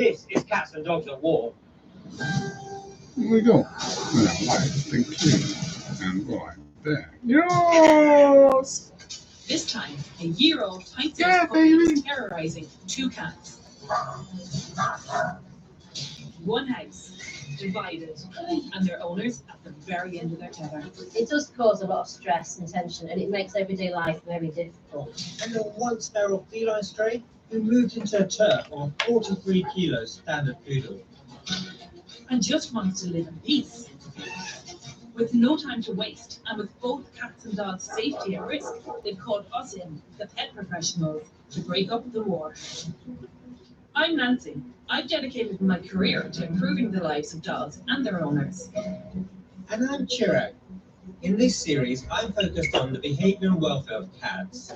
This is Cats and Dogs at War. Here we go. Nice and clean. And right there. Yes! This time, a year-old pint-sized Yeah, puppy baby. is terrorizing two cats. One house, divided, and their owners at the very end of their tether. It does cause a lot of stress and tension, and it makes everyday life very difficult. And the once feral feline stray who moved into a turf on a 43 kilo standard poodle. And just wants to live in peace. With no time to waste, and with both cats and dogs' safety at risk, they've called us in, the pet professionals, to break up the war. I'm Nancy. I've dedicated my career to improving the lives of dogs and their owners. And I'm Chirag. In this series, I'm focused on the behaviour and welfare of cats.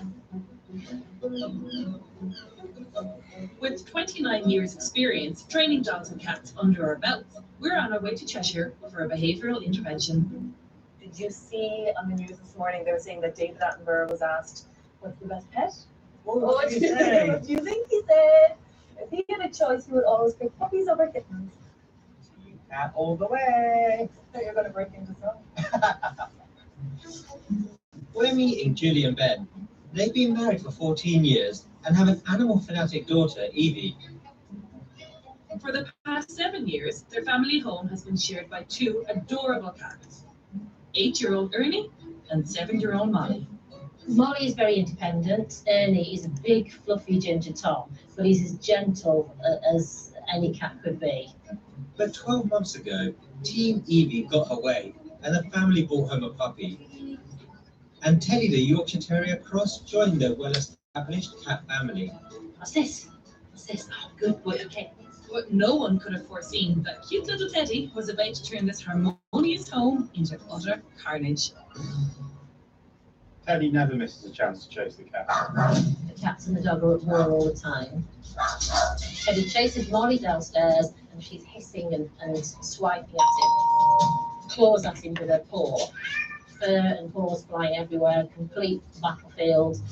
With 29 years' experience training dogs and cats under our belts, we're on our way to Cheshire for a behavioural intervention. Did you see on the news this morning they were saying that David Attenborough was asked, what's the best pet? What do you think he said? If he had a choice, he would always pick puppies over kittens. Cat all the way. So you're going to break into some. We're meeting Julie and Ben. They've been married for 14 years and have an animal fanatic daughter, Evie. For the past 7 years, their family home has been shared by two adorable cats, 8-year-old Ernie and 7-year-old Molly. Molly is very independent. Ernie is a big, fluffy ginger Tom, but he's as gentle as any cat could be. But 12 months ago, Team Evie got away and the family brought home a puppy. And Teddy the Yorkshire Terrier Cross joined the well-established cat family. What's this? What's this? Oh, good boy. Okay. But no one could have foreseen that cute little Teddy was about to turn this harmonious home into utter carnage. Teddy never misses a chance to chase the cat. The cats and the dog are at war all the time. Teddy chases Molly downstairs, and she's hissing and swiping at him. Claws at him with her paw. Fur and paws flying everywhere, complete battlefield.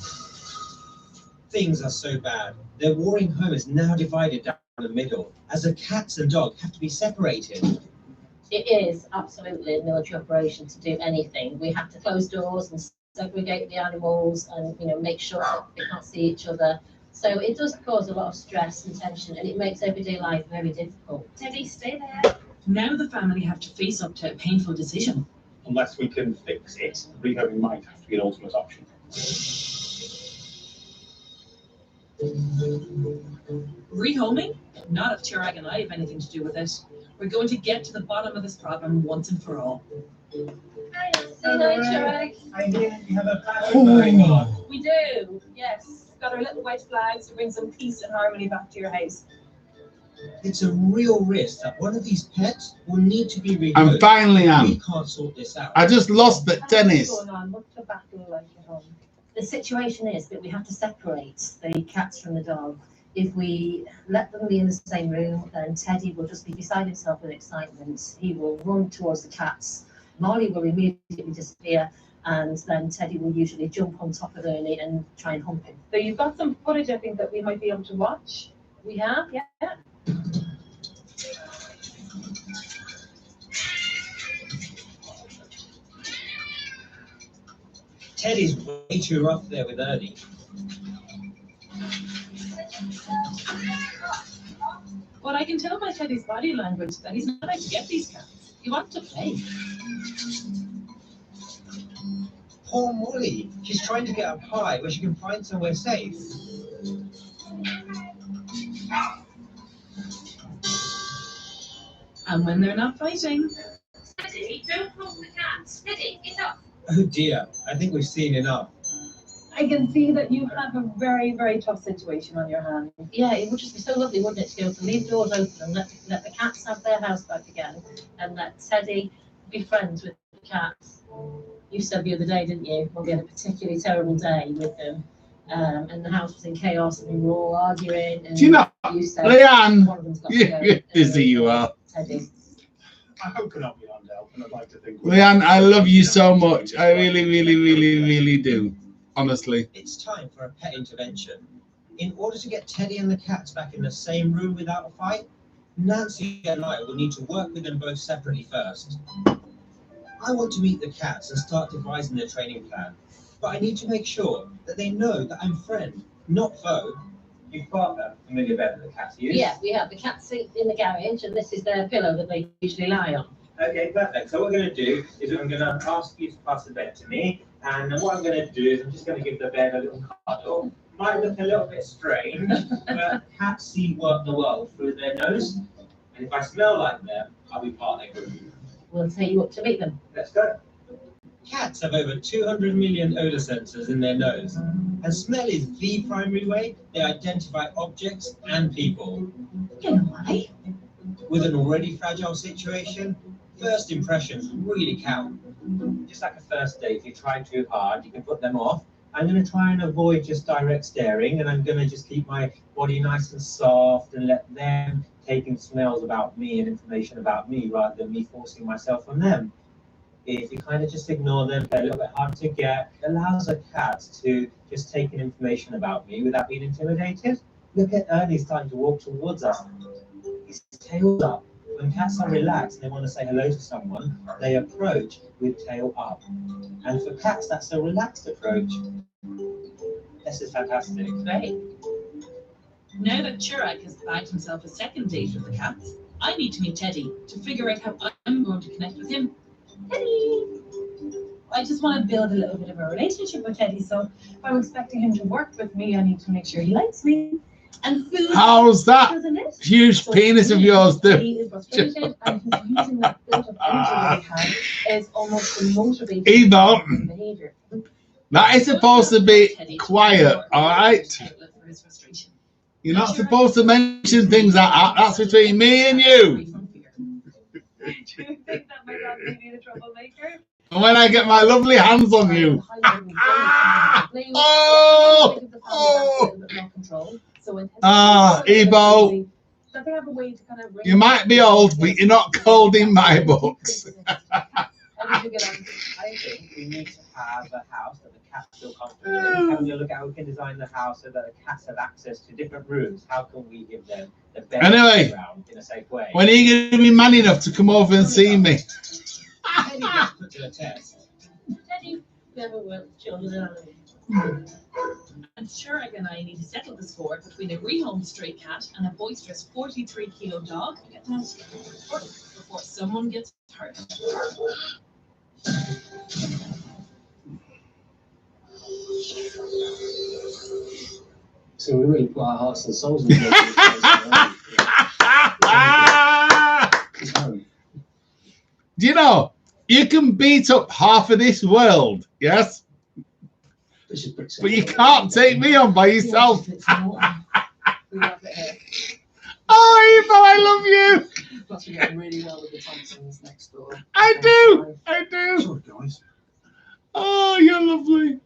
Things are so bad. Their warring home is now divided down the middle, as the cats and dog have to be separated. It is absolutely a military operation to do anything. We have to close doors and segregate the animals and make sure that they can't see each other. So it does cause a lot of stress and tension, and it makes everyday life very difficult. Teddy, stay there. Now the family have to face up to a painful decision. Unless we can fix it, rehoming might have to be an ultimate option. Rehoming? Not if Chirag and I have anything to do with it. We're going to get to the bottom of this problem once and for all. Hi, Chirag. I hear you have a plan going on. We do, yes. Got our little white flags to bring some peace and harmony back to your house. It's a real risk that one of these pets will need to be rehomed. And finally, We Anne, can't sort this out. I just lost at tennis. What's going on? What's the battle like at home? The situation is that we have to separate the cats from the dog. If we let them be in the same room, then Teddy will just be beside himself with excitement. He will run towards the cats. Molly will immediately disappear, and then Teddy will usually jump on top of Ernie and try and hump him. So you've got some footage, I think, that we might be able to watch. We have, Yeah. Teddy's way too rough there with Ernie. But I can tell by Teddy's body language that he's not out to get these cats. He wants to play. Poor Molly. She's trying to get up high where she can find somewhere safe. And when they're not fighting, Teddy, don't hump the cats. Teddy, get up. Oh dear, I think we've seen enough. I can see that you have a very, very tough situation on your hands. Yeah, it would just be so lovely, wouldn't it, to be able to leave doors open and let the cats have their house back again, and let Teddy be friends with the cats. You said the other day, didn't you? Well, we had a particularly terrible day with them, and the house was in chaos, and we were all arguing. And Do you know, you said Leanne, one of them's got to go, you busy you are. Teddy. I hope we're not beyond help, and I'd like to think. Leanne, I love you so much. I really, really, really, really do. Honestly. It's time for a pet intervention. In order to get Teddy and the cats back in the same room without a fight, Nancy and I will need to work with them both separately first. I want to meet the cats and start devising their training plan, but I need to make sure that they know that I'm friend, not foe. You've got a familiar bed that the cats use? Yeah, we have the cat seat in the garage, and this is their pillow that they usually lie on. Okay, perfect. So what we're going to do is I'm going to ask you to pass the bed to me, and then what I'm going to do is I'm just going to give the bed a little cuddle. Might look a little bit strange, but cats see the world through their nose, and if I smell like them, I'll be part of their group. We'll take you up to meet them. Let's go. Cats have over 200 million odor sensors in their nose, and smell is the primary way they identify objects and people. You know why? With an already fragile situation, first impressions really count. Just like a first date, if you try too hard, you can put them off. I'm going to try and avoid just direct staring, and I'm going to just keep my body nice and soft and let them take in smells about me and information about me rather than me forcing myself on them. If you kind of just ignore them, they're a little bit hard to get. It allows a cat to just take in information about me without being intimidated. Look at Ernie starting to walk towards us. His tail's up. When cats are relaxed and they want to say hello to someone, they approach with tail up. And for cats, that's a relaxed approach. This is fantastic. Great. Now that Chirag has bagged himself a second date with the cats, I need to meet Teddy to figure out how I'm going to connect with him. Teddy! I just want to build a little bit of a relationship with Teddy, so if I'm expecting him to work with me, I need to make sure he likes me. And food, How's that isn't it? huge So penis of yours do? He is frustrated, and he's using that built-up energy that he has as almost the motivating Ebo, behavior. that is supposed to be quiet, all right? Outlet for his frustration. You're not supposed to mention things like that. That's between me and you. Free from fear. Do you think that might not be the troublemaker? And when I get my lovely hands on you. Ebo, you might be old, but you're not cold in my books. I think we need to have a house that the cats feel comfortable in. Can we look at how we can design the house so that the cats have access to different rooms? How can we give them the best Anyway, around in a safe way? when are you going to be man enough to come over and see me? Teddy gets put to the test. Teddy never will. Children. And Chirag and I need to settle the score between a rehomed stray cat and a boisterous 43-kilo dog. Get that? Before someone gets hurt. So we really put our hearts and souls into it. Do you know, you can beat up half of this world, yes? This is pretty But you simple. can't take me on by yourself. We love it here. Oh, Eva, I love you. Plus, we get really well with the Thompsons next door. I do. I do. Sorry, guys. Oh, you're lovely.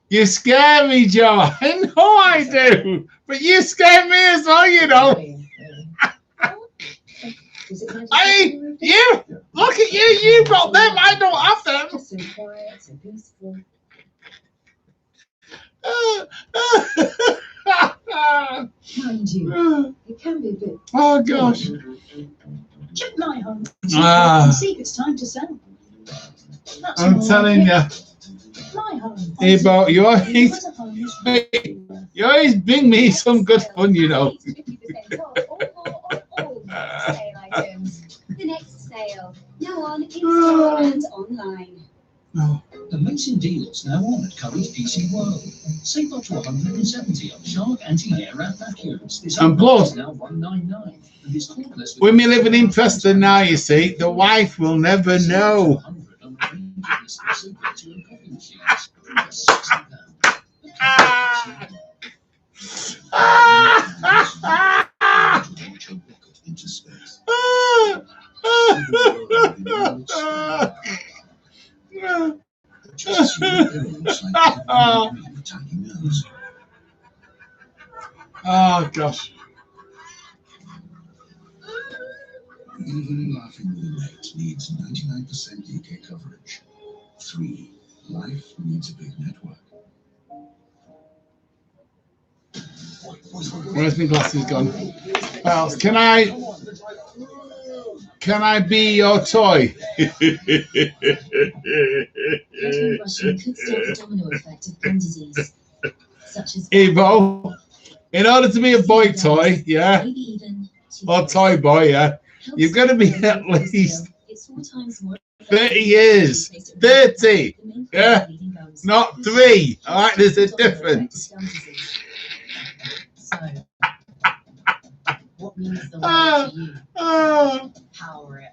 You scare me, Joe. I know I do. But you scare me as well, you know. Hey, you. Look at you. You got them. I don't have them. Just so quiet, so peaceful. Mind you, it can be a bit. Oh, gosh. Chip Nyholm. Ah. See if it's time to sell. That's I'm all telling right. you. Nyholm. Hey, Bo, you always, Put a home is you always bring me some good fun, you know. 50% off all sale items. The next sale, now on in-store and online. Amazing deals now on at Currys PC World. Save up to 170 on Shark anti-air rat vacuums. This And plus, is now $199. And this cordless with with me living in Preston now, you see, the wife will never know. 100 on a range of Nestle Supercell and coffee machines. Just £60. Launch your rocket into space. Just through the billows like a tiny nose. Oh, gosh. Even laughing roommates needs 99% UK coverage. 3. Life needs a big network. Where's my glasses gone? What else? Can I be your toy? Regular brushing could stop the domino effect of gum disease, such as Evo, in order to be a boy toy, yeah, maybe even or toy boy, yeah, you've got to be at least 30 years. 30, yeah, not 3. All right, there's a difference. So, what means the word to you? Power it.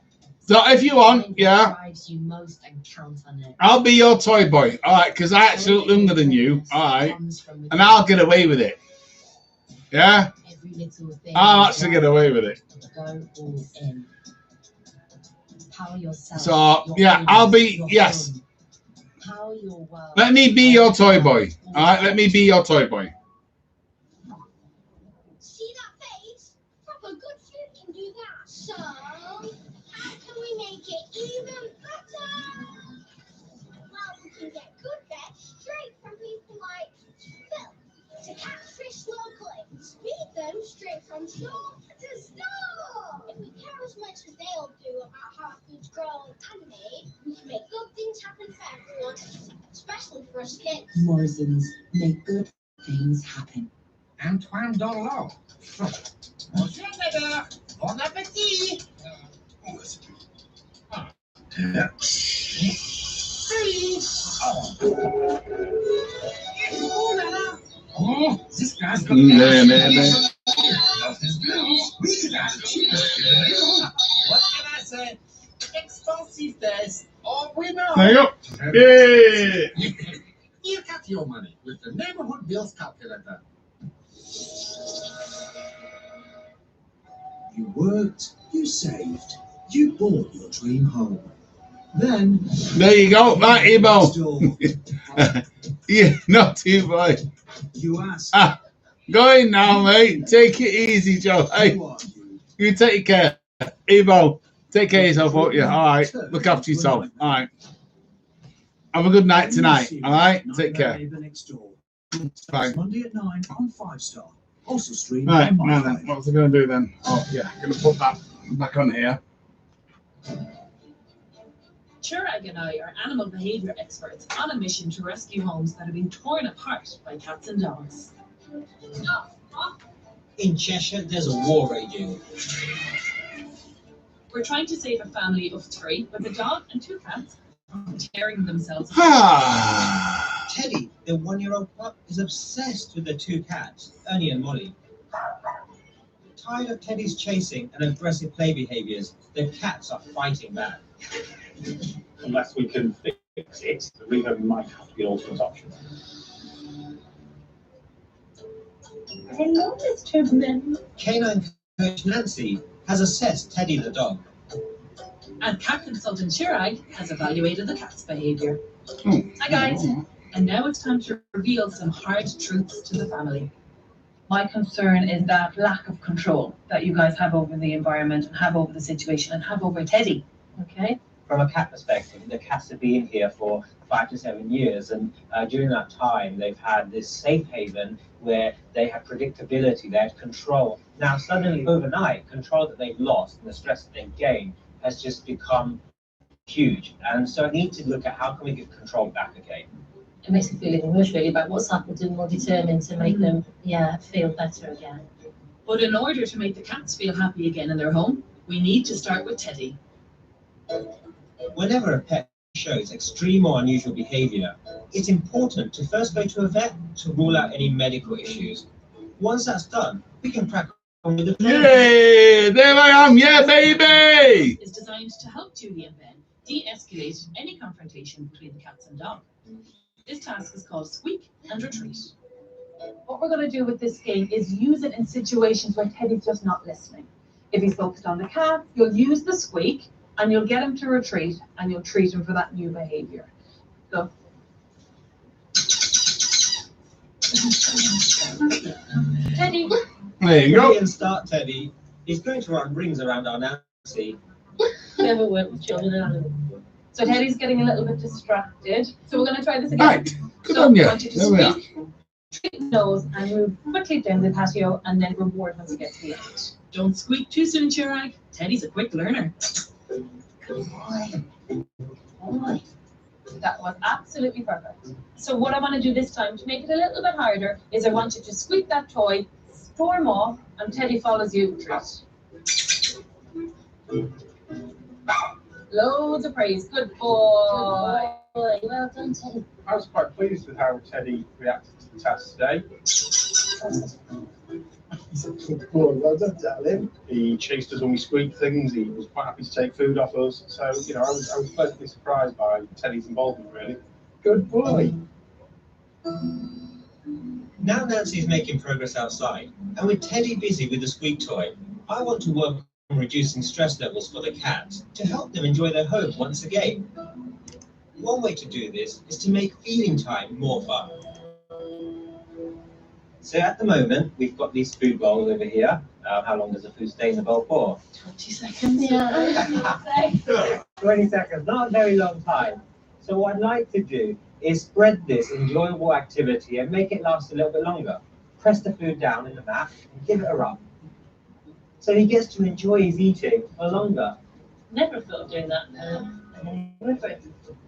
So if you want, Find what yeah, drives you most and count on it. I'll be your toy boy. All right, because I actually look younger than you. All right, and I'll get away with it. Yeah, Every little thing I'll actually get away with it. Go all in. Power yourself. So your yeah, home, I'll be your yes. home. Power your world. Let me be your toy boy. All right, let me be your toy boy. See that face? Proper good food can do that. So, how can we make it even better? Well, we can get good veg straight from people like Phil to catfish locally. Feed them straight from shore to store. If we care as much as they all do about how food's grown and made, we can make good things happen for everyone, especially for us kids. Morrison's make good things happen. Antoine Dorlo. Bonjour, madame. Bon appétit. Oh la la. Oh, this guy's got Lost his bills. We could ask what can I say? Expensive days. All we know. There you go. Yeah. You cut your money with the neighborhood bills calculator. You worked, you saved, you bought your dream home. Then There you go, right, next Ebo. door, Yeah, not too bad. you asked, Ah, go in now, mate. Take it easy, Joe. Hey, who are you? you take care. Ebo, take care of yourself, won't you? All right, look after yourself. All right. Have a good night tonight. All right, take care. Neighbour Next Door. Bye. Monday at 9 on 5 Star. Also streamed Right, on now my then, what was I going to do then? Oh, yeah, going to put that back on here. Chirag and I are animal behavior experts on a mission to rescue homes that have been torn apart by cats and dogs. In Cheshire, there's a war raging. We're trying to save a family of 3 with a dog and 2 cats tearing themselves apart. Ah. Teddy, the 1-year-old pup, is obsessed with the 2 cats, Ernie and Molly. Tired of Teddy's chasing and aggressive play behaviors, the cats are fighting back. Unless we can fix it, the rehab might have to be an alternate option. Hello, Mr. Ben. Canine coach Nancy has assessed Teddy the dog. And cat consultant Chirag has evaluated the cat's behavior. Oh. Hi guys. And now it's time to reveal some hard truths to the family. My concern is that lack of control that you guys have over the environment and have over the situation and have over Teddy. Okay? From a cat perspective, the cats have been here for 5 to 7 years, and during that time, they've had this safe haven where they had predictability, they had control. Now, suddenly, overnight, control that they've lost and the stress that they've gained has just become huge. And so I need to look at how can we get control back again. It makes me feel even worse really about what's happened and more determined to make them, feel better again. But in order to make the cats feel happy again in their home, we need to start with Teddy. Whenever a pet shows extreme or unusual behavior, it's important to first go to a vet to rule out any medical issues. Once that's done, we can crack on with the training. Yay! There I am, yeah, baby! Is designed to help Julie and Ben de-escalate any confrontation between the cats and dog. This task is called Squeak and Retreat. What we're going to do with this game is use it in situations where Teddy's just not listening. If he's focused on the cat, you'll use the squeak and you'll get him to retreat and you'll treat him for that new behavior. So. Teddy. There you go. Brilliant start, Teddy. He's going to run rings around our Nancy. Never worked with children and animals. So Teddy's getting a little bit distracted. So we're going to try this again. Right, good So on you. I want you to There we are. squeak treat the nose and move quickly down the patio and then reward once you get to the end. Don't squeak too soon, Chirag. Teddy's a quick learner. Good boy. Boy. That was absolutely perfect. So what I want to do this time to make it a little bit harder is I want you to squeak that toy, storm off, and Teddy follows you through it. Loads of praise. Good boy. Well done, Teddy. I was quite pleased with how Teddy reacted to the task today. Well done, darling. He chased us when we squeaked things. He was quite happy to take food off us. So, you know, I was pleasantly surprised by Teddy's involvement, really. Good boy. Now Nancy's making progress outside, and with Teddy busy with the squeak toy, I want to work on reducing stress levels for the cats to help them enjoy their home once again. One way to do this is to make feeding time more fun. So at the moment, we've got these food bowls over here. How long does the food stay in the bowl for? 20 seconds. Yeah. 20 seconds, not a very long time. So what I'd like to do is spread this enjoyable activity and make it last a little bit longer. Press the food down in the mat and give it a rub. So he gets to enjoy his eating for longer. Never thought of doing that.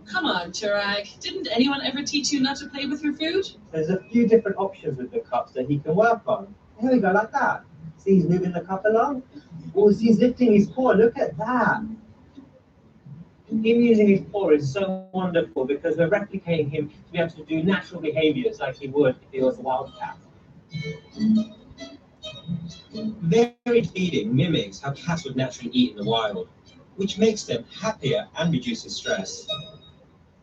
Come on, Chirag. Didn't anyone ever teach you not to play with your food? There's a few different options with the cups that he can work on. Here we go, like that. See, he's moving the cup along. Oh, see, he's lifting his paw. Look at that. Him using his paw is so wonderful because we're replicating him to be able to do natural behaviors like he would if he was a wild cat. Varied feeding mimics how cats would naturally eat in the wild, which makes them happier and reduces stress.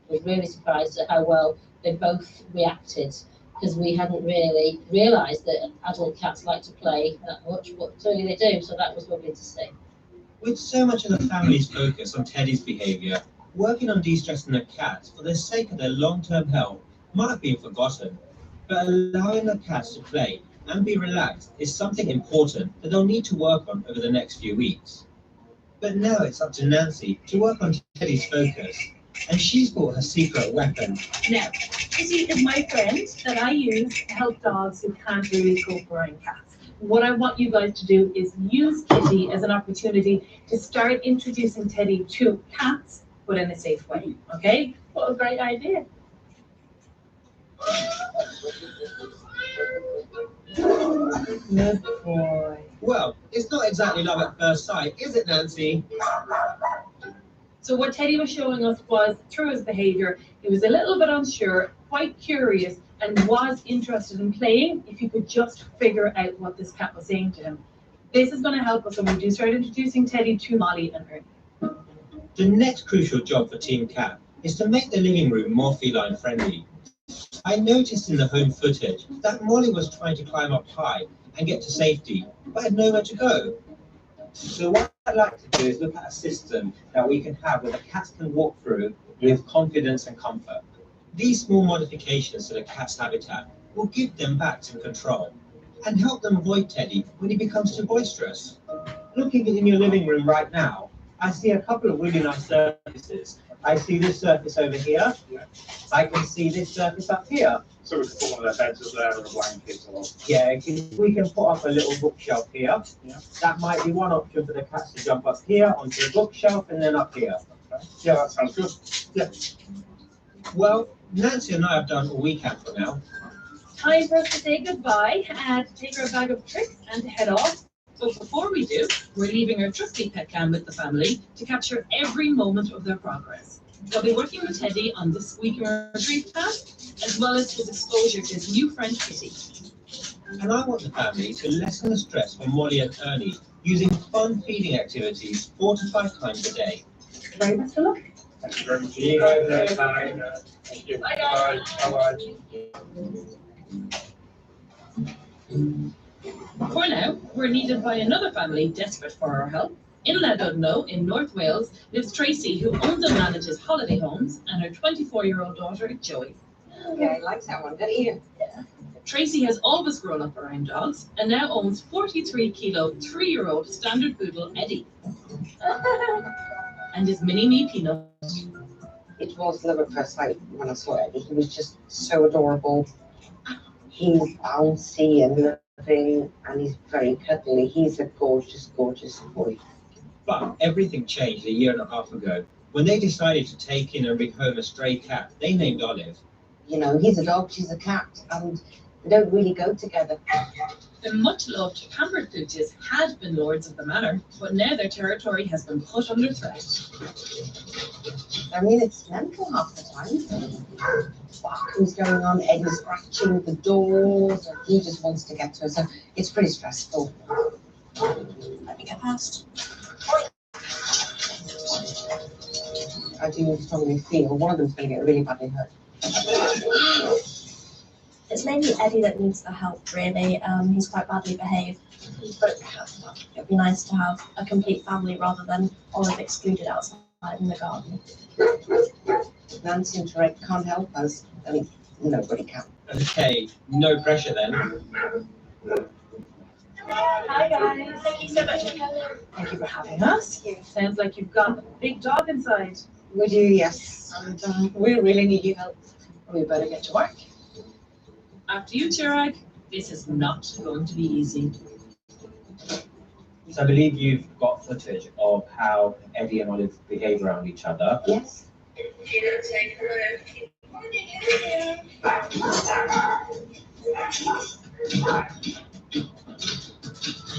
I was really surprised at how well they both reacted because we hadn't really realised that adult cats like to play that much, but clearly they do, so that was lovely to see. With so much of the family's focus on Teddy's behaviour, working on de-stressing the cats for the sake of their long-term health might have been forgotten, but allowing the cats to play and be relaxed is something important that they'll need to work on over the next few weeks. But now it's up to Nancy to work on Teddy's focus, and she's brought her secret weapon. Now, Kitty is my friend that I use to help dogs who can't really cope around cats. What I want you guys to do is use Kitty as an opportunity to start introducing Teddy to cats, but in a safe way, okay? What a great idea. Good boy. Well, it's not exactly love at first sight, is it, Nancy? So what Teddy was showing us was, through his behavior, he was a little bit unsure, quite curious, and was interested in playing if he could just figure out what this cat was saying to him. This is going to help us when we do start introducing Teddy to Molly and Ernie. The next crucial job for Team Cat is to make the living room more feline friendly. I noticed in the home footage that Molly was trying to climb up high and get to safety, but had nowhere to go. So what I'd like to do is look at a system that we can have where the cats can walk through with confidence and comfort. These small modifications to the cat's habitat will give them back some control and help them avoid Teddy when he becomes too boisterous. Looking in your living room right now, I see a couple of really nice surfaces. I see this surface over here. Yeah. I can see this surface up here. So we can put one of their beds up there or a blanket or... Yeah, we can put up a little bookshelf here. Yeah. That might be one option for the cats to jump up here onto the bookshelf and then up here. Okay. Yeah, that sounds good. Yeah. Well, Nancy and I have done all we can for now. Time for us to say goodbye and to take our bag of tricks and to head off. But before we do, we're leaving our trusty pet cam with the family to capture every moment of their progress. They'll be working with Teddy on the squeak and retrieve task, as well as his exposure to his new friend Kitty. And I want the family to lessen the stress for Molly and Ernie using fun feeding activities 4 to 5 times a day. Very best of luck. Thank you very much. See you guys later. Bye. Thank you. Bye, guys. Bye. For now, we're needed by another family desperate for our help. In Ledudno, in North Wales, lives Tracy, who owns and manages holiday homes, and her 24-year-old daughter, Joey. Yeah, I like that one, don't you? Tracy has always grown up around dogs and now owns 43-kilo, 3-year-old standard poodle, Eddie. And his mini-me Peanut. It was love at first sight when I saw Eddie. He was just so adorable. He's bouncy and loving, and he's very cuddly. He's a gorgeous, gorgeous boy. But everything changed a year and a half ago. When they decided to take in and bring home a stray cat, they named Olive. You know, he's a dog, she's a cat, and they don't really go together. The much-loved pampered pooches had been lords of the manor, but now their territory has been put under threat. I mean, it's mental half the time. Barking's going on, Eddie's scratching the doors, and he just wants to get to her, so it's pretty stressful. Let me get past. I do strongly feel one of them's going to get really badly hurt. It's mainly Eddie that needs the help, really. He's quite badly behaved. But it'd be nice to have a complete family rather than Olive excluded outside in the garden. Nancy and Tarek can't help us. I mean, nobody can. Okay, no pressure then. Hi guys, thank you so much. Thank you for having us. Sounds like you've got a big dog inside. We do, yes. And we really need your help. We better get to work. After you, Chirag, this is not going to be easy. So I believe you've got footage of how Eddie and Olive behave around each other. Yes.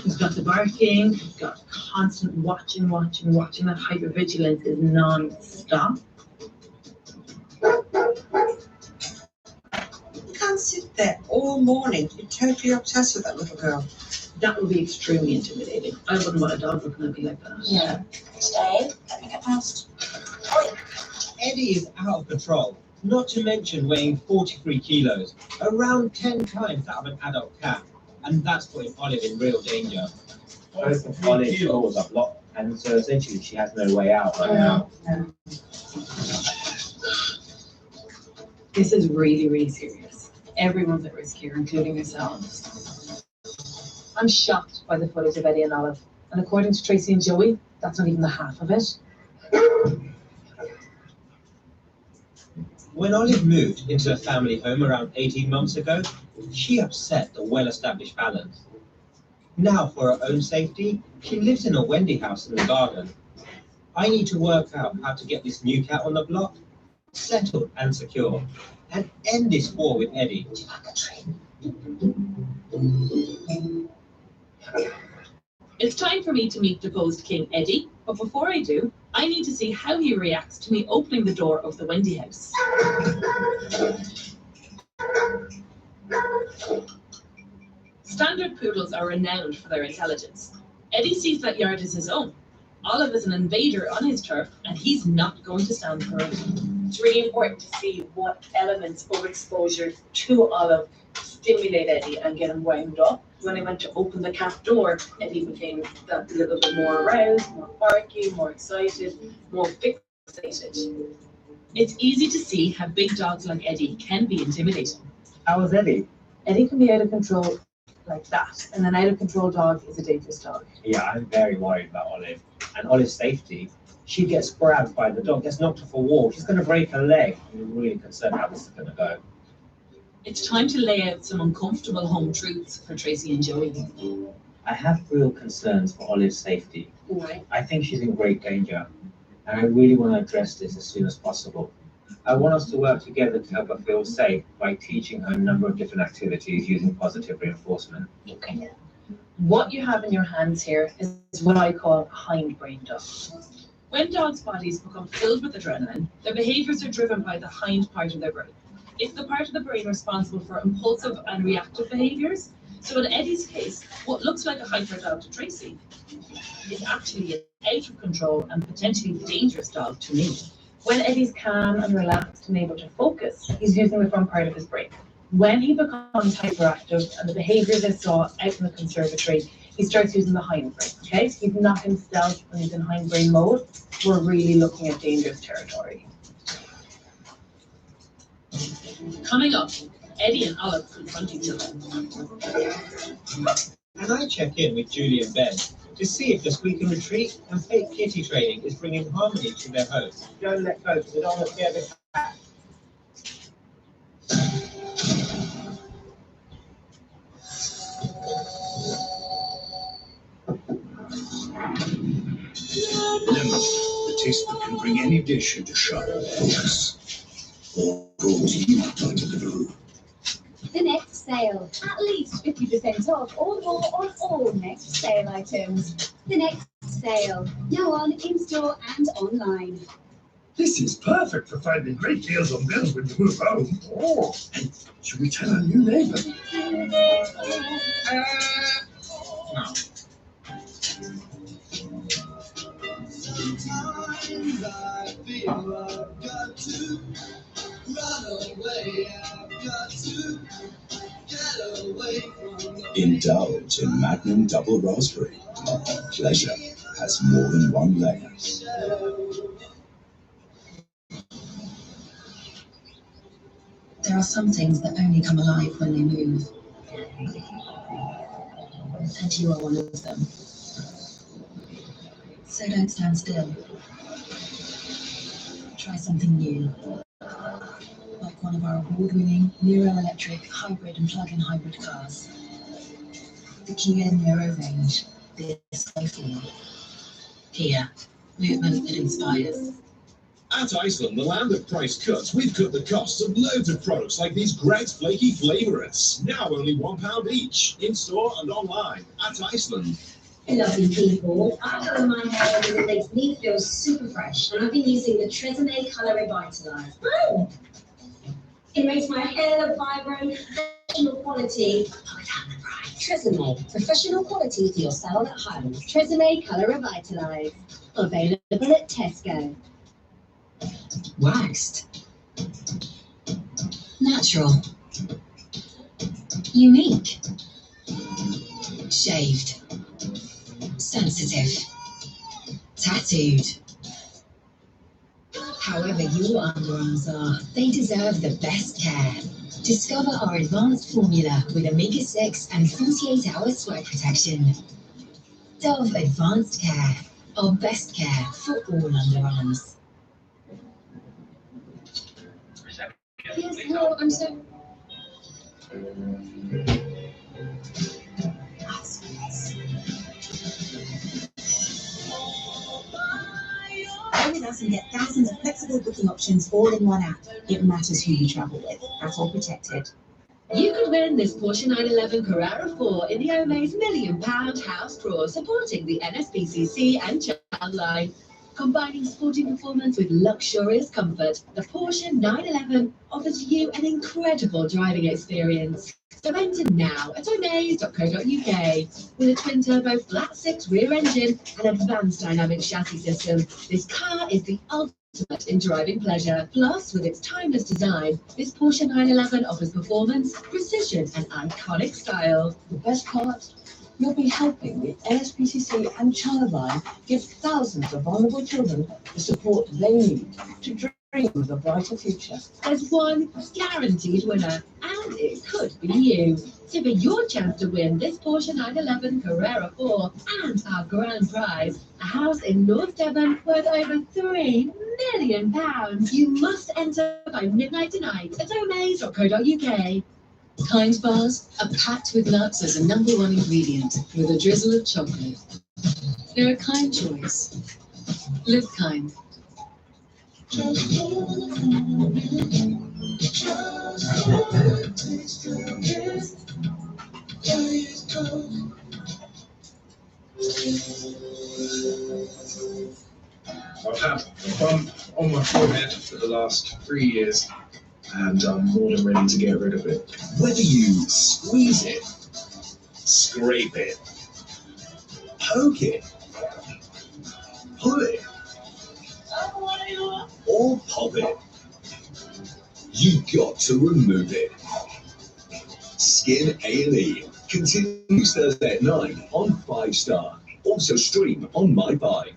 He's got the barking, he's got constant watching. That hypervigilance is non-stop. You can't sit there all morning. You're totally obsessed with that little girl. That would be extremely intimidating. I wouldn't want a dog looking at me like that. Yeah. Stay. Let me get past. Eddie is out of control, not to mention weighing 43 kilos, around 10 times that of an adult cat. And that's putting Olive in real danger. Both of Olive's doors are blocked, and so essentially she has no way out right now. This is really, really serious. Everyone's at risk here, including yourselves. I'm shocked by the footage of Eddie and Olive. And according to Tracy and Joey, that's not even the half of it. When Olive moved into a family home around 18 months ago, she upset the well-established balance. Now, for her own safety, she lives in a Wendy house in the garden. I need to work out how to get this new cat on the block, settled and secure, and end this war with Eddie. It's time for me to meet deposed King Eddie, but before I do, I need to see how he reacts to me opening the door of the Wendy house. Standard poodles are renowned for their intelligence. Eddie sees that yard as his own. Olive is an invader on his turf, and he's not going to stand for it. It's really important to see what elements of exposure to Olive stimulate Eddie and get him wound up. When I went to open the cat door, Eddie became that little bit more aroused, more barky, more excited, more fixated. It's easy to see how big dogs like Eddie can be intimidating. How was Eddie? Eddie can be out of control like that, and an out of control dog is a dangerous dog. Yeah, I'm very worried about Olive. And Olive's safety. She gets grabbed by the dog, gets knocked off a wall, she's going to break her leg. I'm really concerned how this is going to go. It's time to lay out some uncomfortable home truths for Tracy and Joey. I have real concerns for Olive's safety. Right. I think she's in great danger, and I really want to address this as soon as possible. I want us to work together to help her feel safe by teaching her a number of different activities using positive reinforcement. Okay. What you have in your hands here is what I call hindbrain duct. When dogs' bodies become filled with adrenaline, their behaviors are driven by the hind part of their brain. It's the part of the brain responsible for impulsive and reactive behaviors. So in Eddie's case, what looks like a hyper dog to Tracy is actually an out of control and potentially dangerous dog to me. When Eddie's calm and relaxed and able to focus, he's using the front part of his brain. When he becomes hyperactive and the behaviors I saw out in the conservatory, he starts using the hindbrain. Okay, so he's not in stealth when he's in hindbrain mode. We're really looking at dangerous territory. Coming up, Eddie and Olive confront each other. And I check in with Julie and Ben to see if the squeak and retreat and fake kitty training is bringing harmony to their home. Don't let go, because they don't want to scare the cat. Lemon, the taste that can bring any dish into sharp focus. Or go to you, Dr. Deliveroo. The next sale. At least 50% off or more on all next sale items. The next sale. Now on in-store and online. This is perfect for finding great deals on bills when you move home. Oh, hey, should we tell our new neighbour? No. Sometimes I feel I've got to run away. I've got to get away from the Indulge in Magnum Double Raspberry. Pleasure has more than one layer. There are some things that only come alive when they move. And you are one of them. So don't stand still. Try something new. Like one of our award-winning Nero electric hybrid and plug-in hybrid cars. The Kia Nero range. This way feel. Kia. Movement that inspires. At Iceland, the land of price cuts, we've cut the costs of loads of products like these great flaky flavorites. Now only £1 each, in-store and online. At Iceland. Lovely people, I color my hair and it makes me feel super fresh, and I've been using the Tresemme Color Revitalize. Oh. It makes my hair look vibrant, professional quality. Oh, without the price. Tresemme, professional quality for your salon at home. Tresemme Color Revitalize. Available at Tesco. Waxed. Natural. Unique. Shaved. Sensitive. Tattooed. However your underarms are, they deserve the best care. Discover our advanced formula with omega-6 and 48-hour sweat protection. Dove Advanced Care. Our best care for all underarms. Yes, hello, I'm so... Go with us and get thousands of flexible booking options all in one app. It matters who you travel with. That's all protected. You could win this Porsche 911 Carrera 4 in the Omaze £1 million house draw, supporting the NSPCC and Childline. Combining sporting performance with luxurious comfort, the Porsche 911 offers you an incredible driving experience. So enter now at omaze.co.uk. With a twin-turbo flat six rear engine and advanced dynamic chassis system, this car is the ultimate in driving pleasure. Plus, with its timeless design, this Porsche 911 offers performance, precision, and iconic style. The best part? You'll be helping the NSPCC and Childline give thousands of vulnerable children the support they need to dream of a brighter future. There's one guaranteed winner, and it could be you. So for your chance to win this Porsche 911 Carrera 4 and our grand prize, a house in North Devon worth over £3 million, you must enter by midnight tonight at omaze.co.uk. Kind bars are packed with nuts as a #1 ingredient, with a drizzle of chocolate. They're a kind choice. Live kind. I've had a bump on my forehead for the last 3 years, and I'm more than ready to get rid of it. Whether you squeeze it, scrape it, poke it, pull it, or pop it, you've got to remove it. Skin A&E continues Thursday at 9 on 5 Star. Also stream on My Bike.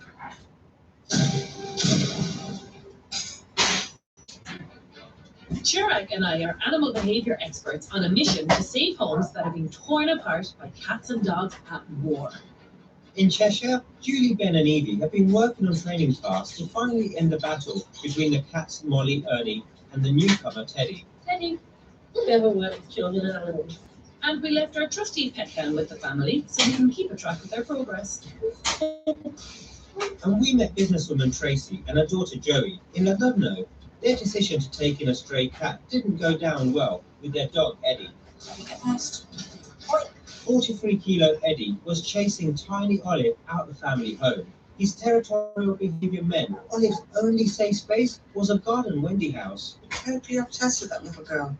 Chirag and I are animal behaviour experts on a mission to save homes that have been torn apart by cats and dogs at war. In Cheshire, Julie, Ben and Evie have been working on training tasks to finally end the battle between the cats Molly, Ernie and the newcomer Teddy. Teddy, we ever work with children and animals. And we left our trusty pet cam with the family so we can keep a track of their progress. And we met businesswoman Tracy and her daughter Joey in Llandudno. Their decision to take in a stray cat didn't go down well with their dog Eddie. 43-kilo Eddie was chasing tiny Olive out the family home. His territorial behaviour meant Olive's only safe space was a garden Wendy house. Totally obsessed with that little girl.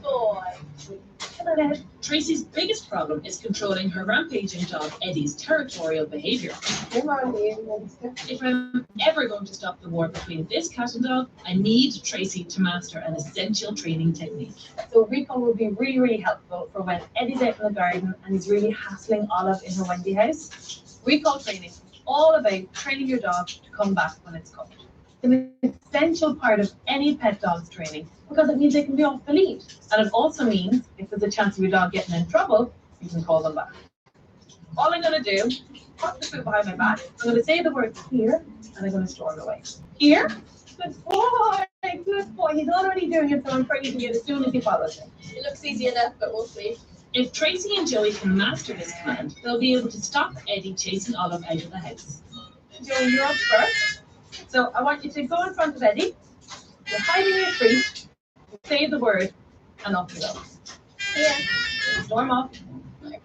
Boy. Tracy's biggest problem is controlling her rampaging dog Eddie's territorial behaviour. If I'm ever going to stop the war between this cat and dog, I need Tracy to master an essential training technique. So recall will be really, really helpful for when Eddie's out in the garden and he's really hassling Olive in her Wendy house. Recall training is all about training your dog to come back when it's covered. It's an essential part of any pet dog's training because it means they can be off the lead. And it also means if there's a chance of your dog getting in trouble, you can call them back. All I'm going to do, put the foot behind my back, I'm going to say the word here, and I'm going to storm away. Here, good boy, good boy. He's already doing it, so I'm praising it as soon as he follows me. It looks easy enough, but we'll see. If Tracy and Joey can master this command, they'll be able to stop Eddie chasing Olive out of the house. Joey, you're up first. So I want you to go in front of Eddie. You're hiding your treat. Say the word, and off you go. Yeah. Storm off.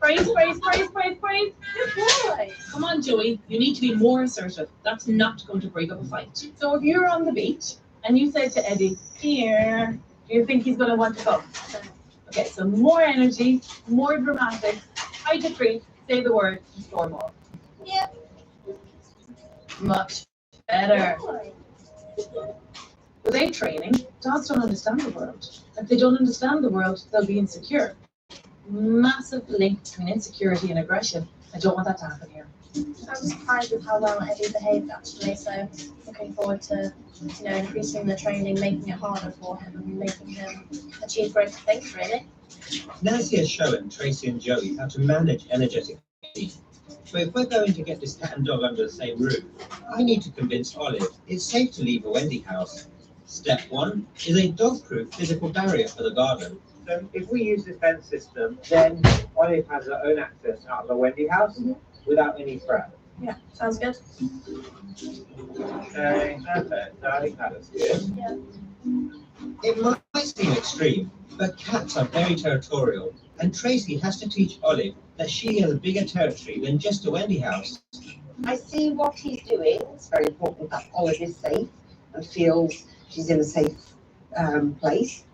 Praise, praise, praise, praise, praise. Good boy. Come on, Joey. You need to be more assertive. That's not going to break up a fight. So if you're on the beach and you say to Eddie, here, do you think he's going to want to go? Okay, so more energy, more dramatic. Hide the treat, say the word, and storm off. Yeah. Much better. Without training, dogs don't understand the world. If they don't understand the world, they'll be insecure. Massive link between insecurity and aggression. I don't want that to happen here. I'm surprised with how well Eddie behaved actually, so looking forward to increasing the training, making it harder for him and making him achieve greater things really. Nancy has shown Tracy and Joey how to manage energetic teams. But if we're going to get this cat and dog under the same roof, I need to convince Olive it's safe to leave the Wendy house. Step 1 is a dog-proof physical barrier for the garden. So if we use this fence system, then Olive has her own access out of the Wendy house without any threat. Yeah, sounds good. Okay, perfect. I think that is good. Yeah. It might seem extreme, but cats are very territorial, and Tracy has to teach Olive that she has a bigger territory than just a Wendy house. I see what he's doing. It's very important that Olive is safe and feels she's in a safe place.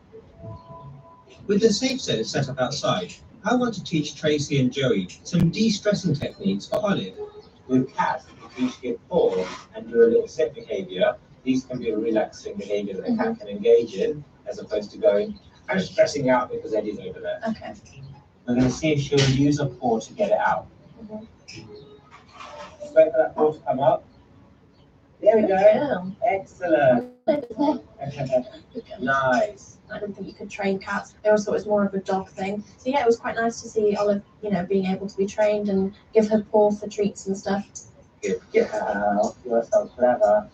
With the safe zone set up outside, I want to teach Tracy and Joey some de-stressing techniques for Olive. With cats, if you give paw and do a little sit behaviour, these can be a relaxing behaviour that a cat can engage in, as opposed to going, I'm stressing out because Eddie's over there. Okay. We're going to see if she'll use a paw to get it out. Just wait for that paw to come up. There we go. Excellent. Nice. I didn't think you could train cats. I also thought it was more of a dog thing. So yeah, it was quite nice to see Olive, being able to be trained and give her paw for treats and stuff. Good girl. You're so clever.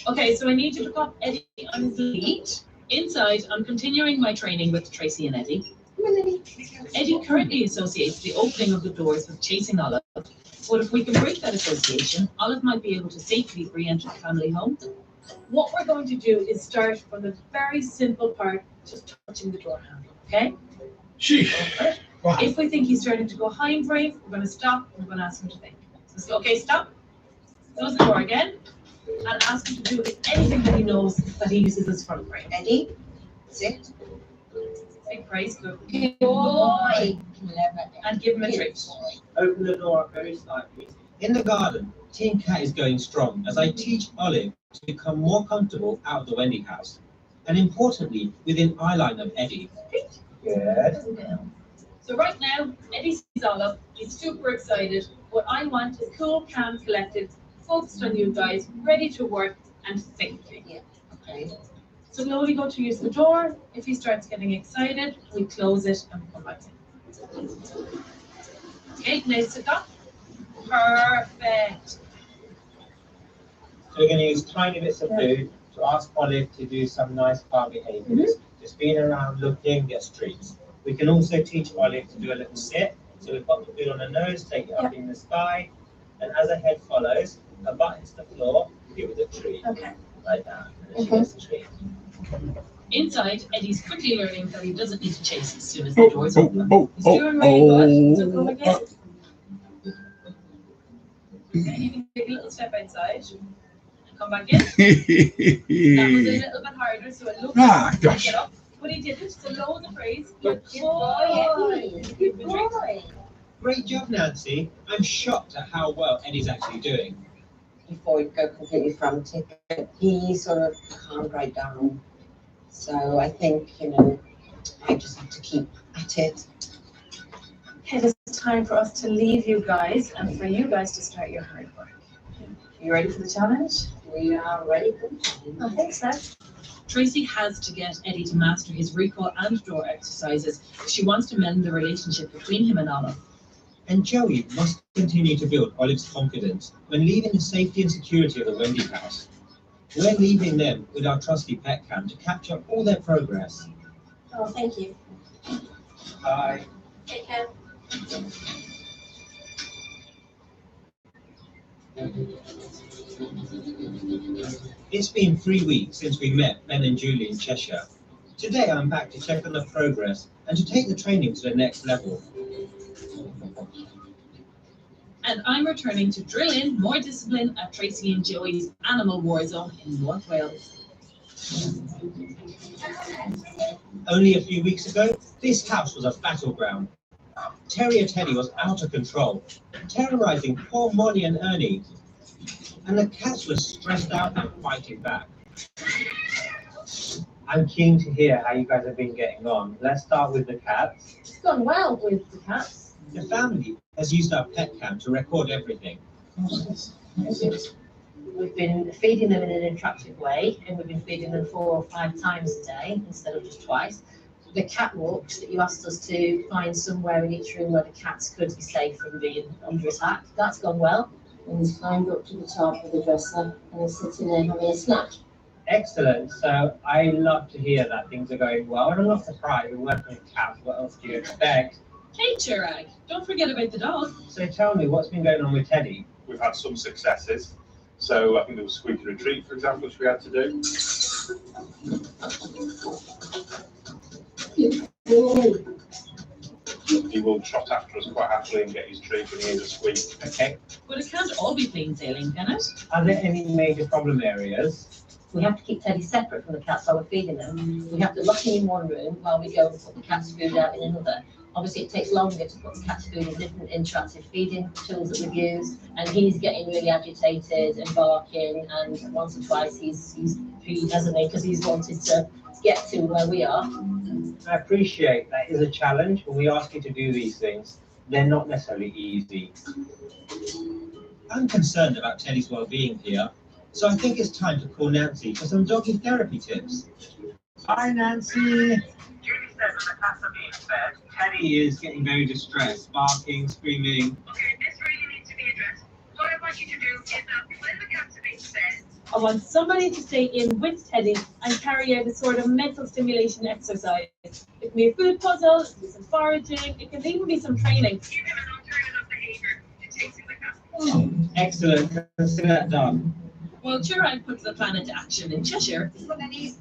Okay, so I need you to pop Eddie on his lead. Inside, I'm continuing my training with Tracy and Eddie. Eddie currently associates the opening of the doors with chasing Olive, but if we can break that association, Olive might be able to safely re-enter the family home. What we're going to do is start from the very simple part, just touching the door handle, okay? Sheesh. If we think he's starting to go hind brave, we're going to stop and we're going to ask him to think. So, okay, stop. Close the door again and ask him to do anything that he knows that he uses as front brave. Eddie, sit. Big praise, good boy. And give him a treat. Open the door up very slightly. In the garden, Team Cat is going strong as I teach Olive to become more comfortable out of the Wendy house, and importantly, within eye line of Eddie. Good. So right now, Eddie sees Olive. He's super excited. What I want is cool, calm, collected, focused on you guys, ready to work and thinking. Yeah. Okay. So we only go to use the door. If he starts getting excited, we close it and come back in. Okay, now sit up. Perfect. So we're going to use tiny bits of food to ask Olive to do some nice calm behaviours. Just being around, looking, gets treats. We can also teach Olive to do a little sit. So we've got the food on the nose, take it up in the sky, And as a head follows, a butt hits the floor, give it a treat. Okay. Like that. And then she gets the treat. Inside, Eddie's quickly learning that he doesn't need to chase as soon as the doors open. He's oh, doing really good. So come again. Okay, you can take a little step outside and come back in. That was a little bit harder, so it looked like he gosh. get up, but he didn't. So lower the praise. Good Good boy. Good boy. Great job, Nancy. I'm shocked at how well Eddie's actually doing. Before he'd go completely frantic, he sort of calmed right down. So I think, I just have to keep at it. It is time for us to leave you guys and for you guys to start your hard work. You ready for the challenge? We are ready for it. I think so. Tracy has to get Eddie to master his recall and door exercises if she wants to mend the relationship between him and Olive. And Joey must continue to build Olive's confidence when leaving the safety and security of the Wendy house. We're leaving them with our trusty pet cam to capture all their progress. Oh, thank you. Bye. Take care. It's been 3 weeks since we met Ben and Julie in Cheshire. Today I'm back to check on the progress and to take the training to the next level. And I'm returning to drill in more discipline at Tracy and Joey's Animal War Zone in North Wales. Only a few weeks ago, this house was a battleground. Terrier Teddy was out of control, terrorizing poor Molly and Ernie. And the cats were stressed out and fighting back. I'm keen to hear how you guys have been getting on. Let's start with the cats. It's gone well with the cats. The family has used our pet cam to record everything. We've been feeding them in an interactive way, and we've been feeding them 4 or 5 times a day instead of just twice. The cat walks that you asked us to find somewhere in each room where the cats could be safe from being under attack, that's gone well. And he's climbed up to the top of the dresser and is sitting there having a snack. Excellent. So I love to hear that things are going well. And I'm not surprised. We're working with cats. What else do you expect? Hey, Chirag, don't forget about the dog. So tell me, what's been going on with Teddy? We've had some successes. So I think there was Squeaky Retreat, for example, which we had to do. He will trot after us quite happily and get his treat when he hears a squeak. Okay. But it can't all be plain sailing, can it? Are there any major problem areas? We have to keep Teddy separate from the cats while we're feeding them. We have to lock him in one room while we go and put the cat's food out in another. Obviously, it takes longer to put the cat's food in different interactive feeding tools that we've used, and he's getting really agitated and barking, and once or twice he's peed, hasn't he, because he's wanted to get to where we are. I appreciate that is a challenge. When we ask you to do these things, they're not necessarily easy. I'm concerned about Teddy's well-being here, so I think it's time to call Nancy for some doggy therapy tips. Hi, Nancy. Julie says when the cats are being fed, Teddy is getting very distressed, barking, screaming. Okay, this really needs to be addressed. What I want you to do is that when the cats are being fed, I want somebody to stay in with Teddy and carry out a sort of mental stimulation exercise. It can be a food puzzle, it can be some foraging, it can even be some training. Give him an alternative behaviour to chasing the cat. Oh, excellent. Consider that done. Well, Chirag puts the plan into action in Cheshire.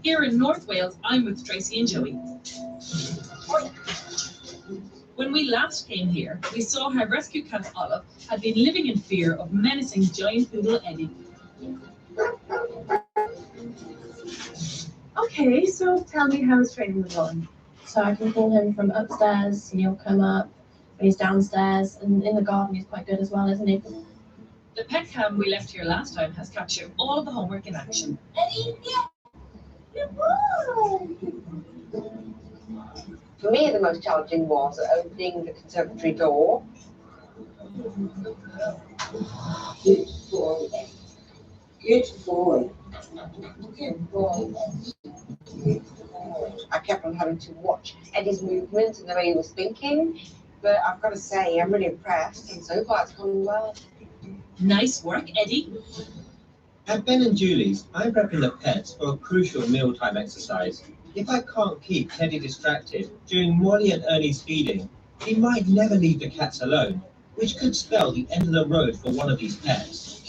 Here in North Wales, I'm with Tracy and Joey. When we last came here, we saw how rescue cat Olive had been living in fear of menacing giant poodle Eddie. Okay, so tell me how his training was going. So I can call him from upstairs and he'll come up. When he's downstairs and in the garden, he's quite good as well, isn't he? The pet cam we left here last time has captured all of the homework in action. Eddie, good boy. For me, the most challenging was opening the conservatory door. Good boy. Good boy. Good boy. I kept on having to watch Eddie's movements and the way he was thinking, but I've got to say, I'm really impressed, and so far it's gone well. Nice work, Eddie. At Ben and Julie's, I'm prepping the pets for a crucial mealtime exercise. If I can't keep Teddy distracted during Molly and Ernie's feeding, he might never leave the cats alone. which could spell the end of the road for one of these pets.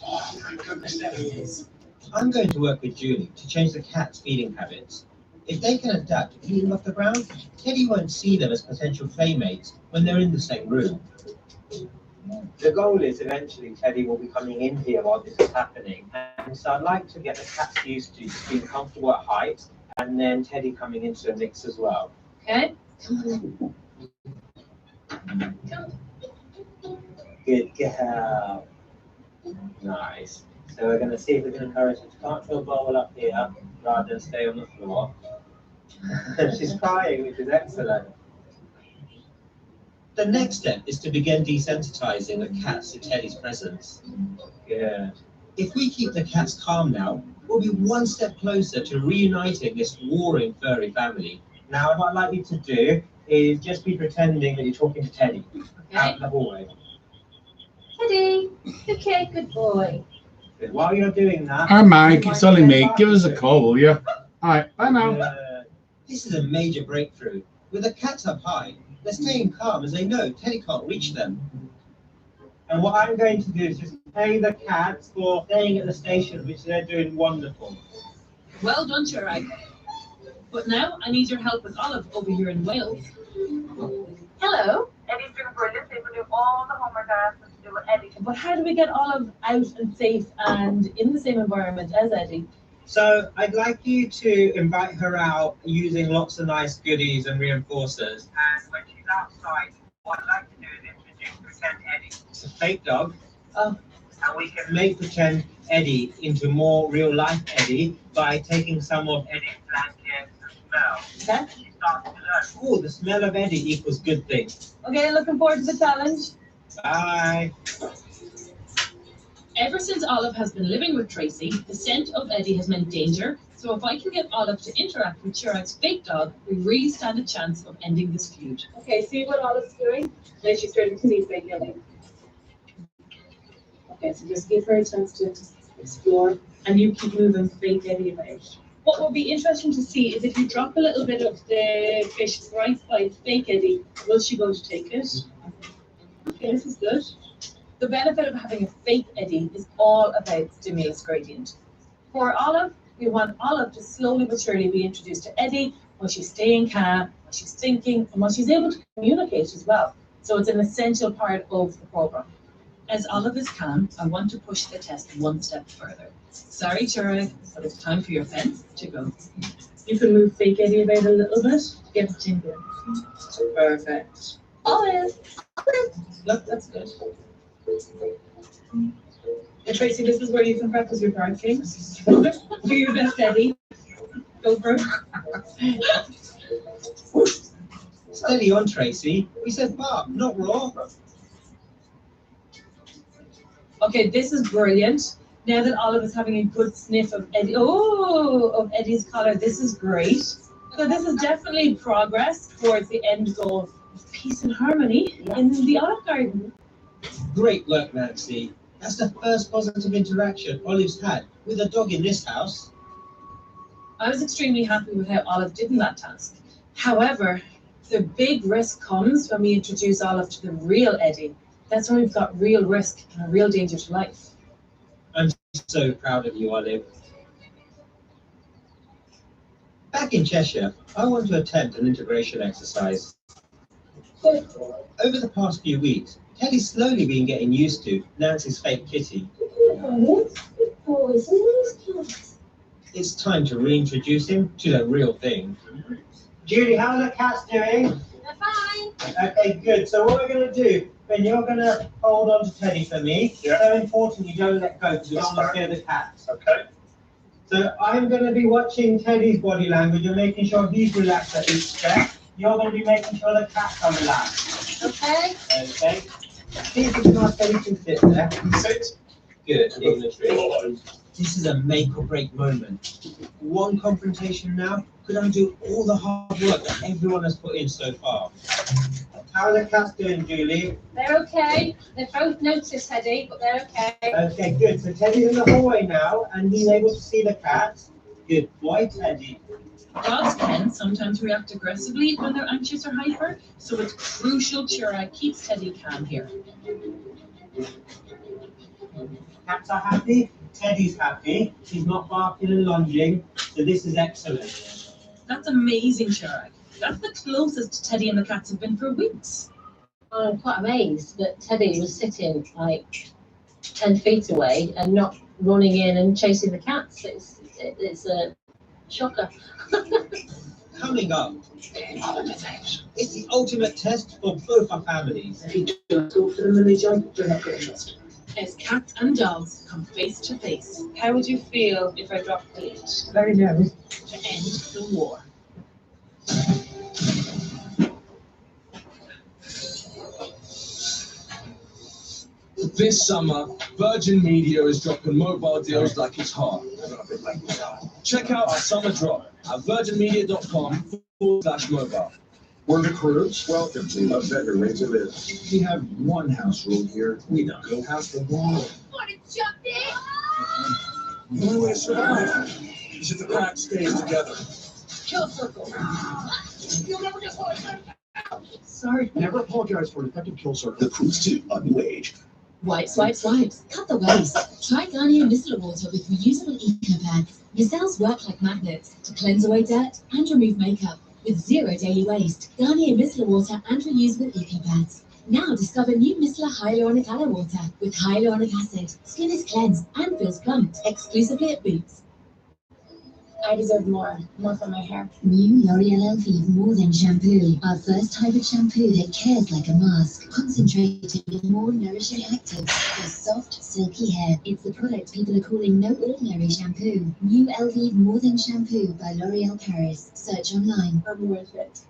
Oh, thank goodness there he is. I'm going to work with Julie to change the cat's feeding habits. If they can adapt to eating off the ground, Teddy won't see them as potential playmates when they're in the same room. The goal is eventually Teddy will be coming in here while this is happening. And so I'd like to get the cats used to just being comfortable at height and then Teddy coming into the mix as well. Okay. Good girl. Nice. So we're going to see if we can encourage her to plant her bowl up here rather than stay on the floor. She's crying, which is excellent. The next step is to begin desensitizing the cats to Teddy's presence. Good. If we keep the cats calm now, we'll be one step closer to reuniting this warring furry family. Now, what I'd like you to do is just be pretending that you're talking to Teddy out in the hallway. Teddy, okay, good boy. Good. While you're doing that... Hi, Mike. It's only me. Give us a call, will you? All right. Bye now. This is a major breakthrough. With the cats up high, they're staying calm as they know Teddy can't reach them. And what I'm going to do is just pay the cats for staying at the station, which they're doing wonderful. Well done, Chirag. But now I need your help with Olive over here in Wales. Hello. Eddie's doing brilliant. They will do all the homework I asked them to do with Eddie. But how do we get Olive out and safe and in the same environment as Eddie? So I'd like you to invite her out using lots of nice goodies and reinforcers. And when she's outside, what I'd like to do is introduce pretend Eddie. It's a fake dog. Oh. And we can make pretend Eddie into more real life Eddie by taking some of Eddie's blankets and smell. Okay. She starts to learn, oh, the smell of Eddie equals good things. Okay, looking forward to the challenge. Bye. Ever since Olive has been living with Tracy, the scent of Eddie has meant danger. So if I can get Olive to interact with Chirag's fake dog, we really stand a chance of ending this feud. Okay, see what Olive's doing? Then she's starting to see fake Eddie. Okay, so just give her a chance to explore, and you keep moving fake Eddie about. What will be interesting to see is if you drop a little bit of the fish right by fake Eddie, will she go to take it? Okay, this is good. The benefit of having a fake Eddie is all about the May's gradient. For Olive, we want Olive to slowly but surely be introduced to Eddie while she's staying calm, while she's thinking, and while she's able to communicate as well. So it's an essential part of the program. As Olive is calm, I want to push the test one step further. Sorry, Chirag, but it's time for your fence to go. You can move fake Eddie about a little bit, get the tingle. Perfect. Olive! Look, that's good. And Tracy, this is where you can practice your card games. Do your best, Eddie. Go for it. Steady on, Tracy. We said bark, not roar. Okay, this is brilliant. Now that Olive is having a good sniff of Eddie, of Eddie's collar, this is great. So this is definitely progress towards the end goal of peace and harmony in the Olive Garden. Great work, Nancy. That's the first positive interaction Olive's had with a dog in this house. I was extremely happy with how Olive did in that task. However, the big risk comes when we introduce Olive to the real Eddie. That's when we've got real risk and a real danger to life. I'm so proud of you, Olive. Back in Cheshire, I want to attempt an integration exercise. Over the past few weeks, Teddy's slowly been getting used to Nancy's fake kitty. It's time to reintroduce him to the real thing. Julie, how are the cats doing? They're fine. Okay, good. So what we're going to do, Ben, you're going to hold on to Teddy for me. Yeah. So important you don't let go because you don't want to scare the cats. Okay. So I'm going to be watching Teddy's body language and making sure he's relaxed at each step. You're going to be making sure the cats are relaxed. Okay. Okay. See if it's nice Teddy can sit there. Sit. Good. Dignitary. This is a make or break moment. One confrontation now could undo all the hard work that everyone has put in so far. How are the cats doing, Julie? They're okay. They've both noticed Teddy, but they're okay. Okay, good. So Teddy's in the hallway now, and he's able to see the cats. Good boy, Teddy. Dogs can sometimes react aggressively when they're anxious or hyper, so it's crucial Chirag keeps Teddy calm here. Cats are happy, Teddy's happy, he's not barking and lunging, so this is excellent. That's amazing, Chirag. That's the closest Teddy and the cats have been for weeks. I'm quite amazed that Teddy was sitting like 10 feet away and not running in and chasing the cats. It's a shocker. Coming up, it's the ultimate test for both our families. As cats and dogs come face to face. How would you feel if I dropped the leash? Very nervous. To end the war. This summer, Virgin Media is dropping mobile deals like it's hot. Check out our summer drop at virginmedia.com/mobile. We're the crews. Welcome to a better way to live. We have one house rule here. We don't go past the wall. Want to jump in? The only way to survive is if the pack stays together. Kill circle. You'll never guess what I said. Sorry. Never apologize for an effective kill circle. The Cruise 2 on New Age. Wipes, wipes, wipes. Cut the waste. Try Garnier micellar water with reusable eco pads. Micelles work like magnets to cleanse away dirt and remove makeup. With zero daily waste, Garnier micellar water and reusable eco pads. Now discover new micellar hyaluronic aloe water with hyaluronic acid. Skin is cleansed and feels plumped exclusively at Boots. I deserve more from my hair. New L'Oreal Elvive More Than Shampoo. Our first hybrid shampoo that cares like a mask. Concentrated with more nourishing actives for soft, silky hair. It's the product people are calling no ordinary shampoo. New Elvive More Than Shampoo by L'Oreal Paris. Search online. I'm worth it.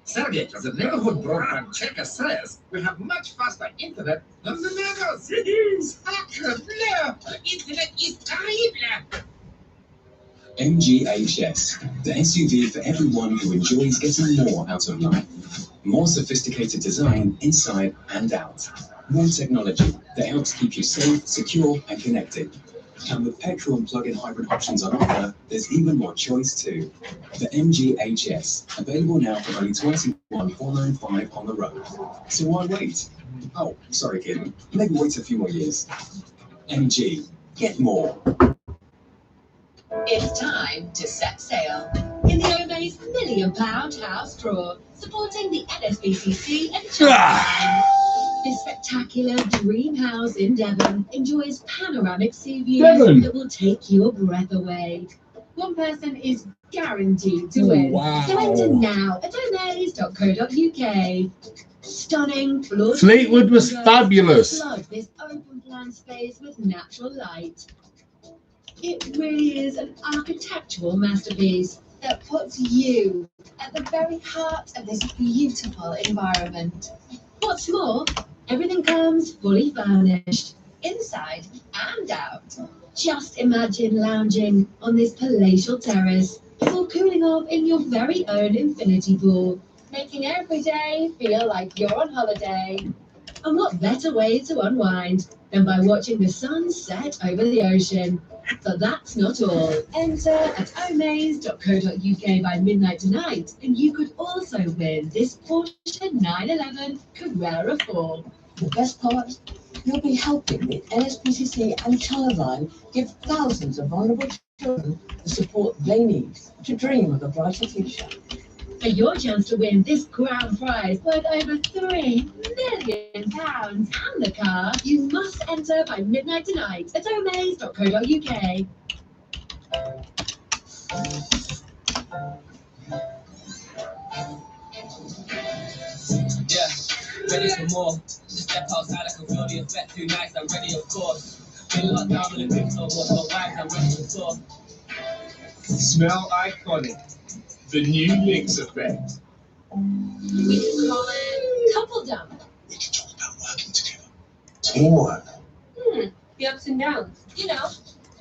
Sergey, the neighborhood broadband checker says we have much faster internet than the mega cities. Sacre bleu! Internet is terrible! MGHS, the SUV for everyone who enjoys getting more out of life. More sophisticated design inside and out. More technology that helps keep you safe, secure, and connected. And with petrol and plug-in hybrid options on offer, there's even more choice too. The MGHS, available now for only $21,495 on the road. So why wait? Oh, sorry, kid. Maybe wait a few more years. MG, get more. It's time to set sail in the Omaze £1 million house draw, supporting the NSBCC and Childline. This spectacular dream house in Devon enjoys panoramic sea views that will take your breath away. One person is guaranteed to win. Wow. So enter now at omaze.co.uk. Stunning floor. Fleetwood was fabulous. Flood this open plan space with natural light. It really is an architectural masterpiece that puts you at the very heart of this beautiful environment. What's more, everything comes fully furnished, inside and out. Just imagine lounging on this palatial terrace before cooling off in your very own infinity pool, making every day feel like you're on holiday. And what better way to unwind than by watching the sun set over the ocean? But that's not all. Enter at omaze.co.uk by midnight tonight, and you could also win this Porsche 911 Carrera 4. The best part? You'll be helping the NSPCC and Childline give thousands of vulnerable children the support they need to dream of a brighter future. For your chance to win this grand prize worth over £3 million and the car, you must enter by midnight tonight at omaze.co.uk. Yeah, ready for more. Just step outside, I can feel the effect. 2 nights, I'm ready, of course. Been locked down with a big toe, what's so wide, I'm ready to tour. Smell iconic. The new Lynx effect. We can call it couple dump. We can talk about working together. Teamwork. The ups and downs. You know,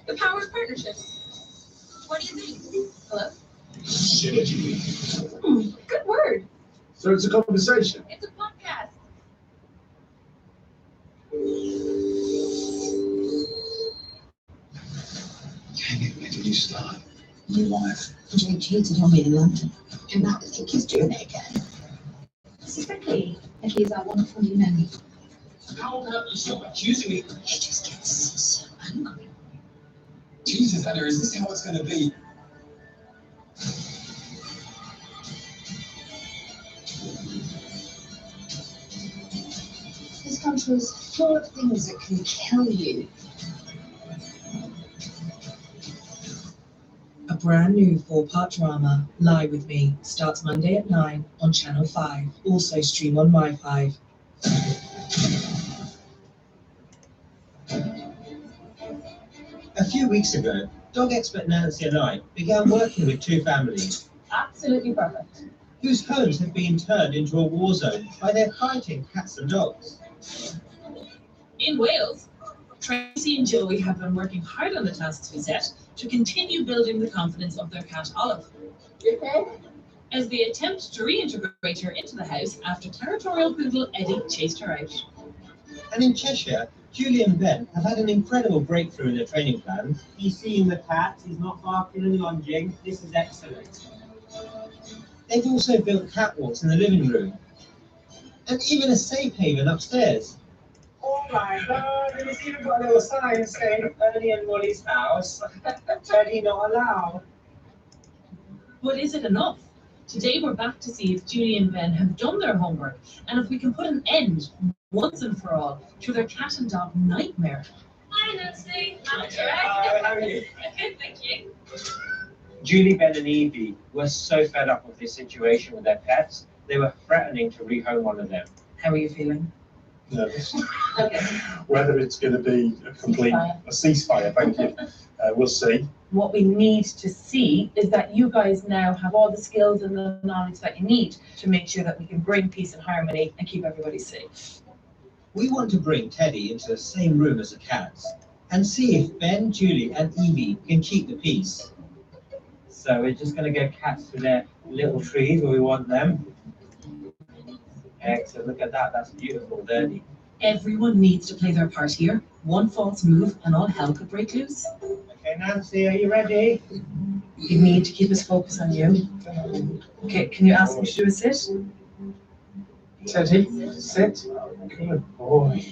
the power of partnerships. What do you think? Hello? Synergy. Good word. So it's a conversation. It's a podcast. Dang it, where did you start? new wife. Jay cheated on me in London, and now I think he's doing it again. This is Ricky. Ricky is our wonderful new nanny. How about you stop accusing me? He just gets so angry. Jesus, Anna, is this how it's going to be? This country is full of things that can kill you. A brand new 4-part drama, Lie With Me, starts Monday at 9 on Channel 5. Also stream on Wi-Fi. A few weeks ago, dog expert Nancy and I began working with 2 families Absolutely perfect. whose homes have been turned into a war zone by their fighting cats and dogs. In Wales, Tracy and Joey have been working hard on the tasks we set to continue building the confidence of their cat Olive. As they attempt to reintegrate her into the house after territorial poodle Eddie chased her out. And in Cheshire, Julie and Ben have had an incredible breakthrough in their training plan. He's seeing the cat, he's not barking and lunging. This is excellent. They've also built catwalks in the living room and even a safe haven upstairs. Oh my God, and it's even got a little sign saying Ernie and Molly's house. Teddy not allowed. But is it enough? Today we're back to see if Julie and Ben have done their homework and if we can put an end, once and for all, to their cat and dog nightmare. Hi, Nancy. Hi, how are you? Good, thank you. Julie, Ben and Evie were so fed up with this situation with their pets, they were threatening to rehome one of them. How are you feeling? Nervous. Whether it's going to be a complete ceasefire, thank you. We'll see. What we need to see is that you guys now have all the skills and the knowledge that you need to make sure that we can bring peace and harmony and keep everybody safe. We want to bring Teddy into the same room as the cats and see if Ben, Julie and Evie can keep the peace. So we're just going to get cats to their little trees where we want them. Excellent, look at that, that's beautiful, Ernie. Everyone needs to play their part here. One false move and all hell could break loose. Okay, Nancy, are you ready? You need to keep his focus on you. Okay, can you ask him to do a sit? Teddy, sit. Good boy.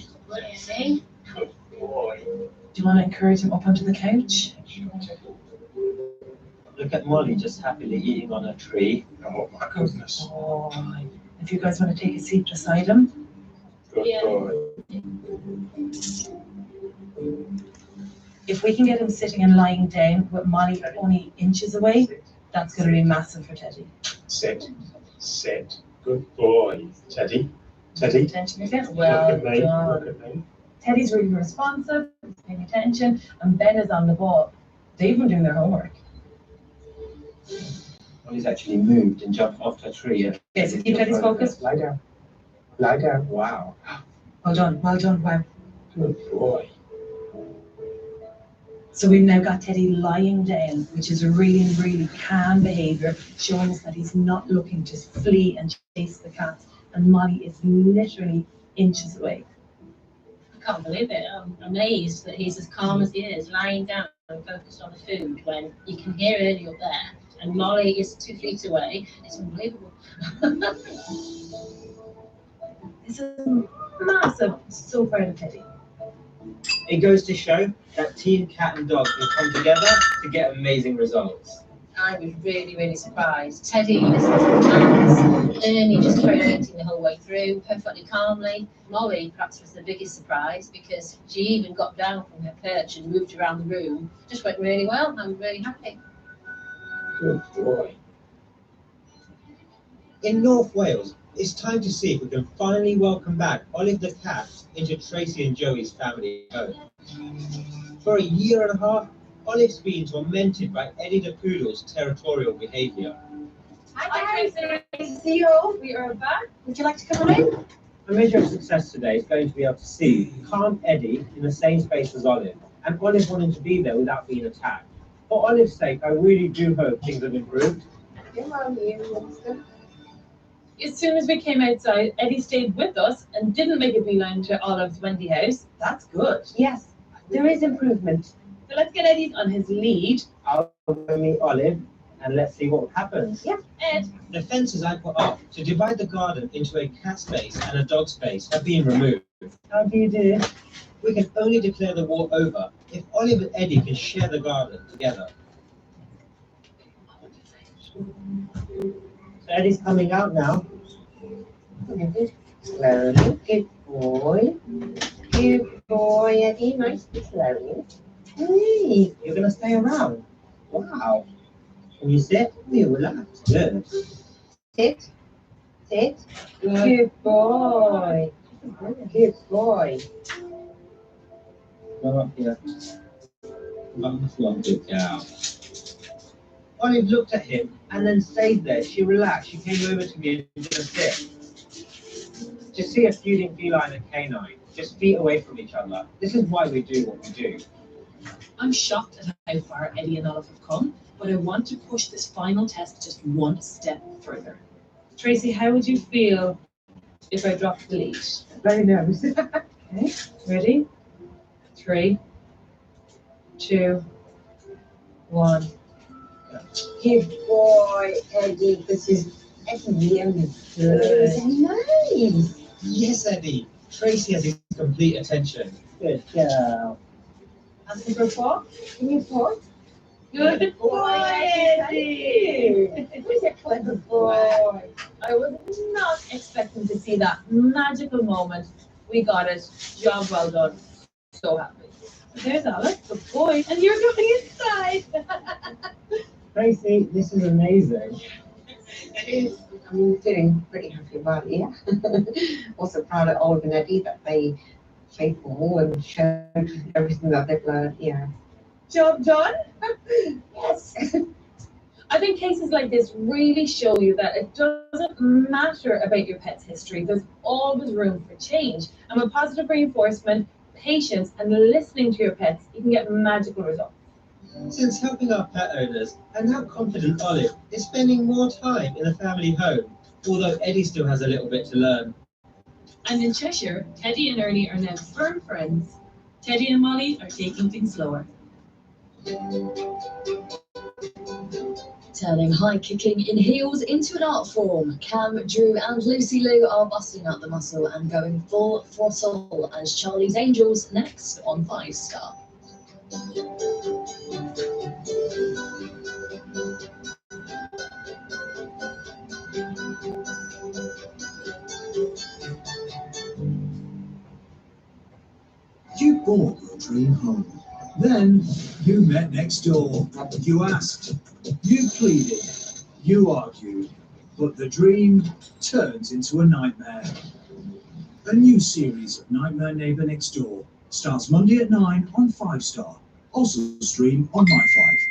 See? Good boy. Do you want to encourage him up onto the couch? Look at Molly just happily eating on a tree. Oh my goodness. Oh, if you guys want to take a seat beside him. Good boy. If we can get him sitting and lying down with Molly only inches away, that's going to be massive for Teddy. Sit. Sit. Good boy. Teddy. Teddy. Attention again. Well Look at me. done. Look at me. Teddy's really responsive, he's paying attention, and Ben is on the ball. They've been doing their homework. Molly's actually moved and jumped off the tree. Okay, so keep Teddy's focus. Lie down. Lie down. Wow. Well done, well done, wow. Good boy. So we've now got Teddy lying down, which is a really, really calm behaviour, showing us that he's not looking to flee and chase the cat. And Molly is literally inches away. I can't believe it. I'm amazed that he's as calm as he is, lying down and focused on the food when you can hear Ernie up there and Molly is 2 feet away. It's unbelievable. This is massive. So proud of Teddy. It goes to show that team cat and dog can come together to get amazing results. I was really, really surprised. Teddy listened to the commands, Ernie just carried on the whole way through, perfectly calmly. Molly perhaps was the biggest surprise because she even got down from her perch and moved around the room. Just went really well. I'm really happy. Good boy. In North Wales, it's time to see if we can finally welcome back Olive the cat into Tracy and Joey's family home. For a year and a half, Olive's been tormented by Eddie the Poodle's territorial behaviour. Hi guys, nice to see you all. We are back. Would you like to come in? A measure of success today is going to be able to see calm Eddie in the same space as Olive, and Olive wanting to be there without being attacked. For Olive's sake, I really do hope things have improved. As soon as we came outside, Eddie stayed with us and didn't make a beeline to Olive's Wendy house. That's good. Yes, there is improvement. So let's get Eddie on his lead. I'll go meet Olive and let's see what happens. Yeah, Ed. The fences I put up to divide the garden into a cat space and a dog space have been removed. How do you do? We can only declare the war over if Olive and Eddie can share the garden together. So Eddie's coming out now. Slowly, good boy. Good boy, Eddie. Nice and slowly. Hey, you're gonna stay around. Wow. Can you sit? You relax. Good. Sit. Sit. Good boy. Good boy. Go up here. Come up the floor. Good girl. Olive looked at him and then stayed there. She relaxed. She came over to me and did a sit. Just see a feuding feline and canine. Just feet away from each other. This is why we do what we do. I'm shocked at how far Eddie and Olive have come, but I want to push this final test just one step further. Tracy, how would you feel if I dropped the lead? Very nervous. Okay, ready? 3, 2, 1. Good boy, Eddie. This is Eddie. Good. Nice. Yes, Eddie. Tracy has his complete attention. Good girl. Asking for a paw? Give me a paw. Good boy, Eddie. Who's a clever boy? I was not expecting to see that magical moment. We got it. Job well done. So happy. There's Alice, good boy. And you're going inside. Tracy, this is amazing. It is. I'm feeling pretty happy about it, yeah. Also proud of Olive and Eddie that they played ball and showed everything that they've learned, yeah. Job done? Yes. I think cases like this really show you that it doesn't matter about your pet's history. There's always room for change. And with positive reinforcement, patience, and listening to your pets, you can get magical results. Since helping our pet owners, I'm now confident Olive is spending more time in the family home, although Eddie still has a little bit to learn. And in Cheshire, Teddy and Ernie are now firm friends. Teddy and Molly are taking things slower. Turning high kicking in heels into an art form, Cam, Drew and Lucy Lou are busting out the muscle and going full throttle as Charlie's Angels next on 5 Star. You bought your dream home. Then you met next door. You asked. You pleaded. You argued. But the dream turns into a nightmare. A new series of Nightmare Neighbor Next Door starts Monday at 9 on 5 Star. Also stream on My5.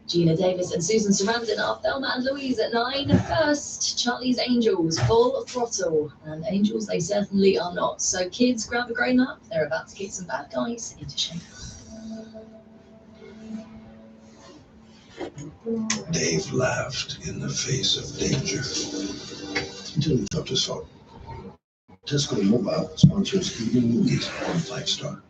Gina Davis and Susan Sarandon are Thelma and Louise at 9. First, Charlie's Angels, full throttle. And angels they certainly are not. So kids, grab a grown up. They're about to kick some bad guys into shape. Dave laughed in the face of danger until he dropped his phone. Tesco Mobile sponsors evening movies on 5 Star.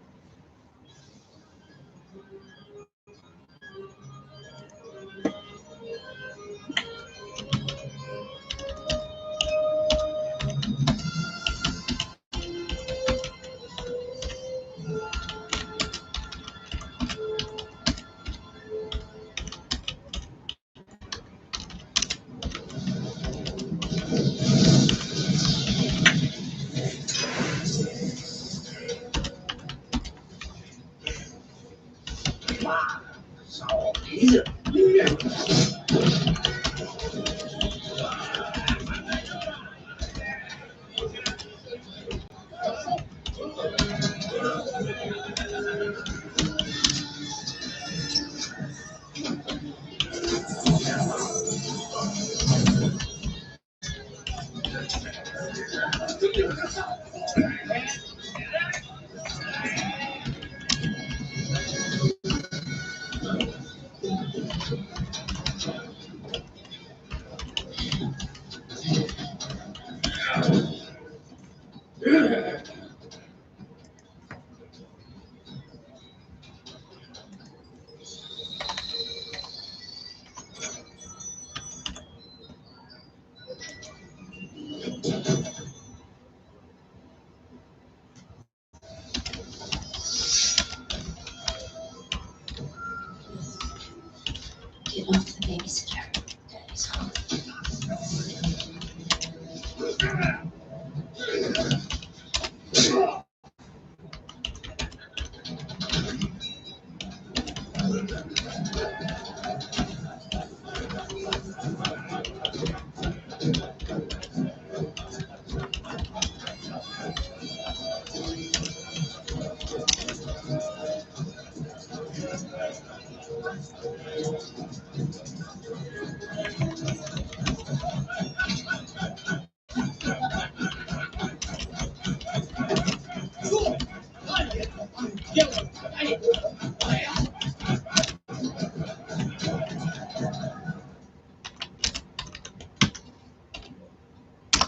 it onto the babysitter.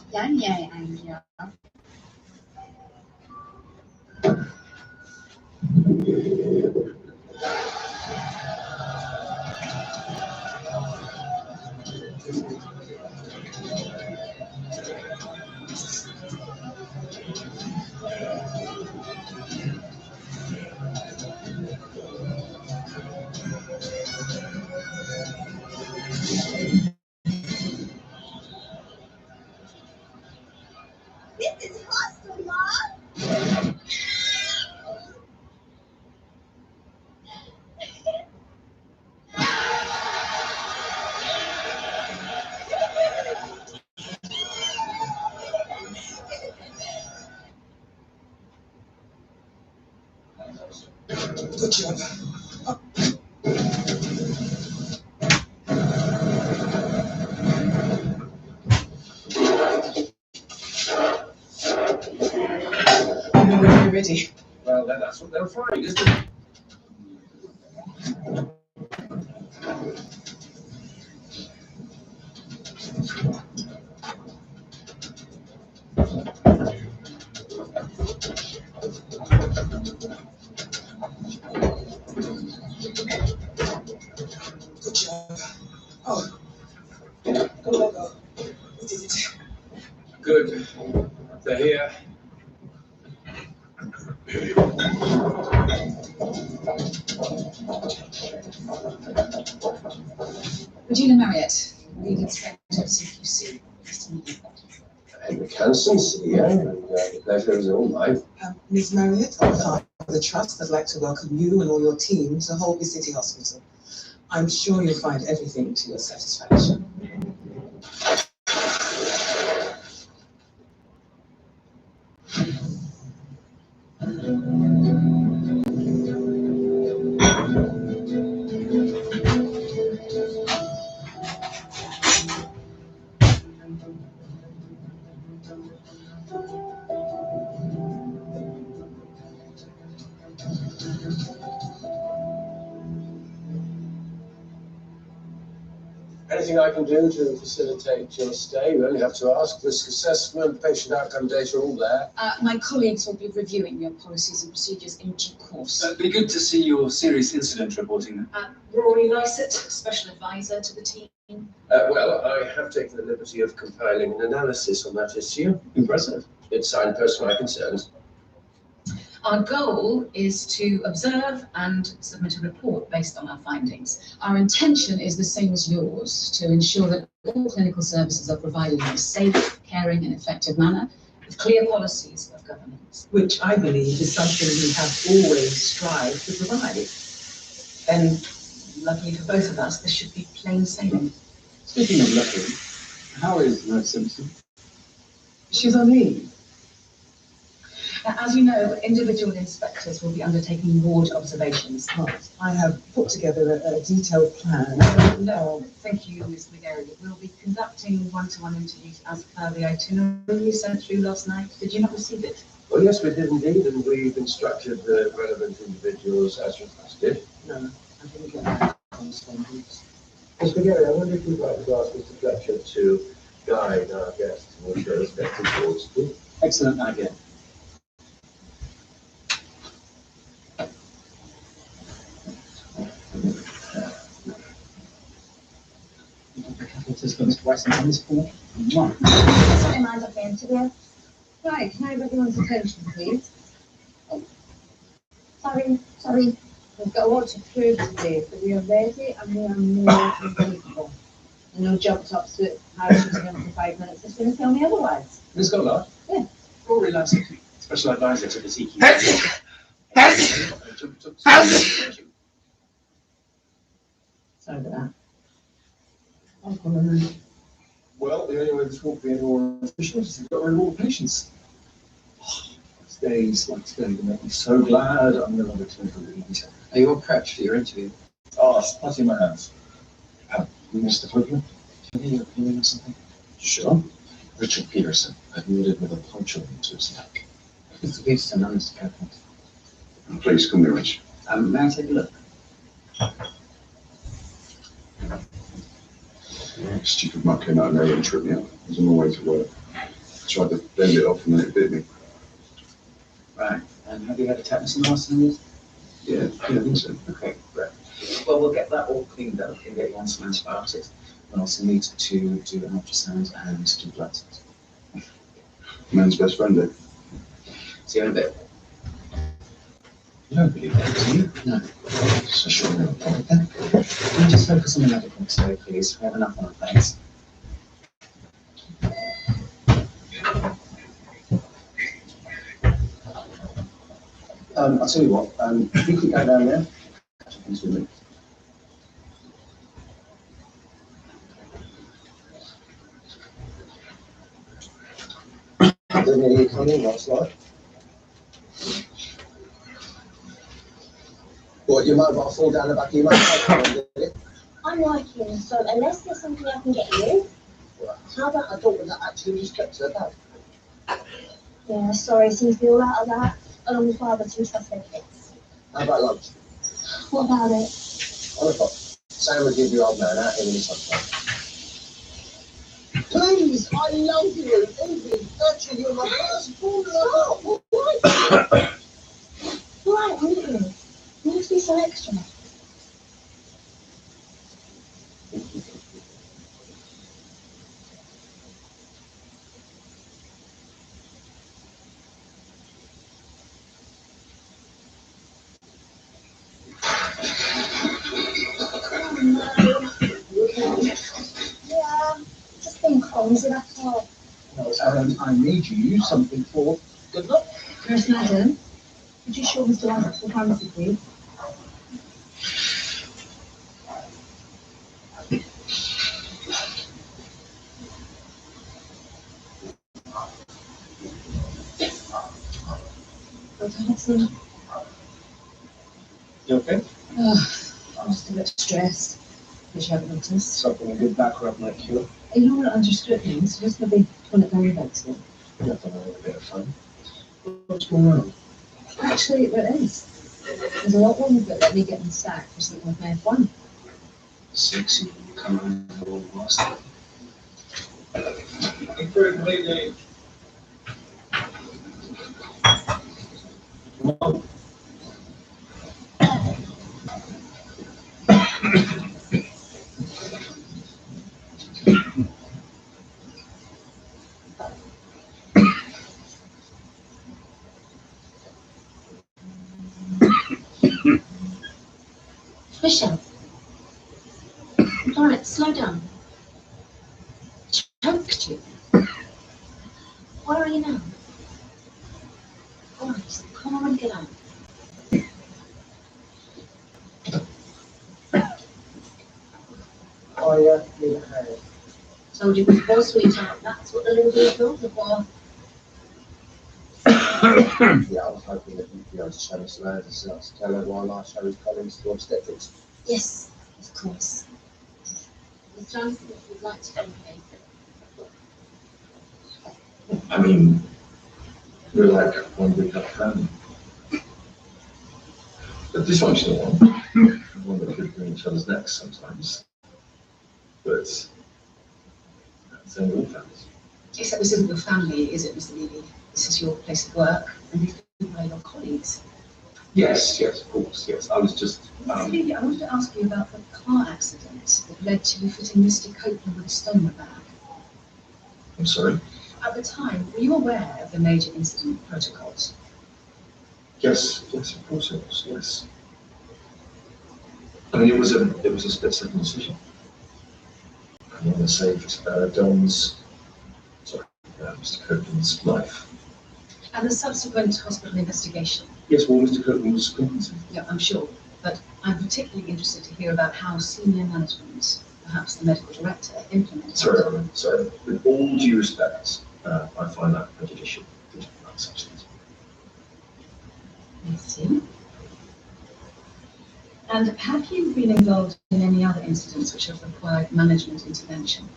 Done yet, Angel? This is hostile, Mom. Good job. When we're ready. Well, then that's what they'll find, isn't it? Good job. Oh, go. We did it. Good. They're here. Regina Marriott, lead inspector of CQC. Nice to meet you. Henrik Hansen, CEO, and the pleasure is all mine. Ms. Marriott, on behalf of the Trust, I'd like to welcome you and all your team to Holby City Hospital. I'm sure you'll find everything to your satisfaction. Anything I can do to facilitate your stay? You only have to ask. Risk assessment, patient outcome data, all there. My colleagues will be reviewing your policies and procedures in due course. It'd be good to see your serious incident reporting. Rory Lysett, special advisor to the team. Well, I have taken the liberty of compiling an analysis on that issue. Impressive. It's signposted my concerns. Our goal is to observe and submit a report based on our findings. Our intention is the same as yours, to ensure that all clinical services are provided in a safe, caring and effective manner with clear policies of governance. Which I believe is something we have always strived to provide. Then, luckily for both of us, this should be plain sailing. Speaking of lucky, how is Nurse Simpson? She's on leave. Now, as you know, individual inspectors will be undertaking ward observations. Right. I have put together a detailed plan. No, thank you, Ms. McGarry. We'll be conducting one-to-one interviews as per the itinerary you sent through last night. Did you not receive it? Well, yes, we did indeed, and we've instructed the relevant individuals as requested. No, I didn't get that correspondence. Ms. McGarry, I wonder if you'd like to ask Mr. Fletcher to guide our guests towards their respective wards, please. Excellent idea. Participants twice on this form. Sorry, mind up the interview. Right, can I have everyone's attention, please? Sorry. We've got a lot to prove today, but we are ready and we are more than capable. And no jump top suit, Harris was going for 5 minutes, is going to tell me otherwise. Miss Goddard? Yeah. Rory Lassett, special advisor to the CQ. Sorry about that. Well, the only way this won't be any more efficient is if you've got rid of all the patients. Days like today will make me so glad I'm no longer clinical lead. Are you all prepped for your interview? Oh, it's plenty in my hands. Mr. Copeland, can I get your opinion on something? Sure. Richard Peterson, admitted with a puncture wound to his neck. Mr. Peterson, I'm Mr. Copeland. Please, come here, Rich. May I take a look? Stupid muck came out of nowhere and tripped me up. I was on my way to work. I tried to bend it off and then it bit me. Right. And have you had a tetanus in the last 10 years? Yeah, I think so. Okay, great. Well, we'll get that all cleaned up and get you on some antibiotics. We'll also need to do an ultrasound and do blood tests. Man's best friend, eh? See you in a bit. You don't believe that, do you? No. So sure no. Okay. Can you just focus on the medical today, please? We have enough on our plates. I'll tell you what, if you keep going down there, catch up in 2 minutes. Didn't hear you come in last night. What, your mobile fall down the back of your mobile? I'm working, so unless there's something I can get you. How about a daughter that actually just kept her dad? Yeah, sorry, seems to be all out of that. Along with fathers who trust their kids. How about lunch? What about it? 1 o'clock. Sam will give your old man out here in the sunshine. Please, I love you. Evie, Gertrude, you're my firstborn love. Right, I'm good. You need to be so extra. Yeah, just being clumsy, that's all. No, I need you to use something for good luck. Nurse Madam, could you show Mr. Lambert to the pharmacy, please? Hudson. You okay? I'm just a bit stressed, which you haven't noticed. Something a good back rub might cure. You know what under scrutiny, so just maybe tone it down a bit. So. Nothing wrong with a bit of fun. What's going on? Actually, there is. There's a lot longer that let me get in sack for sleeping with my F1. Sexy, come on, the old boss. Completely. Come on. Michelle. All right, slow down. Choked you. Where are you now? All right, come on and get out. I need a hand. Told you before, sweetheart, that's what the little girl built it for. Yeah, I was hoping that you'd be able to show us around to tell everyone I showed Collins to obstetrics. Yes, of course. Is Jonathan would like to communicate? I mean, we're like one big up family. A dysfunctional one. One that could bring each other's necks sometimes. But it's only all families. Except this isn't your family, is it, Mr. Levy? This is your place of work, and these people are your colleagues. Yes, of course, yes. I was just. Mr. Levy, I wanted to ask you about the car accident that led to you fitting Mr. Copeland with a stone in the back. I'm sorry? At the time, were you aware of the major incident protocols? Yes, of course it was, yes. I mean, it was a split-second decision. I want to save Mr. Copeland's life. And the subsequent hospital investigation. Yes, well, Mr. Copeland was competent. Yeah, I'm sure. But I'm particularly interested to hear about how senior management, perhaps the medical director, implemented. Sorry. With all due respect, I find that prejudicial. Such things. I see. And have you been involved in any other incidents which have required management intervention?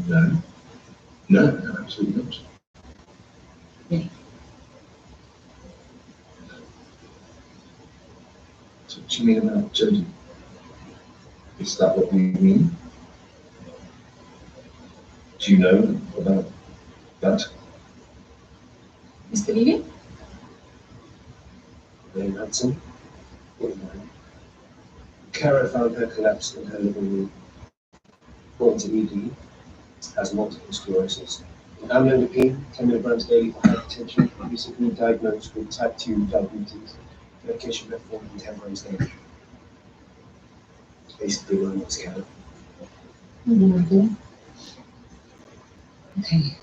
No, absolutely not. Really? So what do you mean about Jodie? Is that what you mean? Do you know about that? Mr. Levy? Lane Hudson, 49. Cara found her collapsed in her living room. Brought to ED, has multiple sclerosis. Amlodipine, 10 milligrams daily for hypertension, recently diagnosed with type 2 diabetes. Medication metformin 10 grams daily. Basically, one was Cara. Okay.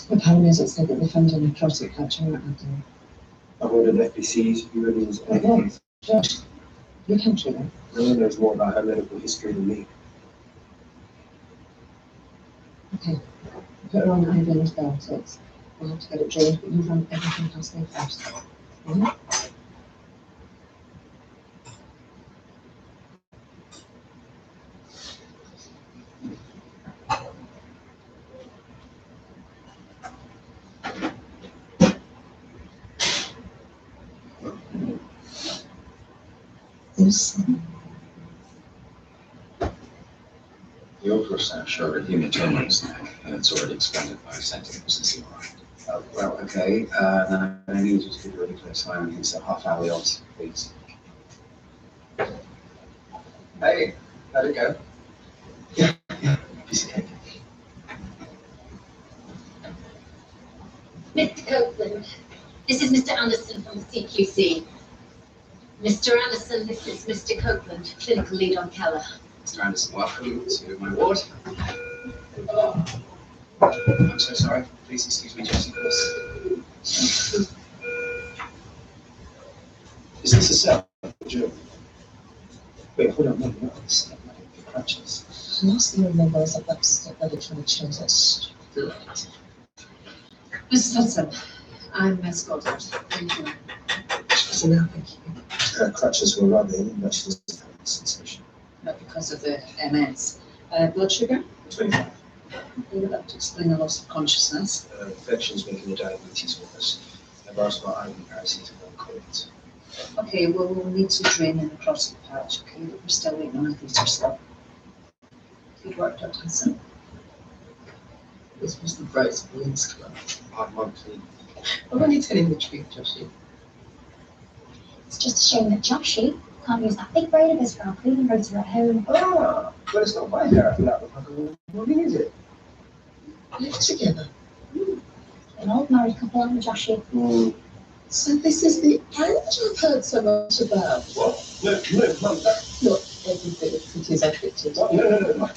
The paramedics have said that they found a necrotic patch on her abdomen. I've ordered FBCs, urines, and anything. Josh, you can treat her. No one knows more about her medical history than me. Okay. Put her on IV antibiotics. We'll have to get it drained, but you run everything past me first. Right? The ultrasound showed a hematoma in his neck, and it's already expanded by centimeters in CMRI. Well, okay, then I need you to give a really close eye on his half-hourly odds, please. Hey, how'd it go? Yeah, piece of cake. Mr. Copeland, this is Mr. Anderson from the CQC. Mr. Anderson, this is Mr. Copeland, clinical lead on Keller. Mr. Anderson, welcome to my ward. I'm so sorry. Please excuse me, Jessie, please. Is this a cell? Joe? Wait, hold on, no, it's not my crutches. Last thing I remember is that step that it's trying to change that stupid. Mrs. Hudson, I'm Miss Goddard. Thank you. So now, thank you. Her crutches were rubbing, but she doesn't have any sensation. Not because of the MS. Blood sugar? 25. Would that explain the loss of consciousness? Infections making the diabetes worse. I've asked for IV paracetamol and cold. Okay, well, we'll need to drain the necrotic patch, okay? But we're still waiting on a theatre stop. Good work, Dr. Hudson. This was the Brights Balloons Club. I'm clean. I'm only telling the truth, Joshie. It's just a shame that Joshy can't use that big brain of his for our cleaning rotor at home. Ah, but it's not my hair. I feel like the fucking morning, is it? Live together. An old married couple, aren't we, Joshy? So this is the Ange I've heard so much about. What? No, Mum, that's not every bit of pretty as I pictured. No.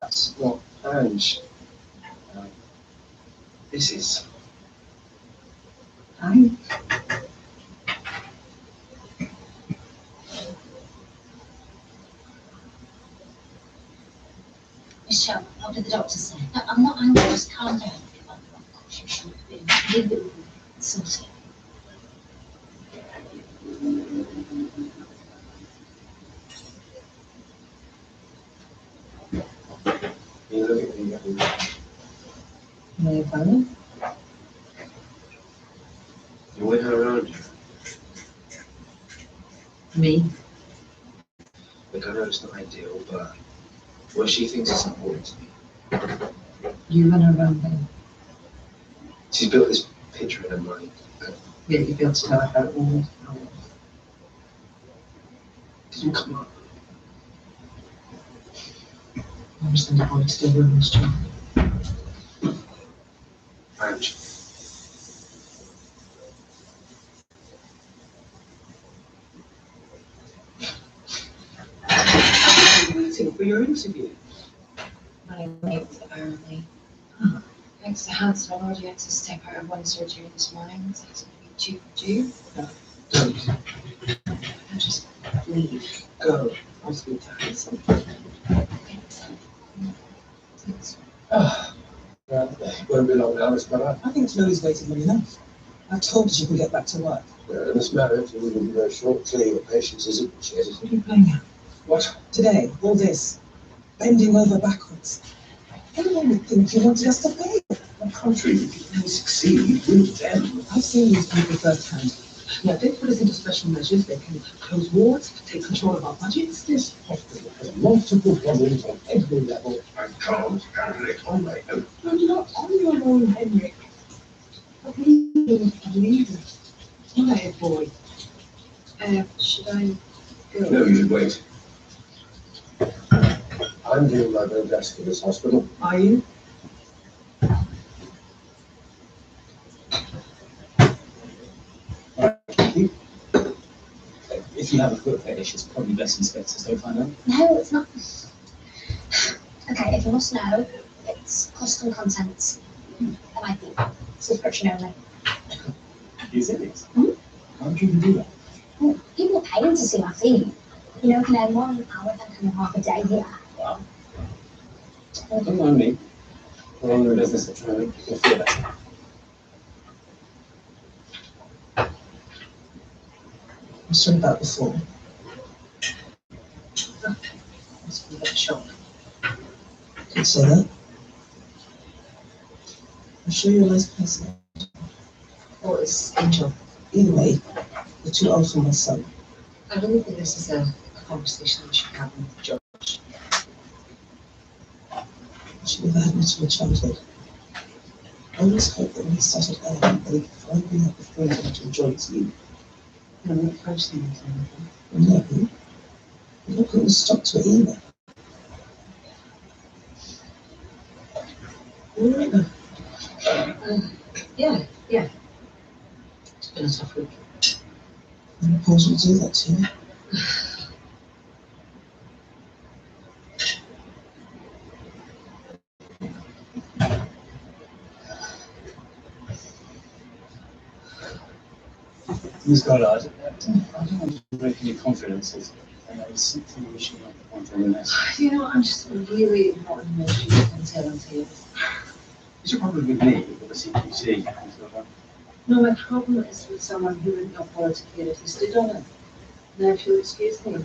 That's not Ange. This is. Hi. Michelle, what did the doctor say? No, I'm not angry, just calm down. Of course you should have been. Leave it with me. Sort it. You look at me. May I follow? You win her around you. Me? Look, I know it's not ideal, but what she thinks is important to me. You run around then. She's built this picture in her mind. Yeah, you'd be able to tell her how it all Didn't come up. I understand the boy still runs too. Ange. for your interview? Running late apparently. Thanks to Hansel, I've already had to step out of one surgery this morning, so it's going to be due. Don't. I'll just leave. Go. I'll speak to Hanson. Well, it won't be long now, Miss Miller. I think Chloe's waited long enough. I've told her she can get back to work. In this marriage, it will be very short. Clearly, your patience isn't shared. What are you playing at? What? Today, all this. Bending over backwards. Anyone would think you wanted us to fail. On the contrary, we succeed with them. I've seen these people firsthand. Now, if they put us into special measures, they can close wards, take control of our budgets. This hospital has multiple problems on every level. I can't handle it on my own. No, you're not on your own, Henrik. But we don't believe it. All right, boy. Should I go? No, you should wait. I'm doing my very best for this hospital. Are you? If you have a foot fetish, it's probably best inspectors don't find out. No, it's not. Okay, if you must know, it's custom content. MIP. Subscription only. Is it? How do you do that? Well, people are paying to see my feed. You know, can earn 1 hour and half a day here. Wow. Don't mind me. We're all in the business of trying to make people feel better. I'm sorry about before. Must be a bit shock. Could say that. I'm sure you're a nice person. Or it's Angel. Either way, you're too old for my son. I really think this is a conversation we should have with George. I should have had much of a childhood. I always hoped that when he started earning, that he could finally have the freedom to enjoy his youth. I'm not forcing him to anything. No, you're not putting a stop to it either. All right now. Yeah. It's been a tough week. I suppose we'll do that to you. Miss Goddard, I don't want to break any confidences. It's something we should not want to remiss. You know, I'm just really not in the mood to tell them to you. Is your problem with me, with the CQC? No, my problem is with someone who would not politically if he stood on it. Now, if you'll excuse me.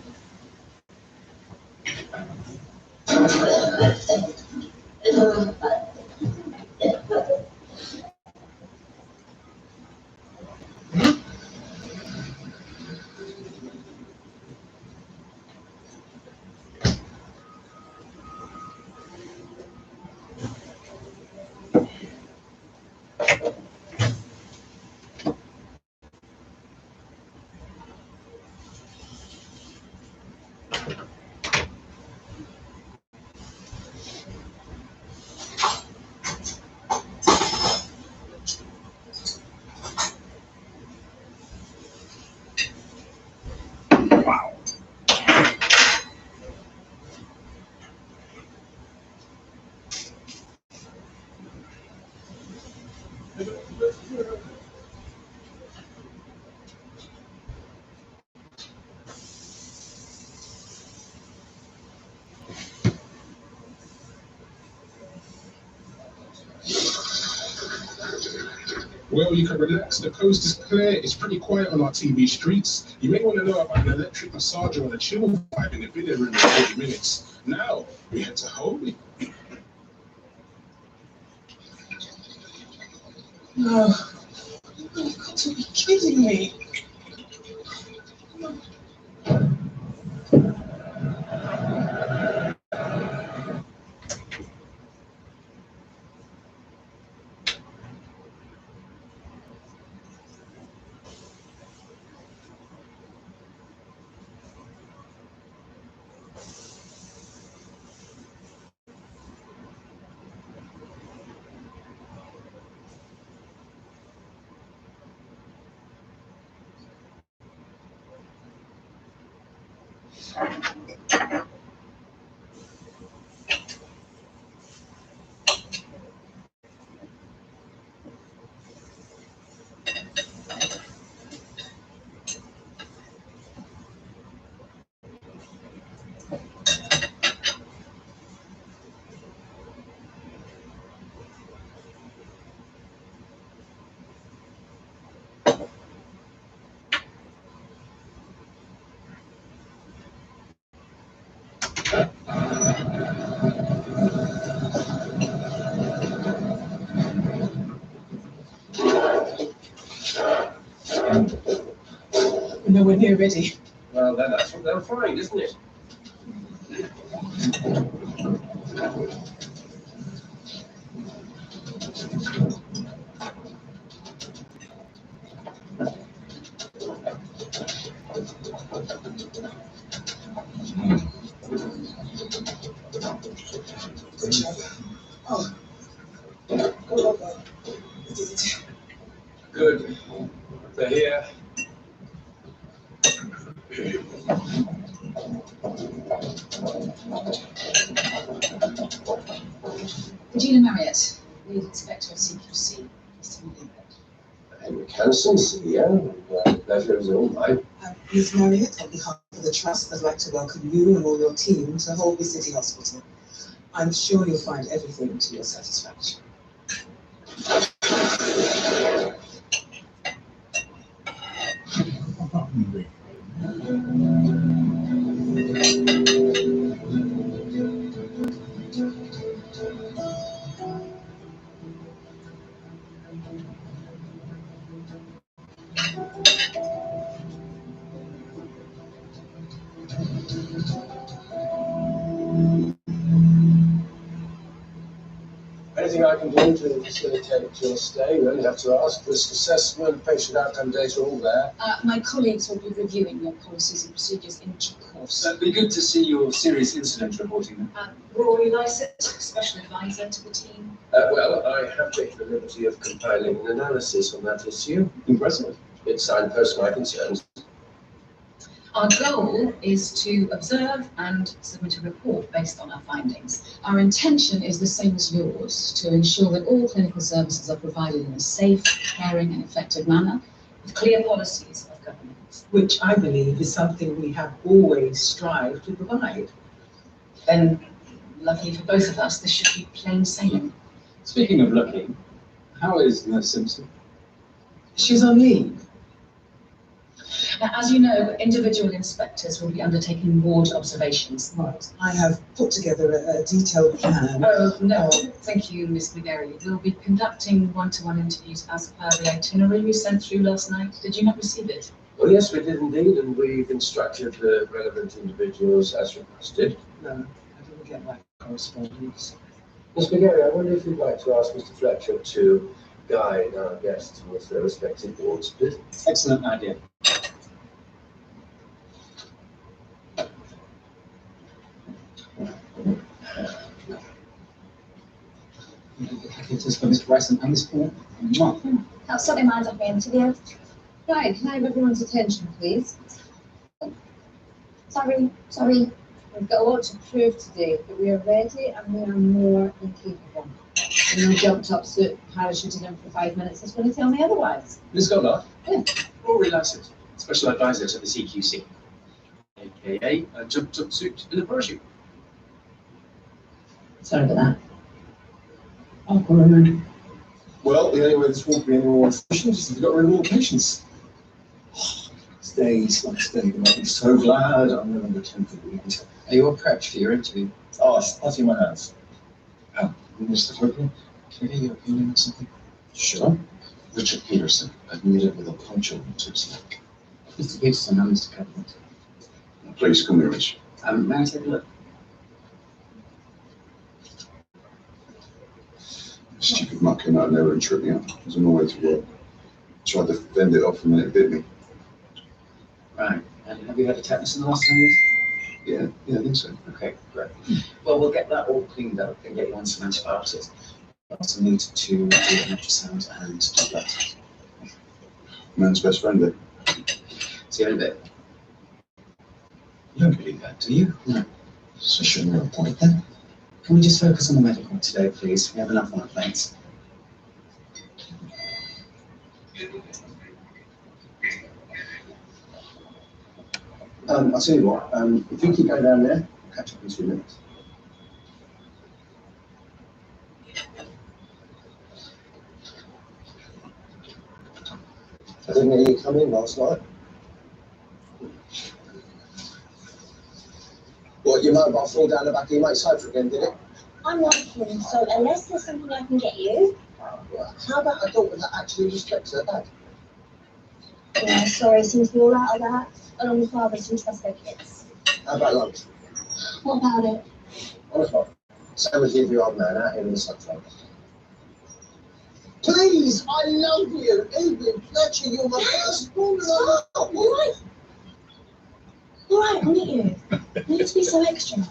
Well, you can relax. The coast is clear. It's pretty quiet on our TV streets. You may want to know about an electric massager and a chill vibe in the video room in 40 minutes. Now, we head to Holy. No. You've got to be kidding me. We're nowhere near ready. Well, then that's what they'll find, isn't it? Oh. Good. They're here. Regina Marriott, Lead Inspector of CQC. Mr. Milligan. Henrik Hansen, CEO, and pleasure is all mine. Ms. Marriott, on behalf of the Trust, I'd like to welcome you and all your team to Holby City Hospital. I'm sure you'll find everything to your satisfaction. Anything I can do to facilitate your stay, you only have to ask. Risk assessment, patient outcome data, all there. My colleagues will be reviewing your policies and procedures in due course. It'd be good to see your serious incident reporting. Rory Lysett, Special Advisor to the team. Well, I have taken the liberty of compiling an analysis on that issue. Impressive. It's signposts my concerns. Our goal is to observe and submit a report based on our findings. Our intention is the same as yours, to ensure that all clinical services are provided in a safe, caring and effective manner, with clear policies of governance. Which I believe is something we have always strived to provide. Then, luckily for both of us, this should be plain sailing. Speaking of lucky, how is Nurse Simpson? She's on leave. Now, as you know, individual inspectors will be undertaking ward observations. Right. I have put together a detailed plan. Oh, no, thank you, Ms. McGarry. We'll be conducting one-to-one interviews as per the itinerary we sent through last night. Did you not receive it? Well, yes, we did indeed, and we've instructed the relevant individuals as requested. No, I didn't get that correspondence. Ms. McGarry, I wonder if you'd like to ask Mr. Fletcher to guide our guests with their respective wards, please. Excellent idea. Just for Mr. Rice and this point. That's what reminds of the interview. Right, can I have everyone's attention, please? Sorry. We've got a lot to prove today, but we are ready and we are more than capable. And no jumped up suit, parachuted in for 5 minutes is going to tell me otherwise. Ms. Goddard? Yeah. Rory Lysett, Special Advisor to the CQC, aka a jumped up suit in a parachute. Sorry about that. Oh, Rory. Well, the only way this won't be any more efficient is if we got rid of all the patients. Stays, like stay, I'll be so glad I'm no longer tempted to eat. Are you all prepped for your interview? Oh, it's putty in my hands. Oh, Mr. Copeland, can I get your opinion on something? Sure. Richard Peterson, admitted with a puncture wound to his neck. Mr. Peterson, I'm Mr. Copeland. Please come here, Rich. May I take a look? Stupid muck came out of nowhere and tripped me up. I was on my way to work. Tried to fend it off and then it bit me. Right. And have you had a tetanus in the last 10 years? Yeah, I think so. Okay, great. Well, we'll get that all cleaned up and get you on some antibiotics. We also need to do an ultrasound and do blood tests. Man's best friend, eh? See you in a bit. You don't believe that, do you? No. So shouldn't we report then? Can we just focus on the medical today, please? We have enough on our plates. I'll tell you what, if you keep going down there, I'll catch up in 2 minutes. I didn't hear you come in last night. What, your mobile fell down the back of your mate's sofa again, did it? I'm working, so unless there's something I can get you. How about a daughter that actually respects her dad? Yeah, sorry, seems to be all out of that. And only fathers who trust their kids. How about lunch? What about it? 1 o'clock. Same as every old man out here in the sunshine. Please, I love you. Evening, Fletcher, you're my firstborn. All right. All right, I'll meet you. You need to be so extra.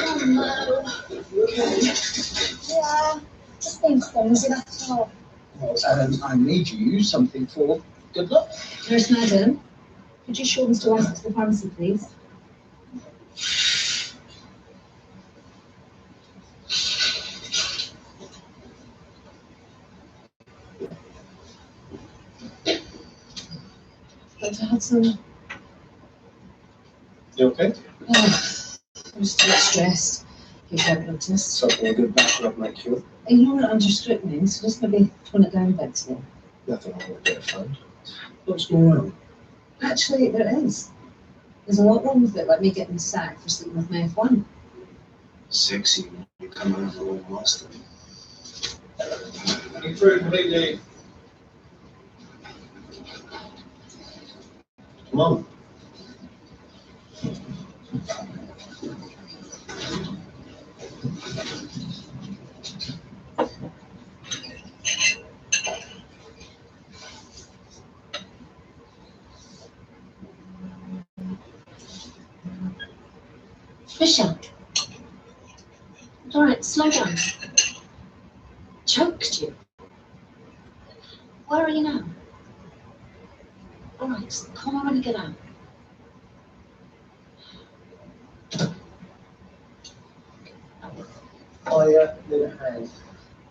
Oh no. Yeah, just being clumsy, that's all. Well, I need you something for good luck. Nurse Madam, could you show Mr. West to the pharmacy, please? Dr. Hudson, You okay? I'm just a bit stressed. You've had blood test. Something a good background might cure. You're not under scrutiny, so just maybe tone it down a bit today. Nothing I won't get found. What's going on? Actually, there is. There's a lot wrong with it, like me getting sacked for sleeping with my F1. Sexy when you come over all master. You through completely. Come on. Michelle. All right, slow down. Choked you. Where are you now? All right, come on and get out. I need a hand.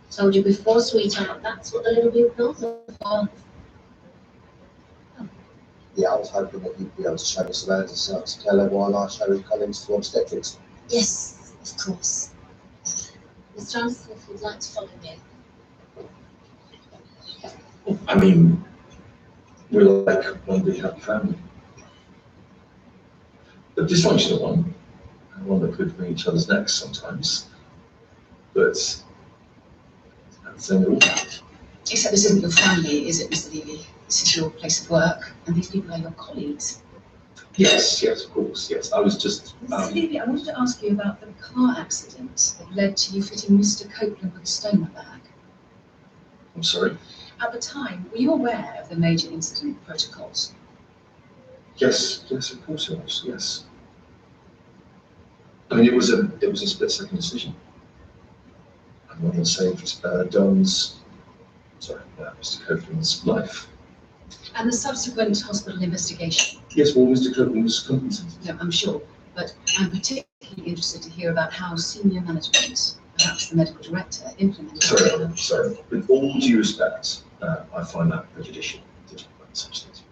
Told you before, sweetheart, that's what the little blue pills are for. Yeah, I was hoping that you'd be able to show me some answers to tell everyone I showed Collins for obstetrics. Yes, of course. Mr. Anderson, if you'd like to follow me. I mean, we're like one big happy family. A dysfunctional one, and one that could wring each other's necks sometimes. But that's the all. Except this isn't your family, is it, Mr. Levy? This is your place of work, and these people are your colleagues. Yes, yes, of course, yes. I was just. Mr. Levy, I wanted to ask you about the car accident that led to you fitting Mr. Copeland with a stoma bag. I'm sorry. At the time, were you aware of the major incident protocols? Yes, yes, of course it was. Yes. I mean, it was a split-second decision. And one that saved Mr. Copeland's life. And the subsequent hospital investigation? Yes, well, Mr. Copeland was competent. No, I'm sure, but I'm particularly interested to hear about how senior management, perhaps the medical director, implemented. Sorry. With all due respect, I find that prejudicial to talk about such things.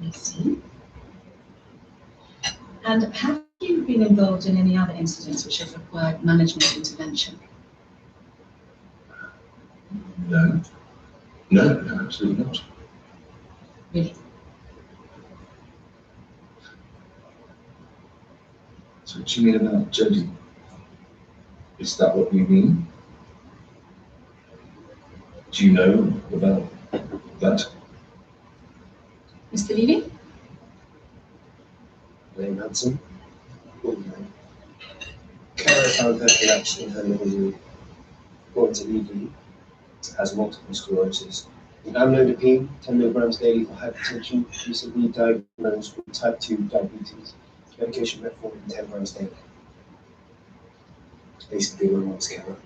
I see. And have you been involved in any other incidents which have required management intervention? No. No, absolutely not. Really? So what do you mean about Jodie? Is that what you mean? Do you know about that? Mr. Levy? Name Hudson. Good name. Kara found her collapsed in her living room. According to Levy, has multiple sclerosis. Amlodipine, 10 milligrams daily for hypertension, recently diagnosed with type 2 diabetes. Medication metformin, 10 grams daily. Basically, my mom's Kara.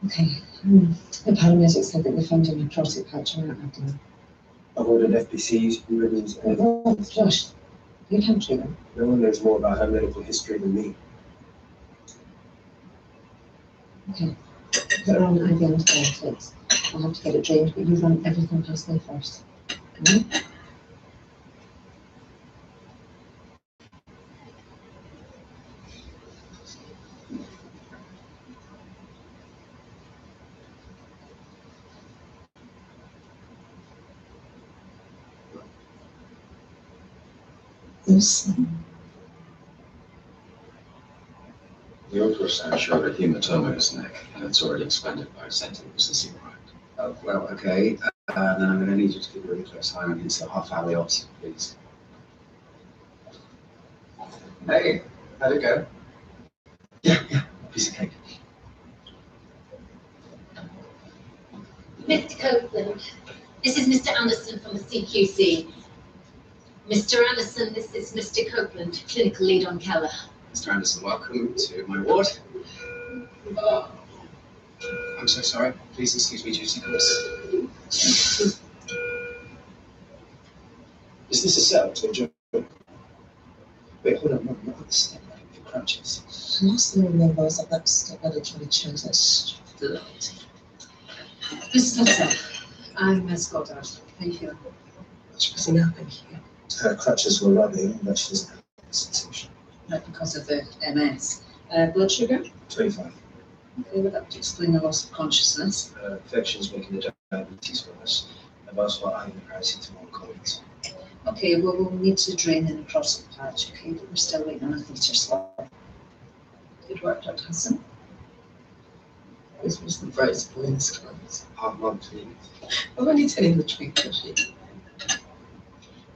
Okay. The paramedics said that they found a necrotic patch on her abdomen. I've ordered FBCs, urines, and Oh, Josh, you can't treat them. no one knows more about her medical history than me. Okay. Put her on IV antibiotics. I'll have to get it drained, but you run everything past me first. Okay? Lucy. The ultrasound showed a hematoma in his neck, and it's already expanded by centimeters. Right. Oh, well, okay. Then I'm going to need you to keep a really close eye on his half-hourly odds, please. Hey, how'd it go? Yeah, piece of cake. Mr. Copeland, this is Mr. Anderson from the CQC. Mr. Anderson, this is Mr. Copeland, clinical lead on Keller. Mr. Anderson, welcome to my ward. I'm so sorry. Please excuse me, duty course. Is this a cell to enjoy? Wait, hold on, not the step ladder for crutches. The last thing I remember was that step ladder trying to change that stupid light. This is Lisa. I'm Miss Goddard. How you feeling? Much better now, thank you. Her crutches were rubbing, but she doesn't have a sensation. Not because of the MS. Blood sugar? 25. Okay, well, that would explain the loss of consciousness. Infections making the diabetes worse. I've also got iron paracetamol cold. Okay, well, we'll need to drain the necrotic patch, okay, but we're still waiting on a theatre slot. Good work, Dr. Hudson. This was the first boy in this class. Half month, please. I'm only telling the truth, Joshie.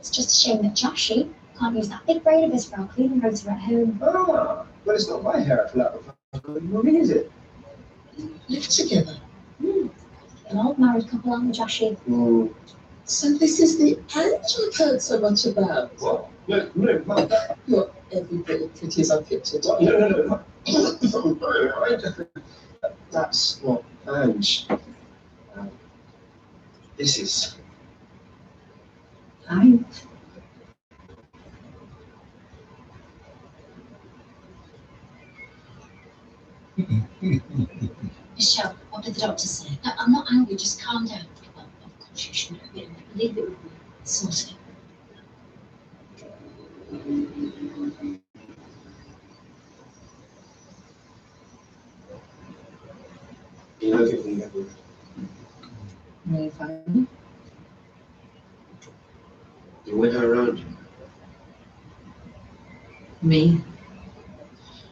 It's just a shame that Joshy can't use that big braid of his for our cleaning rotor at home. Ah, but it's not my hair for that one, is it? Live together. An old married couple, aren't we, Joshy? So this is the Ange I've heard so much about. What? No, Mum. You're every bit as pretty as I pictured. No. That's not Ange. This is. Hi. Michelle, what did the doctor say? No, I'm not angry, just calm down. Well, of course you shouldn't have been. Leave it with me. Sort it. You know, giving everyone. Really fine. You win her around. Me?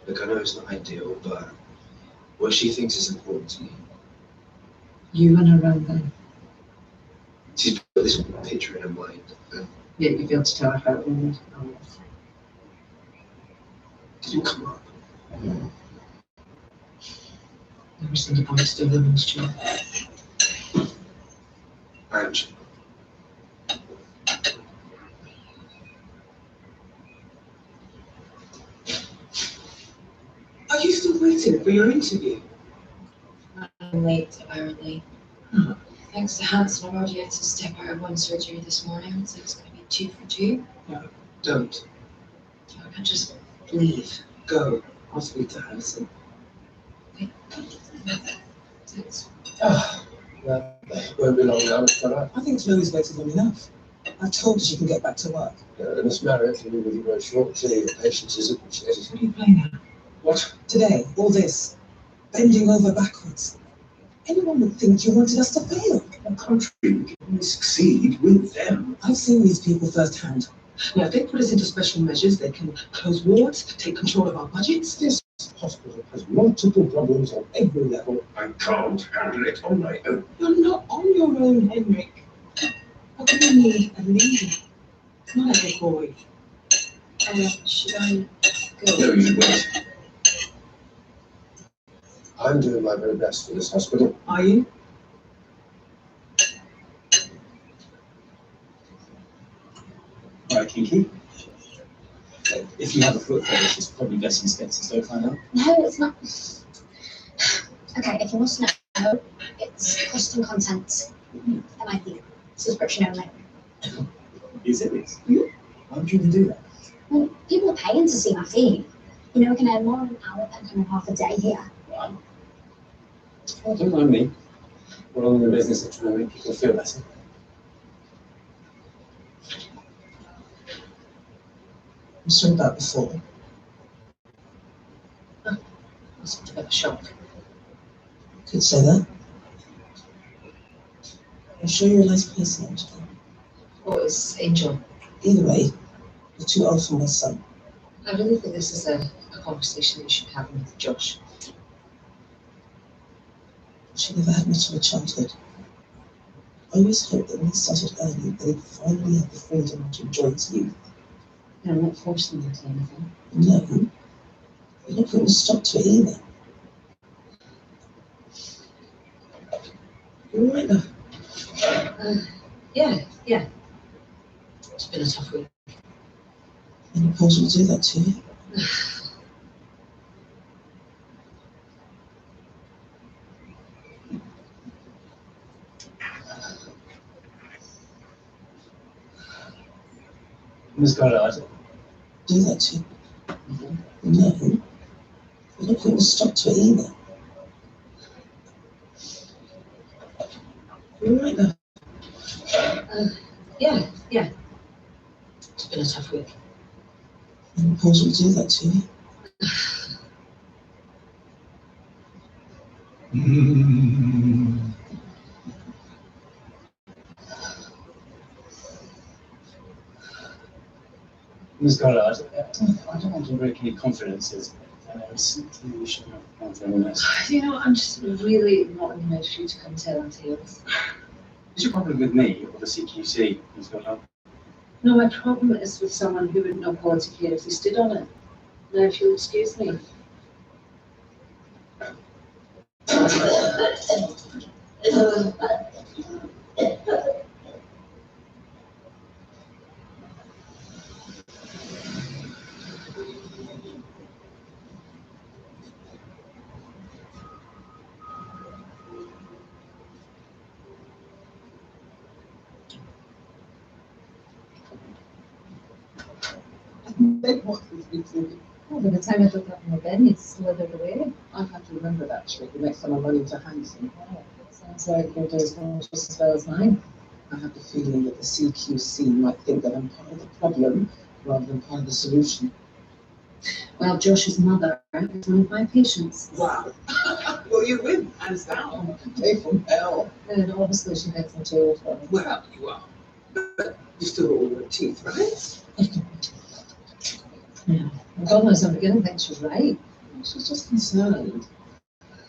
Look, I know it's not ideal, but what she thinks is important to me. You and around then. She's put this picture in her mind. Yeah, you'd be able to tell her how it would. Didn't come up. Never seen a boy do women's job. Ange. Are you still waiting for your interview? I'm late, apparently. Thanks to Hanson, I've already had to step out of one surgery this morning, so it's going to be 2 for 2. No, don't. I can't just leave. Go. I'll speak to Hanson. Thanks. Well, it won't be long now, but I think Chloe's waited long enough. I've told her she can get back to work. Miss Marriott, you really very short. Clearly, your patience is appreciated. What are you playing at? What? Today, all this, bending over backwards. Anyone would think you wanted us to fail. On the contrary, we succeed with them. I've seen these people firsthand. Now, if they put us into special measures, they can close wards, take control of our budgets. This hospital has multiple problems on every level. I can't handle it on my own. You're not on your own, Henrik. What do you need a leader? Not like a boy. Should I go? No, you wait. I'm doing my very best for this hospital. Are you? Right, Kinky. If you have a foot fetish, it's probably best you step to find out. No, it's not. Okay, if you must know, it's custom content. MIP. Subscription only. Is it? Why would you even do that? Well, people are paying to see my feed. You know, we can earn more an hour than kind of half a day here. Wow. Oh, don't mind me. We're all in the business of trying to make people feel better. You saw that before. That's a bit of a shock. Could say that. I'm sure you're a nice person, Angela. What is Angel? Either way, You're too old for my son. I really think this is a conversation you should have with Josh. She never had much of a childhood. I always hoped that when he started early, that he'd finally have the freedom to enjoy his youth. I'm not forcing you to anything. No, you're not putting a stop to it either. You're right now. Yeah. It's been a tough week. And your pause will do that to you. Ms. Goddard, Do that to you. No, you're not putting a stop to it either. You're right now. Yeah. It's been a tough week. And your pause will do that to you. Ms. Goddard, I don't want to break any confidences, but I simply wish you no confidence. You know, I'm just really not in the mood for you to come tell our tales. Is your problem with me or the CQC, Ms. Goddard? No, my problem is with someone who would know quality care if he stood on it. Now, if you'll excuse me. Well, by the time I looked up in the bed, he'd slithered away. I'll have to remember that trick the next time I'm running to Hanson. Sounds like your day's going just as well as mine. I have the feeling that the CQC might think that I'm part of the problem rather than part of the solution. Well, Josh's mother is one of my patients. Wow. Well, you win, hands down. Day from hell. And obviously she makes them too old for me. Well, you are. But you still got all your teeth, right? Yeah. Well, God knows I'm beginning to think she's right. She's just concerned.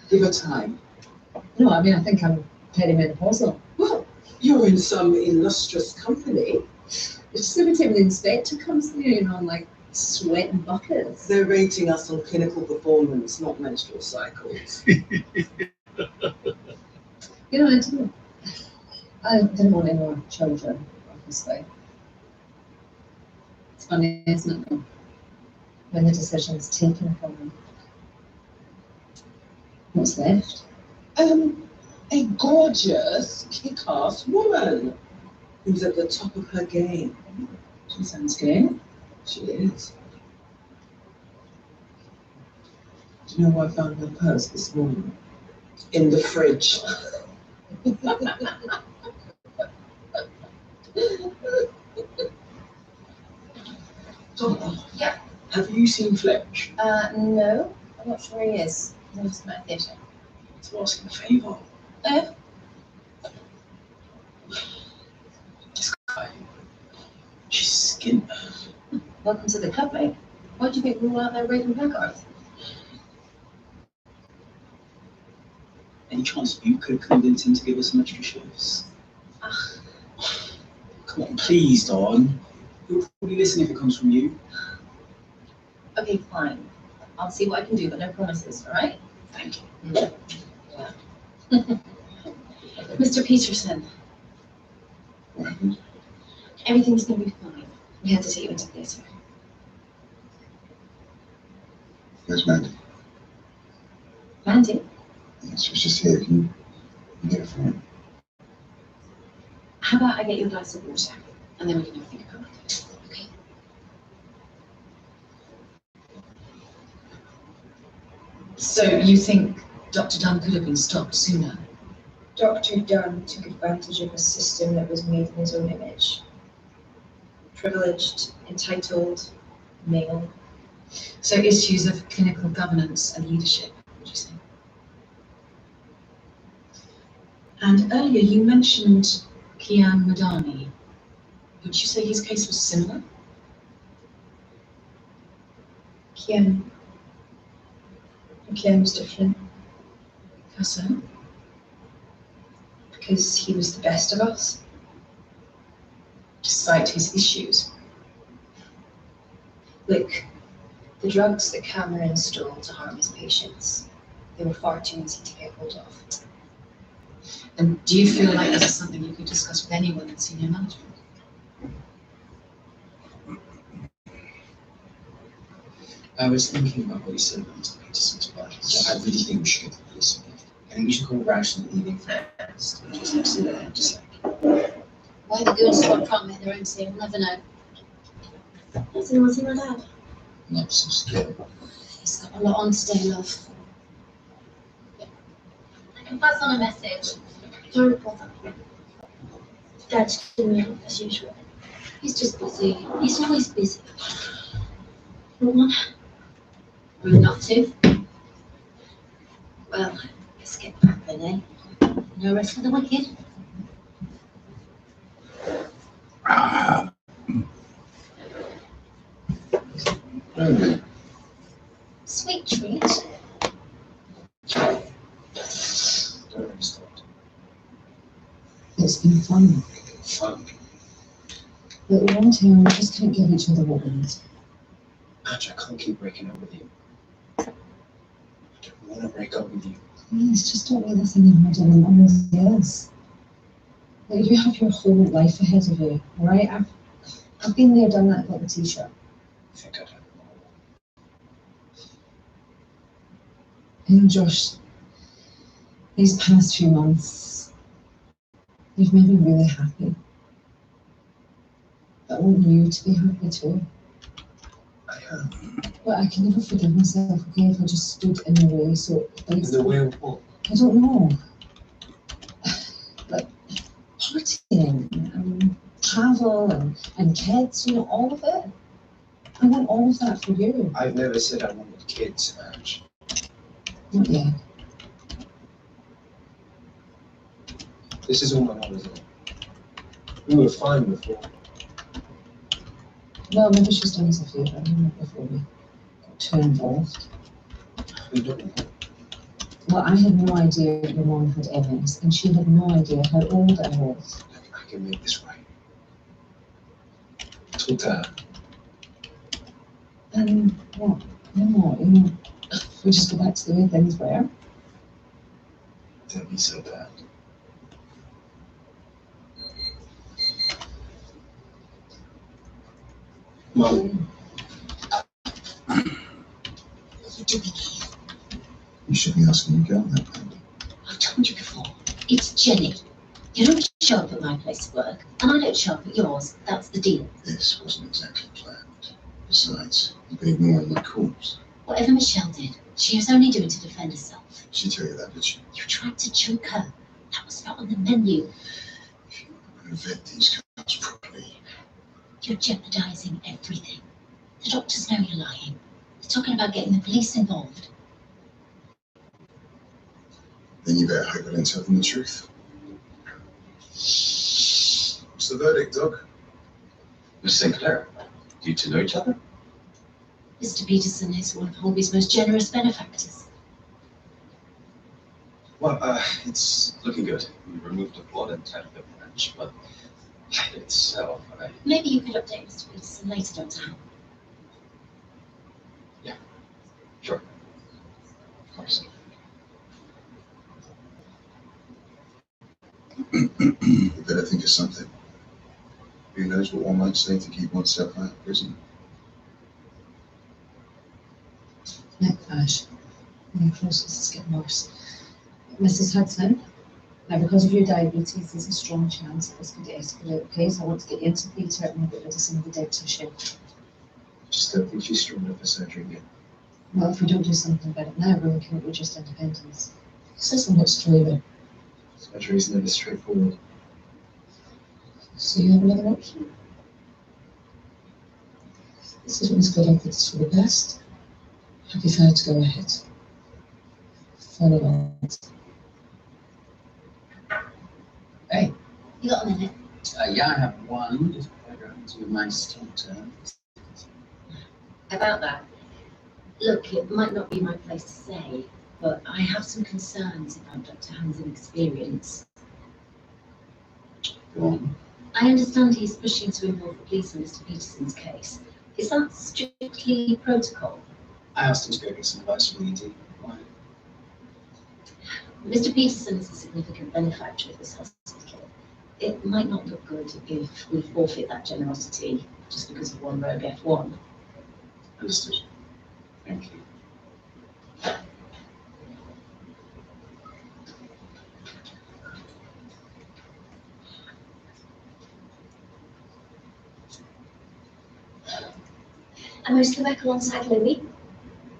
Give her time. No, I mean, I think I'm perimenopausal. Well, you're in some illustrious company. It's just every time the inspector comes near, you know, I'm like sweating buckets. They're rating us on clinical performance, not menstrual cycles. You know, I didn't want any more children, obviously. It's funny, isn't it, though, when the decision's taken from them. What's left? A gorgeous, kick-ass woman who's at the top of her game. She sounds great. She is. Do you know where I found her purse this morning? In the fridge. Yeah. Have you seen Fletch? No, I'm not sure he is. He's just my theatre. To ask him a favour. This guy, she's skin. Welcome to the club, mate. What do you think we were out there raiding Packard? Any chance you could convince him to give us some extra shifts? Come on, please, Dawn. He'll probably listen if it comes from you. Okay, fine. I'll see what I can do, but no promises, all right? Thank you. Yeah. Mr. Peterson. Everything's going to be fine. We had to take you into theatre. Where's Mandy? Mandy, Yes, she was just here. Can you get it for me? how about I get you a glass of water, and then we can have a think about it. Okay? So you think Dr. Dunn could have been stopped sooner? Dr. Dunn took advantage of a system that was made in his own image. Privileged, entitled, male. So issues of clinical governance and leadership, would you say? And earlier you mentioned Kian Madani. Would you say his case was similar? Kian. Kian was different. How so? Because he was the best of us. Despite his issues. Look, the drugs that Cameron installed to harm his patients, they were far too easy to get hold of. And do you feel like this is something you could discuss with anyone in senior management? I was thinking about what you said about Mr. Peterson's part. I really think we should get the police involved. I think we should call Ration leaving first. And just like, see that, just like. Why the goons squad can't make their own team, we'll never know. Has anyone seen my dad? Not so scared. He's got a lot on today, love. I can pass on a message. Don't bother. Dad's giving me up as usual. He's just busy. He's always busy. Room not to. Well, let's get back then, eh? No rest for the wicked. Sweet treat. It's been fun. Fun. But at one time, we just couldn't give each other what we need. Madge, I can't keep breaking up with you. I don't want to break up with you. Please, just don't make this any harder than it already is. Like, you have your whole life ahead of you, right? I've been there, done that, like the t-shirt. I think I'd have You know, Josh, these past few months, you've made me really happy. But I want you to be happy too. I am. But I can never forgive myself, okay, if I just stood in the way, so... In the way of what? I don't know. But partying and travel and kids, you know, all of it. I want all of that for you. I've never said I wanted kids, Madge. Not yet. This is all my holiday. We were fine before. Well, maybe she's done us a favour, before we got too involved. We don't know. Well, I had no idea your mom had MS, and she had no idea how old I was. I can make this right. Talk to her. And what? Then what? You know, we just go back to the way things were. Don't be so bad. Mom. You should be asking your girl that, Andy. I've told you before, it's Jenny. You don't show up at my place of work, and I don't show up at yours. That's the deal. This wasn't exactly planned. Besides, you've been ignoring my calls. Whatever Michelle did, she was only doing to defend herself. She tell you that, did she? You tried to choke her. That was not on the menu. I'm gonna vet these cards properly. You're jeopardizing everything. The doctors know you're lying. They're talking about getting the police involved. Then you better hope I don't tell them the truth. What's the verdict, Doc? Miss Sinclair, do you two know each other? Mr. Peterson is one of Holby's most generous benefactors. Well, it's looking good. We removed the blood and tied up the branch, but itself, Maybe you could update Mr. Peterson later, Dr. Howe. Sure. Of course. You better think of something. Who knows what one might say to keep oneself out of prison? Neck crash. My process is getting worse. Mrs. Hudson, now because of your diabetes, there's a strong chance that this could escalate, okay? So I want to get you into theatre and get rid of some of the dead tissue. Just don't think she's strong enough for surgery yet. Well, if we don't do something about it now, we're looking at reduced independence. This isn't much to leave it. Surgery is never straightforward. So you have another option? This is one's good efforts for the best. Happy for her to go ahead. Follow on. Hey. You got a minute? Yeah, I have one. Just quite around to my start. About that. Look, it might not be my place to say, but I have some concerns about Dr. Hansen's experience. Go on. I understand he's pushing to involve the police in Mr. Peterson's case. Is that strictly protocol? I asked him to go get some advice from the ED. Why? Mr. Peterson is a significant benefactor of this hospital. It might not look good if we forfeit that generosity just because of one rogue F1. Understood. Thank you. I mostly work alongside Louis.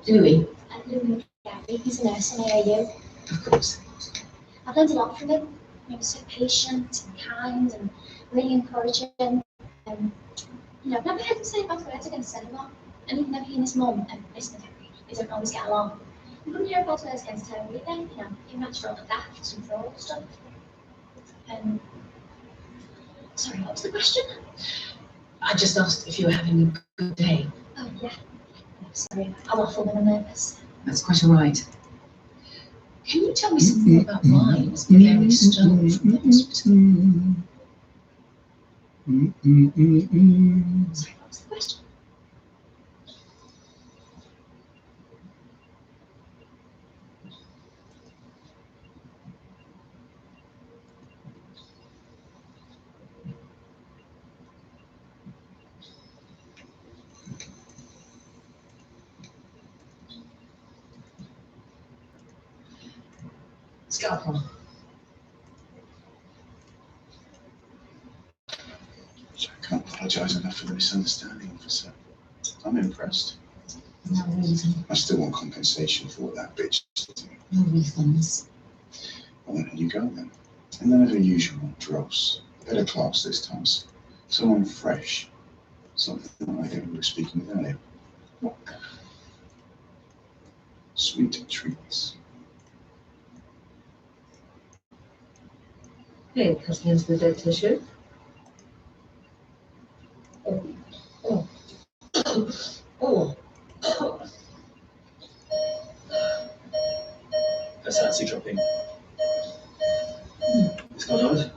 Louis? Louis Gary, he's a nurse in AAU. Of course. I've learned a lot from him. He was so patient and kind and really encouraging. You know, I've never heard him say a bad words against anyone. And even though he and his mum and Mr. Gary, they don't always get along, you couldn't hear bad words against her either. You know, he matched all the theft and fraud stuff. Sorry, what was the question? I just asked if you were having a good day. Oh, yeah. Sorry, I'm awful when I'm nervous. That's quite all right. Can you tell me something more about why Miss Gary stole from the hospital? Sorry, what was the question? Let's get up on. I can't apologise enough for the misunderstanding, officer. I'm impressed. No reason. I still want compensation for what that bitch did to me. No refunds. Well, then you go then. And none of the usual dross. Better class this time. Someone fresh. Something like we were speaking with earlier. Sweet treats. Hey, cutting into the dead tissue. That's Nancy dropping. It's gone on.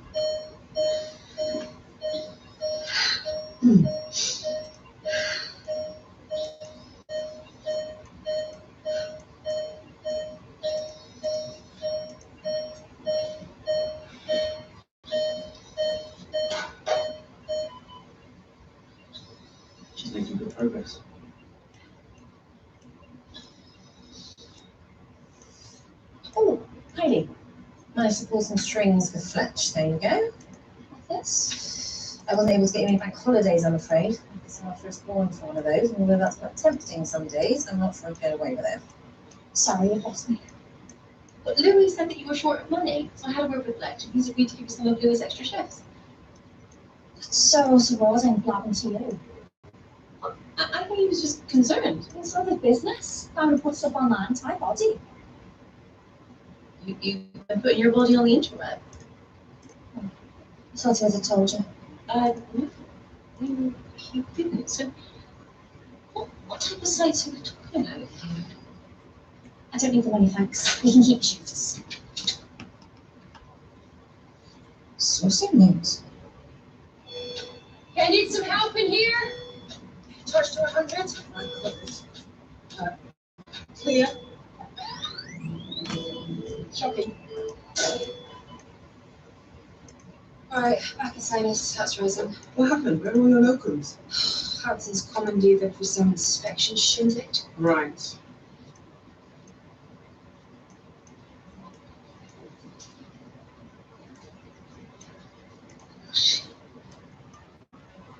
She's making good progress. Oh, Heidi. Managed to pull some strings with Fletch. There you go. Yes. I wasn't able to get any bank holidays, I'm afraid. It's my first born for one of those, and although that's quite tempting some days, I'm not sure I'd get away with it. Sorry, you lost me. But Louis said that you were short of money, so I had a word with Fletch, and he's agreed to give you some of Louis' extra shifts. So was I'm blabbing to you. I thought he was just concerned. It's not his business. I would put stuff online, it's my body. You've been putting your body on the internet. So as I told you. No, you didn't. So, what type of sites are we talking about? I don't need the money, thanks. We can keep shifts. Saucy news. I need some help in here. Charge to 100. Clear. Shocking. Alright, back at Sinus, that's rising. What happened? Where are all your locums? Hudson's commandeered for some inspection shindig. Right.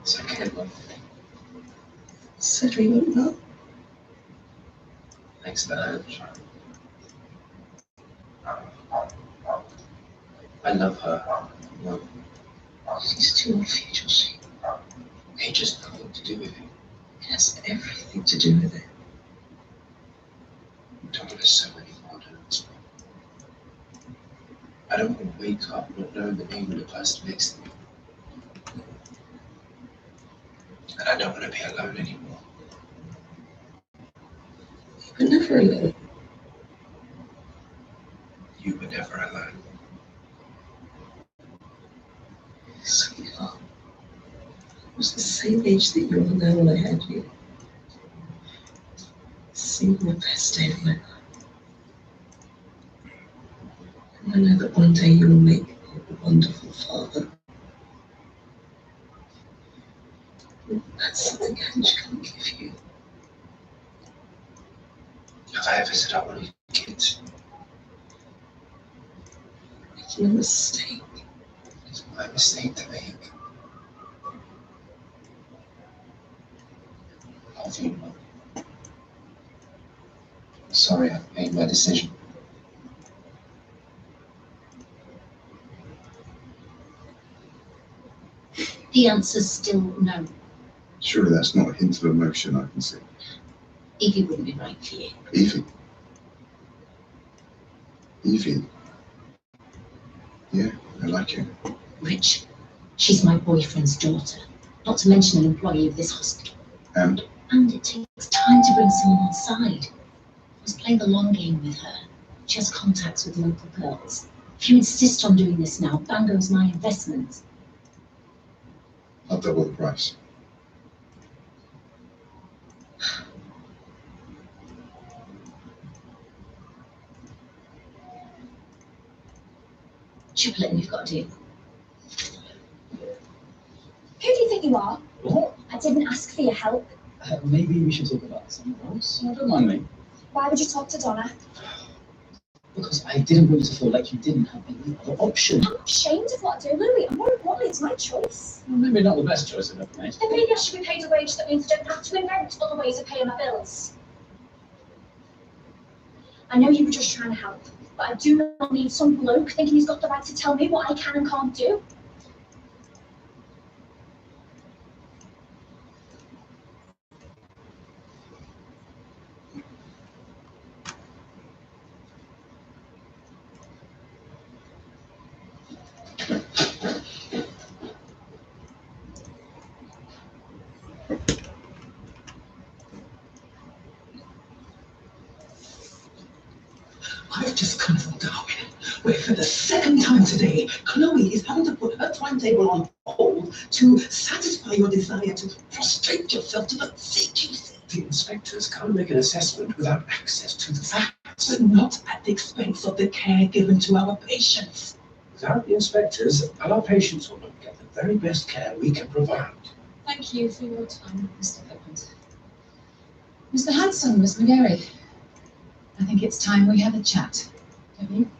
It's okay, Mum. Cedric went well. Thanks for that. I love her. Well, She's too old for you, Josie. it just nothing to do with it. It has everything to do with it. You told us so many models. I don't want to wake up not knowing the name of the person next to me. And I don't want to be alone anymore. But never alone. You were never alone. Sweetheart, I was the same age that you are now when I had you. The single best day of my life. And I know that one day you will make me a wonderful father. That's something Ange can't give you. Have I ever said I wanted kids? Making a mistake. It's my mistake to make. Love you, Mum. Sorry, I made my decision. The answer's still no. Surely that's not a hint of emotion I can see. Evie wouldn't be right for you. Evie? Evie? Yeah, I like her. Rich, she's my boyfriend's daughter, not to mention an employee of this hospital. And? And it takes time to bring someone on side. I was playing the long game with her. She has contacts with local girls. If you insist on doing this now, bang goes my investment. I'll double the price. Triple it and you've got a deal. Who do you think you are? What? I didn't ask for your help. Maybe we should talk about something else. No, don't mind me. Why would you talk to Donna? Because I didn't want you to feel like you didn't have any other option. I'm not ashamed of what I do, Louis. And more importantly, it's my choice. Well, maybe not the best choice I've ever made. Then maybe I should be paid a wage that means I don't have to invent other ways of paying my bills. I know you were just trying to help, but I do not need some bloke thinking he's got the right to tell me what I can and can't do. I've just come from Darwin, where for the second time today, Chloe is having to put her timetable on hold to satisfy your desire to prostrate yourself to the CQC. The inspectors can't make an assessment without access to the facts. But not at the expense of the care given to our patients. Without the inspectors, our patients will not get the very best care we can provide. Thank you for your time, Mr. Copeland. Mr. Hanson, Miss McGarry, I think it's time we have a chat, don't you?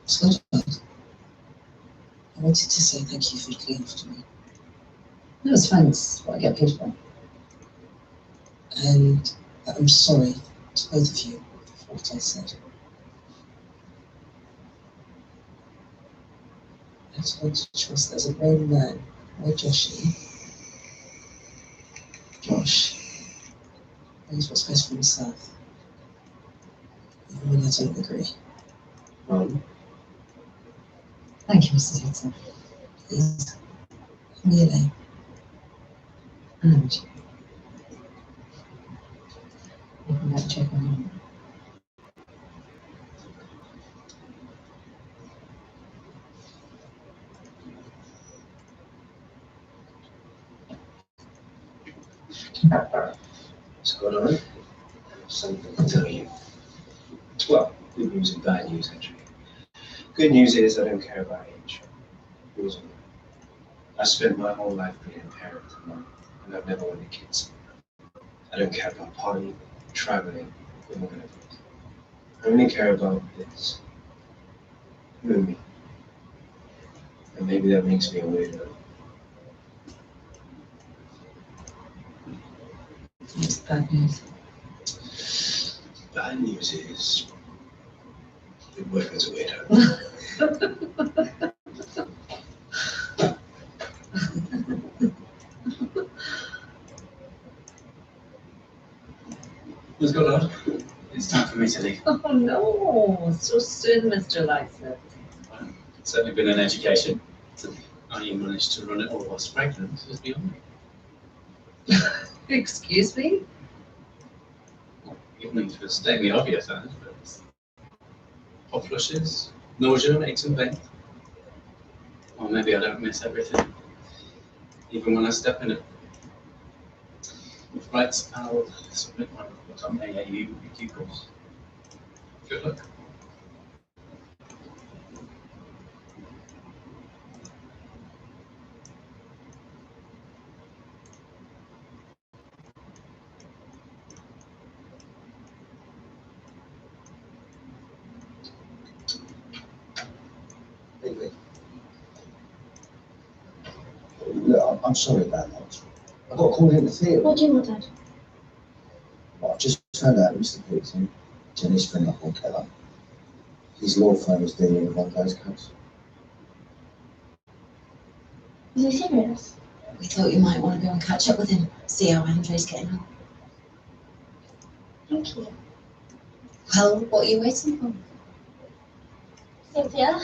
Sweetheart, I wanted to say thank you for looking after me. No, it's fine. It's what I get paid for. And I'm sorry to both of you for what I said. I just want to trust there's a grown man, like Joshy. Josh knows what's best for himself, even when I don't agree. Thank you, Mrs. Hudson. Please, me alone. And you can go check on him. What's going on? Something to tell you. Well, good news and bad news, actually. Good news is I don't care about age. Yours or mine. I spent my whole life being a parent to mine, and I've never wanted kids. I don't care about partying, traveling, or whatever. I only care about this. You and me. And maybe that makes me a weirdo. What's the bad news? Bad news is you work as a weirdo. What's going on? It's time for me to leave. Oh no, so soon, Mr. Lysa. It's certainly been an education. I how you managed to run it all whilst pregnant is beyond me. Excuse me? You need to state the obvious, but hot flushes, nausea, aches and pain. Or maybe I don't miss everything, even when I step in it. Right, I'll submit my report on AAU in due course. Good luck. Look, I'm sorry about that. I got called in the theatre. What do you want, Dad? Well, I just found out Mr. Peterson, Jenny's friend up on Keller. His law firm is dealing with one of those cats. Is he serious? We thought you might want to go and catch up with him, see how Andre's getting on. Thank you. Well, what are you waiting for? Cynthia,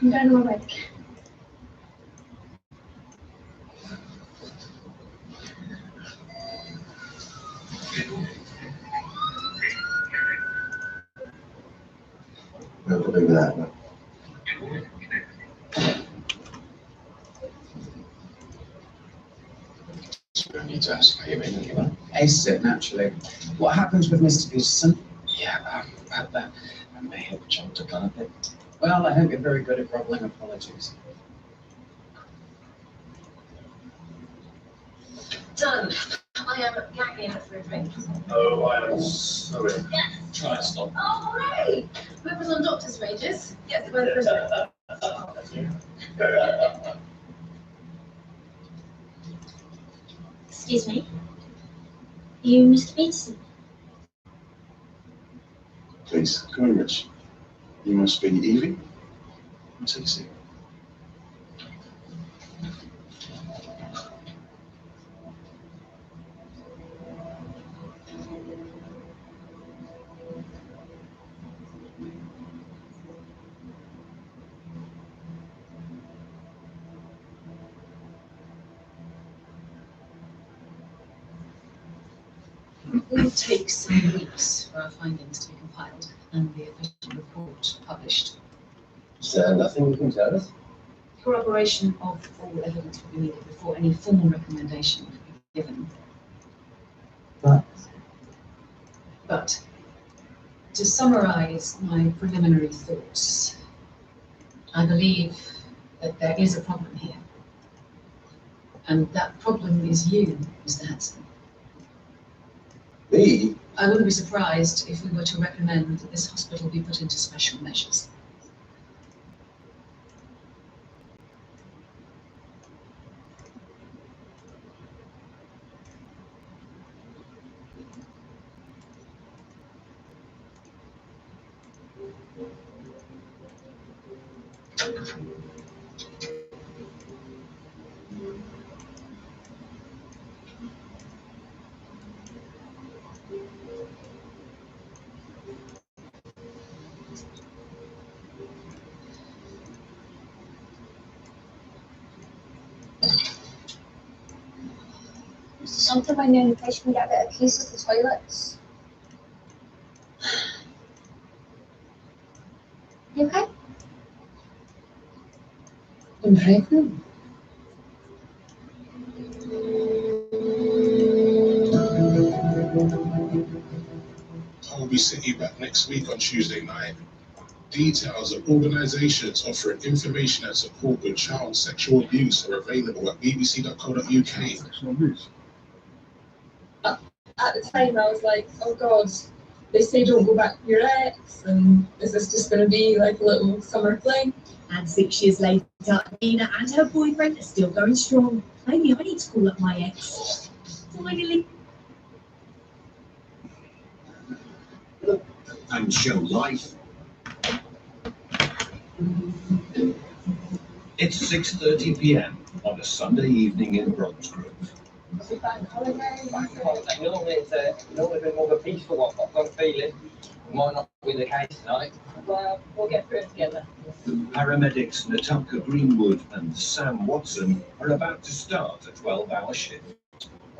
I'm going on my break. We'll do that. No? I need to ask how you've been anyway. Ace it, naturally. What happens with Mr. Peterson? Yeah, that may have jumped the gun a bit. Well, I hope you're very good at groveling apologies. Done. I am gagging for a drink. Oh, I am sorry. Yes. Try and stop. Oh, hooray! Whoever's on doctor's wages gets to go to prison. Excuse me. You Mr. Peterson? Please, come in, Rich. You must be Evie? I'll take a seat. It will take some weeks for our findings to be compiled and the official report published. Is there nothing you can tell us? Corroboration of all evidence will be needed before any formal recommendation can be given. But to summarize my preliminary thoughts, I believe that there is a problem here. And that problem is you, Mr. Hanson. Me? I wouldn't be surprised if we were to recommend that this hospital be put into special measures. Something when you're in the place you can get a bit of peace with the toilets. You okay? I'm pregnant. Holby City back next week on Tuesday night. Details of organisations offering information and support with child sexual abuse are available at bbc.co.uk. At the time, I was like, oh God, they say don't go back to your ex, and is this just going to be like a little summer fling? And 6 years later, Nina and her boyfriend are still going strong. Maybe I need to call up my ex. Finally. And show life. It's 6:30 p.m. on a Sunday evening in Bromsgrove. It's a bank holiday. Bank holiday. Normally it's a bit more of a peaceful one, but I've got a feeling Might not be the case tonight. Well, we'll get through it together. Paramedics Natalka Greenwood and Sam Watson are about to start a 12-hour shift.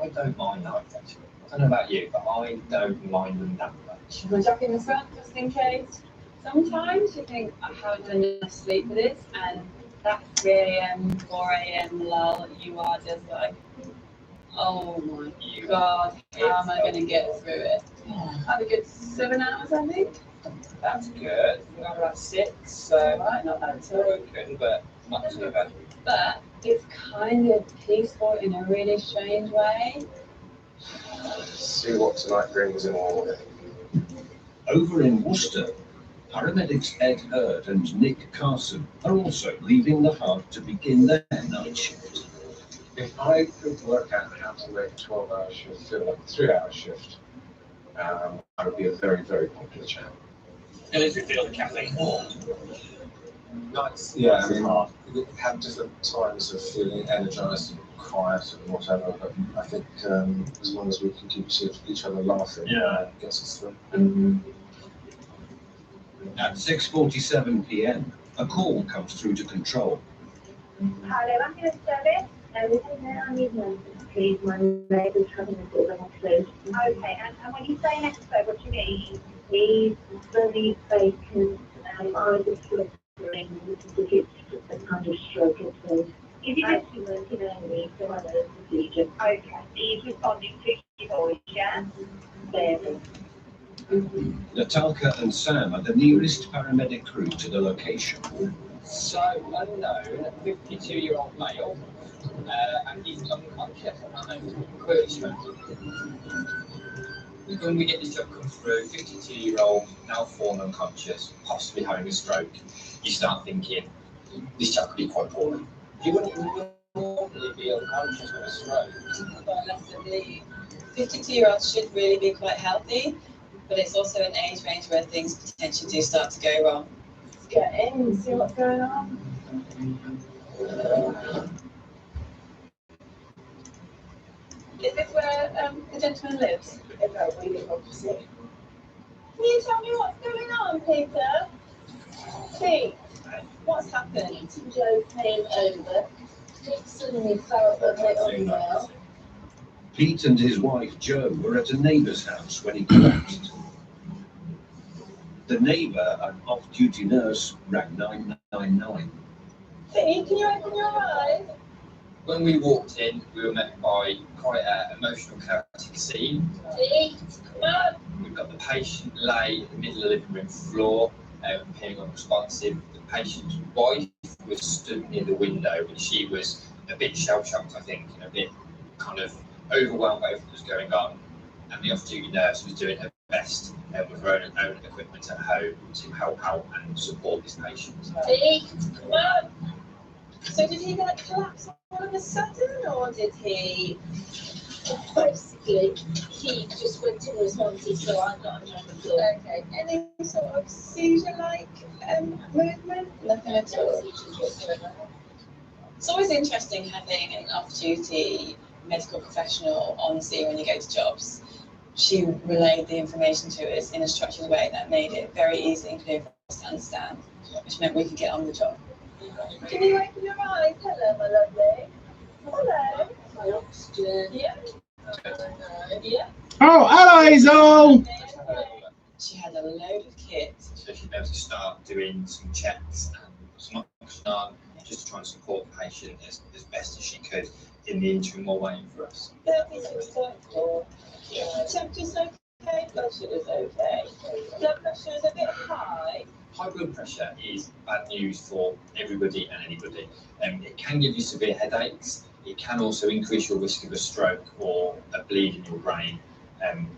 I don't mind nights, actually. I don't know about you, but I don't mind them that much. Should we jump in the front just in case? Sometimes you think, I haven't done enough sleep for this, and that 3 a.m., 4 a.m. lull, you are just like, oh my God, how am I going to get through it? I have a good 7 hours, I think. That's good. We got about 6, so Right, not bad at all. broken, but not too bad. But it's kind of peaceful in a really strange way. See what tonight brings in all of it. Over in Worcester, paramedics Ed Hurd and Nick Carson are also leaving the hub to begin their night shift. If I could work out how to make a 12-hour shift feel like a 3-hour shift, I would be a very, very popular chap. And if you feel the caffeine warm. Nights, yeah, I mean, we have different times of feeling energized and quiet and whatever, but I think as long as we can keep each other laughing, it gets us through. At 6:47 p.m, a call comes through to control. Hello, ambulance service. This is I need numbers, please. My leg is having a bit of an explosion. Okay, and when you say an episode, what do you mean? He's very vacant, I was flickering, it's a kind of stroke episode. Is it actually working only for one of those procedures? Okay, he's responding to your voice, yeah? Very. Natalka and Sam are the nearest paramedic crew to the location. So, unknown, 52-year-old male, and he's unconscious at the moment, clearly stroke. When we get this job come through, 52-year-old, now fallen unconscious, possibly having a stroke, you start thinking, this chap could be quite poorly. You wouldn't normally be unconscious with a stroke. But massively, 52-year-olds should really be quite healthy, but it's also an age range where things potentially do start to go wrong. Let's get in and see what's going on. Is this where the gentleman lives? Can you tell me what's going on, Peter? Pete, what's happened? Joe came over. Just suddenly felt a bit unwell. Pete and his wife Jo were at a neighbour's house when he collapsed. The neighbour, an off-duty nurse, rang 999. Pete, can you open your eyes? When we walked in, we were met by quite an emotional, chaotic scene. Pete, come on. We've got the patient lay in the middle of the living room floor, appearing unresponsive. The patient's wife was stood near the window, and she was a bit shell-shocked, I think, and a bit kind of overwhelmed by everything that was going on. And the off-duty nurse was doing her best with her own equipment at home to help out and support this patient. Pete, come on. So did he collapse all of a sudden, or did he? Basically, he just went unresponsive, so I got him on the floor. Okay. Any sort of seizure-like movement? Nothing at all. It's always interesting having an off-duty medical professional on scene when you go to jobs. She relayed the information to us in a structured way that made it very easy and clear for us to understand, which meant we could get on the job. Can you open your eyes? Hello, my lovely. Hello. My oxygen. Yeah. Yeah. Oh, hello, Hazel. She had a load of kit. So she'd be able to start doing some checks and some oxygen on, just to try and support the patient as best as she could in the interim while waiting for us. That'll be successful. Temperature's okay, blood sugar's okay. Blood pressure is a bit high. High blood pressure is bad news for everybody and anybody. It can give you severe headaches. It can also increase your risk of a stroke or a bleed in your brain,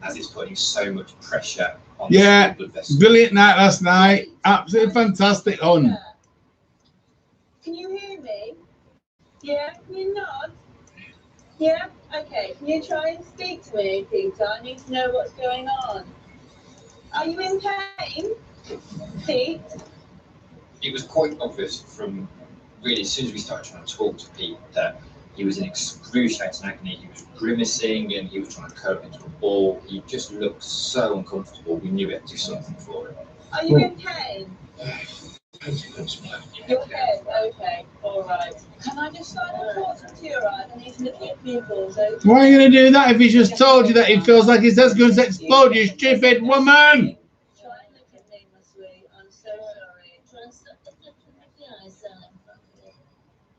as it's putting so much pressure on the blood vessels. Brilliant night last night. Absolutely fantastic on. Can you hear me? Yeah, can you nod? Yeah? Okay, can you try and speak to me, Peter? I need to know what's going on. Are you in pain, Pete? It was quite obvious from really as soon as we started trying to talk to Pete that He was in excruciating agony. He was grimacing and he was trying to curl into a ball. He just looked so uncomfortable. We knew we had to do something for him. Are you in pain? Your head? Okay, alright. Can I just sign a report to you, right? I need to look at people's. Why are you going to do that if he just told you that he feels like his head's going to explode, you stupid woman?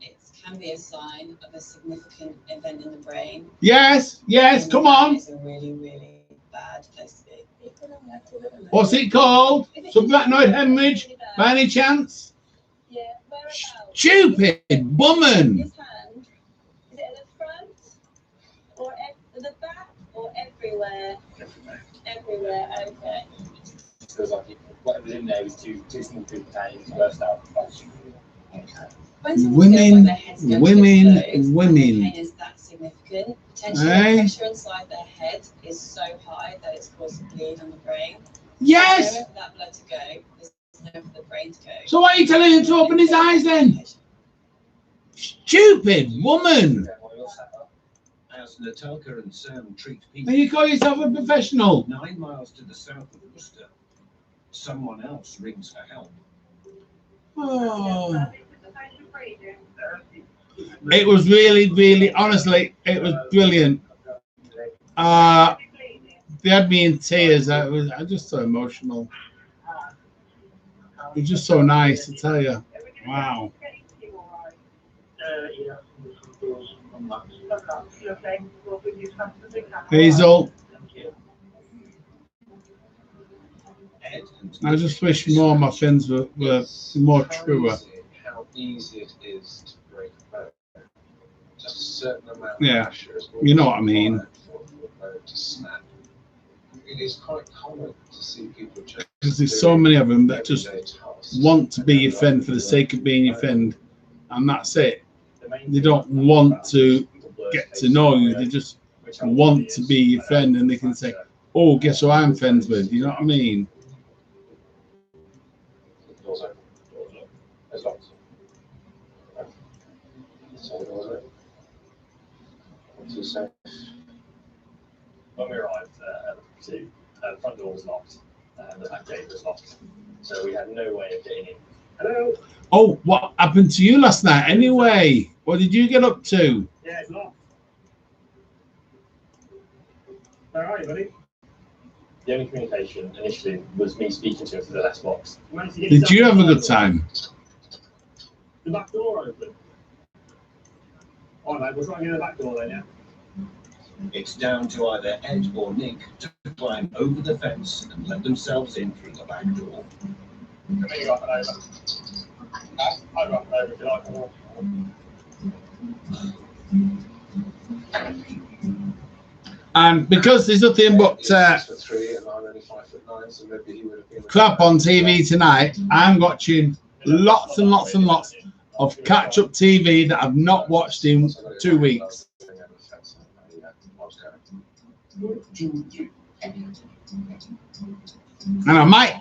It can be a sign of a significant event in the brain. Yes, yes, come on. It's a really, really bad place to be. What's it called? Subarachnoid hemorrhage, by any chance? Yeah, whereabouts? Stupid woman. His hand. Is it at the front? Or at the back? Or everywhere? Everywhere, okay. Feels like whatever's in there was too small to contain. It burst out. Okay. Women. Pain is that significant. Potentially the Hey. pressure inside their head is so high that it's causing bleed on the brain. Yes. There's nowhere for that blood to go. There's nowhere for the brain to go. So why are you telling him to open his eyes then? Stupid woman. As Natalka and Sam treat people. And you call yourself a professional? 9 miles to the south of Worcester, someone else rings for help. Oh. It was really, really, honestly, it was brilliant. They had me in tears. I'm just so emotional. It was just so nice to tell you. Wow. Hazel. I just wish more of my fins were more truer. How easy it is to break a bone. Just a certain amount of Yeah, pressure is you know what I mean. for the bone to snap. It is quite common to see people just Because there's so many of them that just want to be your friend for the sake of being your friend, and that's it. They don't want to get to know you. They just want to be your friend, and they can say, "Oh, guess who I'm friends with?" You know what I mean? Doors open. There's lots. So doors open. What's he say? When we arrived the front door was locked, and the back gate was locked, so we had no way of getting in. Hello? Oh, what happened to you last night anyway? What did you get up to? Yeah, it's locked. Where are you, buddy? The only communication initially was me speaking to him through the last box. Did you have a good time? The back door open. All right, mate, we'll try and get the back door then, yeah? It's down to either Ed or Nick to climb over the fence and let themselves in through the back door. Come here, you up and over. I'll up and over if you like. And because there's nothing but 3 and I'm only 5'9", so maybe he would have been crap on TV tonight, I'm watching lots and lots and lots of catch-up TV that I've not watched in 2 weeks. And I might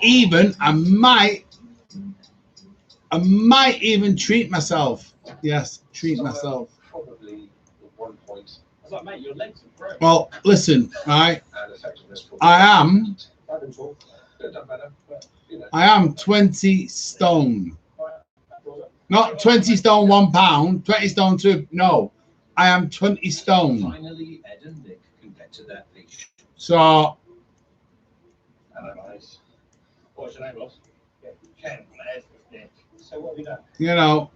even treat myself. Yes, treat myself. Probably at one point. I was like, mate, your legs are broke. Well, listen, right? And effectiveness probably. I am Could have done better, but you know. I am 20 stone. Not 20 stone 1 pound, 20 stone 2. No, I am 20 stone. Finally, Ed and Nick can get to their patient. So, Hello, guys. What's your name, boss? Ken, Ed, Nick. So what have you done? you know,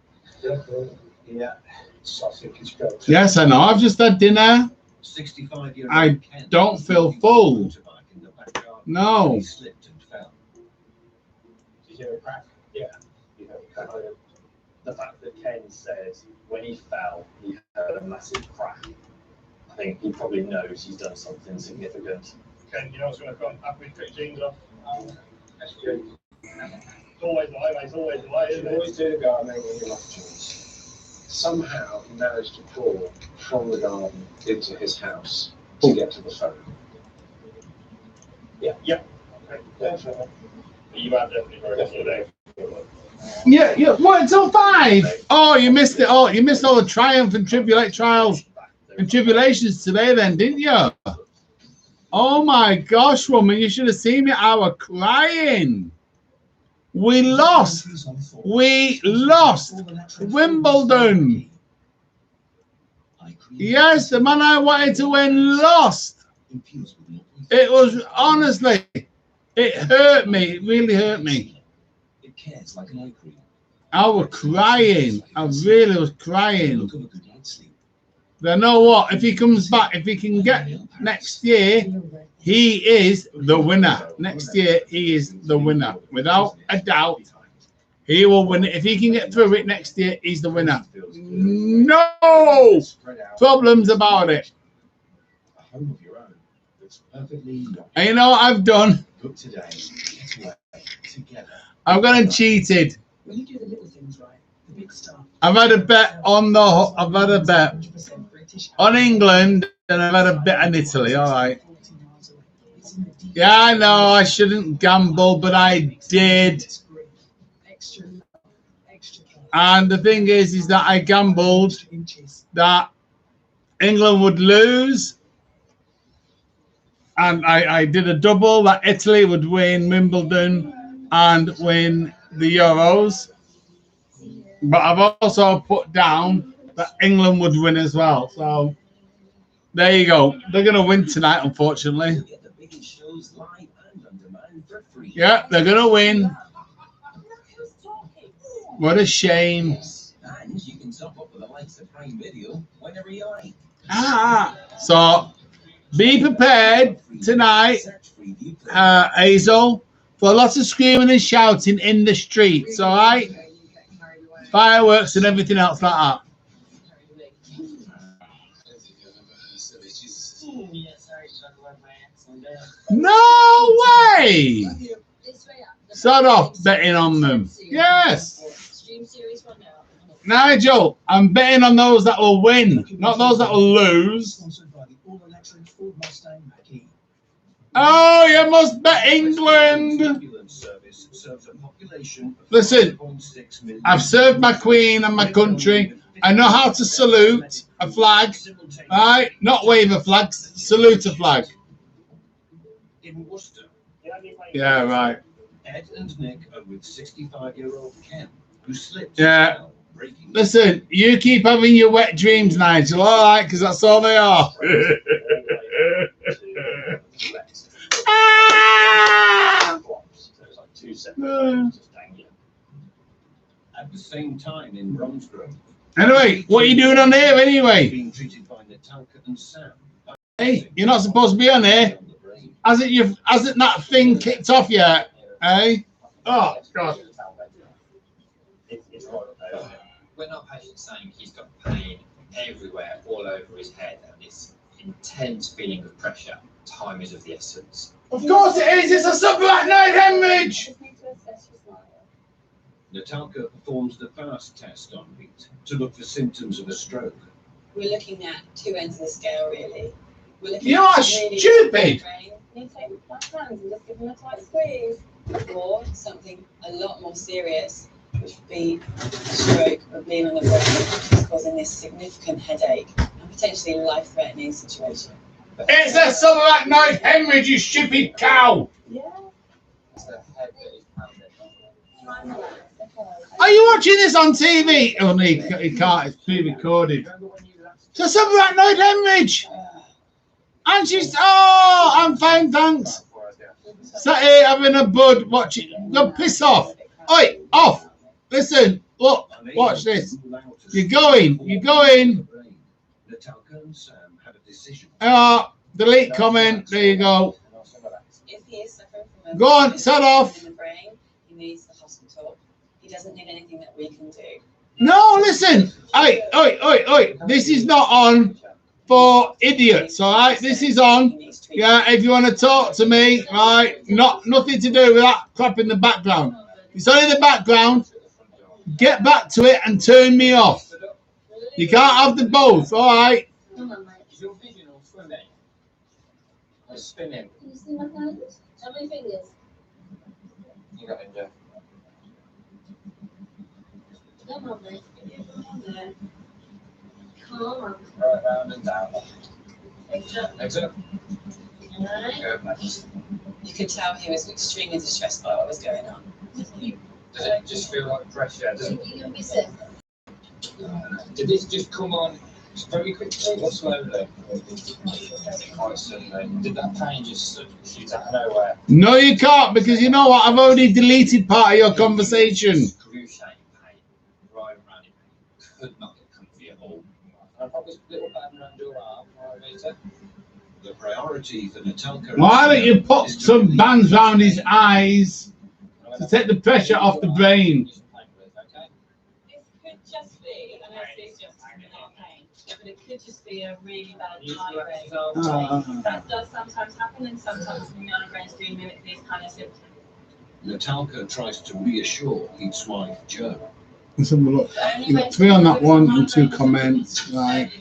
Yeah, sausage go. yes, I know. I've just had dinner. 65-year-old I Ken don't was feel riding full. his motorbike in the back garden No. when he slipped and fell. Did you hear a crack? Yeah. You heard a crack. The fact that Ken said when he fell, he heard a massive crack. I think he probably knows he's done something significant. Ken, you know what's going to come after we take jeans off? That's good. It's always the way, mate. It's always the way, isn't it? Always do the gardening when you're off jeans. Somehow he managed to crawl from the garden into his house to get to the phone. Yeah. Yeah. Okay. Yeah, sure. You have definitely heard it today. Yeah. What, until 5? Oh, you missed it all. You missed all the triumph and trials and tribulations today then, didn't you? Oh my gosh, woman, you should have seen me. I was crying. We lost. Wimbledon. Yes, the man I wanted to win lost. It was, honestly, it hurt me. It really hurt me. I was crying. I really was crying. But you know what? If he comes back, if he can get next year, he is the winner. Next year, he is the winner. Without a doubt, he will win it. If he can get through it next year, he's the winner. No problems about it. And you know what I've done? I've gone and cheated. I've had a bet on on England, and I've had a bet on Italy. All right. Yeah, I know I shouldn't gamble, but I did. And the thing is that I gambled that England would lose, and I did a double that Italy would win Wimbledon and win the Euros. But I've also put down that England would win as well. So there you go. They're going to win tonight, unfortunately. Yeah, they're going to win. What a shame. So be prepared tonight, Hazel, for lots of screaming and shouting in the streets, all right? Fireworks and everything else like that. No way! Start off betting on them. Yes. Nigel, I'm betting on those that will win, not those that will lose. Oh, you must bet England. Listen, I've served my queen and my country. I know how to salute a flag. All right? Not wave a flag, salute a flag. Yeah, right. Ed and Nick are with 65-year-old Ken, who slipped. Yeah. Listen, you keep having your wet dreams, Nigel, all right? Because that's all they are. At the same time in Bromsgrove. Anyway, what are you doing on here anyway? Being treated by Natalka and Sam. Hey, you're not supposed to be on here. Hasn't that thing kicked off yet? Hey? Oh, God. When our patient's saying he's got pain everywhere, all over his head, and this intense feeling of pressure, time is of the essence. Of course it is. It's a subarachnoid hemorrhage. Natalka performs the FAST test on Pete to look for symptoms of a stroke. We're looking at two ends of the scale, really. We're looking You at are really stupid. You take my hands and just give them a tight squeeze. Or something a lot more serious, which would be a stroke or bleeding on the brain, which is causing this significant headache and potentially life-threatening situation. It's a subarachnoid hemorrhage, you stupid cow. Yeah. Are you watching this on TV? Oh, no, you can't. It's pre-recorded. It's a subarachnoid hemorrhage. And she's, oh, I'm fine, thanks. Sat here having a bud, watching. Go piss off. Oi, off. Listen, look, watch this. You're going. Delete comment. There you go. If he is suffering from Go on, set off. in the brain, he needs the hospital. He doesn't need anything that we can do. No, listen. Oi. This is not on for idiots, all right? This is on. Yeah, if you want to talk to me, right? Nothing to do with that crap in the background. It's only in the background. Get back to it and turn me off. You can't have the both, all right? Is your vision all swimming? Or spinning? Can you see my hands? How many fingers? You got it, Jeff. Come on, mate. Come on. Right round and down. Exit. Exit. Alright. Good, mate. You could tell he was extremely distressed by what was going on. Does it just feel like pressure? Doesn't it? You're going to be sick. Did this just come on very quickly or slowly? Quite suddenly. Did that pain just shoot out of nowhere? No, you can't, because you know what? I've already deleted part of your conversation. Excruciating pain. Right around it. Could not get comfy at all. And probably a little band around your arm, right, Rita? The priority for Natalka. Why don't you put some bands round his eyes to take the pressure off the brain? This could just be, and it's just not pain, but it could just be a really bad migraine. That does sometimes happen, and sometimes migraines do mimic these kind of symptoms. Natalka tries to reassure his wife, Jo. Let's have a look. You've got 3 on that one and 2 comments. Right.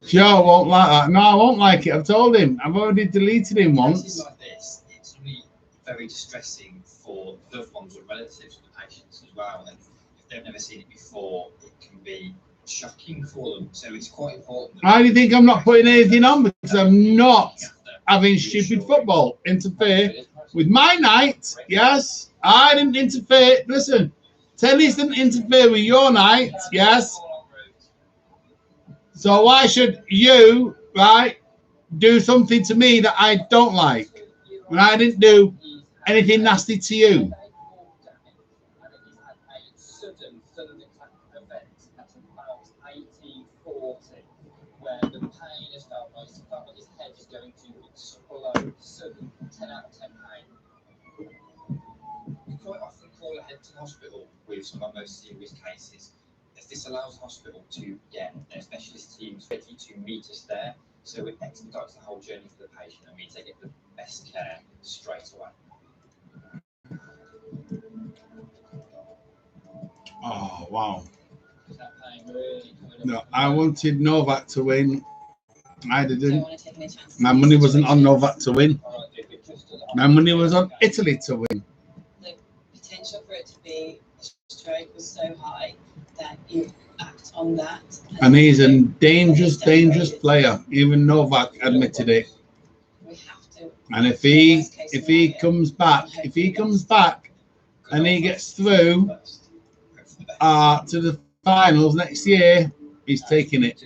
Joe won't like that. No, I won't like it. I've told him. I've already deleted him once. Like this, it's really very distressing for loved ones or relatives of the patients as well. And if they've never seen it before, it can be shocking for them. So it's quite important. How do you think I'm not putting anything on? Because I'm not having stupid football interfere with my night. Yes, I didn't interfere. Listen, tennis didn't interfere with your night. Yes. So why should you, right, do something to me that I don't like when I didn't do anything nasty to you? Sudden event at about 1840, where the pain is felt like his head is going to explode. Sudden 10 out of 10 pain. We quite often call ahead to the hospital with some of our most serious cases, as this allows the hospital to get their specialist teams ready to meet us there. So it expedites the whole journey for the patient and means they get the best care straight away. Oh, wow. Is that pain really coming up? No, I wanted Novak to win. I Don't didn't. want to take any chances. My money wasn't on Novak to win. My money was on Italy to win. The potential for it to be a stroke was so high that you act on that. And he's a dangerous, dangerous player. Even Novak admitted it. We have to. And if he comes back and he gets through to the finals next year, he's taking it.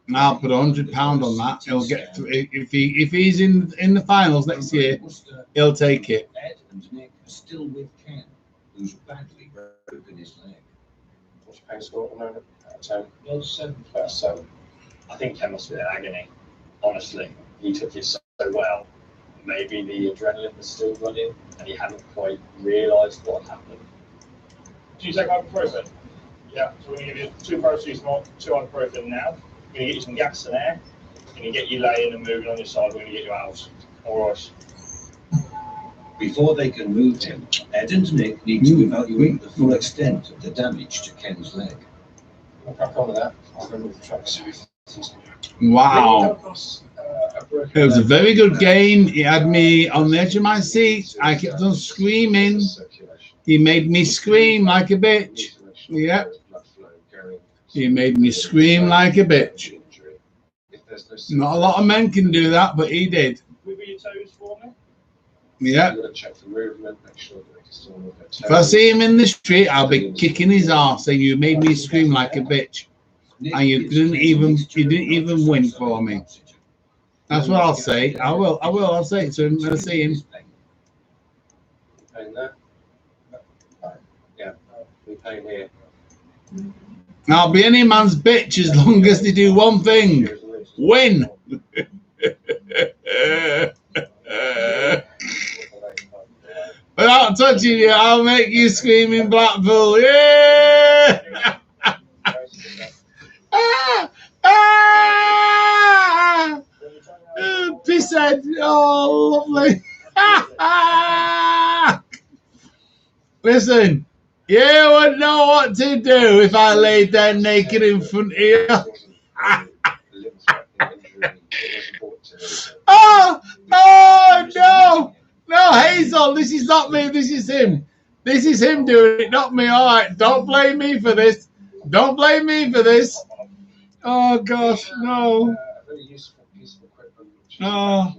And I'll put £100 on that. He'll get through. If he's in the finals next year, he'll take it. Ed and Nick are still with Ken, who's badly broken his leg. What's your pain score at the moment? Out of 10? Yeah, 7. About 7. I think Ken must be in agony. Honestly, he took it so well. Maybe the adrenaline was still running and he hadn't quite realised what had happened. Do you take ibuprofen? Yeah, so we're going to give you 2 paracetamol, 2 ibuprofen now. We're going to get you some gas and air. We're going to get you laying and moving on your side. We're going to get you out. All right. Before they can move him, Ed and Nick need to evaluate the full extent of the damage to Ken's leg. I'll crack on with that. I'll go move the trucks. Wow. It was a very good game. He had me on the edge of my seat. I kept on screaming. He made me scream like a bitch. Yep. He made me scream like a bitch. Not a lot of men can do that, but he did. Wiggle your toes for me. Yeah. Check the movement, make sure that they can still move their toes. If I see him in the street, I'll be kicking his ass, saying you made me scream like a bitch, and you didn't even win for me. That's what I'll say. I will. I'll say it to him when I see him. Pain there? Yeah, we pain here. I'll be any man's bitch as long as they do one thing: win. Without touching you, I'll make you scream in Blackpool. Yeah! Pisshead. Oh, lovely. Listen, you wouldn't know what to do if I laid there naked in front of you. Oh, no. No, Hazel, this This is not me. This is him. This is him doing it, not me. All right. Don't blame me for this. Don't blame me for this. Oh gosh, no. Very useful piece of equipment. Oh.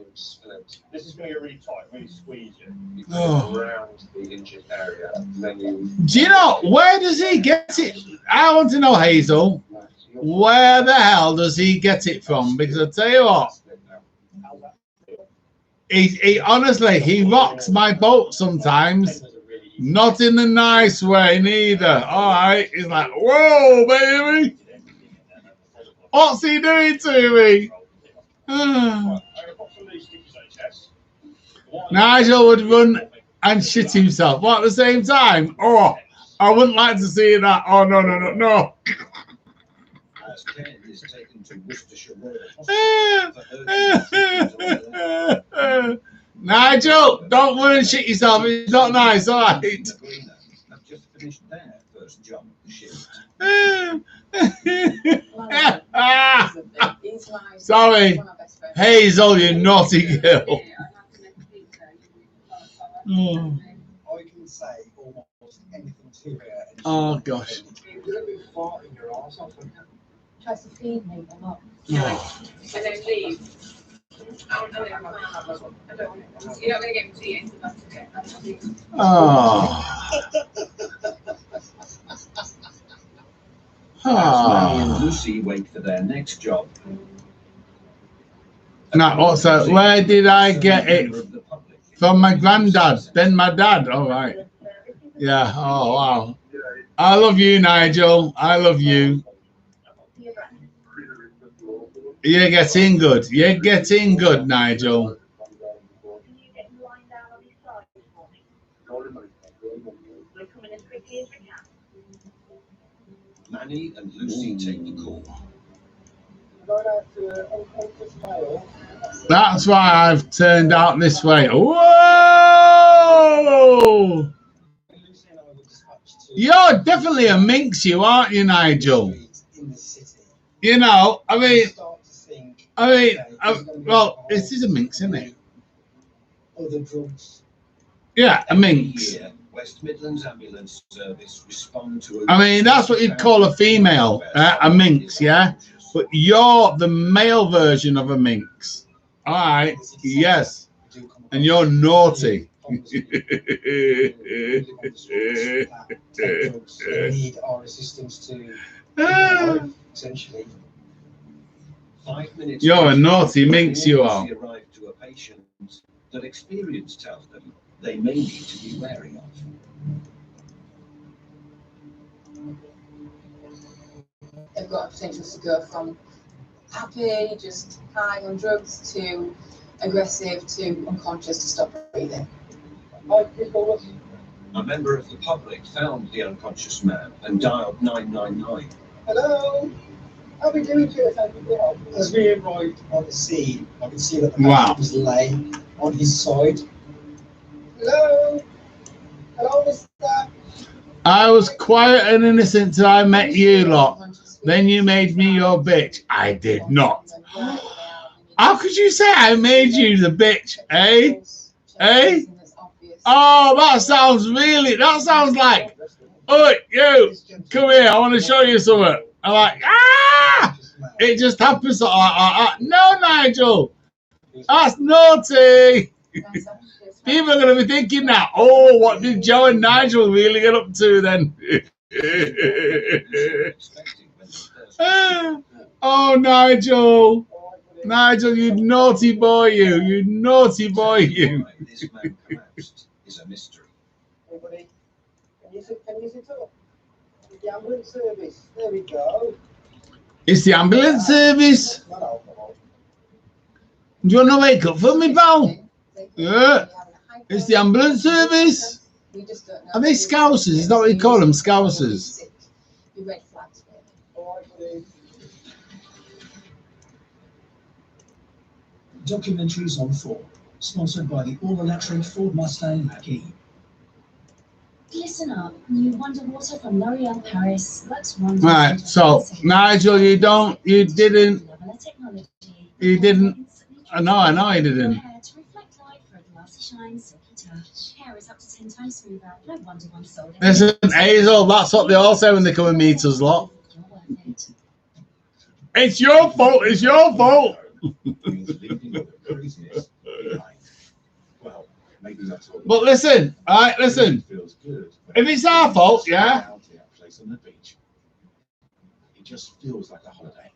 This is going to get really tight, really squeeze it. You Oh. around the injured area, and then you. Do you know where does he get it? I want to know, Hazel. Where the hell does he get it from? Because I tell you what, he honestly he rocks my boat sometimes. Not in a nice way neither. All right, he's like, whoa, baby. What's he doing to me? Nigel would run and shit himself. What, at the same time? Oh, I wouldn't like to see that. Oh, no, no, no, no. As Ken is taken to Worcestershire Royal Hospital. Nigel, don't run and shit yourself. It's not nice, all right? Have just finished their first job of the shift. Sorry, Hazel, you naughty girl. Oh. I can say almost anything to her. Oh gosh. You're a bit fart in your arse. Tries to feed me a lot. Oh. And then leave. Oh, no, I don't. You're not going to get me to you. Oh. As Mary and Lucy wait for their next job. Now, also, where did I get it? From my granddad, then my dad. All right. Yeah. Oh, wow. I love you, Nigel. I love you. You're getting good. You're getting good, Nigel. Manny and Lucy take the call. That's why I've turned out this way. Whoa! You're definitely a minx, you aren't you, Nigel? You know, I mean, well, this is a minx, isn't it? Other drugs. Yeah, a minx. West Midlands Ambulance Service respond to. I mean, that's what you'd call a female, a minx, yeah? But you're the male version of a minx. All right, yes. And you're naughty. Need our assistance to essentially. 5 minutes. You're a naughty minx, you are. Arrive to a patient that experience tells them they may need to be wary of. They've got a potential to go from happy, just high on drugs, to aggressive, to unconscious, to stop breathing. A member of the public found the unconscious man and dialed 999. Hello. How are we doing today? As we arrived on the scene, I could see that the Wow. man was laying on his side. Hello. Hello, mister. I was quiet and innocent till I met you lot. Then you made me your bitch. I did not. How could you say I made you the bitch, eh? Eh? Oh, that sounds like, oh, you, come here, I want to show you something. I'm like, ah! It just happens like, no, Nigel, that's naughty. People are going to be thinking that, oh, what did Joe and Nigel really get up to then? Oh, Nigel. Nigel, you naughty boy, you naughty boy, you. This man collapsed is a mystery. Everybody, can you sit up? The ambulance service. There we go. It's the ambulance service. Not alcohol. Do you want to wake up for me, pal? Yeah. It's the ambulance service. Are they Scousers? Is that what you call them? Scousers? Red flags. Documentaries on Ford, sponsored by the all-electric Ford Mustang Mach-E. Listen up, new Wonder Water from L'Oreal Paris works wonders. Right, so Nigel, you didn't. I know you didn't. To reflect light for a glassy shine, silky touch. Hair is entice me around. No wonder one sold it. Listen, Hazel, that's what they all say when they come and meet us, lot. It's your fault. It's your fault. Well, maybe that's all. But listen, all right, listen. If it's our fault, yeah. Place on the beach. It just feels like a holiday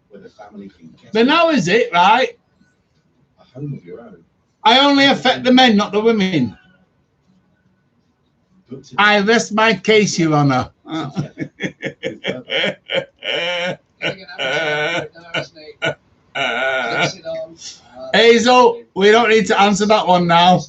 where the family can get. Then how is it, right? A home of your own. I only affect the men, not the women. I rest my case, Your Honour. Hazel, we don't need to answer that one now.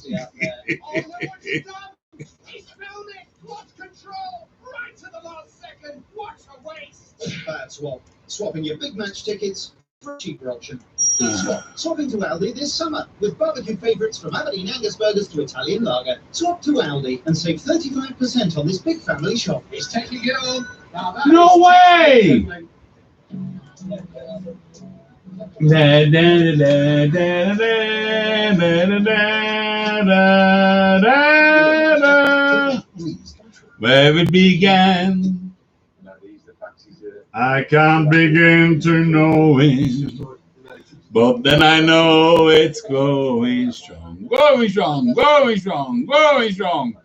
Bad swap. Swapping your big match tickets for a cheaper option. Swap. Swapping to Aldi this summer with barbecue favourites from Aberdeen Angus burgers to Italian lager. Swap to Aldi and save 35% on this big family shop. It's taking it on. No way! Da, da, da, da, da, da, da, da. Where it began, I can't begin to know it, but then I know it's going strong, going strong, going strong, going strong.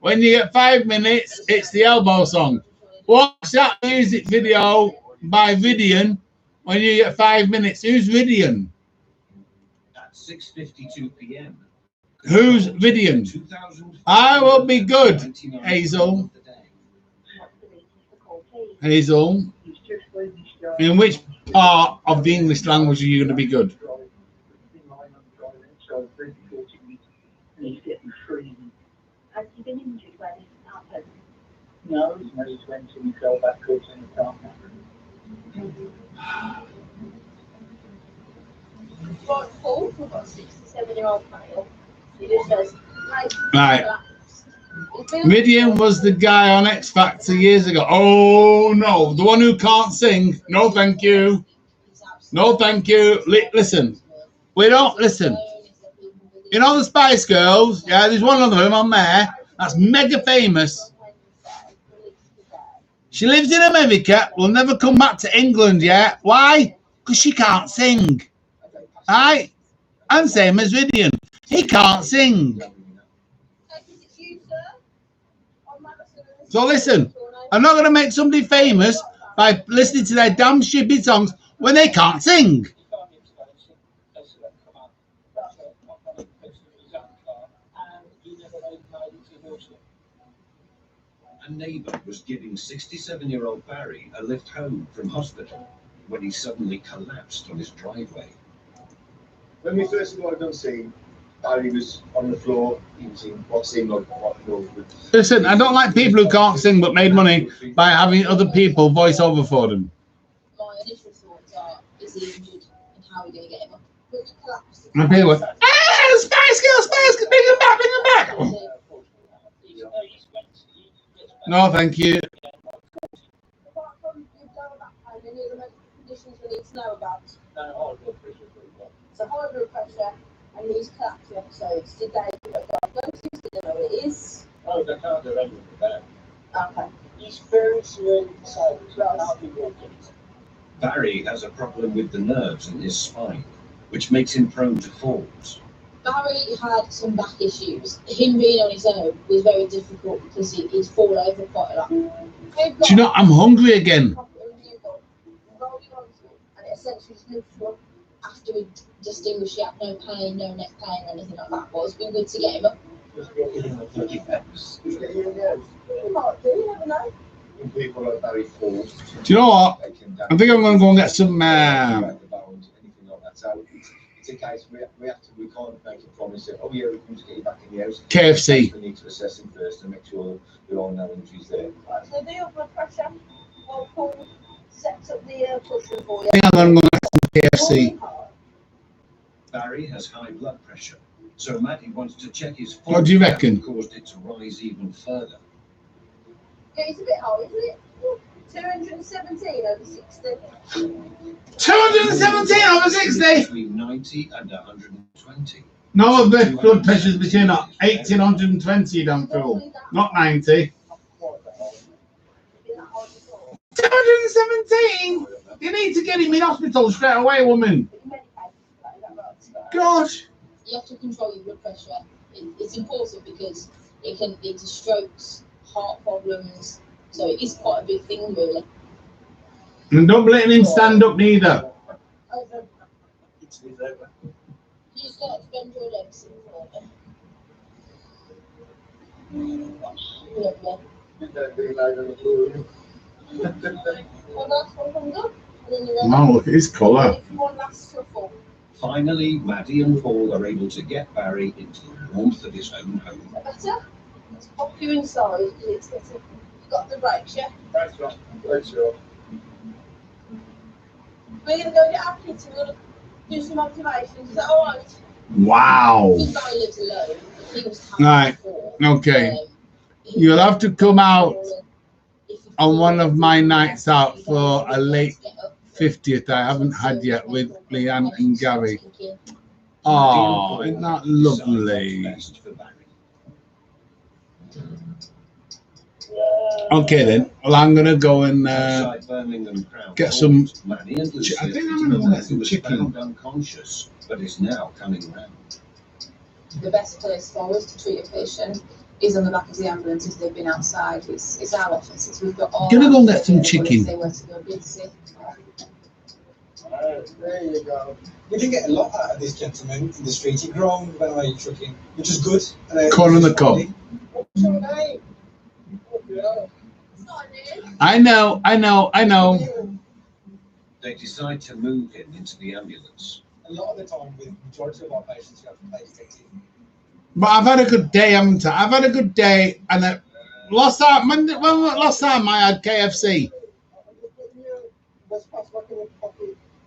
When you get 5 minutes, it's the elbow song. Watch that music video by Vidian. When you get 5 minutes, who's Vidian? At 6:52 p.m. Who's Vidian? I will be good, Hazel. Hazel. In which part of the English language are you going to be good? Has he been injured where this happened? No, he's made his went and he fell backwards and he can't Right, Paul, we've got a 67-year-old male. He just says, Right. Midian was the guy on X Factor years ago. Oh no, the one who can't sing. No, thank you. No, thank you. Listen, we don't listen. You know the Spice Girls? Yeah, there's one of them on there that's mega famous. She lives in America. Will never come back to England yet. Why? Because she can't sing. Right? And same as Midian. He can't sing. So listen, I'm not going to make somebody famous by listening to their damn stupid songs when they can't sing. A neighbour was giving 67-year-old Barry a lift home from hospital when he suddenly collapsed on his driveway. When we first arrived on scene, Barry was on the floor eating what seemed like what would. Listen, I don't like people who can't sing but made money by having other people voice over for them. My initial thoughts are, is he injured and how are we going to get him up? But he collapsed. And people went, Spice Girls, bring him back. No, thank you. Apart from you've done that time, any other medical conditions we need to know about? So high blood pressure and these collapsing episodes, did they give a diagnosis? Did they know what it is? Oh, they can't do anything about it. Okay. He's very severely disabled. Can't be walking. Barry has a problem with the nerves in his spine, which makes him prone to falls. Barry had some back issues. Him being on his own was very difficult because he'd fall over quite a lot. Do you know, I'm hungry again. And it essentially just moved up after we distinguished he had no pain, no neck pain or anything like that. But it's been good to get him up. Yes. He might do, you never know. When people like Barry falls. Do you know what? I think I'm going to go and get some. It's a case we can't make a promise that, oh yeah, we can just get you back in the house. KFC. We need to assess him first and make sure there are no injuries there. So do your blood pressure while Paul sets up the cushion for you. I think I'm going to get some KFC. Barry has high blood pressure, so Maddie wants to check his What do you reckon? Caused it to rise even further. Yeah, it's a bit high, isn't it? 217 over 60. 217 over 60? Between 90 and 120. No, the blood pressure's between 80 and 120, damn fool. Not 90. 217? You need to get him in hospital straight away, woman. Gosh. You have to control your blood pressure. It's important because it can lead to strokes, heart problems. So it is quite a big thing, really. And don't let him stand up neither. You start to bend your legs in Lovely. One last one comes up, and then you're Wow, look at his colour. one last shuffle. Finally, Maddie and Paul are able to get Barry into the warmth of his own home. Better? Let's pop you inside. You've got the brakes, yeah? Thanks, Rob. Thanks, Rob. We're going to go to our kids and we're going to do some observations. Is that all right? Wow. Because Barry lives alone. He was tired Right. before. Okay. You'll have to come out on one of my nights out for a late 50th I haven't had yet with Leanne and Gary. Oh, isn't that lovely? Okay then. Well, I'm gonna go and get some. I think I'm gonna get some chicken. Unconscious, but is now coming round. The best place for us to treat a patient is on the back of the ambulance if they've been outside. It's our offices. We've got all. Gonna go and get some chicken. If they were to go a bit sick. There you go. We did get a lot out of this gentleman in the street. He groaned when I trucking, which is good. Corn on the cob. What's your name? I know. They decide to move him into the ambulance. A lot of the time, with the majority of our patients, you have to pay detective. But I've had a good day, haven't I? I've had a good day, and last time I had KFC.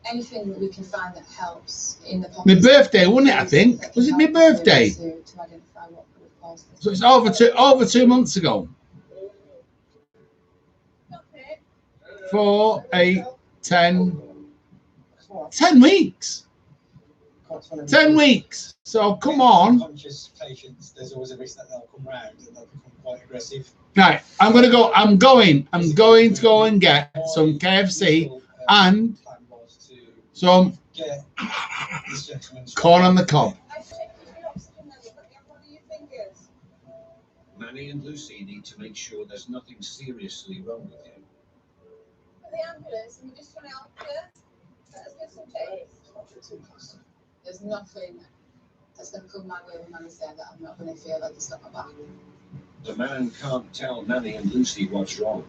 Anything that we can find that helps in the My birthday, wasn't it? I think was it my birthday? To identify what could have caused this. So it's over 2 months ago. 4, 8, 10 weeks. 10 weeks. So come on. Conscious patients, there's always a risk that they'll come round and they'll become quite aggressive. Right, I'm going to go and get some KFC and some corn on the cob. Manny and Lucy need to make sure there's nothing seriously wrong with him. The ambulance, and we just want to help you. Let's get some checks. There's nothing that's going to come my way when Manny said that I'm not going to feel like it's got my back. The man can't tell Manny and Lucy what's wrong,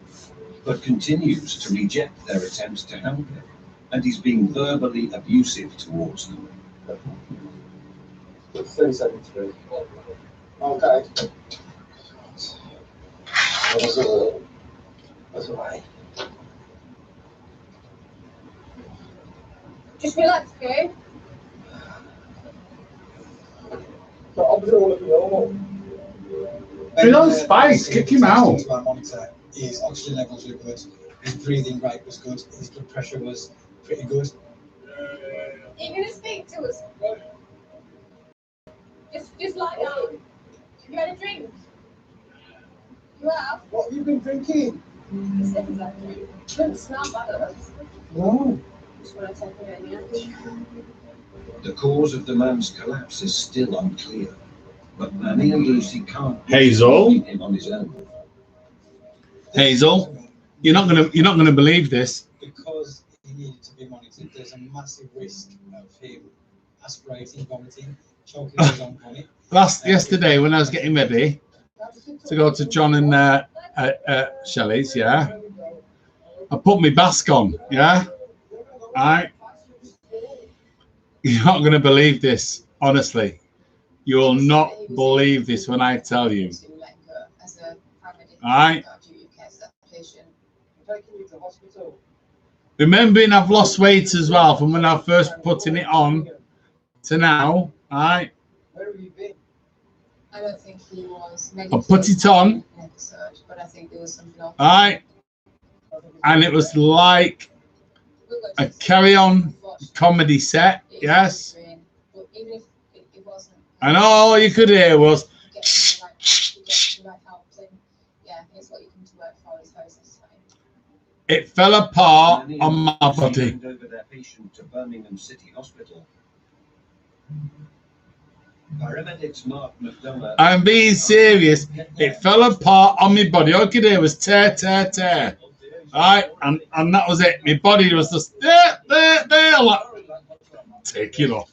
but continues to reject their attempts to help him, and he's being verbally abusive towards them. 37.3. Okay. That's all right. Just relax, okay? But obviously all of you normal. He's on spice, kick him out. His oxygen levels were good, his breathing rate was good, his blood pressure was pretty good. You're going to speak to us. Just lie down. You had a drink? You have? What have you been drinking? Doesn't smell bad. No. Just want to take it in, The cause of the man's collapse is still unclear, but Manny and Lucy can't Hazel? leave him on his own. Hazel, you're not gonna believe this. Because he needed to be monitored, there's a massive risk of him aspirating, vomiting, choking his own vomit. Yesterday when I was getting ready to go to John and Shelley's, yeah, I put my mask on, yeah. Right. You're not going to believe this, honestly. You will not believe this when I tell you. All right. Remembering I've lost weight as well from when I first putting it on to now. All right. Where have you been? I don't think he was. I put it on. But I think there was something else. All right. And it was like a carry-on comedy set. Yes. And all you could hear was. Get the right help. So, yeah, it's what you come to work for, I suppose. It fell apart Many on my body. handed over their patient to Birmingham City Hospital. Paramedics Mark McDonough. I'm being serious. It fell apart on my body. All I could hear was tear, tear, tear. Right, and that was it. My body was just there, like, take it off.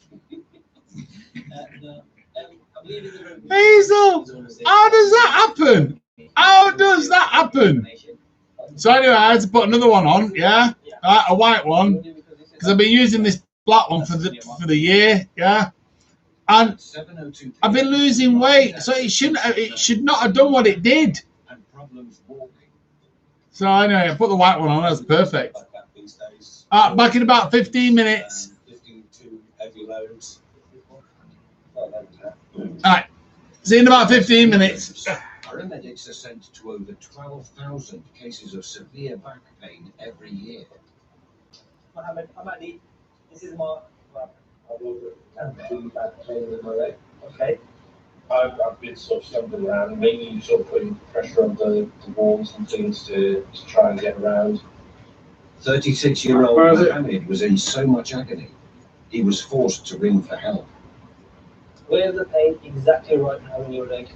Hazel, how does that happen? How does that happen? So anyway, I had to put another one on, yeah, right, a white one, because I've been using this black one for the year, yeah, and I've been losing weight, so it should not have done what it did. So anyway, I put the white one on. That's perfect. Back in about 15 minutes. 52 heavy loads. All right. See you in about 15 minutes. Paramedics are sent to over 12,000 cases of severe back pain every year. Mohammed Ahmadi, this is Mark. I've back pain with my leg. Okay. I've been sort of stumbling around, mainly sort of putting pressure on the walls and things to try and get around. 36-year-old Mohammed was in so much agony, he was forced to ring for help. Where's the pain exactly right now in your leg?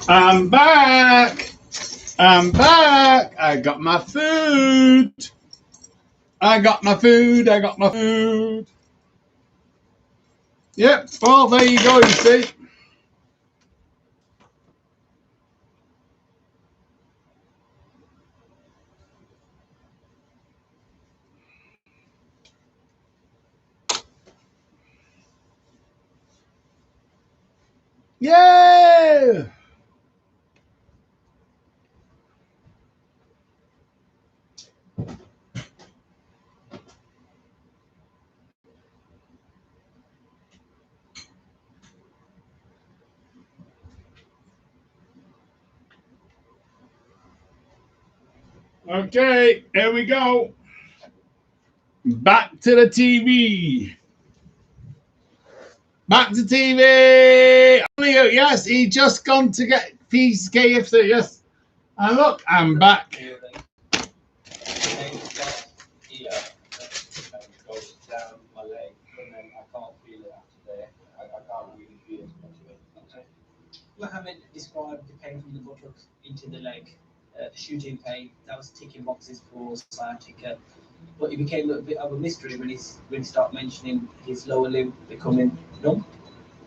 I'm back. I'm back. I got my food. I got my food. I got my food. Yep. Well, there you go. You see. Yay! Okay, here we go. Back to the TV. Back to TV. Leo, yes, he just gone to get piece KFC. Yes. And look, I'm back. Mohammed described the pain from the buttock into the leg, the shooting pain. That was ticking boxes for sciatica. But it became a bit of a mystery when he started mentioning his lower limb becoming numb.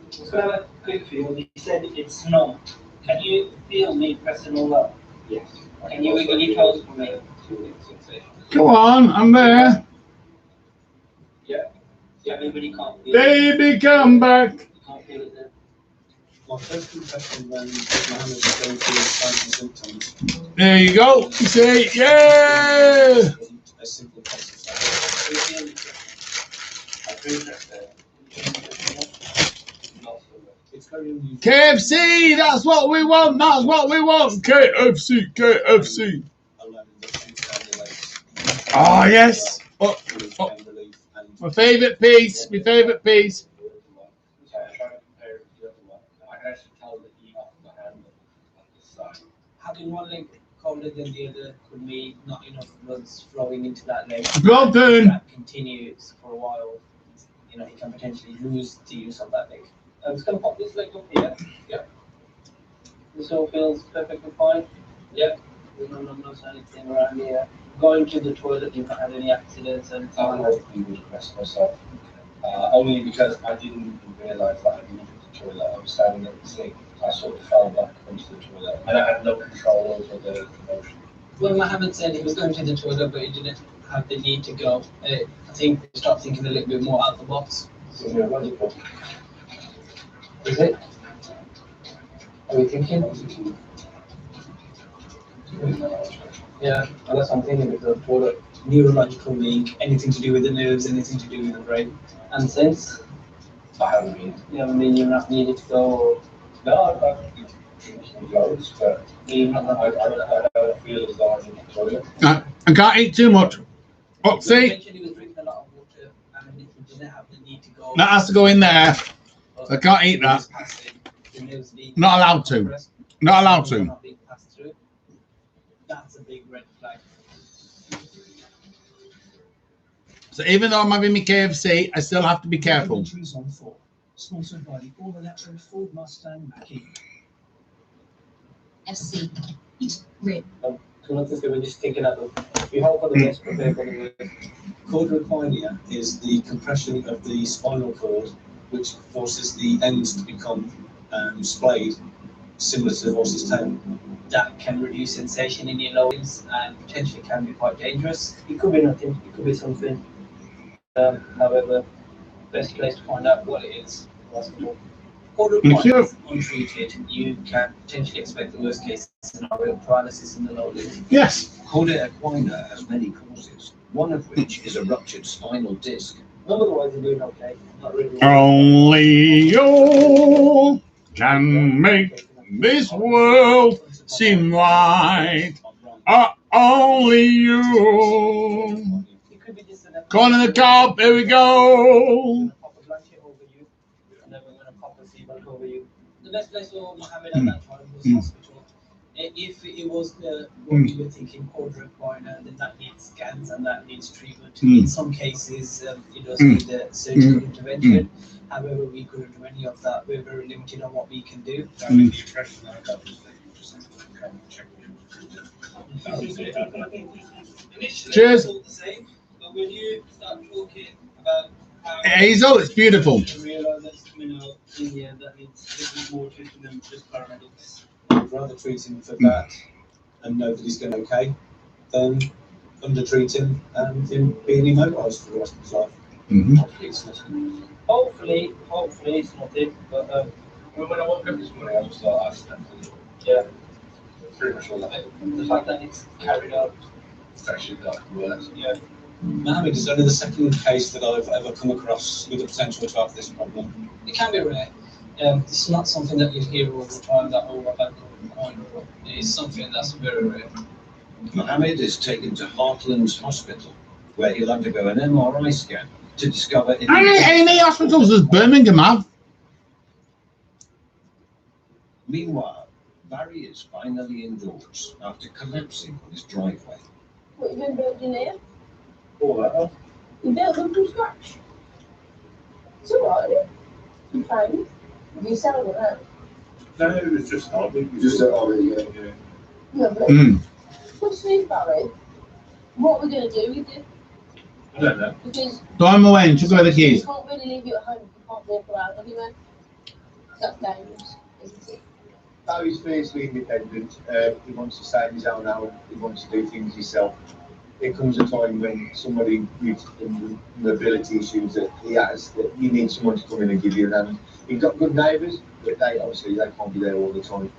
So I have a quick feel. You said it's numb. Can you feel me pressing all up? Yes. Can you wiggle your toes for me? Go on, I'm there. Yeah. Yeah, everybody can't feel Baby, come back. You can't feel it there. My first impression when Mohammed was going through his signs and symptoms. There you go. You see, yeah. A simple process. It's very unusual. KFC, that's what we want. That's what we want. KFC, KFC. Oh, yes. Oh, oh. My favourite piece. My favourite piece. Having one leg colder than the other could mean not enough blood's flowing into that leg. Broken. If that continues for a while, you know, he can potentially lose the use of that leg. I'm just going to pop this leg up here. Yeah. This all feels perfectly fine. Yeah. There's no numbness or anything around here. Going to the toilet, you've not had any accidents and I was depressed myself. Only because I didn't realise that I needed the toilet. I was standing at the sink. I sort of fell back into the toilet and I had no control over the motion. Well, Mohammed said he was going to the toilet, but he didn't have the need to go. I think he started thinking a little bit more out of the box. Is it? Are you thinking? Yeah, well, that's what I'm thinking with the toilet. Neurological leak, anything to do with the nerves, anything to do with the brain. And since? I haven't been. You haven't been, you're not needed to go or... No, I've been drinking loads, but I don't feel as though I'm in the toilet. I can't eat too much. Oh, see? He mentioned he was drinking a lot of water and he didn't have the need to go. That has to go in there. I can't eat that. Not allowed to. Not allowed to. That's a big red flag. So even though I'm having my KFC, I still have to be careful. Entries on 4, sponsored by the all-electric Ford Mustang Mach-E. FC. It's red. So not to say we're just thinking of we hope for the best, prepare for the worst. Quadriponia is the compression of the spinal cord, which forces the ends to become splayed, similar to the horse's tail. That can reduce sensation in your lower limbs and potentially can be quite dangerous. It could be nothing, it could be something. However, best place to find out what it is, hospital. Quadriponia untreated, you can potentially expect the worst case scenario, paralysis in the lower limbs. Yes. Corda equina has many causes, one of which is a ruptured spinal disc. Otherwise, you're doing okay. Not really. Only you can make this world seem right. Only you. Corn in the cob, here we go. The best place for Mohammed at that time was hospital. If it was what we were thinking, quadrant minor, then that needs scans and that needs treatment. In some cases, it does need a surgical intervention. However, we couldn't do any of that. We're very limited on what we can do. The impression I got was that you just had to come and check that was it. Initially, Cheers. it's all the same, but when you start talking about how Hazel, it's beautiful. you realise that's coming out in the end, that needs more treatment than just paramedics. I'd rather treat him for that and know that he's going okay than under-treat him and him being immobilised for the rest of his life. Hopefully it's nothing. Hopefully it's nothing, but When I woke up this morning, I was like, I slept a little. Yeah. Pretty much all that. the fact that it's carried out. It's actually like worse. Yeah. Mohammed is only the second case that I've ever come across with the potential to have this problem. It can be rare. It's not something that you hear all the time that I've had coin. It's something that's very rare. Mohammed is taken to Heartlands Hospital, where he'll undergo an MRI scan to discover if How many hospitals does Birmingham have? Meanwhile, Barry is finally indoors after collapsing on his driveway. What you been building here? All that up. You built them from scratch. It's alright, isn't it? You found you sell them out. No, it was just hobby. Just a hobby, yeah. Lovely. What's this, Barry? What we're going to do with it? I don't know. Because Throw him away and just go the you keys. can't really leave you at home if you can't walk around anywhere. That's dangerous, isn't it? Barry's fiercely independent. He wants to stay in his own hour. He wants to do things himself. There comes a time when somebody with the mobility issues that he has, that you need someone to come in and give you an hand. You've got good neighbours, but they can't be there all the time.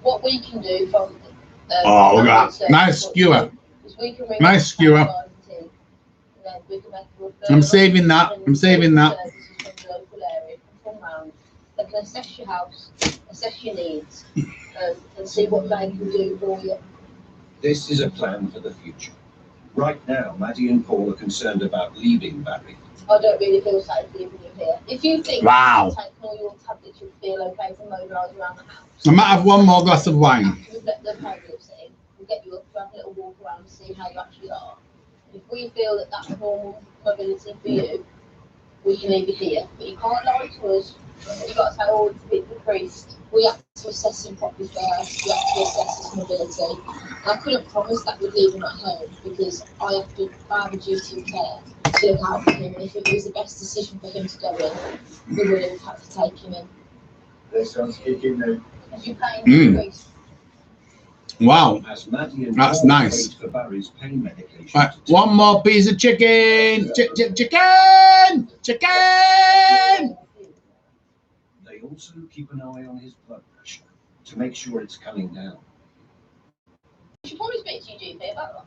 What we can do from Oh, look at that. Nice skewer. Nice skewer. I'm saving that. I'm saving that. They can assess your house, assess your needs, and see what they can do for you. This is a plan for the future. Right now, Maddie and Paul are concerned about leaving Barry. I don't really feel safe leaving you here. If you think Wow. taking all your tablets, you'll feel okay to mobilise around the house. I might have one more glass of wine. We'll let the paragraphs in. We'll get you up to have a little walk around and see how you actually are. If we feel that that's normal mobility for you, we can leave you here. But you can't lie to us. You've got to say, oh, it's a bit decreased. We have to assess him properly first. We have to assess his mobility. And I couldn't promise that we'd leave him at home because I have a duty of care to look out for him. And if it was the best decision for him to go in, we would have had to take him in. This one's kicking now. If you're paying Mm. Wow. As Maddie and That's Paul nice. wait for Barry's pain medication. Right, one more piece of chicken. Chicken. Chicken. They also keep an eye on his blood pressure to make sure it's coming down. You should probably speak to your GP about that.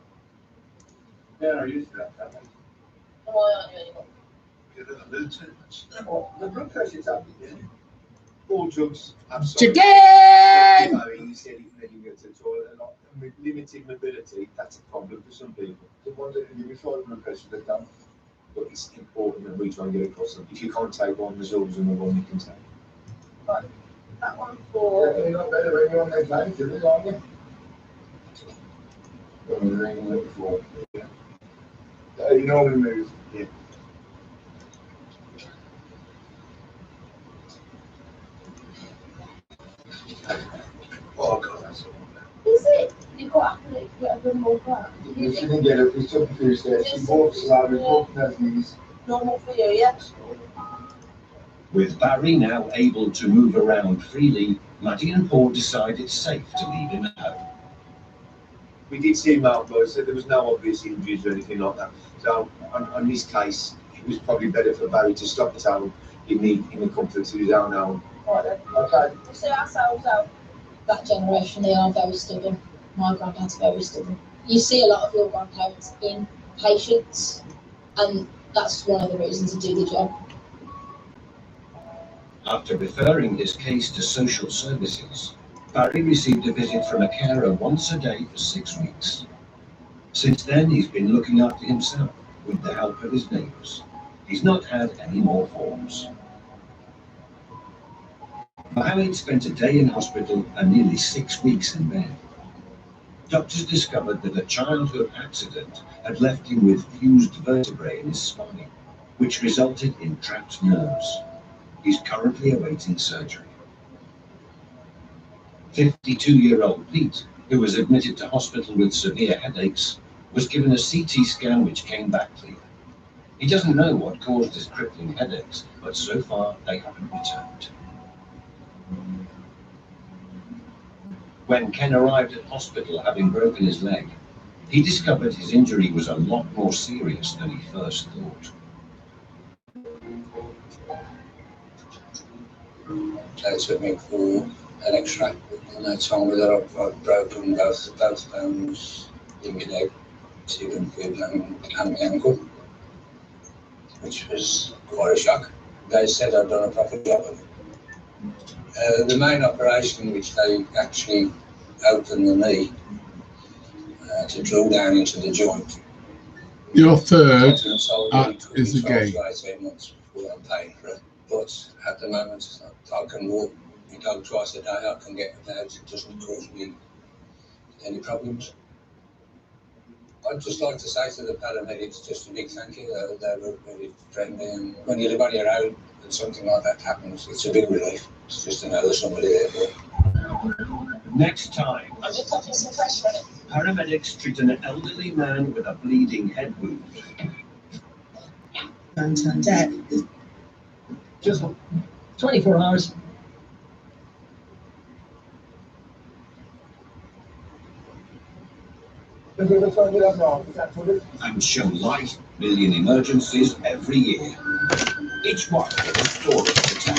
Yeah, I used to that. And why aren't you anymore? Get in the mood too much. Well, the blood pressure's up, yeah. All drugs. Chicken. He said he can let you go to the toilet a lot. And with limited mobility, that's a problem for some people. The ones that can give you high blood pressure, they're done. But it's important that we try and get across them. If you can't take one, there's always another one you can take. Right. That one for. Yeah, you're not better when you're on their plane, do they, aren't you? Well, we're ringing it before. Yeah. You normally move. Yeah. Oh, God, that's all. Is it? You've got to get a more ground. You shouldn't get it. It's up a few stairs. She walks slowly, walking her knees. Normal for you, yeah? With Barry now able to move around freely, Maddie and Paul decide it's safe to leave him at home. We did see him out, but so there was no obvious injuries or anything like that. So on this case, it was probably better for Barry to stop at home in the comfort of his own home. Right then. Okay. We'll see ourselves out. That generation, they are very stubborn. My granddad's very stubborn. You see a lot of your grandparents being patient, and that's one of the reasons to do the job. After referring his case to social services, Barry received a visit from a carer once a day for 6 weeks. Since then, he's been looking after himself with the help of his neighbours. He's not had any more forms. Mohammed spent a day in hospital and nearly 6 weeks in bed. Doctors discovered that a childhood accident had left him with fused vertebrae in his spine, which resulted in trapped nerves. He's currently awaiting surgery. 52-year-old Pete, who was admitted to hospital with severe headaches, was given a CT scan which came back clear. He doesn't know what caused his crippling headaches, but so far they haven't returned. When Ken arrived at hospital having broken his leg, he discovered his injury was a lot more serious than he first thought. They took me for an X-ray and they told me that I've broken both bones in my leg, tibia and my ankle, which was quite a shock. They said I'd done a proper job of it. The main operation, which they actually opened the knee to drill down into the joint. Your third act is a game. 18 months before I'm paying for it. But at the moment, I can walk my dog twice a day. I can get about. It doesn't cause me any problems. I'd just like to say to the paramedics just a big thank you. They were really friendly, and when you live on your own and something like that happens, it's a big relief. It's just to know there's somebody there. Next time, I'm just touching some fresh on it. paramedics treat an elderly man with a bleeding head wound. Downtown dead. Just 24 hours. And show light million emergencies every year. Each one with a story to tell.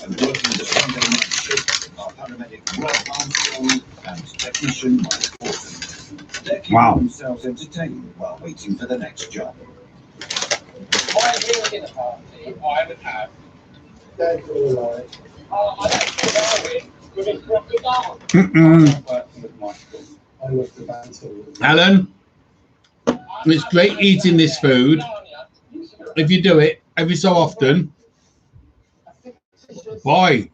And working the Sunday night shift are paramedic Rob Armstrong and technician Mike Horton. They're keeping themselves entertained while waiting for the next job. My dinner party, I would have. That's all right. I don't know with his proper dog. I love the banter. Alan, it's great eating this food. If you do it every so often, boy,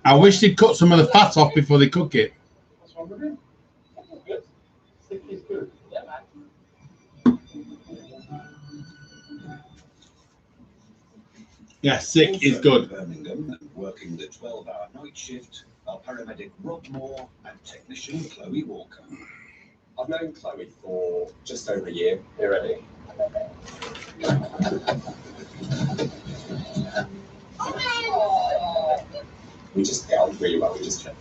I wish they'd cut some of the fat off before they cook it. What's wrong with it? It's good. Stick is good. Yeah, man. Yeah, sick is good. Birmingham and working the 12-hour night shift are paramedic Rob Moore and technician Chloe Walker. I've known Chloe for just over a year already. We just get on really well. We just check.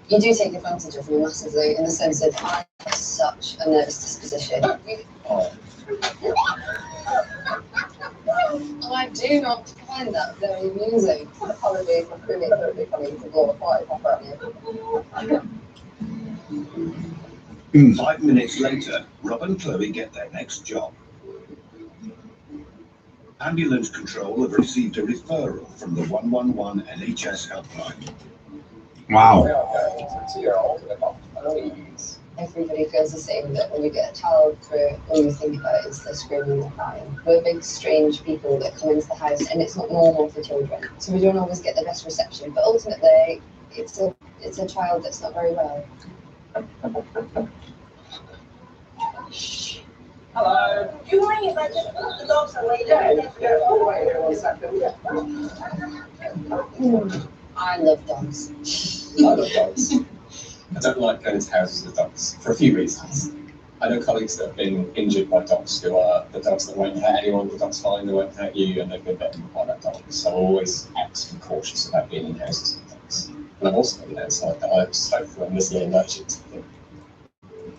You do take advantage of me massively in the sense that I have such a nervous disposition. I do not find that very amusing. Apologies, my crewmate would be coming to blow a fire pop at you. 5 minutes later, Rob and Chloe get their next job. Ambulance control have received a referral from the 111 NHS helpline. Wow. Everybody feels the same, that when you get a child through, all you think about is the screaming and crying. We're big, strange people that come into the house, and it's not normal for children. So we don't always get the best reception. But ultimately, it's a child that's not very well. Hello. Do you mind if I just put the dogs away? Yeah, all the way here, 1 second. I love dogs. I love dogs. I don't like going to houses with dogs for a few reasons. I know colleagues that have been injured by dogs who are the dogs that won't hurt anyone, the dog's fine, they won't hurt you, and they've been bitten by that dog. So I'm always extra cautious about being in houses with dogs. And I've also been outside that I just hope for a missing emergency.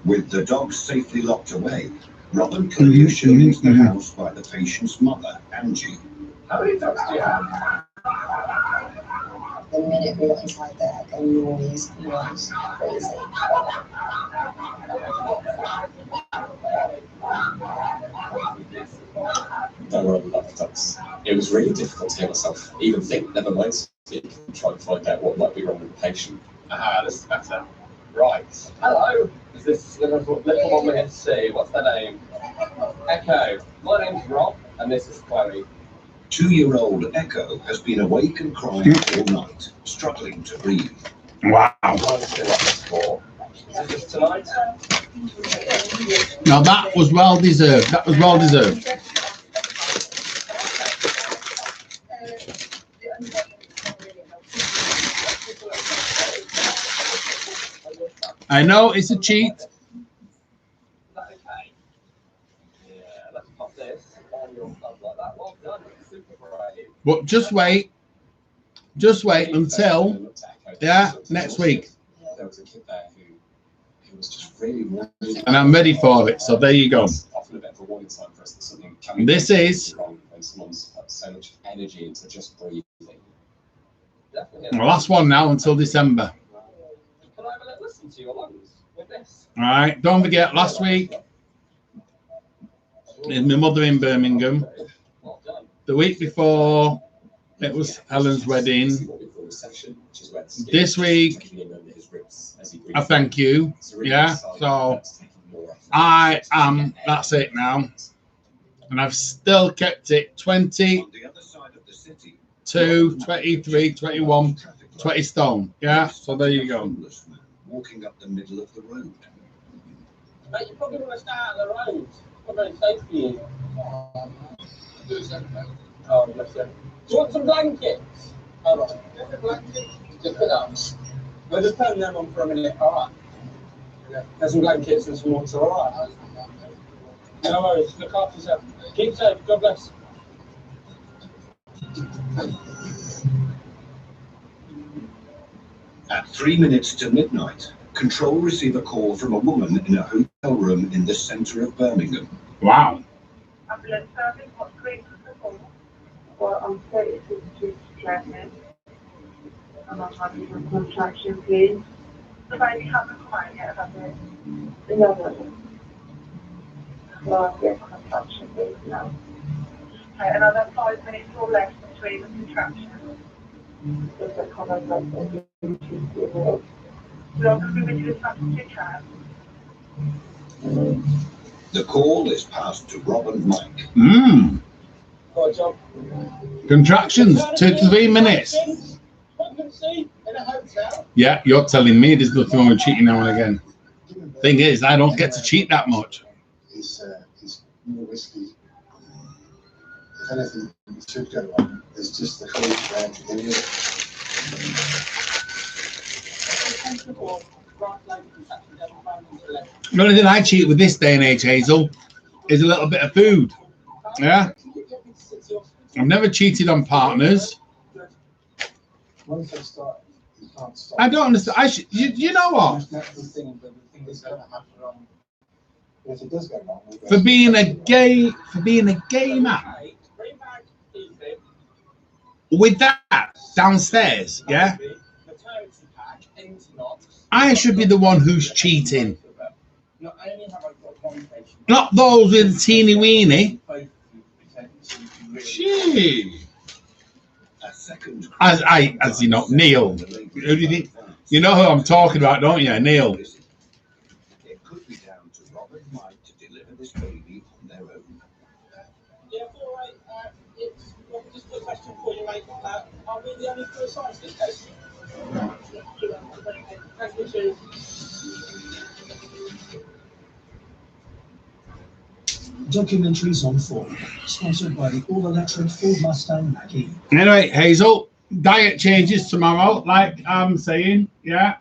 With the dogs safely locked away, Rob and Chloe are shown into the house by the patient's mother, Angie. How many dogs do you have? The minute we got inside there, the noise was crazy. There were a lot of dogs. It was really difficult to hear myself even think, never mind speak, and try to find out what might be wrong with the patient. This is better. Right. Hello. Is this little one we're here to see? What's their name? Echo. My name's Rob, and this is Chloe. 2-year-old Echo has been awake and crying all night, struggling to breathe. Wow. Is it just tonight? Now that was well deserved. That was well deserved. I know it's a cheat. Okay. Yeah, let's pop this on your thumb like that. Well done. Super brave. But just wait. Just wait until next week. There was a kid there who was just really, really, And I'm ready for it. So there you go. often a bit of a warning sign for us that something can This is wrong when someone's put so much energy into just breathing. the last one now until December. Can I have a little listen to your lungs with this? All right. Don't forget, last week is my mother in Birmingham. The week before, it was Helen's wedding. This week, I thank you. Yeah. So I am. That's it now. And I've still kept it 20, 2, 23, 21, 20 stone. Yeah. So there you go. Walking up the middle of the road. Mate, you probably want to stay out of the road. It's not very safe for you. Oh, bless you. Do you want some blankets? All right. Just put up. We'll just turn them on for a minute. All right. Yeah. There's some blankets and some water. All right. No worries. Look after yourself. Keep safe. God bless. At 3 minutes to midnight, Control receive a call from a woman in a hotel room in the centre of Birmingham. Wow. Ambulance service, what's great for the call? Well, I'm 36 weeks pregnant. And I'm having some contraction, please. The baby hasn't come out yet, has it? No. Well, yes, contraction, please, no. Okay, another 5 minutes or less between the contractions. There's a comment like that. We are going to be with you as fast as you can. The call is passed to Rob and Mike. Right, John. Contractions, 2 to 3 minutes. Yeah, you're telling me there's nothing wrong with cheating now and again. Thing is, I don't get to cheat that much. Is more risky. If anything should go wrong, there's just the courage around to do it. The only thing I cheat with this day and age, Hazel, is a little bit of food. Yeah. I've never cheated on partners. Once they start, you can't stop. I don't understand. You know what? If it does go wrong, For being a gay man, with that downstairs, yeah, I should be the one who's cheating. Not those with teeny weeny. Gee. As you know, Neil. Who do you think? You know who I'm talking about, don't you, Neil? It could be down to Rob and Mike to deliver this baby on their own. Yeah, all right. It's just a question for you, mate. Are we the only two sides in this case? Thank you, Chief. Documentaries on Ford, sponsored by the all-electric Ford Mustang Mach-E. Anyway, Hazel, diet changes tomorrow, like I'm saying, yeah.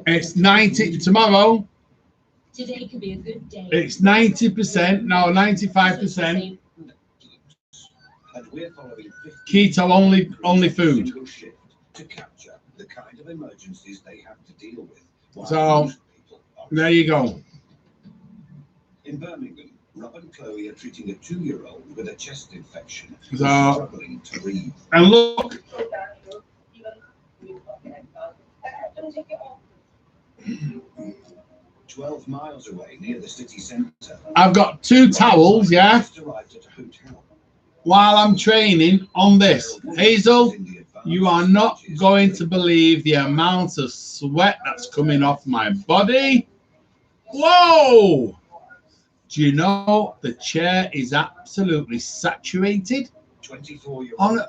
It's 90 tomorrow. Today could be a good day. It's 90%, no, 95%. Keto only food. To capture the kind of emergencies they have to deal with. So there you go. In Birmingham, Rob and Chloe are treating a 2-year-old with a chest infection who's So, struggling to breathe. and look, 12 miles away near the city centre. I've got 2 towels, yeah, Just arrived at a hotel. while I'm training on this. Hazel, You are not going to believe the amount of sweat that's coming off my body. Whoa! Do you know the chair is absolutely saturated? 24-year-old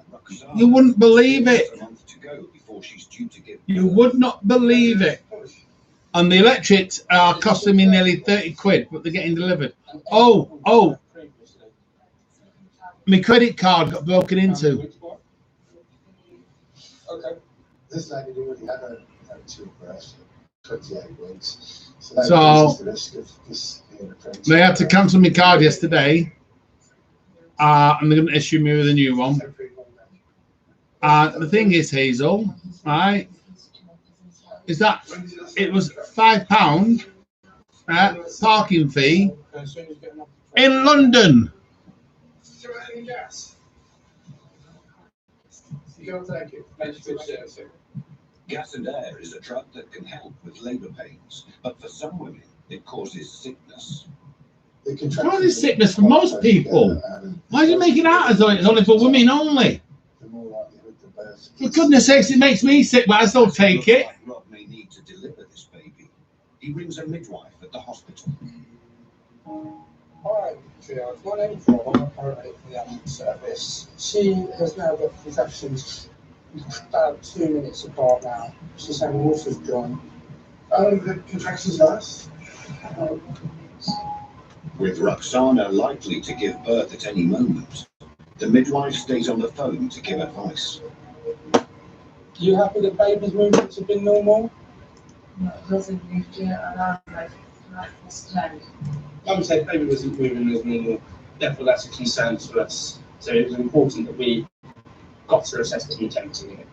You wouldn't believe it. You would not believe it. And the electrics are costing me nearly 30 quid, but they're getting delivered. Oh, my credit card got broken into. Okay. This lady already had a two-breast, 28 weeks. So the risk of this being a pregnancy. They had to cancel my card yesterday, and they're going to issue me with a new one. The thing is, Hazel, right, is that it was £5 parking fee in London. Gas and air is a drug that can help with labour pains, but for some women, it causes sickness. What is sickness for most people? Why do you make it out as though it's only for women only? For goodness sakes, it makes me sick, but I still take it. Rob may need to deliver this baby. He rings a midwife at the hospital. Hi, triage. My name's Rob. I'm currently for the ambulance service. She has now got contractions about 2 minutes apart now. She's having water's drawn. The contractions last? With Roxana likely to give birth at any moment, the midwife stays on the phone to give advice. You happy the baby's movements have been normal? No, it wasn't lifting around like this time. I would say baby wasn't moving as normal. Therefore, that's a concern to us. So it was important that we got to assess the intensity of it.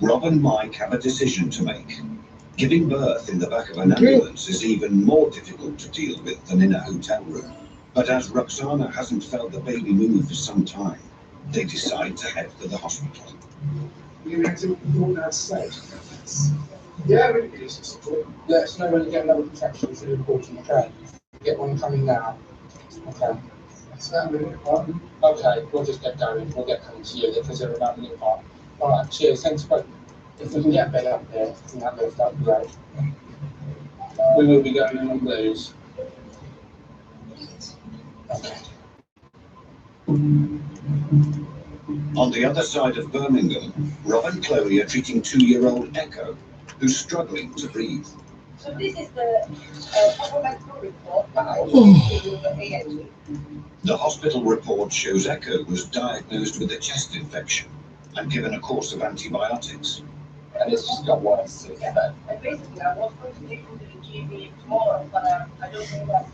Rob and Mike have a decision to make. Giving birth in the back of an ambulance is even more difficult to deal with than in a hotel room. But as Roxana hasn't felt the baby move for some time, they decide to head for the hospital. You had to go outside. Yeah, really good. Let us know when you get another contraction. It's really important, okay? Get one coming now. Okay. Okay, we'll just get going. We'll get coming to you because they're about a minute apart. All right, cheers. Thanks, bye. If we can get a bed up there, and that lift up, great. We will be going in on those. Okay. On the other side of Birmingham, Rob and Chloe are treating 2-year-old Echo, who's struggling to breathe. So this is the medical report. The hospital report shows Echo was diagnosed with a chest infection and given a course of antibiotics. And it's just got worse. Yeah, and basically I was going to take him to the GP tomorrow, but I don't think that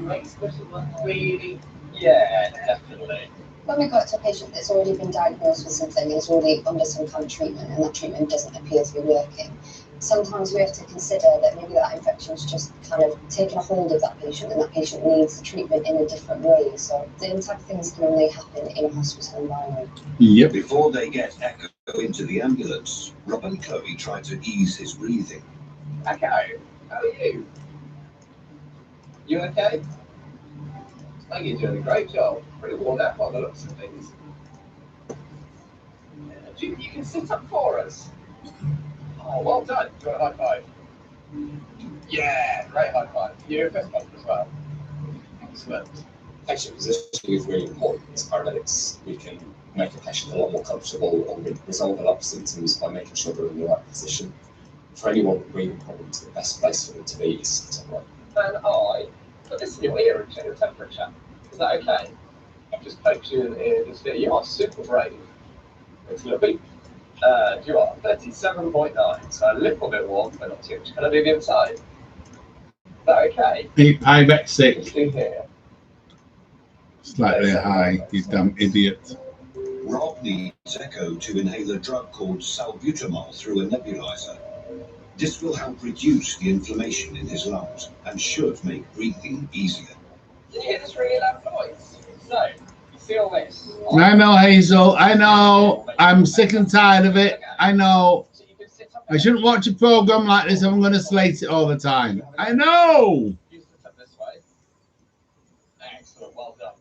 next person was really. Yeah, definitely. When we got to a patient that's already been diagnosed with something and is already under some kind of treatment and that treatment doesn't appear to be working, sometimes we have to consider that maybe that infection's just kind of taken a hold of that patient and that patient needs the treatment in a different way. So those type of things can only happen in a hospital environment. Yep. Before they get Echo into the ambulance, Rob and Chloe try to ease his breathing. Echo, how are you? You okay? I think you're doing a great job. Pretty worn out by the looks of things. You can sit up for us. Oh, well done. You got a high five. Yeah, great high five. You're a fist bump as well. Excellent. Patient positioning is really important. As paramedics, we can make a patient a lot more comfortable and we resolve a lot of symptoms by making sure they're in the right position. For anyone with breathing problems, the best place for them to be is sit upright. And I put this in your ear and check your temperature. Is that okay? I've just poked you in the ear just here. You are super brave. It's a little beep. You are 37.9, so a little bit warm, but not too much. Can I do the inside? Is that okay? I bet sick. Just do here. Slightly high, you damn idiot. Rob needs Echo to inhale a drug called salbutamol through a nebulizer. This will help reduce the inflammation in his lungs and should make breathing easier. Can you hear this really loud noise? So, you feel this? I know, Hazel. I know. I'm sick and tired of it. I know. I shouldn't watch a program like this. I'm going to slate it all the time. I know. You sit up this way. Excellent, well done.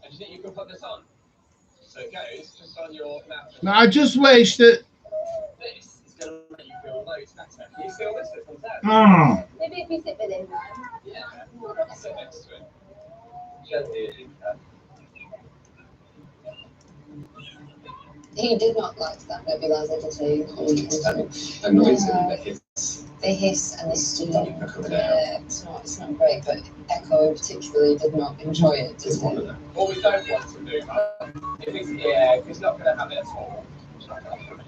And do you think you can put this on? So it goes just on your mouth. Now, I just wish that. This is going to make you feel loads better. Can you feel this? It comes out. Oh. Maybe if you sit with him. Yeah. I'll sit next to him. Gently as you can. He did not like that nebulizer, did he? And noise and the hits. They hiss and they sting. Yeah, it's not great, but Echo particularly did not enjoy it, did he? What we don't want to do, if he's not going to have it at all, he's not going to have it.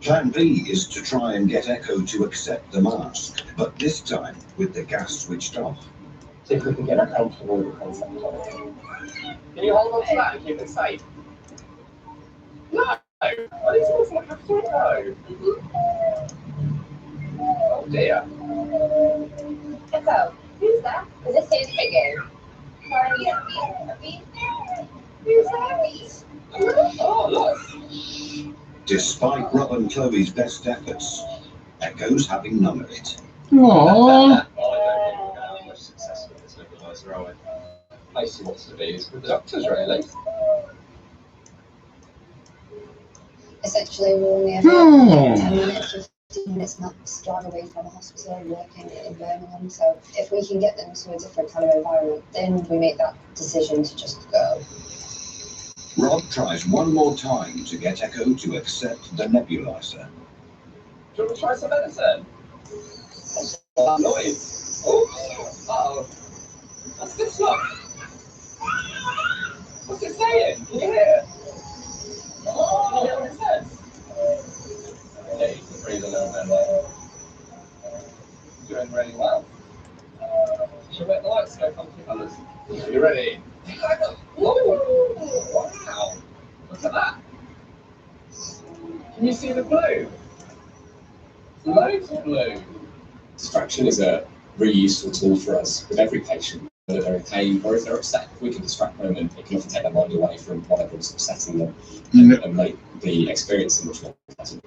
Plan B is to try and get Echo to accept the mask, but this time with the gas switched off. See if we can get her comfortable with the concept of it. Can you hold on to that and keep it safe? No! I need to look like a photo. Oh dear. Echo, who's that? Is this his again? Who's that? Oh, look. Despite Rob and Chloe's best efforts, Echo's having none of it. Aww. I don't think we're going to have much success with this nebulizer, are we? The place he wants to be is with the doctors, really. Essentially, we're only about 10 minutes, 15 minutes max drive away from the hospital working in Birmingham. So if we can get them to a different kind of environment, then we make that decision to just go. Rob tries one more time to get Echo to accept the nebulizer. Do you want to try some medicine? What's that noise? Oh, what's this look? What's it saying? Can you hear? Oh, you know what it says? Yeah, you can breathe a little bit there. Doing really well. Should we let the lights go funky colours? You ready? Oh, wow! Look at that! Can you see the blue? Loads of blue. Distraction is a really useful tool for us with every patient, whether they're in pain or if they're upset. If we can distract them, and it can often take their mind away from whatever is upsetting them and make the experience so much more pleasant.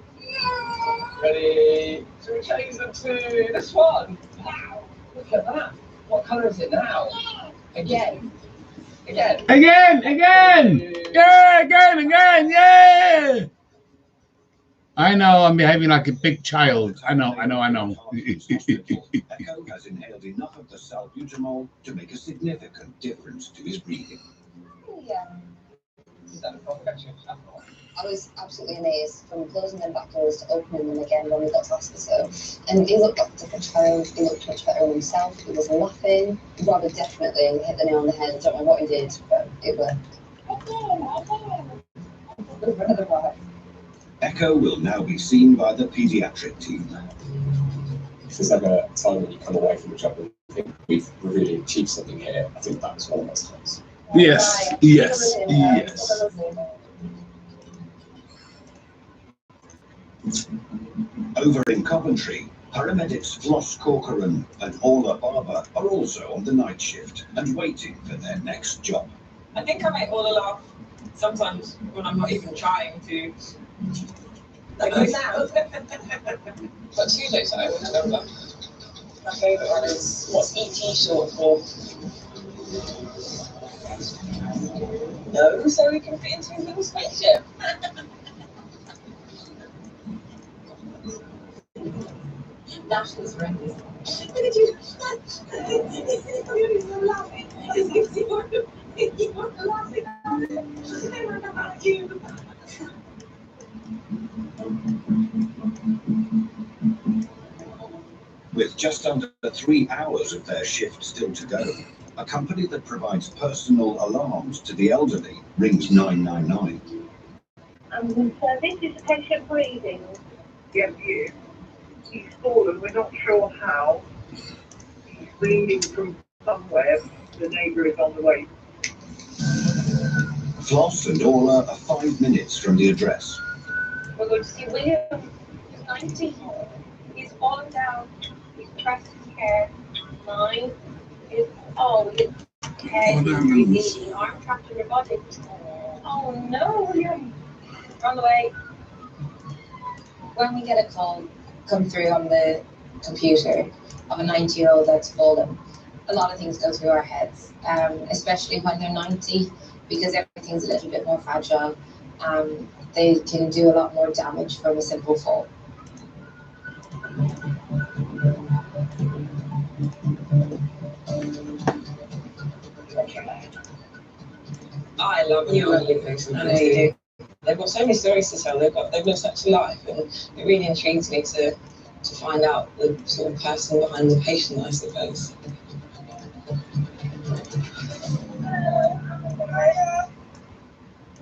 Ready? So we change them to this one. Wow! Look at that. What colour is it now? Again. Again! Yeah, again! Yeah! I know, I'm behaving like a big child. I know. Echo has inhaled enough of the salbutamol to make a significant difference to his breathing. Yeah. Is that a confection? I was absolutely amazed from closing them back doors to opening them again when we got to hospital. And he looked like a different child. He looked much better in himself. He was laughing. Robert definitely hit the nail on the head. I don't know what he did, but it worked. Echo will now be seen by the paediatric team. If there's ever a time when you come away from a job and think we've really achieved something here, I think that was one of those times. Yes. Over in Coventry, paramedics Floss Corcoran and Orla Barber are also on the night shift and waiting for their next job. I think I make all laugh sometimes when I'm not even trying to. Like now. But TJ's I would know that. My favourite one is what's ET short for? No, so we can fit into his little spaceship. Dash is horrendous. Look at you. You're so laughing. You were laughing at it. They were about you. With just under 3 hours of their shift still to go, a company that provides personal alarms to the elderly rings 999. This is the patient breathing. Yes, he is. He's fallen, we're not sure how. He's bleeding from somewhere. The neighbour is on the way. Floss and Orla are 5 minutes from the address. We're going to see William. He's 90. He's fallen down. He's pressed his hair. 9 is his head is bleeding. Arm trapped in your body. Oh no, William. We're on the way. When we get a call come through on the computer of a 90-year-old that's fallen, a lot of things go through our heads, especially when they're 90, because everything's a little bit more fragile. They can do a lot more damage from a simple fall. I love you. I know you do. They've got so many stories to tell. They've lived such a life, and it really intrigues me to find out the sort of person behind the patient, I suppose.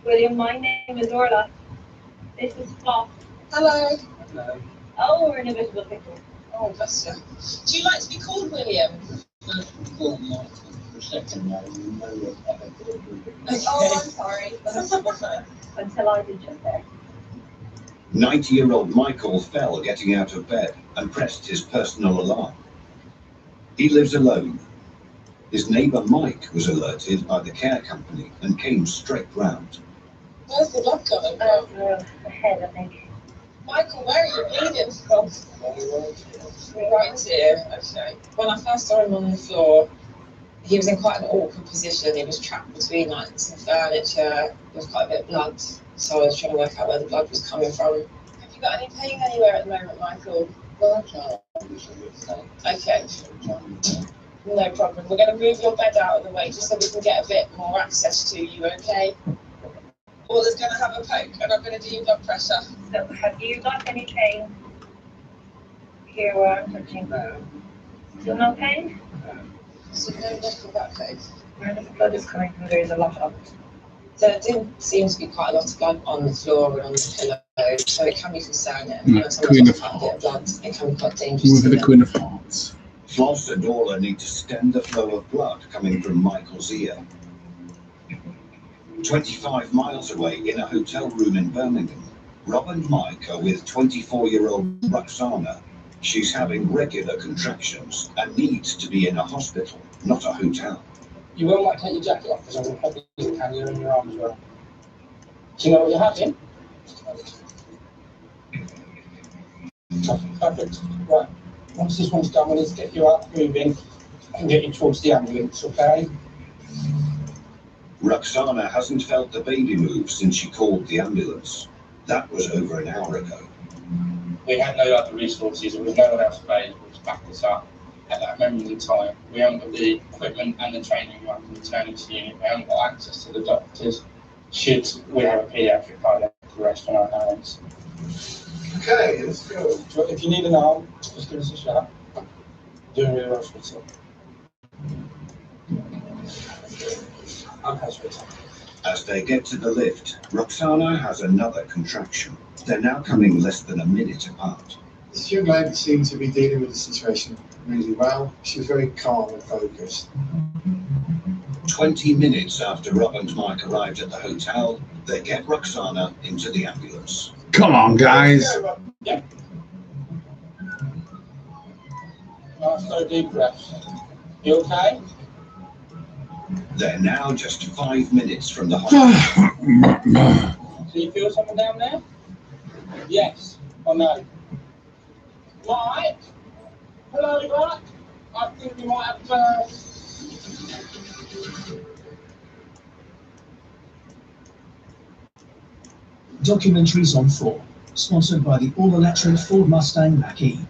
William, my name is Orla. This is Flop. Hello. Hello. Oh, we're in a bit of a pickle. Oh, bless you. Do you like to be called William? Oh, I'm sorry. Until I did just there. 90-year-old Michael fell getting out of bed and pressed his personal alarm. He lives alone. His neighbour Mike was alerted by the care company and came straight round. Where's the blood coming from? The head, I think. Michael, where are you bleeding from? Right here, okay. When I first saw him on the floor, he was in quite an awkward position. He was trapped between like some furniture. There was quite a bit of blood, so I was trying to work out where the blood was coming from. Have you got any pain anywhere at the moment, Michael? Okay. No problem. We're going to move your bed out of the way just so we can get a bit more access to you, okay? Orla's going to have a poke and I'm going to do your blood pressure. So, have you got any pain here where I'm touching? Still no pain? So no local back pain. Where the blood is coming from, there is a lot of it. There did seem to be quite a lot of blood on the floor and on the pillow, so it can be concerning. Queen of Quite a bit of blood, it can be quite dangerous. With the Queen of Hearts. Floss and Orla need to stem the flow of blood coming from Michael's ear. 25 miles away in a hotel room in Birmingham, Rob and Mike are with 24-year-old Roxana. She's having regular contractions and needs to be in a hospital, not a hotel. You will like take your jacket off because I'm going to probably use a cannula in your arm as well. Do you know what you're having? Perfect. Right. Once this one's done, we need to get you up, moving, and get you towards the ambulance, okay? Roxana hasn't felt the baby move since she called the ambulance. That was over an hour ago. We had no other resources, there was no one else available to back us up at that moment in time. We haven't got the equipment and the training like the maternity unit. We haven't got access to the doctors. Should we have a paediatric pilot to rest on our hands? Okay, let's go. If you need an arm, just give us a shout. Doing really well, Switzer. I'm hospital. As they get to the lift, Roxana has another contraction. They're now coming less than a minute apart. This young lady seemed to be dealing with the situation really well. She was very calm and focused. 20 minutes after Rob and Mike arrived at the hotel, they get Roxana into the ambulance. Come on, guys. Yeah. Nice, slow, deep breaths. You okay? They're now just 5 minutes from the hospital. Do you feel someone down there? Yes or no? Mike? Hello, Mike. I think we might have Documentaries on 4, sponsored by the all-electric Ford Mustang Mach-E.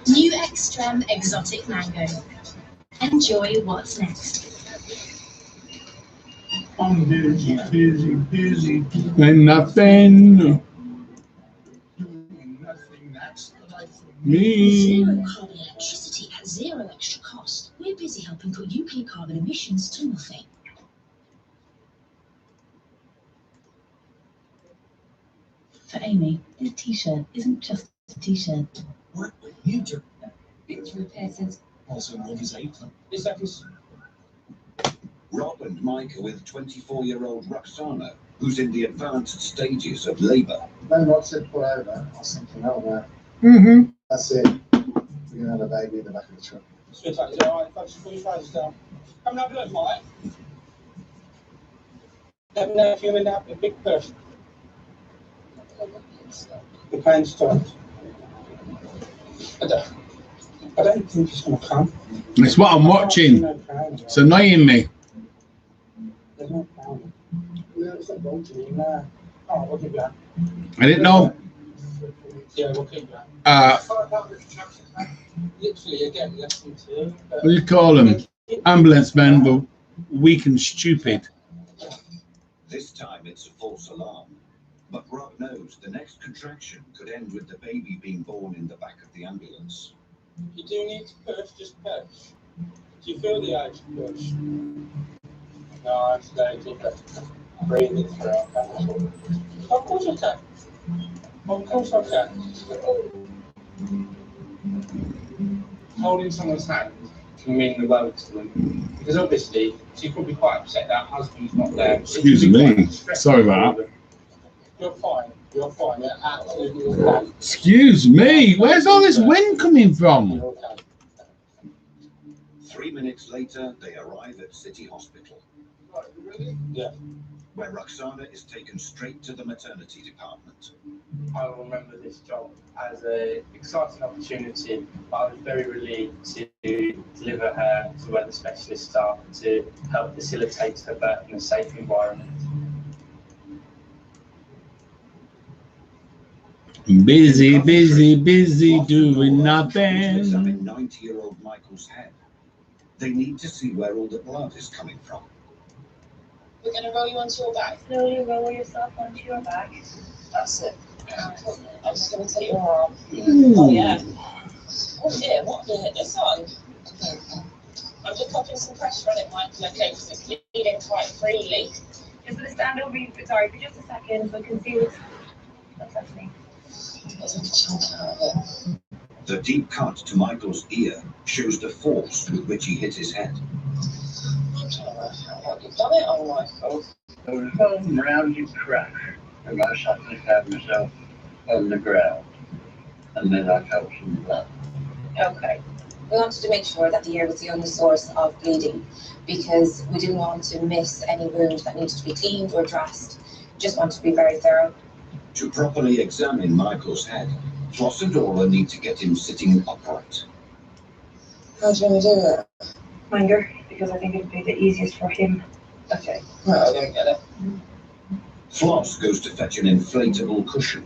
New Extreme Exotic Mango. Enjoy what's next. I'm busy. When nothing. Doing nothing, that's the life of Me. Zero carbon electricity at zero extra cost. We're busy helping put UK carbon emissions to nothing. For Amy, this t-shirt isn't just a t-shirt. What would you do? It's repeated. Also, love his apron. This seconds. Rob and Mike are with 24-year-old Roxana, who's in the advanced stages of labour. When Rob said pull over, I was thinking, oh no, Mm-hmm. that's it. We're going to have a baby in the back of the truck. Sweetheart, is it alright if I just put your trousers down? Come and have a look, Mike. Let me know if you're in that big push. The pain stopped. I don't think it's going to come. It's what I'm watching. It's annoying me. There's no pain. There's no bulging in there. Oh, we'll keep going. I didn't know. Yeah, we'll keep going. Literally, again, less than 2. What do you call them? Ambulance men were weak and stupid. This time it's a false alarm. But Rob knows the next contraction could end with the baby being born in the back of the ambulance. You do need to push, just push. Do you feel the urge to push? No, I'm slowly breathing through. Of course I can. Of course I can. Holding someone's hand can mean the world to them. Because obviously, she's probably quite upset that her husband's not there. Excuse me. Sorry about that. You're fine. You're fine. You're absolutely okay. Excuse me. Where's all this wind coming from? 3 minutes later, they arrive at City Hospital. Yeah. Where Roxana is taken straight to the maternity department. I remember this job as an exciting opportunity, but I was very relieved to deliver her to where the specialists are to help facilitate her birth in a safe environment. Busy, busy, busy, doing nothing. 90-year-old Michael's head. They need to see where all the blood is coming from. We're going to roll you onto your back. Slowly roll yourself onto your back. That's it. I'm just going to take your arm. Ooh. Oh, yeah. Oh, dear. What have you hit this on? Okay. I'm just popping some pressure on it, Michael, okay, because it's bleeding quite freely. Just going to stand over you, sorry, for just a second so I can see what's happening. There's like a chunk out of it. The deep cut to Michael's ear shows the force with which he hit his head. I'm trying to work out what you've done it on, Michael. There was one rounded crash, and I suddenly found myself on the ground, and then I felt some blood. Okay. We wanted to make sure that the ear was the only source of bleeding because we didn't want to miss any wound that needed to be cleaned or dressed. Just wanted to be very thorough. To properly examine Michael's head, Floss and Dora need to get him sitting upright. How do you want to do that? Longer, because I think it'd be the easiest for him. Okay. Right, I don't get it. Floss goes to fetch an inflatable cushion.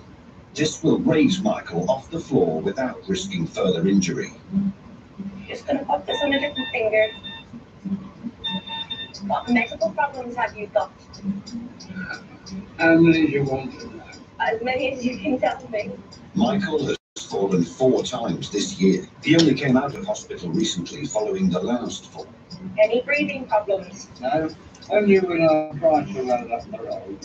This will raise Michael off the floor without risking further injury. Just gonna pop this on a different finger. What medical problems have you got? How many do you want to know? As many as you can tell me. Michael has fallen 4 times this year. He only came out of hospital recently following the last fall. Any breathing problems? No, only when I'm trying to run up the road.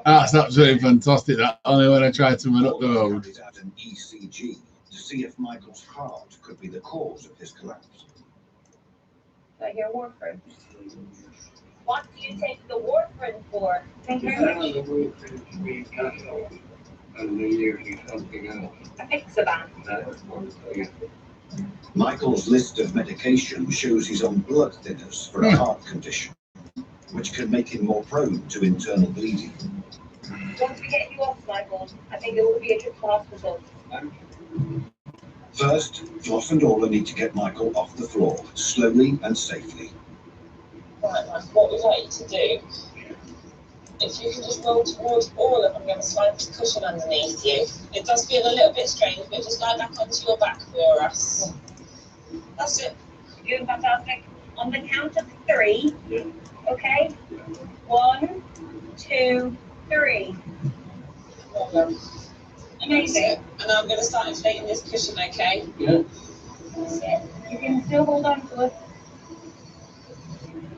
That's absolutely fantastic. That only when I try to run up the road. Carried out an ECG to see if Michael's heart could be the cause of his collapse. Is that your warfarin? What do you take the warfarin for? And then usually something else. A Pixaban. Michael's list of medication shows he's on blood thinners for a heart condition, which can make him more prone to internal bleeding. Once we get you off, Michael, I think it will be a trip to hospital. First, Floss and Orla need to get Michael off the floor, slowly and safely. Right, Michael, what we'd like you to do, if you can just roll towards Orla, I'm going to slide this cushion underneath you. It does feel a little bit strange, but just lie back onto your back for us. That's it. You're doing fantastic. On the count of 3, okay? 1, 2, 3. Well done. Amazing. And I'm going to start inflating this cushion, okay? Yeah. That's it. You can still hold on to it.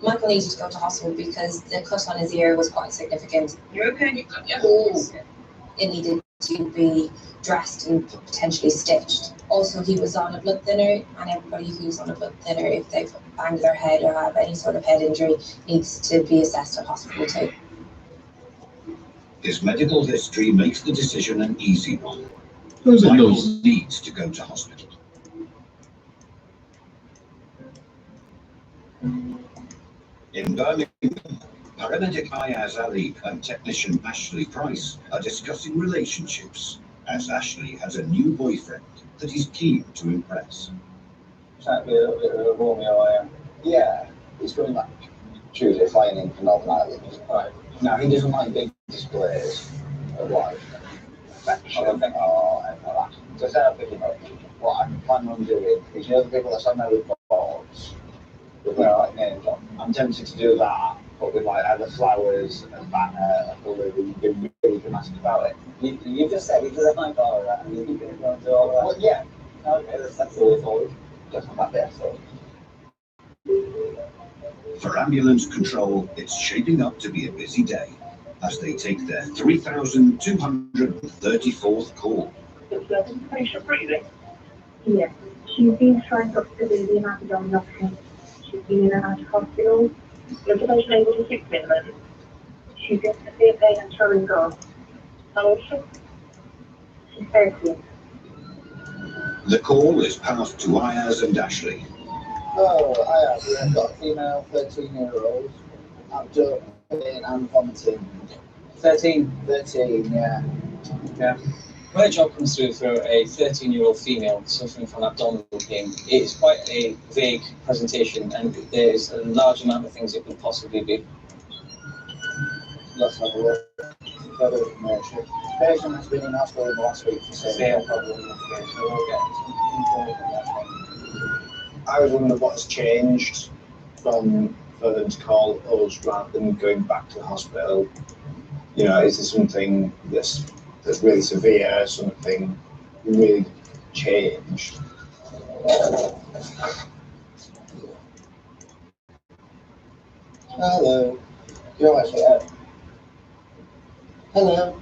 Michael needed to go to hospital because the cut on his ear was quite significant. You're okay. Yeah. It needed to be dressed and potentially stitched. Also, he was on a blood thinner, and everybody who's on a blood thinner, if they've banged their head or have any sort of head injury, needs to be assessed at hospital too. His medical history makes the decision an easy one. Does it Michael does? needs to go to hospital. In Birmingham, Paramedic Ayaz Ali and technician Ashley Price are discussing relationships as Ashley has a new boyfriend that he's keen to impress. Trying to be a little bit of a Romeo, I am. Yeah, he's going back Tuesday flying in from Northern Ireland. Right. Now, he doesn't like big displays of life. Affection or anything like that. So instead of picking up, what I'm planning on doing is, you know, the people that stand there with boards, with their like names on. I'm tempted to do that, but with like either flowers and banner, or we've been really dramatic about it. You just said he doesn't like all of that, and you're going to do all of that. Well, yeah. Okay, that's the way forward. Just not that bit, so. For ambulance control, it's shaping up to be a busy day as they take their 3,234th call. Is patient breathing? Yeah, she's been trying to do the abdominal pain. She's been in and out of hospital. Is the patient able to speak to me at the moment? She's in severe pain and throwing up. How old is she? She's 13. The call is passed to Ayaz and Ashley. Oh, I've got a female 13-year-old. Abdomen and vomiting. 13, yeah. Yeah. When a job comes through for a 13-year-old female suffering from abdominal pain, it is quite a vague presentation, and there's a large amount of things it could possibly be. Let's have a look. Further information. Patient has been in hospital in the last week for severe problem. Okay, so we'll get some information on that one. I was wondering what has changed for them to call us rather than going back to the hospital. You know, is there something that's really severe, something really changed? Hello. You're actually hello.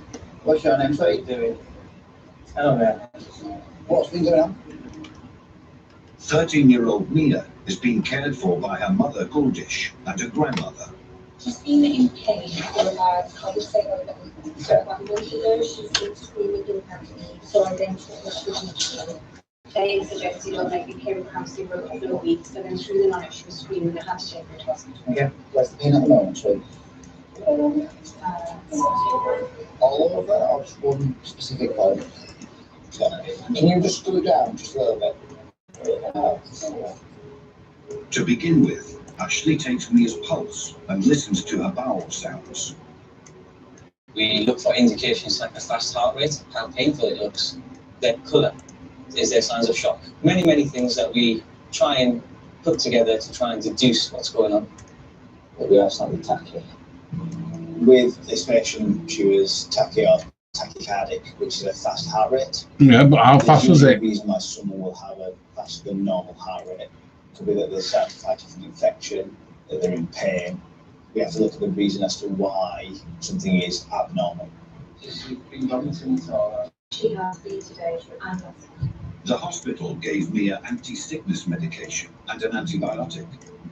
What's your name? What are you doing? Hello there. What's been going on? 13-year-old Mia is being cared for by her mother, Goldish, and her grandmother. She's been in pain for about, I would say, over 1 month ago. She's been screaming in agony, so I then took her to the GP. They suggested, oh, maybe Karen Cramsey for a couple of weeks, but then through the night she was screaming, I had to take her to hospital. Okay, where's the pain at the moment, so? All over or just one specific point? Can you just slow it down just a little bit? To begin with, Ashley takes Mia's pulse and listens to her bowel sounds. We look for indications like a fast heart rate, how painful it looks, their colour, is there signs of shock. Many things that we try and put together to try and deduce what's going on. But we are slightly tachy. With this patient, she was tachycardic, which is a fast heart rate. Yeah, but how fast was it? The reason why someone will have a faster than normal heart rate could be that they're starting to fight an infection, that they're in pain. We have to look at the reason as to why something is abnormal. She has been today, and The hospital gave Mia anti-sickness medication and an antibiotic.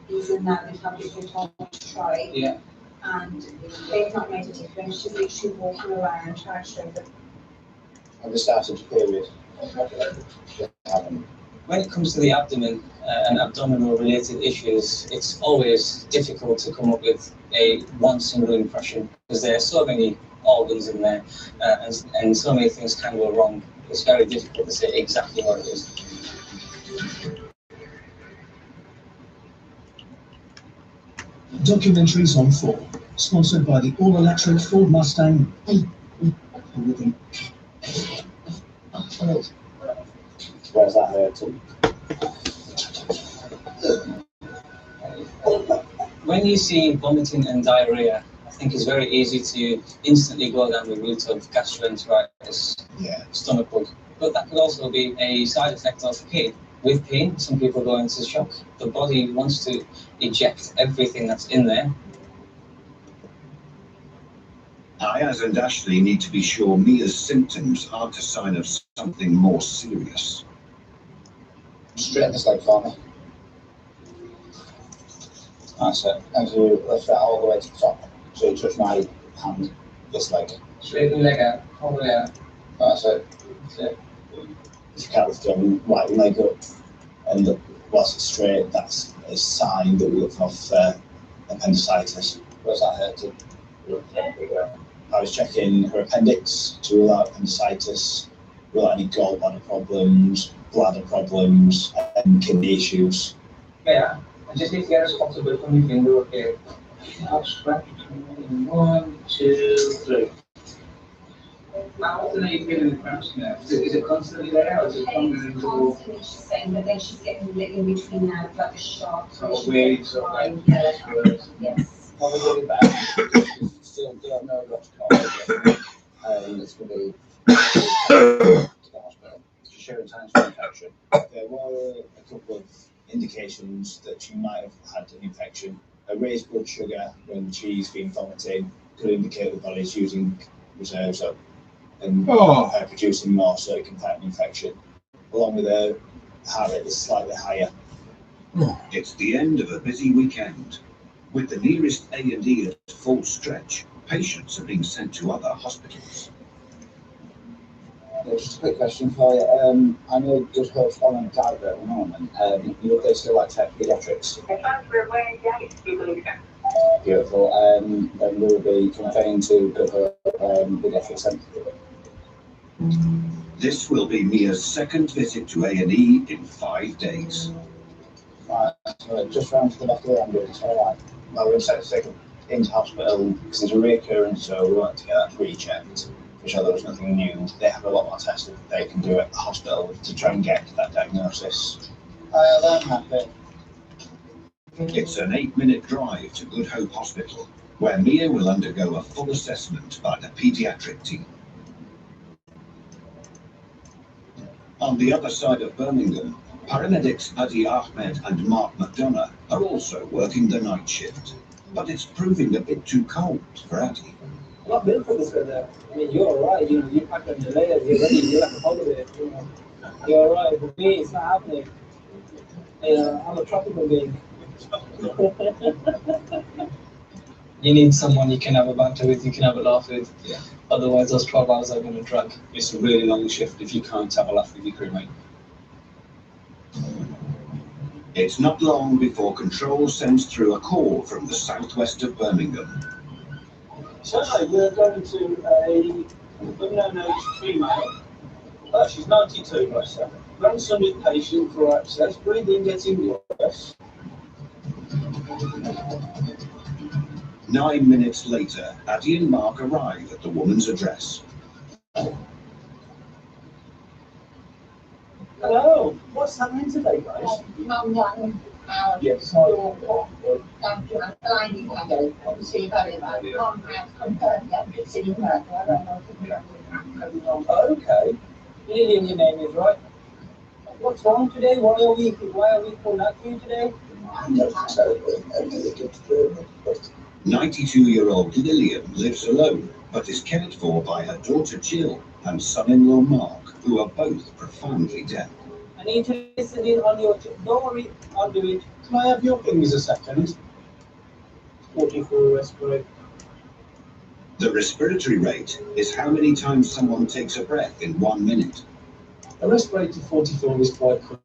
he's in that they've had different times to try. Yeah. And they've not made a difference. She's literally walking around trying to strengthen. Have they started the period? When it comes to the abdomen and abdominal related issues, it's always difficult to come up with one single impression because there are so many organs in there and so many things can go wrong. It's very difficult to say exactly what it is. Documentaries on Ford, sponsored by the all-electric Ford Mustang. Where's that hurting? When you see vomiting and diarrhea, I think it's very easy to instantly go down the route of gastroenteritis, stomach bug. But that could also be a side effect of pain. With pain, some people go into shock. The body wants to eject everything that's in there. Ayaz and Ashley need to be sure Mia's symptoms aren't a sign of something more serious. Straighten this leg for me. That's it. And you lift that all the way to the top. So you touch my hand, this leg. Straighten the leg out, all the way out. That's it. That's it. If you can't lift your right leg up and whilst it's straight, that's a sign that we look for appendicitis. Where's that hurting? I was checking her appendix to rule out appendicitis, rule out any gallbladder problems, bladder problems, and kidney issues. Yeah, I just need to get a spot of it on your finger, okay? I'll scratch between 1, 2, 3. How often are you feeling the cramps now? Is it constantly there or is it Constantly, she's saying, but then she's getting a little in between now, like a sharp. sort of weird, sort of like, Yes. What we're doing back, still don't know what's caused. It's going to be to the hospital. She's showing signs of infection. There were a couple of indications that she might have had an infection. A raised blood sugar when she's been vomiting could indicate the body's using reserves up and producing more, so it can fight an infection, along with a heart rate that's slightly higher. It's the end of a busy weekend. With the nearest A&E at full stretch, patients are being sent to other hospitals. Yeah, just a quick question for you. I know Good Hope's on a diet at the moment. You they still like tech pediatrics? Beautiful. Then we'll be conveying to Good Hope Pediatric Centre. This will be Mia's second visit to A&E in 5 days. Right, so just round to the back of the ambulance, alright. Well, we're going to take her into hospital because there's a reoccurrence, so we want to get that rechecked. To show there was nothing new. They have a lot more tests that they can do at the hospital to try and get that diagnosis. I'm happy. It's an 8-minute drive to Good Hope Hospital, where Mia will undergo a full assessment by the paediatric team. On the other side of Birmingham, paramedics Adi Ahmed and Mark McDonough are also working the night shift, but it's proving a bit too cold for Adi. I'm not built for this weather. I mean, you're alright, you know, you pack on your layers, you're ready, you're like a holiday, you know. You're alright, but me, it's not happening. I'm a tropical being. You need someone you can have a banter with, you can have a laugh with. Yeah. Otherwise, those 12 hours are going to drag. It's a really long shift if you can't have a laugh with your crewmate. It's not long before control sends through a call from the southwest of Birmingham. So we're going to a unknown female. She's 92, bless her. Grandson with patient for access, breathing getting worse. 9 minutes later, Adi and Mark arrive at the woman's address. Hello, what's happening today, guys? Yes. Okay. Lillian, your name is right. What's wrong today? Why are we calling out for you today? 92-year-old Lillian lives alone, but is cared for by her daughter Jill and son-in-law Mark, who are both profoundly deaf. I need to listen in on your... Don't worry, I'll do it. Can I have your fingers a second? Looking for a respirator. The respiratory rate is how many times someone takes a breath in 1 minute. A respirator 44 is quite quick.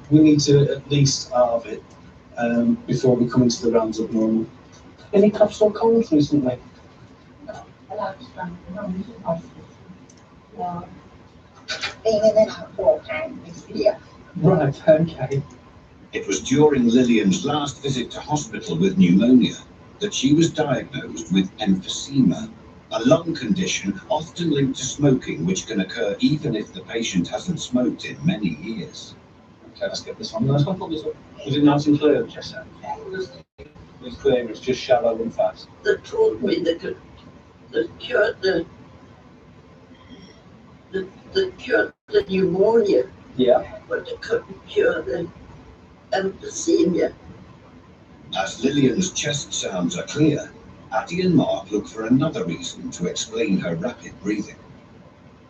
We need to at least halve it before we come into the rounds of normal. Any coughs or colds recently? Being in and out 4 times this year. Right, okay. It was during Lillian's last visit to hospital with pneumonia that she was diagnosed with emphysema, a lung condition often linked to smoking, which can occur even if the patient hasn't smoked in many years. Okay, let's get this one. Nice one. Was it nice and clear, Jessica? It was clear, it's just shallow and fast. They told me they could cure the pneumonia. Yeah. But they couldn't cure the emphysema. As Lillian's chest sounds are clear, Adi and Mark look for another reason to explain her rapid breathing.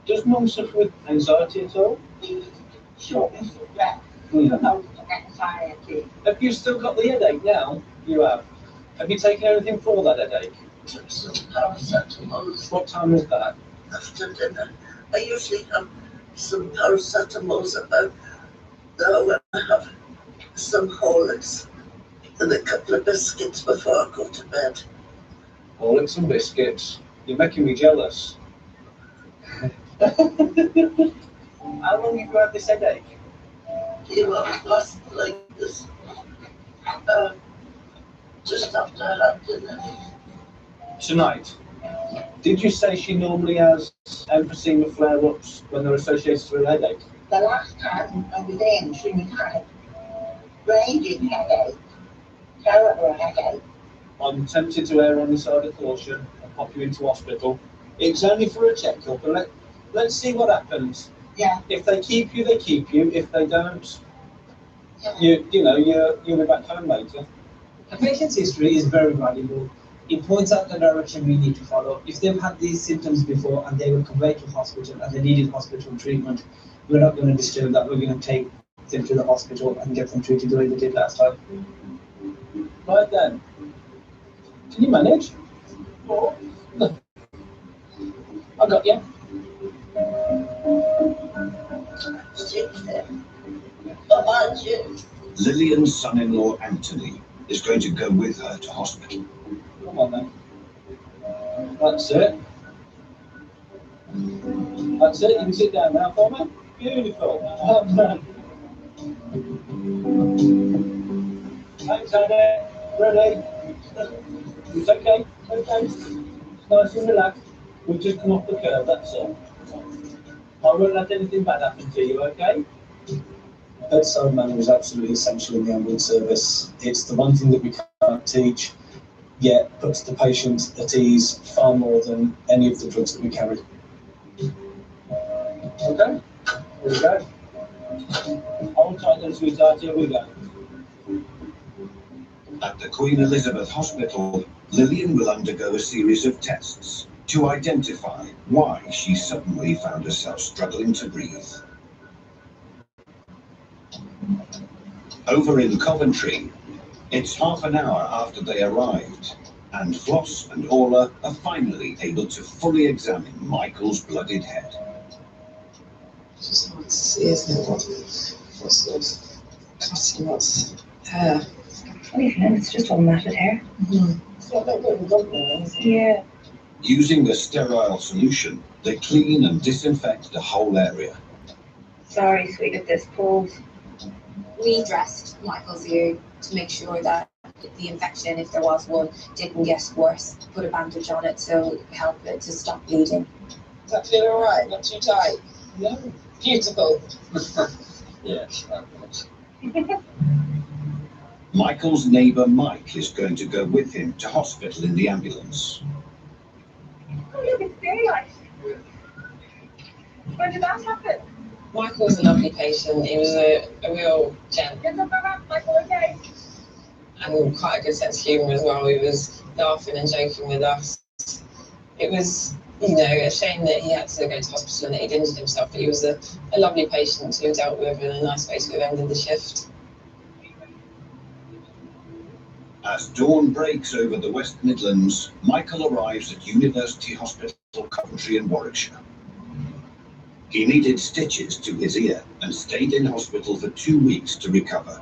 Does Mum suffer with anxiety at all? Shortness of breath. Anxiety. Have you still got the headache now? You have. Have you taken anything for that headache? Took some paracetamol. What time was that? After dinner. I usually have some paracetamol about now when I have some Horlicks. and a couple of biscuits before I go to bed. Horlicks and biscuits. You're making me jealous. How long have you had this headache? It was last like this. Just after I had dinner. Tonight. Did you say she normally has emphysema flare-ups when they're associated with a headache? The last time I was in, she had raging headache, terrible headache. I'm tempted to err on the side of caution and pop you into hospital. It's only for a checkup, and let's see what happens. Yeah. If they keep you, they keep you. If they don't, Yeah. you'll be back home later. A patient's history is very valuable. It points out the direction we need to follow. If they've had these symptoms before and they were conveyed to hospital and they needed hospital treatment, we're not going to disturb that. We're going to take them to the hospital and get them treated the way they did last time. Right then. Can you manage? Oh. No. I got you. Lillian's son-in-law Anthony is going to go with her to hospital. Come on then. That's it. That's it. You can sit down now for me. Beautiful. Well done. Thanks, Annie. Ready? It's okay. Okay. Nice and relaxed. We've just come off the curve, that's all. I won't let anything bad happen to you, okay? Bedside manner is absolutely essential in the ambulance service. It's the one thing that we can't teach, yet puts the patient at ease far more than any of the drugs that we carry. Okay, here we go. Hold tight then, sweetheart, here we go. At the Queen Elizabeth Hospital, Lillian will undergo a series of tests to identify why she suddenly found herself struggling to breathe. Over in Coventry, it's half an hour after they arrived, and Floss and Orla are finally able to fully examine Michael's bloodied head. It's just hard to see, isn't it? What's those cutting what's hair? It's just all matted hair. It's not that good, is it? Yeah. Using the sterile solution, they clean and disinfect the whole area. Sorry, sweet, if this pulls. We dressed Michael's ear to make sure that the infection, if there was one, didn't get worse. Put a bandage on it to help it to stop bleeding. Does that feel alright? Not too tight? No. Beautiful. Yes, Michael's neighbour Mike is going to go with him to hospital in the ambulance. Oh, look, it's daylight. When did that happen? Michael was a lovely patient. He was a real gent Yes, I'm around, Michael, okay. and quite a good sense of humour as well. He was laughing and joking with us. It was, a shame that he had to go to hospital and that he'd injured himself, but he was a lovely patient to have dealt with and a nice way to have ended the shift. As dawn breaks over the West Midlands, Michael arrives at University Hospital, Coventry in Warwickshire. He needed stitches to his ear and stayed in hospital for 2 weeks to recover.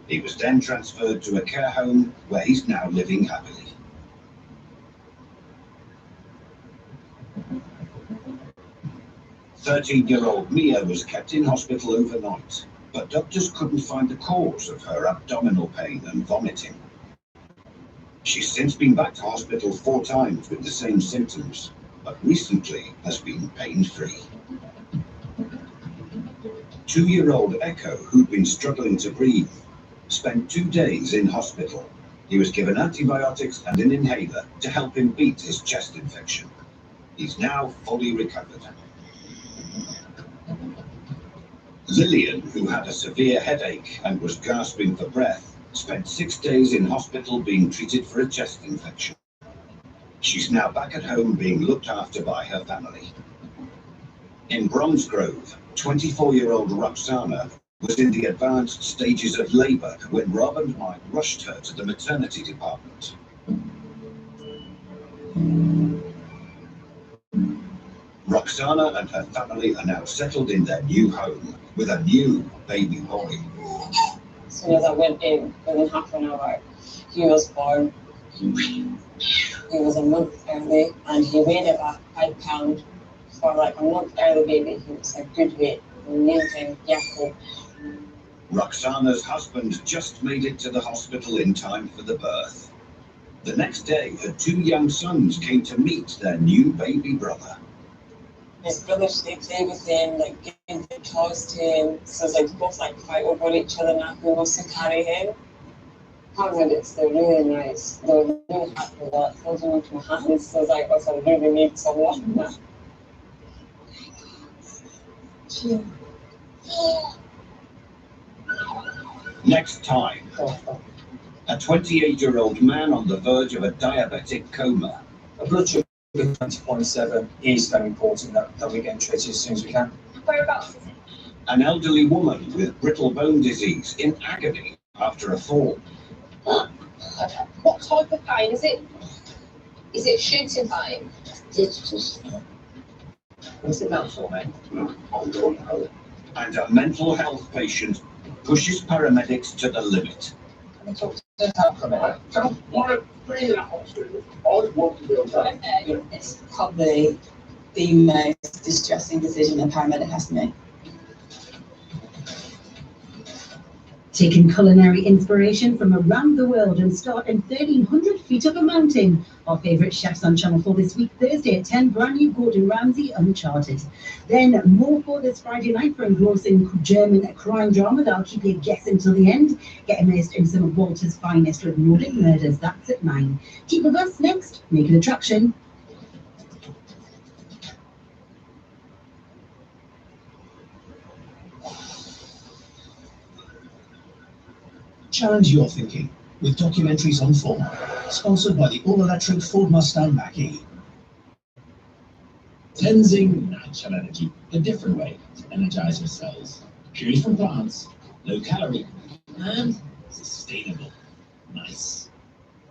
He was then transferred to a care home where he's now living happily. "13-year-old Mia was kept in hospital overnight, but doctors couldn't find the cause of her abdominal pain and vomiting. She's since been back to hospital 4 times with the same symptoms, but recently has been pain-free. 2-year-old Echo, who'd been struggling to breathe, spent 2 days in hospital. He was given antibiotics and an inhaler to help him beat his chest infection. He's now fully recovered. Lillian, who had a severe headache and was gasping for breath, spent 6 days in hospital being treated for a chest infection. She's now back at home being looked after by her family. In Bromsgrove, 24-year-old Roxana was in the advanced stages of labour when Rob and Mike rushed her to the maternity department. Roxana and her family are now settled in their new home with a new baby boy. As soon as I went in, within half an hour, he was born. He was a month early and he weighed about £5 for like a month early baby. He was a good weight. We named him Jakob. Roxana's husband just made it to the hospital in time for the birth. The next day, her 2 young sons came to meet their new baby brother. His brothers, they play with him, like give the toys to him. So it's like both like fight over each other now who wants to carry him. Paramedics, they're really nice. They're really happy with that. Holding onto my hands. So it's like, I really need someone now. Next time, a 28-year-old man on the verge of a diabetic coma. A blood sugar of 20.7 is very important that we get him treated as soon as we can. Whereabouts is it? An elderly woman with brittle bone disease in agony after a fall. What type of pain is it? Is it shooting pain? It's just, what's it meant for, mate? I don't know. And a mental health patient pushes paramedics to the limit. Can we talk to the doctor a minute? Don't want to be in that hospital. I want to be on that. It's probably the most distressing decision a paramedic has to make. Taking culinary inspiration from around the world and start in 1,300 feet up a mountain. Our favourite chefs on Channel 4 this week, Thursday at 10, brand new Gordon Ramsay Uncharted. Then more for this Friday night for engrossing German crime drama that'll keep you guessing till the end. Get immersed in some of Walter's finest with Nordic Murders. That's at 9. Keep with us next, Naked Attraction. Challenge your thinking with documentaries on 4, sponsored by the all-electric Ford Mustang Mach-E. Tenzing natural energy, a different way to energize your cells. Purely from plants, low calorie, and sustainable. Nice.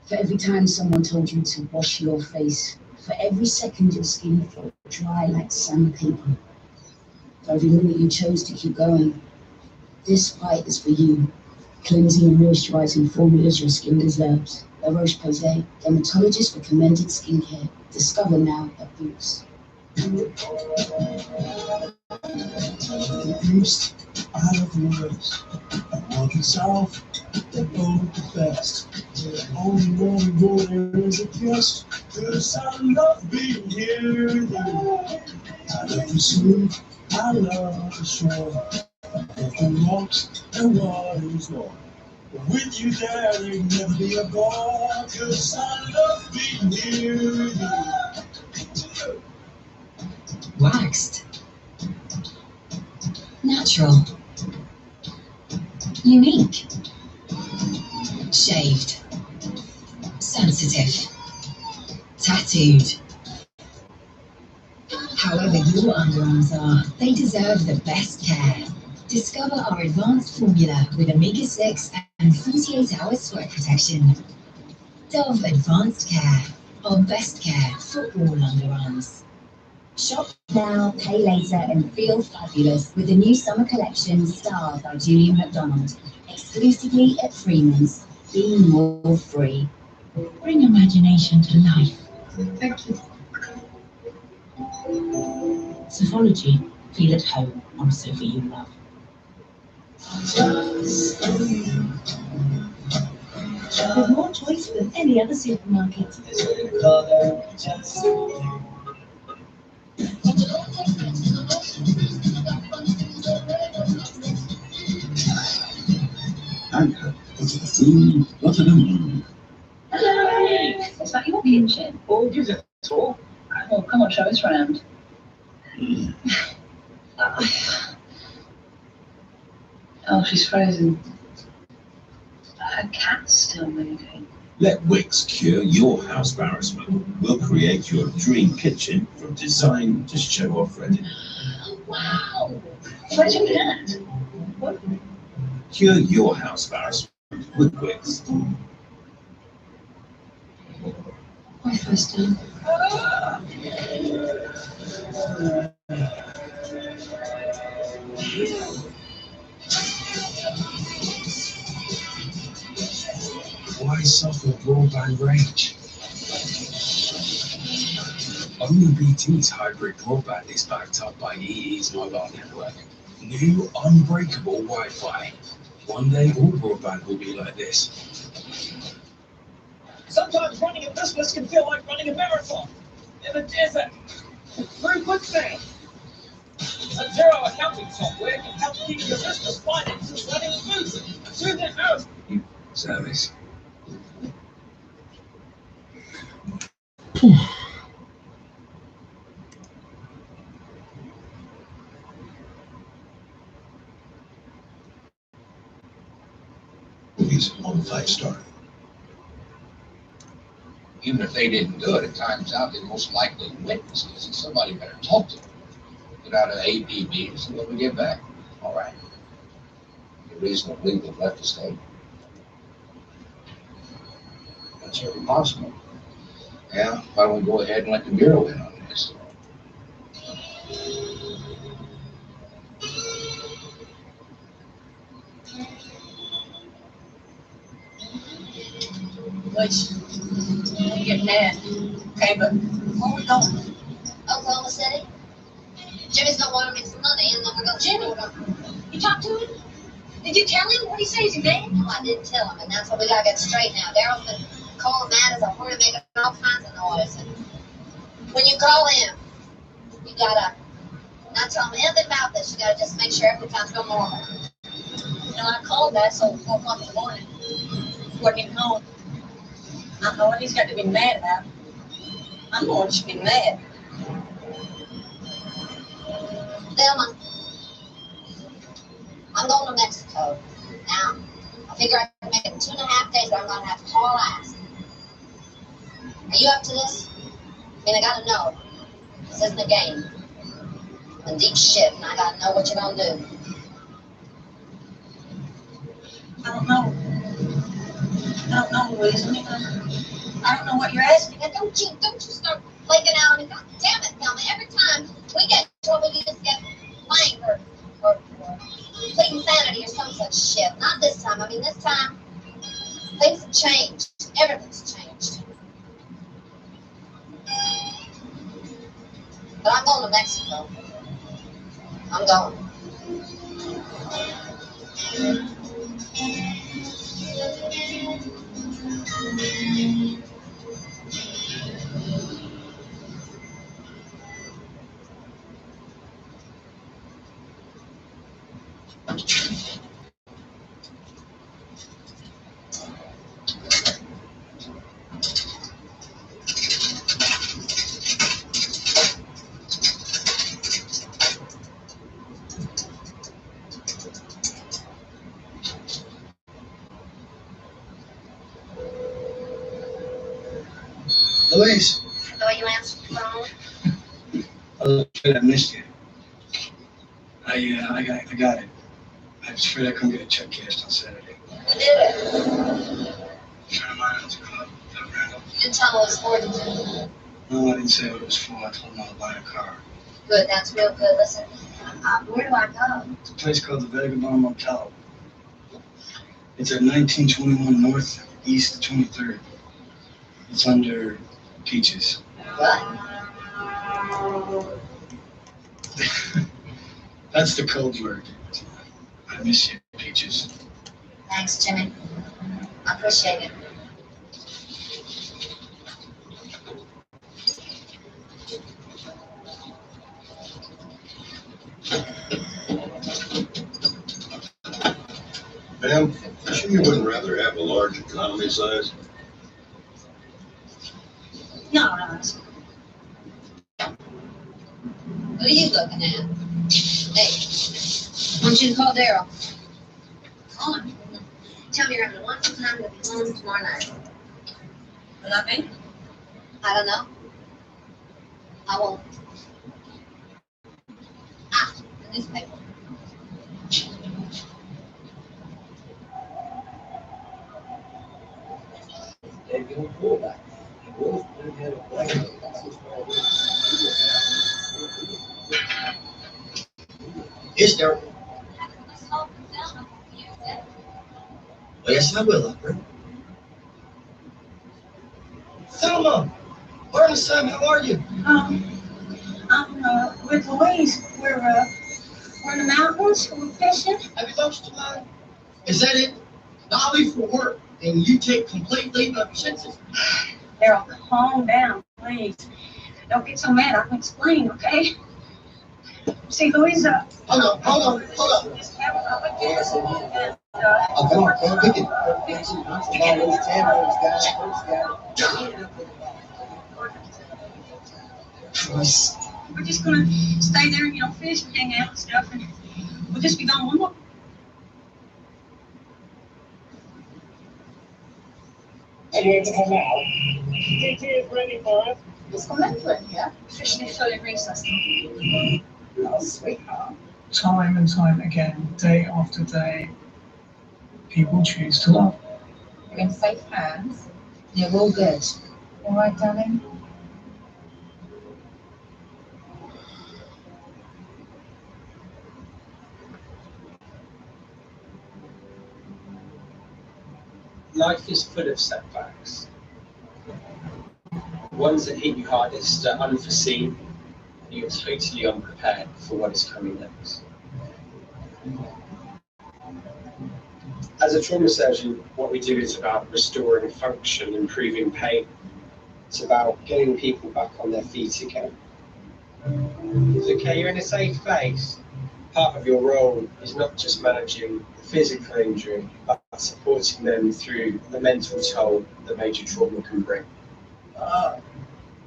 For every time someone told you to wash your face, for every second your skin felt dry like sandpaper, for every minute you chose to keep going, this fight is for you. Cleansing and moisturizing formulas your skin deserves. La Roche-Posay, dermatologist recommended skincare. Discover now at Boots. The boost out of the worst. North and south, they're both the best. The only one border is a kiss. 'Cause I love being here with you. I love the sea, I love the shore. The rocks and waters more. With you there ain't never be a bore. 'Cause I love being here with you. Waxed. Natural. Unique. Shaved. Sensitive. Tattooed. However your underarms are, they deserve the best care. Discover our advanced formula with omega-6 and 48-hour sweat protection. Dove Advanced Care, our best care for all underarms. Shop now, pay later, and feel fabulous with the new summer collection, Star by Julian McDonald, exclusively at Freeman's. Be more free. Bring imagination to life. Thank you. Sophology, feel at home on a sofa you love. With more choice than any other supermarket. Anchor, into the food, Rotterdam. Hello! Is that your kitchen? Oh, gives it a tour. Oh, come on, show us round. Oh, she's frozen. Her cat's still moving. Let Wix cure your house embarrassment. We'll create your dream kitchen from design to show off ready. Wow! Where's your cat? What? Cure your house embarrassment with Wix. My first time. Why yourself a broadband range. Only BT's hybrid broadband is backed up by EE's mobile network. New unbreakable Wi-Fi. One day all broadband will be like this. Sometimes running a business can feel like running a marathon in a desert. Through QuickSave, Xero accounting software can help keep your business finances running smoothly through the house. Service. He's on 5-star. Even if they didn't do it, it turns out they most likely witnesses, and somebody better talk to them. Get out of the APB and see what we get back. All right. The reason to believe they've left the state. That's very possible. Yeah, why don't we go ahead and let the Bureau in on this? Which, you get mad. Okay, but where we going? Oklahoma City. Jimmy's gonna want to make some money, and then we're going. Jimmy, you talked to him? Did you tell him? What did he say? Is he mad? No, I didn't tell him, and that's what we gotta get straight now. Daryl's been calling Matt as a whore, making all kinds of noise. And when you call him, you gotta not tell him anything about this. You gotta just make sure everything's going normal. You know, I called that, so 4 o'clock in the morning. Before getting home. I don't know what he's got to be mad about. I'm the one who should be mad. Thelma, I'm going to Mexico. Now, I figure I can make it in 2.5 days, but I'm going to have to haul ass. Are you up to this? I mean, I got to know. This isn't a game. I'm in deep shit, and I got to know what you're going to do. I don't know. I don't know, Louise. I don't know what you're asking. And don't you start flaking out on me. God damn it, Thelma. Every time we get in trouble, you just get blamed or pleading sanity or some such shit. Not this time. I mean, this time, things have changed. Everything's changed. But I'm going to Mexico. I'm going. Louise, So you answered the phone? I was afraid I missed you. I got it. I was afraid I couldn't get a check cashed on Saturday. You did it. Trying to mine at the club. You didn't tell me it was for you. No, I didn't say what it was for. I told him I'll buy a car. Good, that's real good. Listen, where do I go? It's a place called the Vagabond Motel. It's at 1921 North, East 23rd. It's under Peaches. What? That's the code word. I miss you, Peaches. Thanks, Jimmy. I appreciate it. Ma'am, you sure you wouldn't rather have a large economy size? No, no. What are you looking at? Hey, I want you to call Daryl. Call him. Tell me you're having a wonderful time to be home tomorrow night. Will that be? I don't know. I won't. The newspaper. Yes, Daryl. Oh, yes, I will, Upper. Sam, how are you? I'm with Louise. We're in the mountains. We're fishing. Have you lunch tonight? Is that it? Now I'll leave for work, and you take complete leave of your senses. Daryl, calm down, please. Don't get so mad. I can explain, okay? See, Louise, Hold on. Just have a couple of beers and Oh, come on, pick it. we're just gonna stay there, you know, fish and hang out and stuff, and we'll just be gone one more. Anyway, to come out. TT is ready for us. It's gone over here, officially fully recessed. Oh, sweetheart. Time and time again, day after day, people choose to love. You're in safe hands. You're all good. All right, darling? Life is full of setbacks. Ones that hit you hardest are unforeseen, and you're totally unprepared for what is coming next. As a trauma surgeon, what we do is about restoring function, improving pain. It's about getting people back on their feet again. It's okay, you're in a safe place. Part of your role is not just managing the physical injury, but supporting them through the mental toll that major trauma can bring.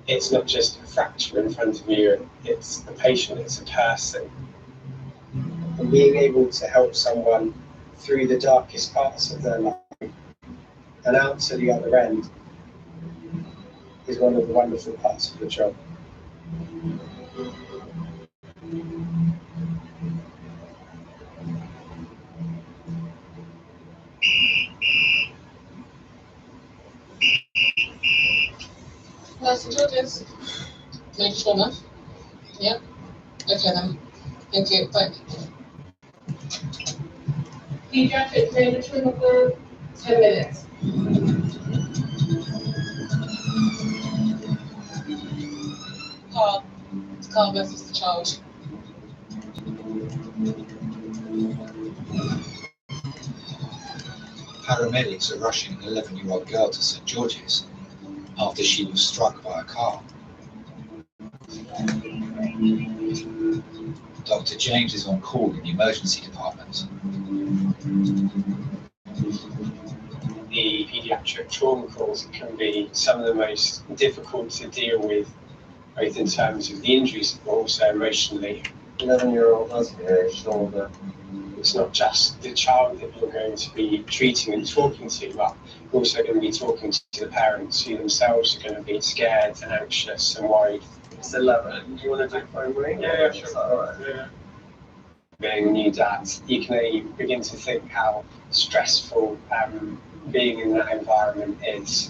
It's not just a fracture in front of you, it's a patient, it's a person. And being able to help someone through the darkest parts of their life and out to the other end is one of the wonderful parts of the job. Nice and Georges. Major trauma. Yep. Okay then. Thank you. Bye. Pediatric major trauma for 10 minutes. Carl. It's Carl versus the child. Paramedics are rushing an 11-year-old girl to St. George's after she was struck by a car. Dr. James is on call in the emergency department. The paediatric trauma calls can be some of the most difficult to deal with, both in terms of the injuries but also emotionally. 11-year-old has a shoulder. It's not just the child that you're going to be treating and talking to, but you're also going to be talking to the parents who themselves are going to be scared and anxious and worried. It's 11. Do you want to do phone ring? Yeah, sure. All right. Yeah. Being a new dad, you can only begin to think how stressful being in that environment is.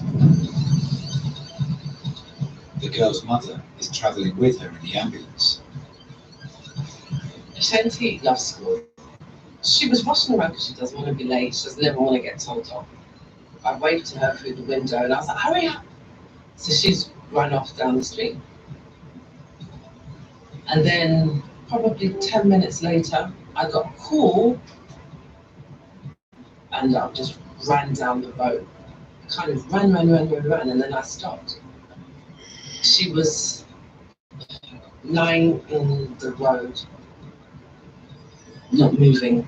The girl's mother is travelling with her in the ambulance. Shanti loves school. She was rushing around because she doesn't want to be late. She doesn't ever want to get told off. I waved to her through the window and I was like, hurry up. So she's run off down the street. And then probably 10 minutes later, I got a call and I just ran down the road. Kind of ran, and then I stopped. She was lying in the road, not moving.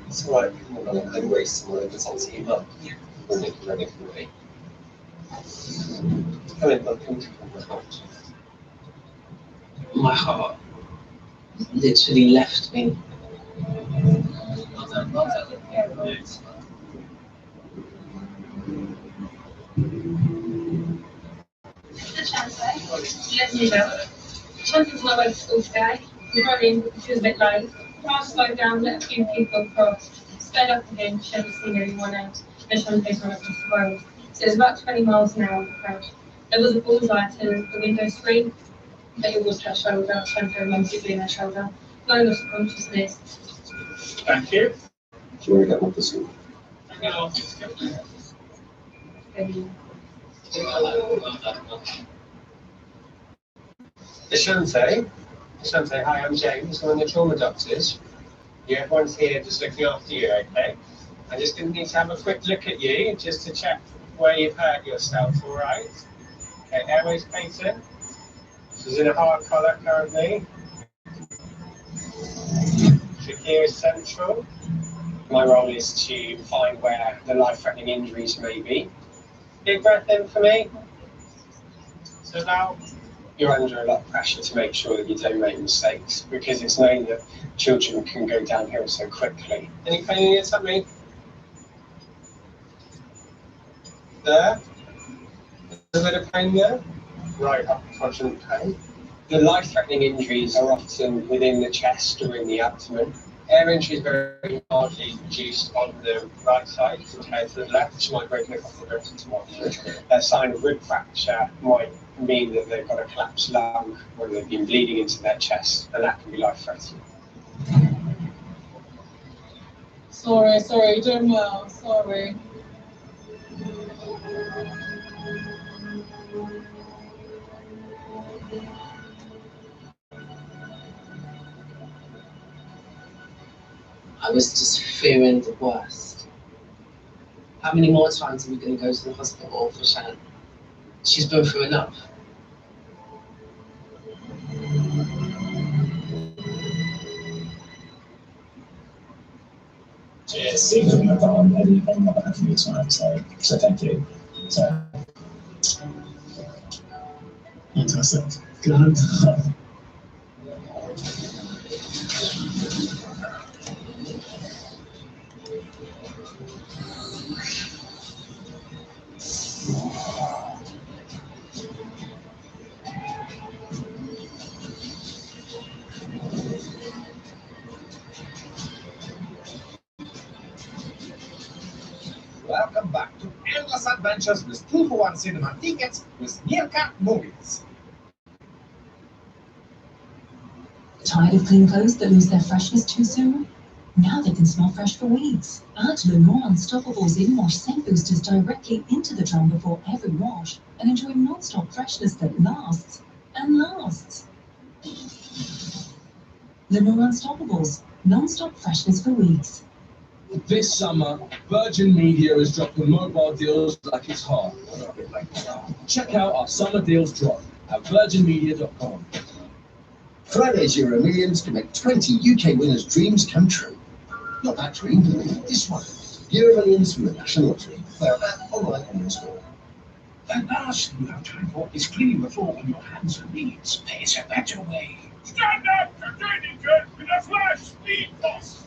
It's all right, I'm wasting all this on to you, but ready for me. Come in, look into my heart. My heart literally left me. Let me know. Chances my way to school today. We ran in because she was a bit late. Car slowed down, let a few people cross. Sped up again, she hadn't seen anyone else. And Shantae's run across the road. So it was about 20 miles an hour on the road. There was a bullseye to the window screen, but it was her shoulder. Shantae remembers it being her shoulder. No loss of consciousness. Thank you. Do you want to get off the seat? Ashante, hi, I'm James, one of the trauma doctors. Yeah, everyone's here just looking after you, okay? I just need to have a quick look at you just to check where you've hurt yourself, all right? Okay, airways patent. She's in a hard collar currently. Trachea is central. My role is to find where the life-threatening injuries may be. Big breath in for me. So now you're under a lot of pressure to make sure that you don't make mistakes because it's known that children can go downhill so quickly. Any pain in your tummy? There? A bit of pain there? Right, upper quadrant pain. The life-threatening injuries are often within the chest or in the abdomen. Air entry is very hardly reduced on the right side compared to the left, which might break a couple of ribs into one. A sign of rib fracture might mean that they've got a collapsed lung or they've been bleeding into their chest, and that can be life-threatening. Sorry, you're doing well. Sorry. I was just fearing the worst. How many more times are we going to go to the hospital for Shan? She's been through enough. Yeah, seeing them I've gone on my back a few times, so thank you. So, fantastic. Good. Welcome back to Endless Adventures with 2-for-1 cinema tickets with Meerkat Movies. Tired of clean clothes that lose their freshness too soon? Now they can smell fresh for weeks. Add Le Mans Unstoppable's in-wash scent boosters directly into the drum before every wash and enjoy non-stop freshness that lasts and lasts. Le Mans Unstoppables, non-stop freshness for weeks. This summer, Virgin Media is dropping mobile deals like it's hot. Check out our summer deals drop at virginmedia.com. Friday's Euro Millions can make 20 UK winners' dreams come true. Not that dream, this one. Euro Millions from the National Lottery. Player app, online and in store. The last thing you have time for is cleaning the floor on your hands and knees. There's a better way. Stand up to danger with a flash speed boss.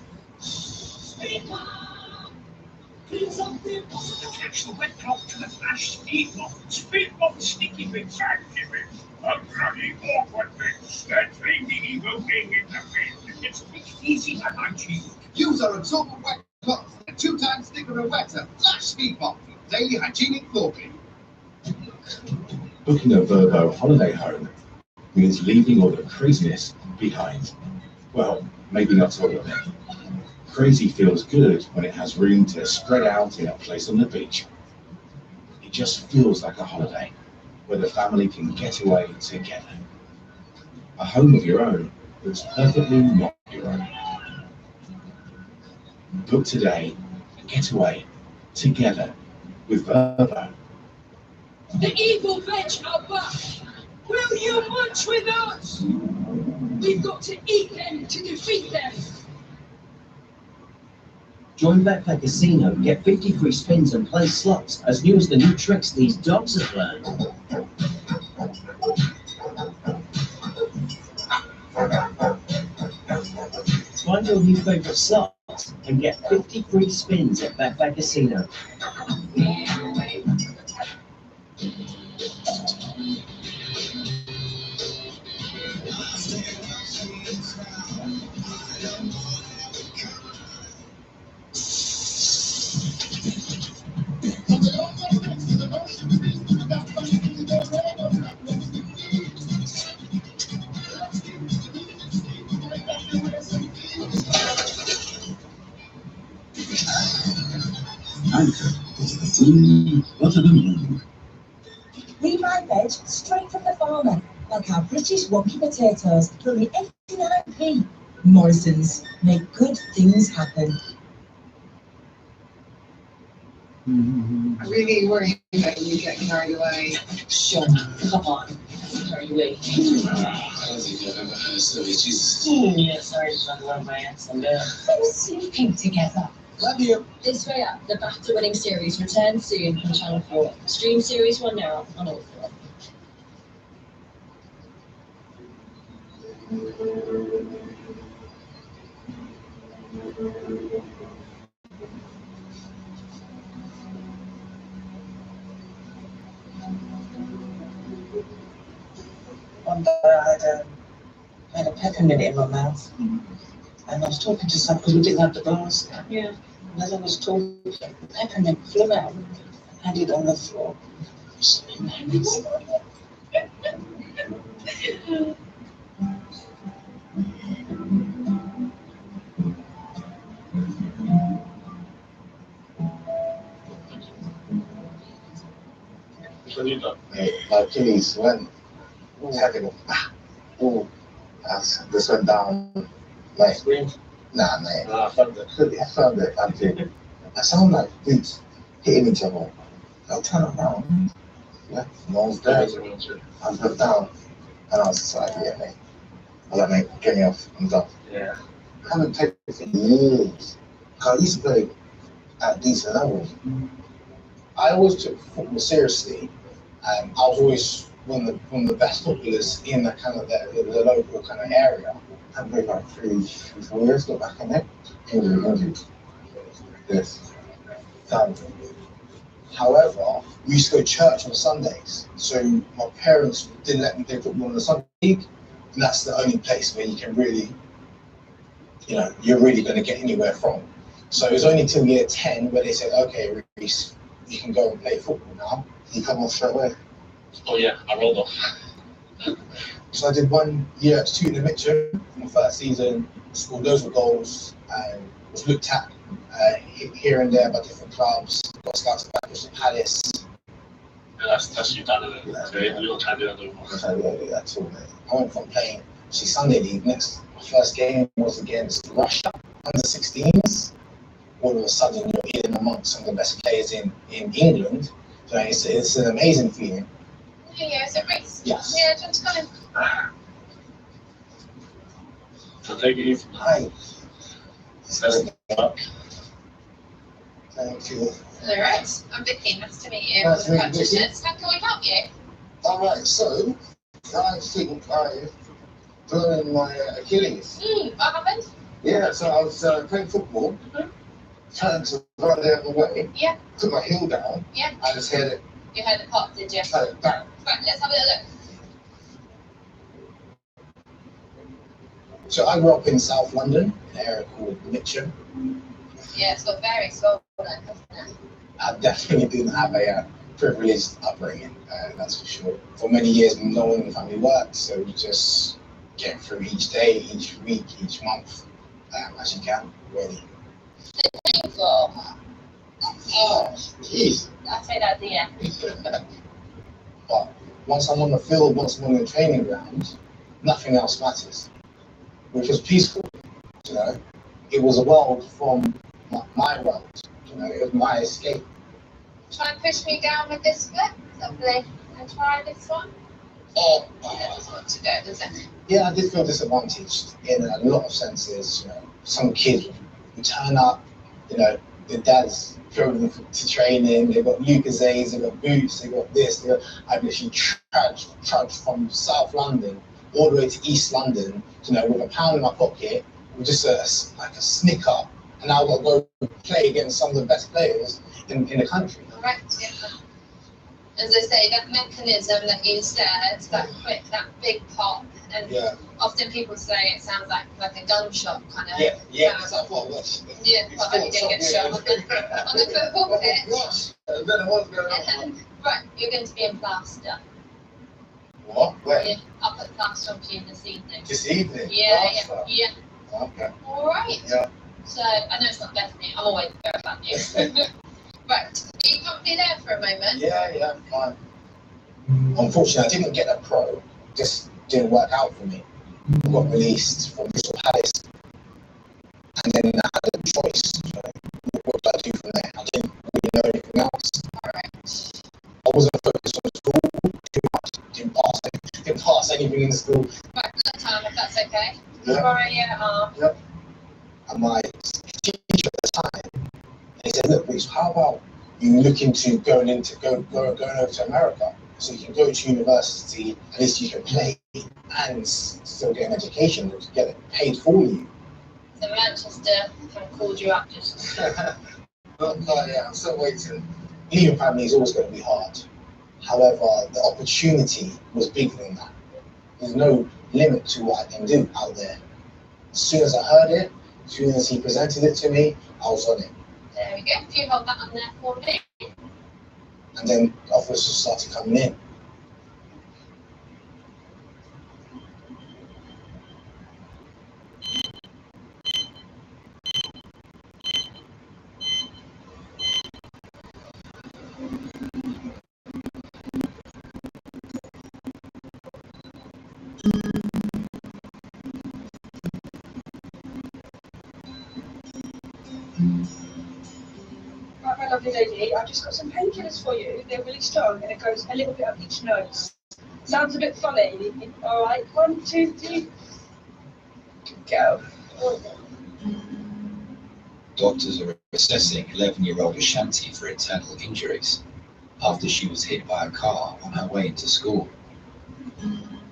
Cleans up the attach the wet cloth to the flash speed box. Speed box sticky bits. Sticky bits. A bloody awkward bits. That thingy go in the bin. It's quick, easy, and hygiene. Use our absorbent wet cloth, a 2 times thicker and wetter Flash Speed Box for daily hygienic floor cleaning. Booking a Verbo holiday home means leaving all the craziness behind. Well, maybe not all of it. Crazy feels good when it has room to spread out in a place on the beach. It just feels like a holiday where the family can get away together. A home of your own that's perfectly not your own. Book today and get away together with Verbo. The evil veg are back. Will you munch with us? We've got to eat them to defeat them. Join Backpack Casino and get 50 free spins and play slots as new as the new tricks these dogs have learned. Find your new favorite slots and get 50 free spins at Backpack Casino. Anchor into the free butter the moon. We buy veg straight from the farmer, like our British wonky potatoes for only 89p. Morrison's, make good things happen. I really worry about you getting carried away. Sean, come on. Carried away. I don't think I've ever heard so Jesus. Yeah, sorry to talk about my accent there. Who's sleeping together? Love you. This way up, the BAFTA winning series returns soon on Channel 4. Stream Series 1 now on all 4. One day I had a peppermint in my mouth, and I was talking to someone because we didn't have the glass. Yeah. And as I was talking, the peppermint flew out and landed on the floor. My Achilles went tagging. Oh, this went down. Like, nah, man. I found it. I sound like boots hitting each other. I'll turn around. Yeah, no one's there. I looked down and I was just like, yeah, mate. I was like, mate, get me off. I'm done. Yeah. I haven't played for years. I used to play at a decent level. I always took football seriously. I was always one of the best footballers in that kind of the local kind of area. I played like 3-4 years, got back in it. Injured. This. However, we used to go to church on Sundays. So my parents didn't let me play football in the Sunday league. And that's the only place where you can really, you're really going to get anywhere from. So it was only till year 10 where they said, okay, Reece, you can go and play football now. You come off straight away. Oh yeah, I rolled off. So I did 1 year at Tooting and Mitcham. My first season, scored loads of goals and was looked at here and there by different clubs. Got scouted by Crystal Palace. Yeah, that's you done it. So you don't try to do that anymore. Yeah, that's all, mate. I went from playing Sunday league. My first game was against Russia under 16s. All of a sudden, you're in amongst some of the best players in England. So it's an amazing feeling. Yeah, is it Reece? Yes. Yeah, do you want to come in? So take it easy. Hi. Best of luck. Thank you. All right, I'm Vicky. Nice to meet you. Nice to meet you, Vicky. How can we help you? All right, so I think I've blown my Achilles. What happened? Yeah, so I was playing football, turned to run the other way, put my heel down, I just hit it. You heard the pop, did you? Bang. Right, let's have a little look. So I grew up in South London, an area called Mitcham. Yeah, it's got very swollen, hasn't it? I definitely didn't have a privileged upbringing, that's for sure. For many years, no one in the family worked, so we just get through each day, each week, each month, as you can, really. It's painful. Oh, jeez. I'll say that at the end. But once I'm on the field, once I'm on the training ground, nothing else matters, which was peaceful, It was a world from my world, it was my escape. Try and push me down with this foot. Lovely. And try this one. Oh, yeah, doesn't want to go, does it? Yeah, I did feel disadvantaged in a lot of senses. Some kids would turn up, the dads drove them to training, they got Lucozades, they got boots, they got this, I literally trudged from South London all the way to East London, with £1 in my pocket, with just a snicker, and now I've got to go play against some of the best players in the country. Right, yeah. As I say, that mechanism that you said, that quick, that big pop, and often people say it sounds like a gunshot kind of. Yeah. Sound. Yeah, but are you going to get shot on the football pitch? Right, you're going to be in plaster. What? Where? Yeah, I'll put plaster on you this evening. This evening? Yeah. Okay. All right. Yeah. So, I know it's not definite, I'm always very about you. a moment. Yeah, fine. Unfortunately, I didn't get a pro. Just didn't work out for me. I got released from Crystal Palace, and then I had a choice. You know, what do I do from there? I didn't really know anything else. I wasn't focused on school too much. Didn't pass anything in school. Right, that time, if that's okay. Yeah. Yep. And my teacher at the time, he said, "Look, Reece, how about you look into going over to America, so you can go to university, at least you can play and still get an education, to get it paid for you." So Manchester kind of called you up just. Not yet, I'm still waiting. Leaving family is always going to be hard. However, the opportunity was bigger than that. There's no limit to what I can do out there. As soon as I heard it, as soon as he presented it to me, I was on it. There we go. If you hold that on there for me. And then offers just started coming in. Right, my lovely lady, I've just got some painkillers for you. They're really strong and it goes a little bit up each nose. Sounds a bit funny. All right, 1, 2, 3, go. Doctors are assessing 11-year-old Ashanti for internal injuries after she was hit by a car on her way into school.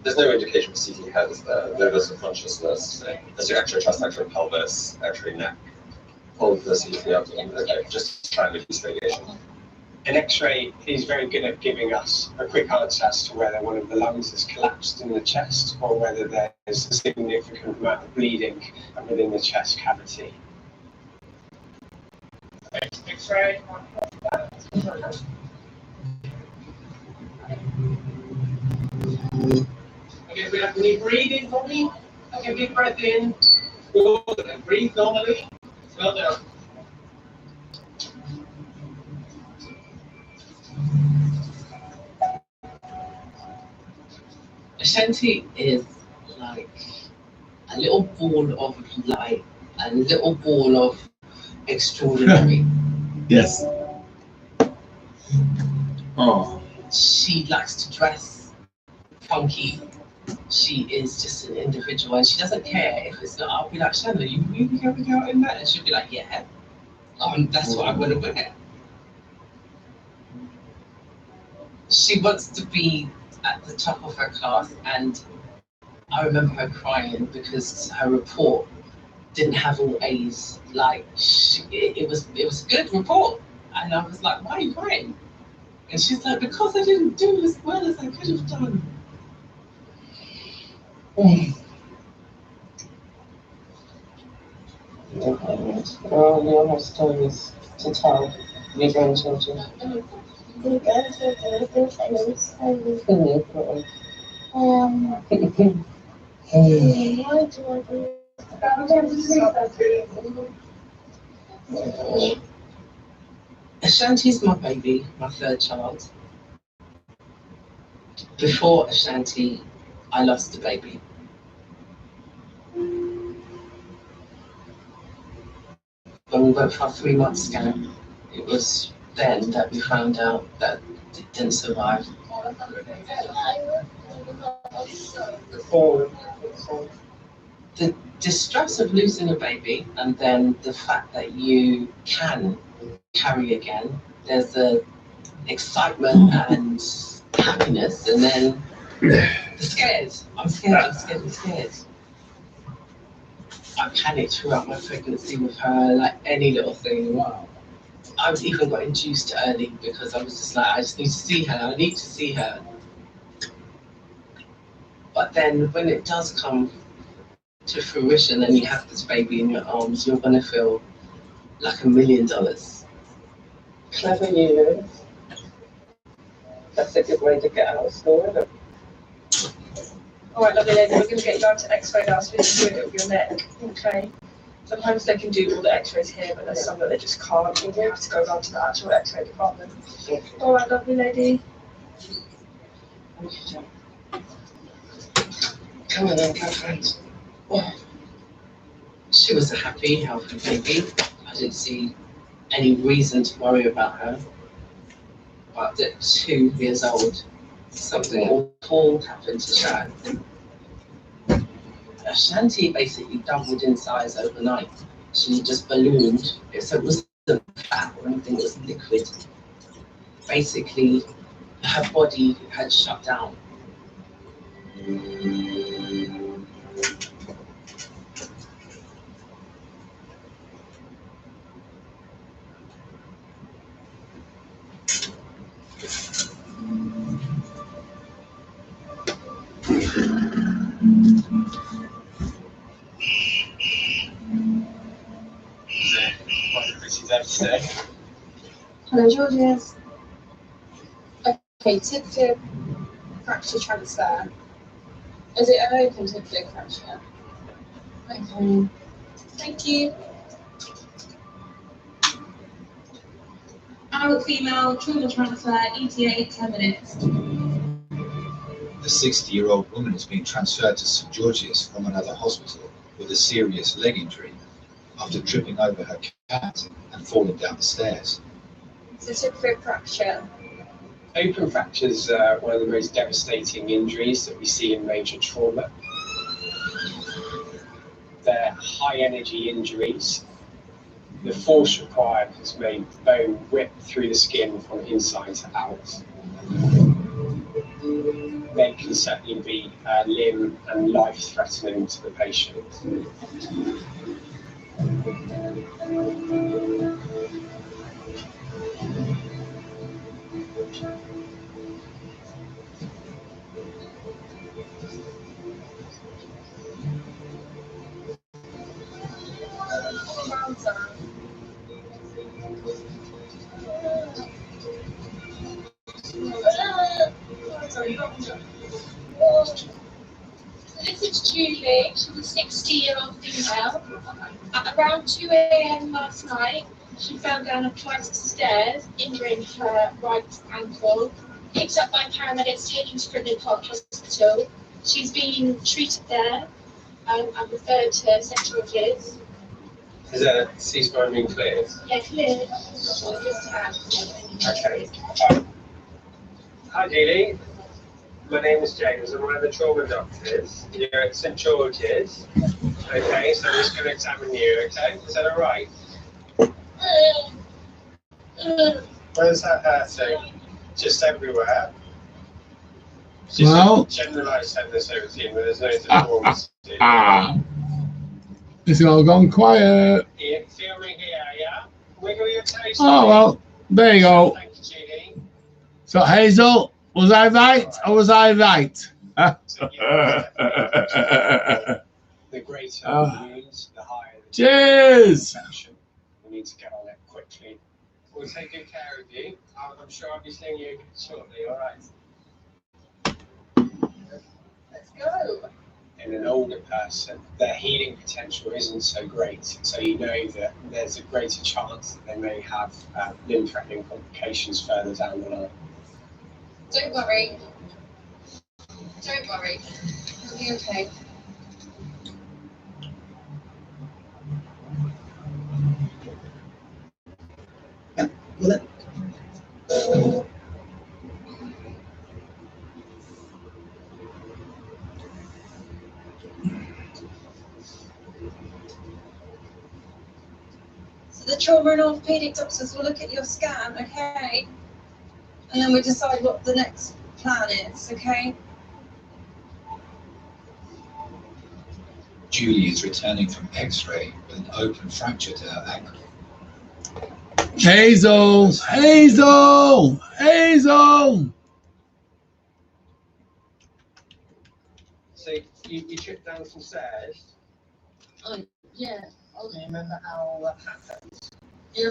There's no indication for CT head, is there? No loss of consciousness. There's your X-ray chest, X-ray pelvis, X-ray neck. Hold the CT up. Okay, just try and reduce radiation. An X-ray is very good at giving us a quick answer as to whether one of the lungs has collapsed in the chest or whether there's a significant amount of bleeding within the chest cavity. X-ray. Okay, we have any breathing for me? Okay, big breath in. Good, and breathe normally. Slow down. Ashanti is like a little ball of light, a little ball of extraordinary. Yes. Oh. She likes to dress funky. She is just an individual and she doesn't care if it's not. I'll be like, Shannon, are you really going out in that? And she'll be like, yeah. That's what I'm going to wear. She wants to be at the top of her class, and I remember her crying because her report didn't have all A's. Like, it was a good report. And I was like, why are you crying? And she's like, because I didn't do as well as I could have done. Oh, you have stories to tell your grandchildren. The grandchildren, why do I do Ashanti's my baby, my third child. Before Ashanti, I lost a baby. When we went for our 3-month scan, it was then that we found out that it didn't survive. The distress of losing a baby, and then the fact that you can carry again, there's a excitement and happiness, and then the scared. I'm scared. I panicked throughout my pregnancy with her, like any little thing. Wow. I was even got induced early because I was just like, I just need to see her. I need to see her. But then when it does come to fruition and you have this baby in your arms, you're going to feel like $1 million. Clever you. That's a good way to get out of school, isn't it? All right, lovely lady, we're going to get you down to X-ray now, so we can do it with your neck. Okay. Sometimes they can do all the x-rays here, but there's some that they just can't. You have to go down to the actual x-ray department. All right, lovely lady. Come on then, Catherine. Well, she was a happy, healthy baby. I didn't see any reason to worry about her. But at 2 years old, something awful happened to Shan. Shanti basically doubled in size overnight. She just ballooned. So it wasn't fat or anything, it was liquid. Basically, her body had shut down. Hello, Georges. Okay, tib-fib fracture transfer. Is it an open tib-fib fracture? Okay. Thank you. Adult female, trauma transfer, ETA 10 minutes. The 60-year-old woman is being transferred to St George's from another hospital with a serious leg injury after tripping over her cat and falling down the stairs. It's a tib-fib fracture. Open fractures are one of the most devastating injuries that we see in major trauma. They're high energy injuries. The force required has made bone rip through the skin from inside to out. They can certainly be limb and life threatening to the patient. This is Julie. She's a 60-year-old female. At around 2 a.m. last night, she fell down a flight of stairs, injuring her right ankle. Picked up by paramedics, taken to Fridley Park Hospital. She's been treated there and referred to St George's. Has a ceasefire been cleared? Yeah, cleared. Okay. Hi, Julie. My name is James. I'm one of the trauma doctors here at St George's. Okay, so I'm just going to examine you, okay? Is that all right? Where's that hurting? Just everywhere. It's just Well, generalised sensitivity, but there's no deformity. it's all gone quiet. You feel me here, yeah? Wiggle your toes. Oh, well, there you go. Thank you, Julie. So, Hazel, was I right or was I right? The greater the wounds, the higher the Cheers. infection. We need to get on it quickly. We'll take good care of you. I'm sure I'll be seeing you shortly, all right? Let's go. In an older person, their healing potential isn't so great, so you know that there's a greater chance that they may have limb-threatening complications further down the line. Don't worry. Don't worry. It'll be okay. So the trauma and orthopedic doctors will look at your scan, okay? And then we decide what the next plan is, okay? Julie is returning from X-ray with an open fracture to her ankle. Hazel, Hazel, Hazel. So you tripped down some stairs. Oh, yeah. Do you remember how that happened? Yeah, I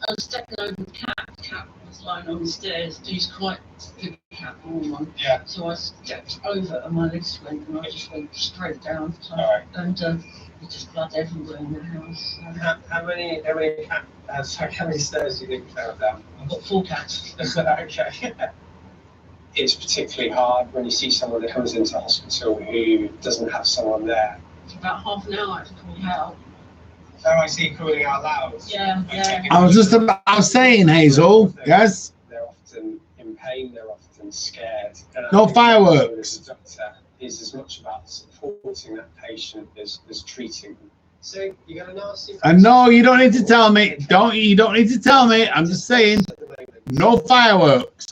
was stepping over the cat. The cat was lying on the stairs. He's quite big cap on. Yeah. So I stepped over and my legs went and I just went straight down. So, Alright. and there's just blood everywhere in the house. So. How many stairs do you think you fell down? I've got 4 cats. Okay. It's particularly hard when you see someone that comes into hospital who doesn't have someone there. It's about half an hour to call out. So I see calling out loud. Yeah, yeah. I was saying, Hazel, yes? They're often in pain, they're often scared. And I No think fireworks. The doctor is as much about supporting that patient as treating them. So you got a nasty. And no, you don't need to tell me. You don't need to tell me. I'm just saying, no fireworks.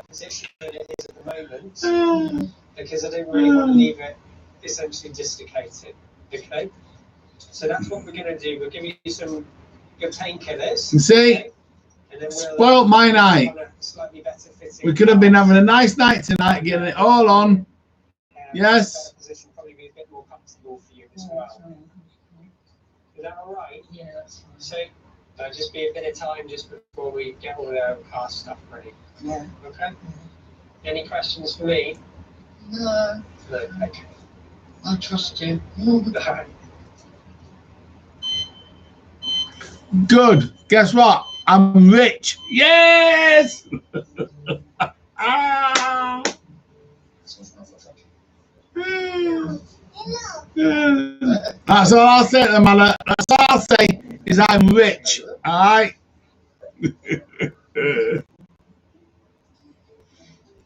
Position it is at the moment because I didn't really want to leave it essentially dislocated. Okay, so that's what we're going to do. We'll give you some good painkillers. You see, okay? And then we'll, spoiled my night. Slightly better fitting. We could have been having a nice night tonight, getting it all on. Yes. Position probably be a bit more comfortable for you as well. Is that all right? Yeah, that's fine. So there'll just be a bit of time just before we get all the car stuff ready. Yeah. Okay. Any questions for me? No, No. Okay. I trust you. All right. Good. Guess what? I'm rich. Yes. Ah. That's all I'll say to them, Anna. That's all I'll say is I'm rich. All right.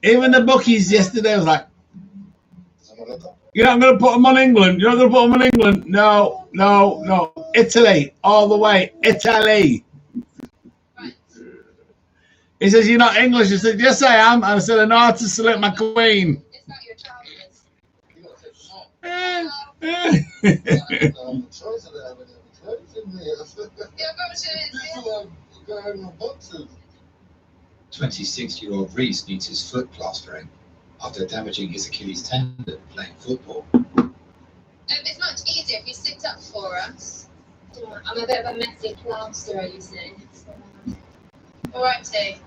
Even the bookies yesterday was like, "You're not going to put them on England. You're not going to put them on England. No, no, no. Italy, all the way. Italy." He says, "You're not English." I said, "Yes, I am." And I said, "I know how to select my queen." Yeah, 26-year-old Reese needs his foot plastering after damaging his Achilles tendon playing football. It's much easier if you sit up for us. I'm a bit of a messy plasterer, you see. Alrighty.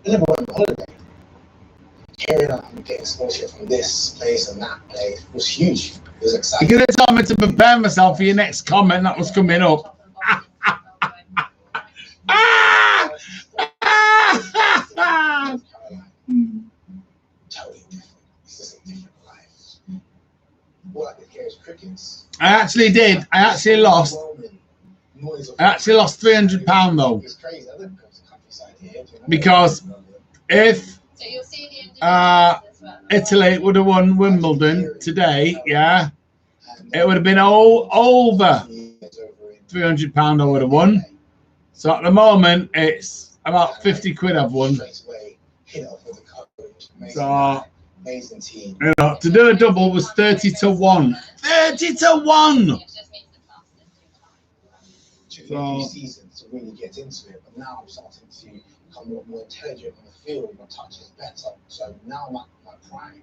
I never went on holiday. Hearing I'm getting sponsorship from this place and that place was huge. It was You exciting. could have told me to prepare myself for your next comment that was coming up. Totally different. It's just a different life. All I could hear is crickets. I actually did. I actually lost. I actually lost £300 though. It's crazy. I didn't go to countryside here. Because if So you'll see the end of as well. Italy would have won Wimbledon today, yeah, it would have been all over £300 I would have won. So at the moment, it's about 50 quid I've won. So, Amazing team. you know, to do a double was 30 to 1. 30 to 1! Few seasons to really get into it, but now I'm starting to become a lot more intelligent on the field. My touch is better. So now I'm at my prime.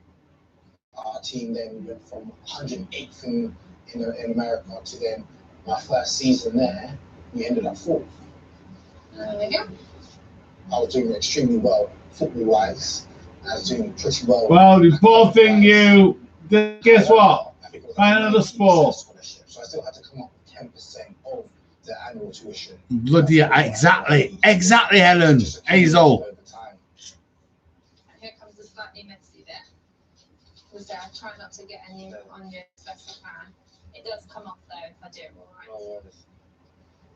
Our team then went from 108th in America to then my first season there, we ended up 4th. I was doing extremely well football wise. I was doing pretty well. Well, the poor thing you, guess what? Find another sport. So I still had to come up with 10% of the annual tuition. Bloody, exactly, Helen, Hazel. Here comes the slightly messy bit. Was there? Try not to get any on you as best I can. It does come off though if I do it all right.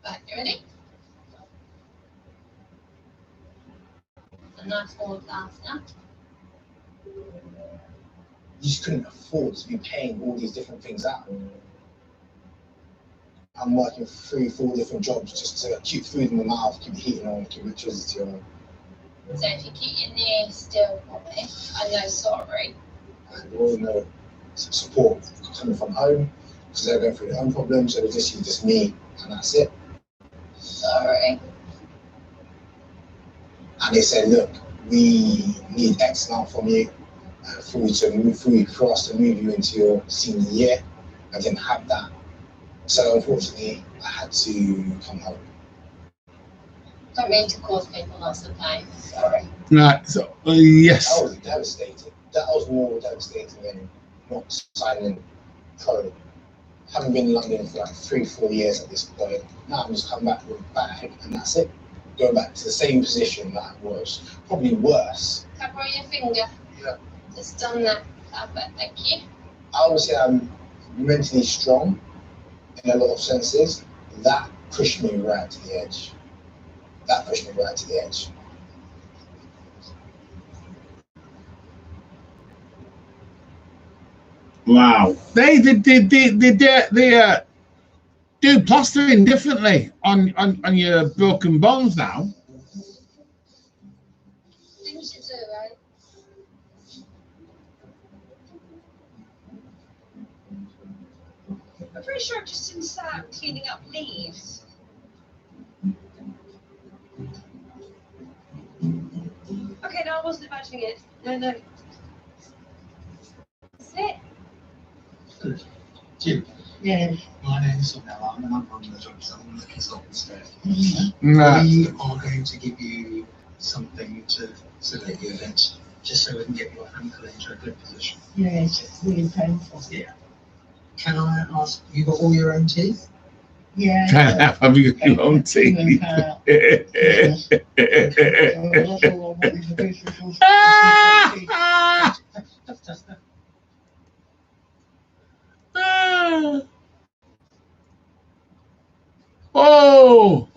Right, you ready? A nice old glass now. You just couldn't afford to be paying all these different things out. I'm working 3-4 different jobs just to keep food in the mouth, keep heating on, keep electricity on. So if you keep your knee still for me, I know sorry. And we all know support coming from home because they're going through their own problems, so they just use just me and that's it. Sorry. And they said, look, we need X amount from you for us to move you into your senior year and then have that So unfortunately, I had to come home. Don't mean to cause people lots of pain. Sorry. Right. So yes. I was devastated. That was more devastating than not signing pro. Haven't been in London for like 3-4 years at this point. Now I'm just come back with a bag and that's it. Go back to the same position that I was, probably worse. Cover your finger. Yeah. It's done that. Perfect. Thank you. I would say I'm mentally strong in a lot of senses. That pushed me right to the edge. That pushed me right to the edge. Wow. They do plastering differently on your broken bones now. Finish it too, right? I'm pretty sure I've just seen Sam cleaning up leaves. Okay, no, I wasn't imagining it. No. That's it. Good. Jim. Yeah. My name's Sonella and I'm running the job, so I'm the consultant there. Right. We are going to give you something to sedate the event, just so we can get your ankle into a good position. Yeah, it's really painful. Yeah. Can I ask, you got all your own teeth? Yeah. Have you got your own teeth? Oh!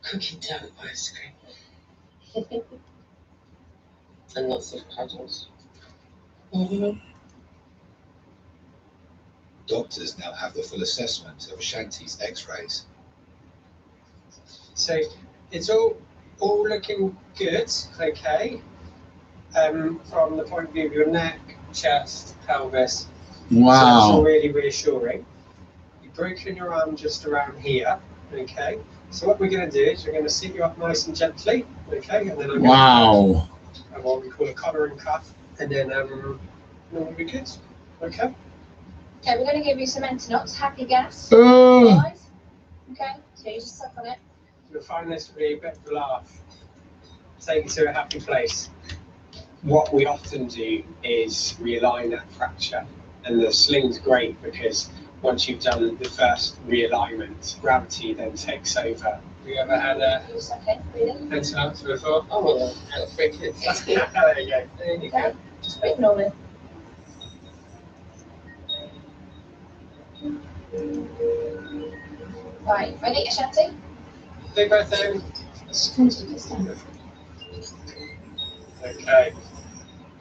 Cookie dough ice cream. And lots of cuddles. Doctors now have the full assessment of Ashanti's x-rays. So it's all looking good, okay. From the point of view of your neck, chest, pelvis. Wow. So that's all really reassuring. You've broken your arm just around here, okay. So what we're going to do is we're going to sit you up nice and gently, okay, and then I'm Wow. going to what we call a collar and cuff, and then we'll be good, okay. Okay, we're going to give you some antinots, happy gas. Oh. Okay, so you just suck on it. You'll find this really a bit of a laugh. Take you to a happy place. What we often do is realign that fracture, and the sling's great because once you've done the first realignment, gravity then takes over. Have you ever had a antinouts before? Oh, that's very good. There you go. There you go. Just breathe normally. Right, ready, Ashanti? Big breath in. Okay.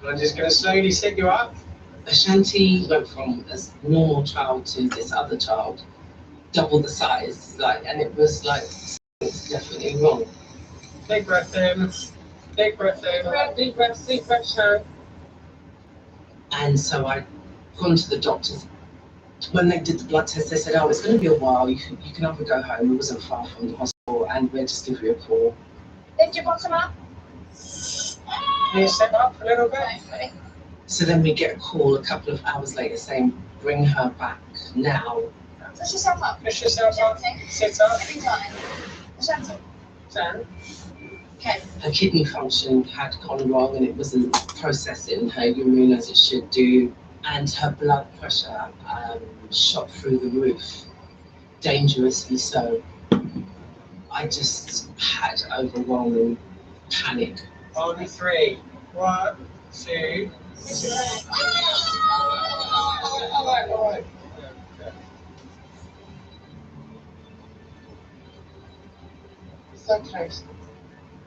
I'm just going to slowly sit you up. Ashanti went from a normal child to this other child, double the size, and it was like it's definitely wrong. Big breath in. Big breath in. Deep breath, Sharon. And so I'd gone to the doctors. When they did the blood test, they said, "Oh, it's going to be a while. You can either go home. It wasn't far from the hospital, and we'll just give you a call." Lift your bottom up. Can you step up a little bit? Ready? So then we get a call a couple of hours later saying, "Bring her back now." Push yourself up. Push yourself up. Sit up. Every time. Ashanti. Turn. Okay. Her kidney function had gone wrong and it wasn't processing her urine as it should do, and her blood pressure shot through the roof, dangerously so. I just had overwhelming panic. On 3. 1, 2. All right. So close.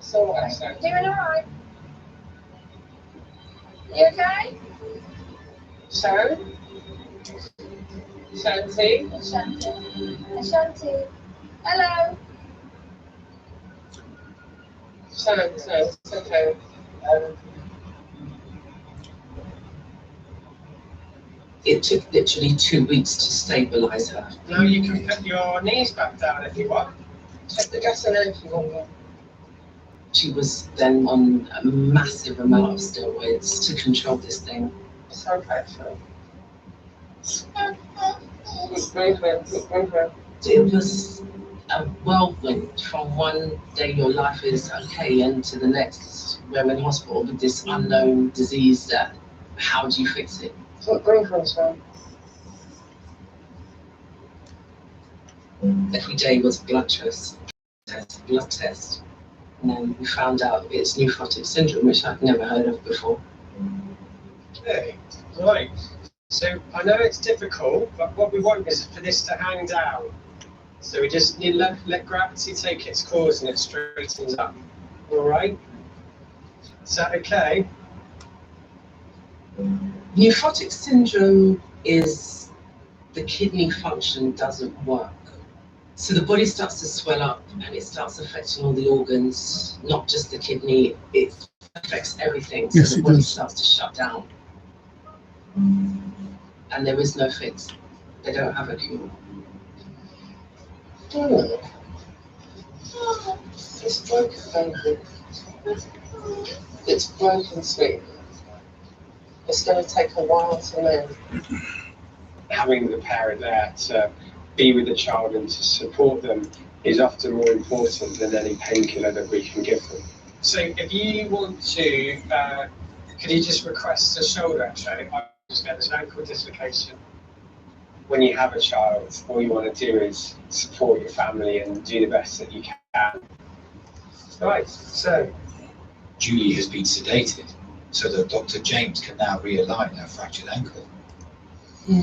So what? Doing all right. You okay? Sharon? Shanti? Ashanti. Hello. Sharon, it's okay. It took literally 2 weeks to stabilize her. Now you can put your knees back down if you want. Check the gas and everything on there. She was then on a massive amount of steroids to control this thing. It's okay, Sharon. It was a whirlwind from one day your life is okay and to the next we're in hospital with this unknown disease that how do you fix it? What grief was from? Every day was blood test. And then we found out it's nephrotic syndrome, which I'd never heard of before. Okay, right. So I know it's difficult, but what we want is for this to hang down. So we just need to let gravity take its course and it straightens up. All right? Is that okay? Nephrotic syndrome is the kidney function doesn't work. So the body starts to swell up and it starts affecting all the organs, not just the kidney, it affects everything. So Yes, the it body does. starts to shut down. And there is no fix. They don't have a cure. It's broken, baby. It's broken, sweet. It's going to take a while to mend. Having the parent there to be with the child and to support them is often more important than any painkiller that we can give them. So if you want to, could you just request a shoulder x-ray? I just get an ankle dislocation. When you have a child, all you want to do is support your family and do the best that you can. Right, so. Julie has been sedated so that Dr. James can now realign her fractured ankle.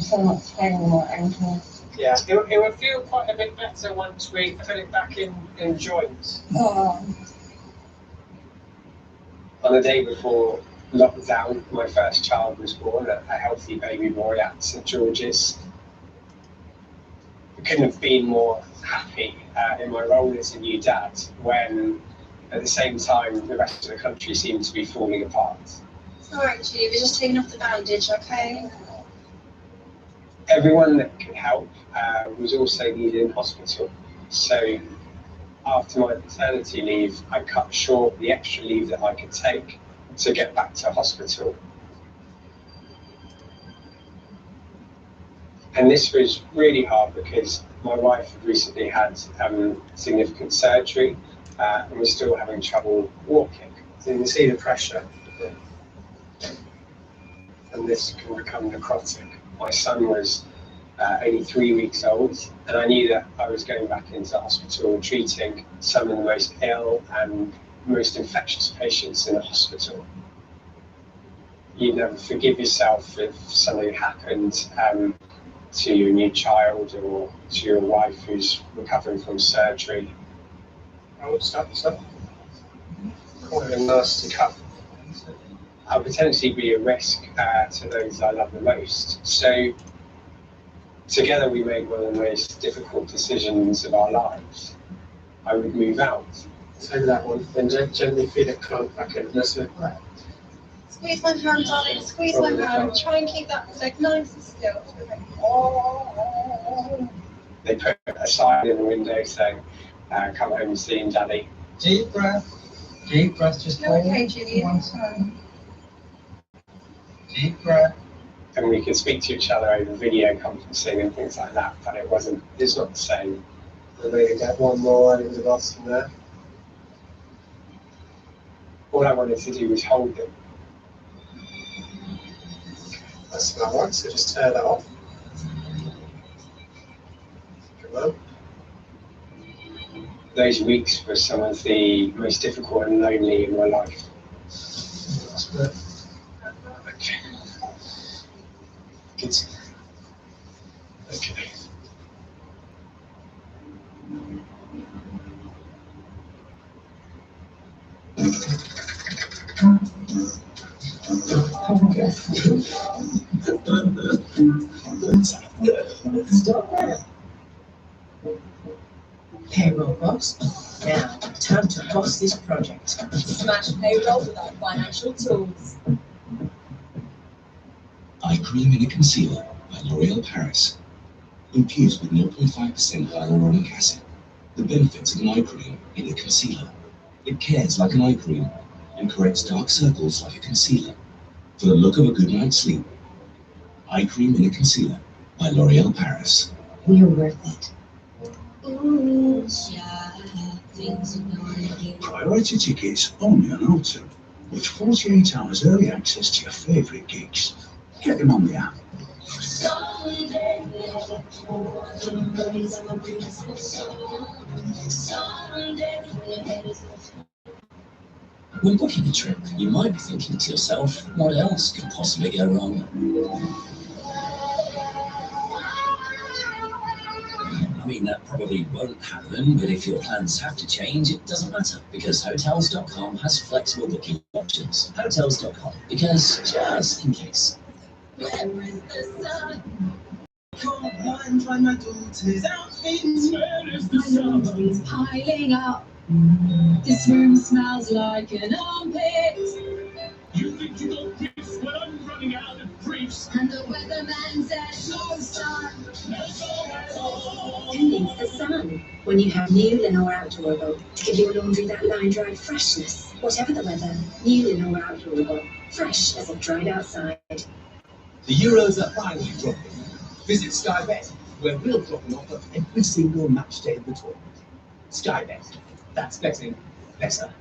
So much pain in my ankle. Yeah, it would feel quite a bit better once we put it back in joints. Oh. On the day before lockdown, my first child was born, a healthy baby boy at St George's. I couldn't have been more happy in my role as a new dad when, at the same time, the rest of the country seemed to be falling apart. It's alright, Julie, we're just taking off the bandage, okay? Everyone that could help was also needed in hospital. So after my paternity leave, I cut short the extra leave that I could take to get back to hospital. And this was really hard because my wife had recently had significant surgery and was still having trouble walking. So you can see the pressure. And this can become necrotic. My son was only 3 weeks old, and I knew that I was going back into hospital treating some of the most ill and most infectious patients in the hospital. You'd never forgive yourself if something happened to your new child or to your wife who's recovering from surgery. Oh, stop. Quite a nasty cut. I'll potentially be a risk to those I love the most. So together we made one of the most difficult decisions of our lives. I would move out. Take that one, then gently feed it back in. That's it. Squeeze my hand, darling, squeeze my hand. Try and keep that leg nice and still. They put a sign in the window saying, come home and see Daddy. Deep breath, just You're okay, Julie, it's fine. Deep breath. And we could speak to each other over video conferencing and things like that, but it's not the same. And maybe get one more over the bottom there. All I wanted to do was hold them. That's that one, so just tear that off. Come on. Those weeks were some of the most difficult and lonely in my life. That's good. Okay. Good. Okay. Payroll boss. Now, time to boss this project. Smash payroll with our financial tools. Eye Cream in a Concealer by L'Oréal Paris. Infused with 0.5% hyaluronic acid. The benefits of an eye cream in a concealer. It cares like an eye cream and corrects dark circles like a concealer. For the look of a good night's sleep. Eye Cream in a Concealer by L'Oréal Paris. We're worth it. Priority tickets only on Autumn, with 48 hours early access to your favourite gigs. Get them on the app. When booking a trip, you might be thinking to yourself, what else could possibly go wrong? I mean, that probably won't happen, but if your plans have to change, it doesn't matter, because Hotels.com has flexible booking options. Hotels.com, because just in case. Where is the sun? Cold wine, dry my daughter's outfits. Where is the sun? Piling up. This room smells like an armpit. You think you got briefs? Well, I'm running out of briefs. And the weatherman says no sun. No sun at all. Who needs the sun? When you have new Lenore Outdoorable to give your laundry that line-dried freshness. Whatever the weather, new Lenore Outdoorable. Fresh as if dried outside. The Euros are finally dropping. Visit Sky Bet, where we'll drop an offer every single match day of the tournament. Sky Bet. That's betting better.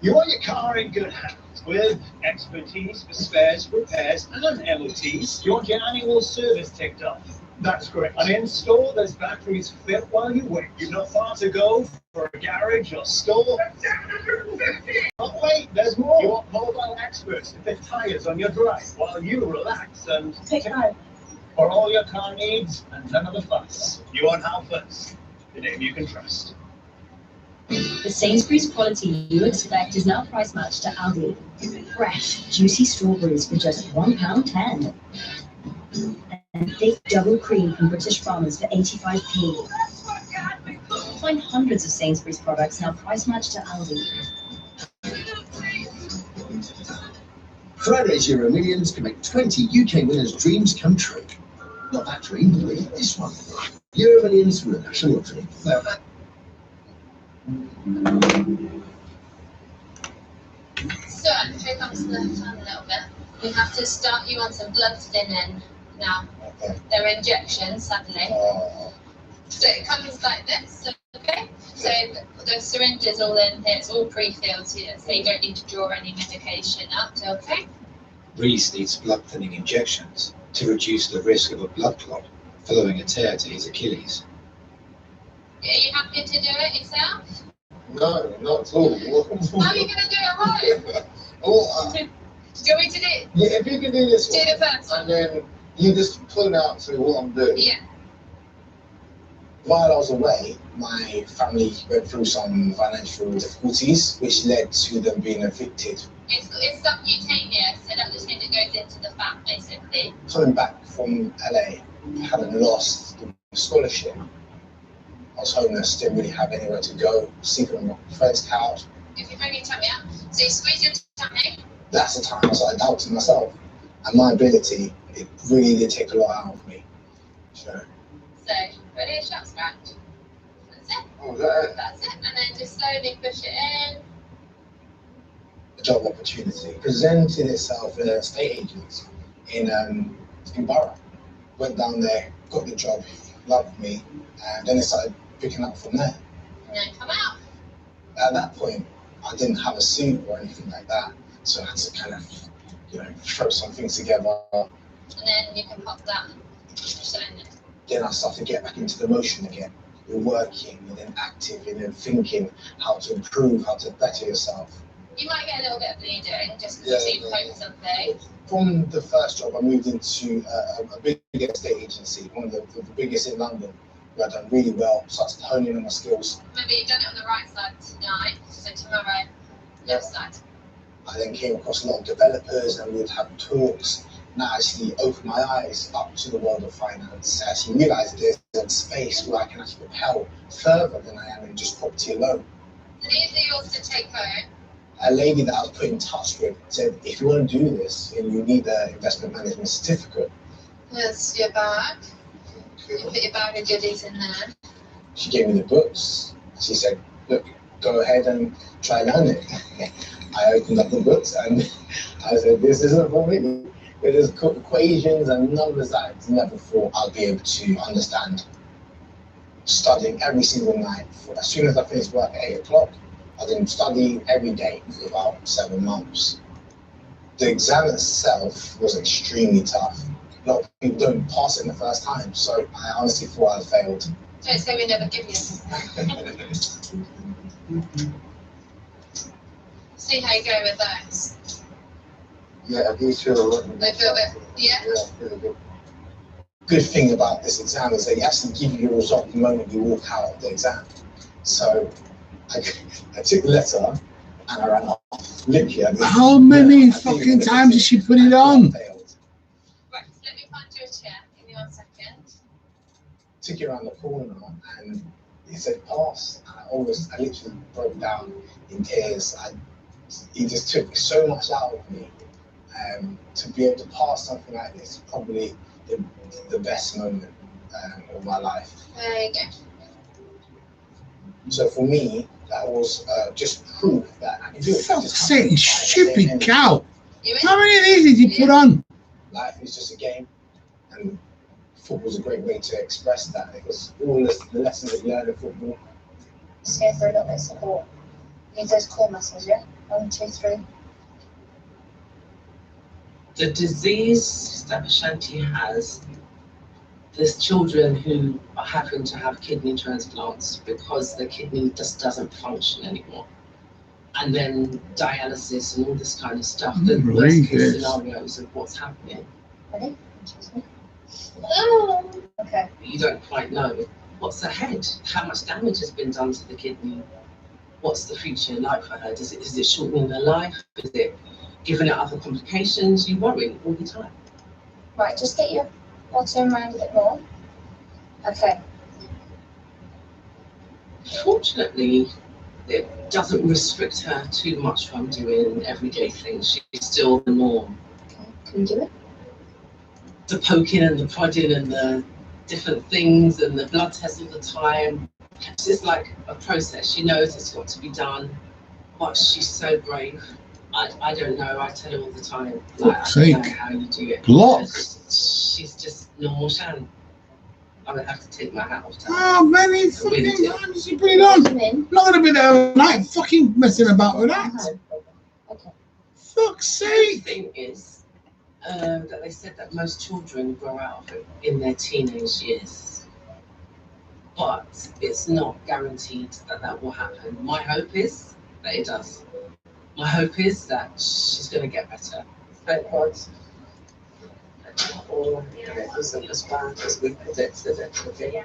You want your car in good hands with expertise for spares, repairs, and MOTs. You want your annual service ticked off. That's correct. And in store, there's batteries fit while you wait. You've not far to go for a garage or store. But wait, there's more. You want mobile experts to fit tires on your drive while you relax and take it out. For all your car needs and none of the fuss. You want Halfords, the name you can trust. The Sainsbury's quality you expect is now price matched to Aldi. Fresh, juicy strawberries for just £1.10. And thick double cream from British Farmers for 85p. Find hundreds of Sainsbury's products now price matched to Aldi. Friday's Euro Millions can make 20 UK winners' dreams come true. Not that dream, but really this one. Euro Millions from the National Lottery. So, here comes the fun a little bit. We have to start you on some blood thinning now. They're injections, sadly. So it comes like this, okay? So the syringe is all in here, it's all pre-filled here, so you don't need to draw any medication up, okay? Reese needs blood thinning injections to reduce the risk of a blood clot following a tear to his Achilles. Are you happy to do it yourself? No, not at all. How are you going to do it right? Do you want me to do it? Yeah, if you can do this Do one, the first one. and then you just point out to me what I'm doing. Yeah. While I was away, my family went through some financial difficulties, which led to them being evicted. It's subcutaneous, so that just means it goes into the fat, basically. Coming back from LA, having lost the scholarship, I was homeless, didn't really have anywhere to go, sleeping on my friend's couch. If you bring your tummy up, so you squeeze your tummy. That's the time I started doubting myself and my ability. It really did take a lot out of me. So Ready, shot, scratch. That's it. Oh, that? That's it. And then just slowly push it in. a job opportunity, presented itself in an estate agent in Borough. Went down there, got the job, loved me, and then it started picking up from there. And then come out. At that point, I didn't have a suit or anything like that, so I had to kind of, throw some things together. And then you can pop that. Then I started to get back into the motion again. You're working and then active and then thinking how to improve, how to better yourself. You might get a little bit of bleeding just because you poke something. From the first job, I moved into a big estate agency, one of the biggest in London, where I've done really well, started honing on my skills. Maybe you've done it on the right side tonight, so tomorrow, left side. I then came across a lot of developers and we would have talks, and that actually opened my eyes up to the world of finance. I actually realised there's a space where I can actually propel further than I am in just property alone. And these are yours to take home. A lady that I was put in touch with said, if you want to do this, and you need an investment management certificate. There's your bag. You put your bag of goodies in there. She gave me the books. She said, look, go ahead and try learn it. I opened up the books and I said, this isn't for me. there's equations and numbers that I never thought I'd be able to understand. Studying every single night. As soon as I finished work at 8 o'clock, I didn't study every day for about 7 months. The exam itself was extremely tough. A lot of people don't pass it in the first time, so I honestly thought I failed. Don't say we never give you. See how you go with those. Yeah, these feel a lot. They feel a bit, yeah. Really good. Good thing about this exam is they actually give you your result the moment you walk out of the exam. So I took the letter and I ran off. Literally. How many fucking times did she put it on? Right, let me find you a chair. Give me 1 second. Took it around the corner and he said pass. I literally broke down in tears. He just took so much out of me. To be able to pass something like this is probably the best moment of my life. There you go. So for me, that was just proof that I can do it. Fuck's sake, you stupid cow. How many of these did you put on? Life is just a game, and football's a great way to express that, because all the lessons that you learn in football. Just go for a little bit of support. Need those core muscles, yeah? 1, 2, 3. The disease that Ashanti has, there's children who happen to have kidney transplants because the kidney just doesn't function anymore. And then dialysis and all this kind of stuff, the worst case scenarios of what's happening. Ready? Oh, okay. You don't quite know what's ahead, how much damage has been done to the kidney, what's the future like for her? Is it shortening her life? Is it giving her other complications? You worry all the time. Right, just get your bottom round a bit more. Okay. Fortunately, it doesn't restrict her too much from doing everyday things. She's still the norm. Okay, can you do it? The poking and the prodding and the different things and the blood tests all the time. It's like a process. She knows it's got to be done, but she's so brave. I don't know. I tell her all the time, like, I don't know how you do it. Block. She's just normal Shan. I would have to take my hat off to her. How many fucking times did you put it on? I'm not gonna be there all night fucking messing about with that. Okay. Fuck's sake. The thing is that they said that most children grow out of it in their teenage years. But it's not guaranteed that that will happen. My hope is that it does. My hope is that she's going to get better. Thank God. Or it wasn't as bad as we predicted it would be.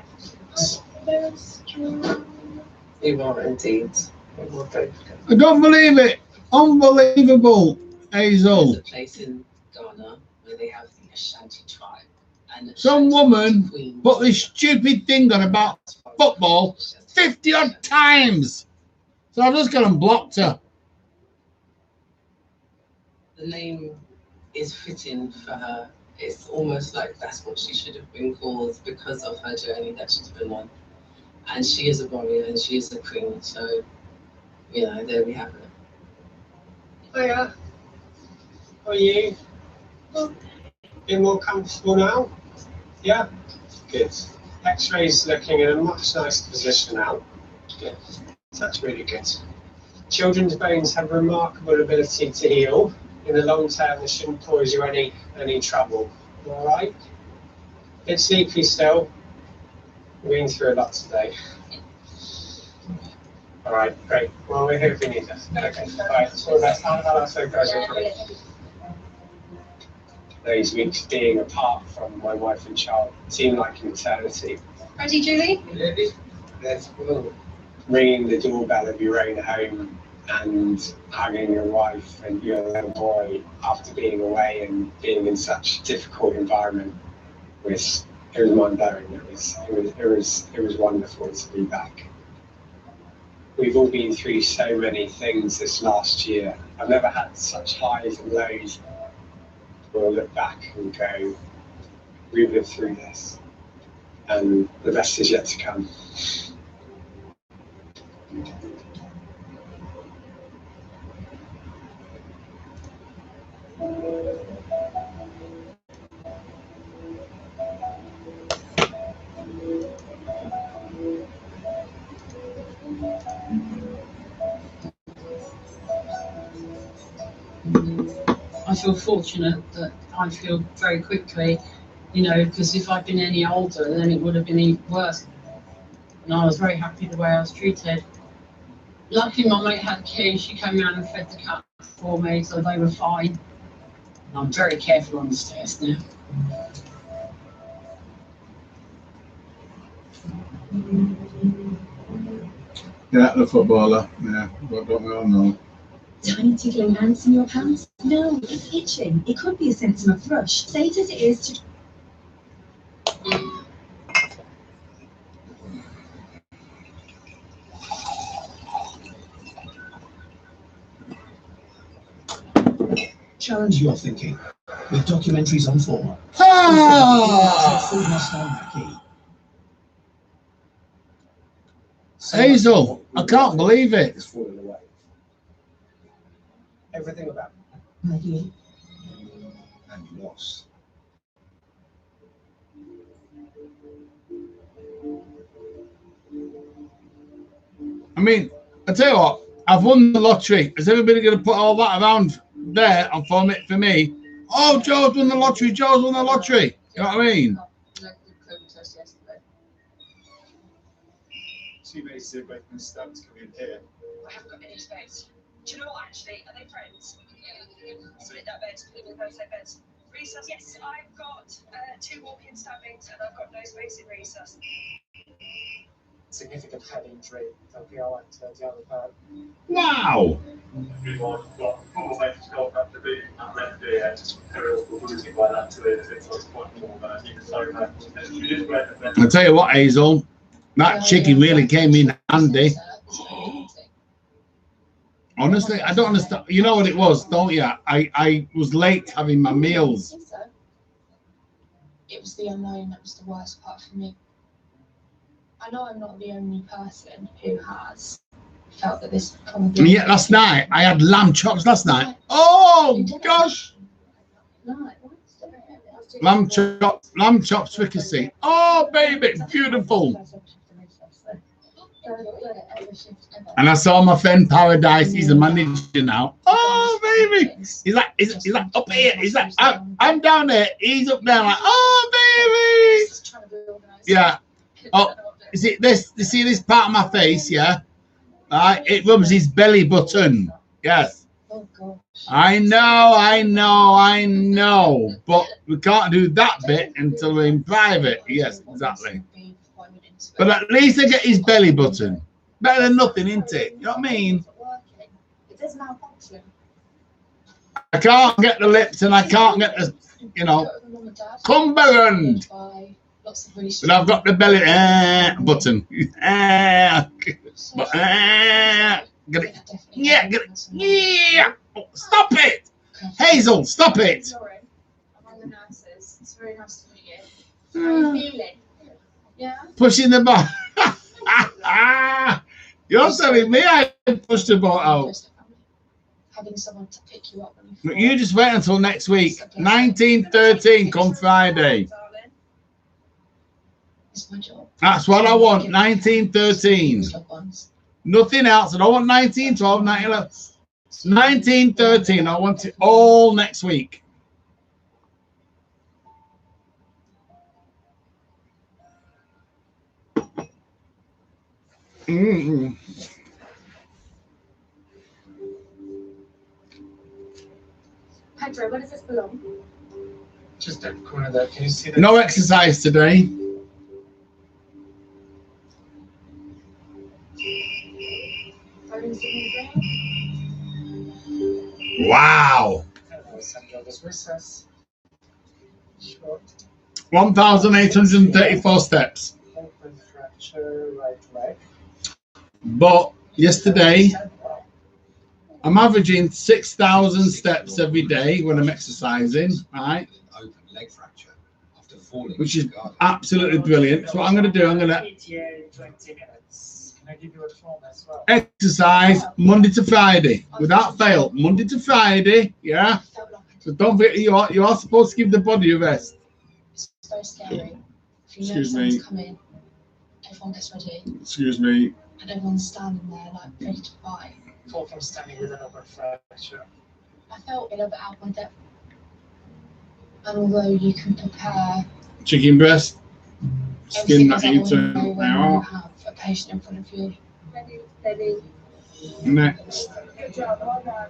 You are indeed. You are very good. I don't believe it. Unbelievable, Hazel. There's a place in Ghana where they have the Ashanti tribe. And Some woman put this stupid thing on about football 50 odd times. So I've just gone and blocked her. The name is fitting for her. It's almost like that's what she should have been called because of her journey that she's been on. And she is a warrior and she is a queen. So, you know, there we have it. Hiya. How are you? Been more comfortable now? Yeah? Good. X-ray's looking in a much nicer position now. Good. That's really good. Children's bones have remarkable ability to heal. In the long term, this shouldn't cause you any trouble. All right? Bit sleepy still. We're going through a lot today. All right, great. Well, we're here if you need us. Okay. All right. So that's how that's so great. Those weeks being apart from my wife and child seem like an eternity. Ready, Julie? Let's go. Ringing the doorbell of your own home and hugging your wife and your little boy after being away and being in such a difficult environment it was mind-blowing. It was wonderful to be back. We've all been through so many things this last year. I've never had such highs and lows. We'll look back and go, we've lived through this, and the best is yet to come. feel fortunate that I feel very quickly, you know, because if I'd been any older, then it would have been even worse. And I was very happy the way I was treated. Luckily, my mate had kids. She came around and fed the cat for me, so they were fine. And I'm very careful on the stairs now. Yeah, the footballer. Yeah, what don't we all know? Tiny tickling ants in your pants? No, it's itching. It could be a symptom of thrush. Say it as it is to... Challenge your thinking with documentaries on form. Hazel, I can't believe it. Everything about Maggie. and lost. I mean, I tell you what, I've won the lottery. Is everybody going to put all that around there and form it for me? Oh, Joe's won the lottery. Joe's won the lottery. You know what I mean? Too many cigarette and stamps coming in here. I haven't got any space. Do you know what, actually? Are they friends? Split that bed. People both say beds. Recess? Yes, I've got 2 walk-in stabbings and I've got no space in recess. Significant head injury. They'll be all right to the other part. Wow. Everyone's got football matches got up to be and left there. Everyone's losing by that to it. It's quite more even so I tell you what, Hazel, that chicken really came in handy. Honestly, I don't understand. You know what it was, don't you? I was late having my meals. It was the unknown that was the worst part for me. I know I'm not the only person who has felt that this probably... And yet last night, I had lamb chops last night. Oh, gosh. Lamb chops fricassee. Oh, baby, beautiful. And I saw my friend Paradise. He's a manager now. Oh, baby. He's like up here. He's like, I'm down there. He's up there. Like, oh, baby. Yeah. Oh, you see this? You see this part of my face? Yeah. It rubs his belly button. Yes. I know. But we can't do that bit until we're in private. Yes, exactly. But at least I get his belly button. Better than nothing, isn't it? You know what I mean? I can't get the lips and I can't get the, you know, Cumberland. But I've got the belly button. Get it. Yeah, get it. Yeah. Stop it. Hazel, stop it. Sorry, I'm on the nurses. It's very nice to meet you. How are you feeling? Yeah. Pushing the boat. You're telling me I pushed the boat out. Having someone to pick you up. But you just wait until next week. 1913 come Friday. It's my job. That's what I want. 1913. Nothing else. I don't want 1912, 1911. 1913. I want it all next week. Mm-mm. Pedro, where does this belong? Just at the corner there. Can you see that? No exercise today. Wow. 1,834 steps. Fracture, right leg. But yesterday, I'm averaging 6,000 steps every day when I'm exercising, right? Open leg fracture after falling. Which is absolutely brilliant. So what I'm going to do, I'm going to 20 minutes. Can I give you a phone as well? exercise Monday to Friday without fail. Monday to Friday, yeah. So don't forget, you are supposed to give the body a rest. It's so scary. If you know Excuse someone's me. coming, everyone gets ready, Excuse me. and everyone's standing there like ready to fight. Fall from standing with an open fracture. I felt a little bit out of my depth And although you can prepare Chicken breast, skin everything that as you I turn know when you out. have a patient in front of you. Ready. Next. Good job. Well done.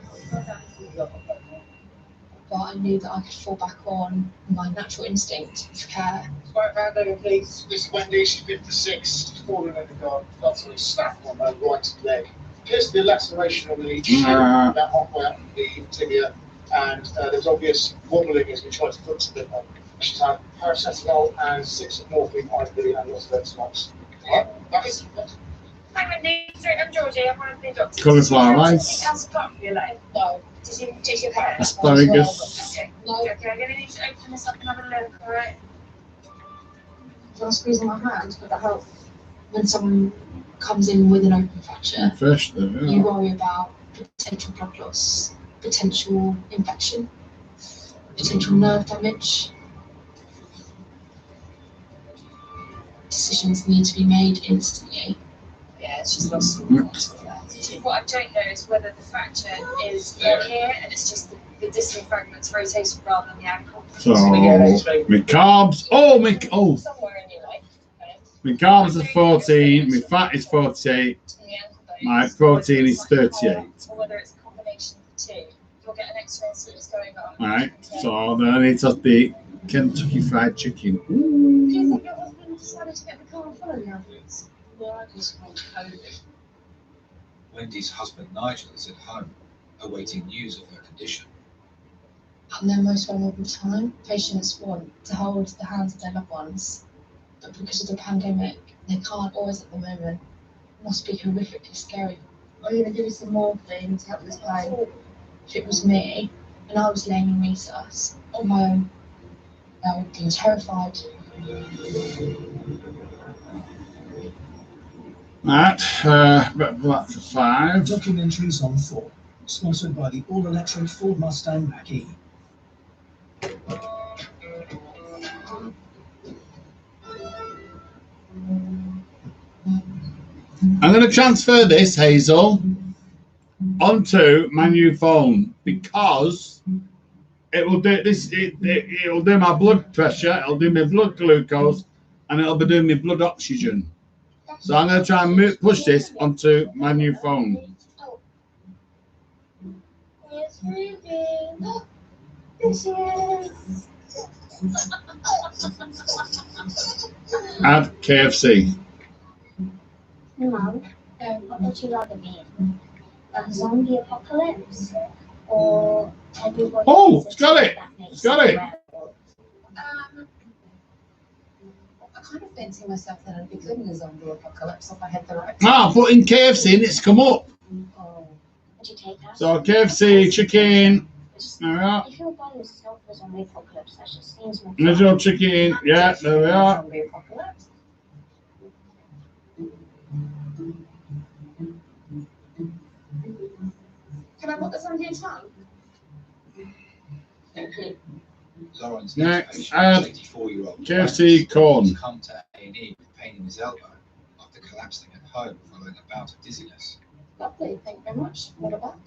But I knew that I could fall back on my natural instinct for care. Right round over, please. This is Wendy. She's 56. She's fallen in the garden. Got some snap on her right leg. Appears to be a laceration on the shin, about halfway up the tibia, and there's obvious wobbling as we try to put it on. She's had paracetamol and 6 morphine IV and lost her spots. That is. Hi Wendy, sorry, I'm Georgie. I'm one of the doctors. Cauliflower Did rice. you have anything else apart from your leg? No. Did you have Asparagus. Okay. Okay, I'm going to need to open this up and have a look, alright? When I squeeze on my hand, would that help? When someone comes in with an open fracture, Fresh though, you yeah. worry about potential blood loss, potential infection, potential nerve damage. Decisions need to be made instantly. Yeah, it's just lost some What I don't know is whether the fracture is here and it's just the distal fragments rotated rather than the ankle. So my carbs. Somewhere in your leg. My carbs are 14. My fat is 48. My protein is 38. Or whether it's a combination of the two. You'll get an X-ray and see what's going on. Right. So then I need to have the Kentucky Fried Chicken. Do you think your husband decided to get the car full of the ambulance? Well, I just called COVID. Wendy's husband Nigel is at home, awaiting news of her condition. At their most vulnerable time, patients want to hold the hands of their loved ones, but because of the pandemic, they can't always at the moment. It must be horrifically scary. I'm going to give you some morphine to help this pain. If it was me, and I was laying in resus on my own, I would be terrified. Right. That's a 5. Documentaries on Ford, sponsored by the all-electric Ford Mustang Mach-E. I'm going to transfer this, Hazel, onto my new phone because it will do this. It'll do my blood pressure, it'll do my blood glucose, and it'll be doing my blood oxygen. So I'm going to try and push this onto my new phone. Add KFC. Mum, what would you rather be in? A zombie apocalypse or everybody? Oh, it's got it. It's got it. I kind of fancy myself that I'd be good in a zombie apocalypse if I had the right. Ah, put in KFC and it's come up. Would you take that? So KFC, chicken. There we are. If you're by yourself for a zombie apocalypse, that just seems more. There's your chicken. Yeah, there we are. Zombie apocalypse. Can I put this on your tongue? Lawrence Next, an 84-year-old KFC corn. come to A&E with pain in his elbow after collapsing at home following a bout of dizziness. Lovely, thank you very much. What about?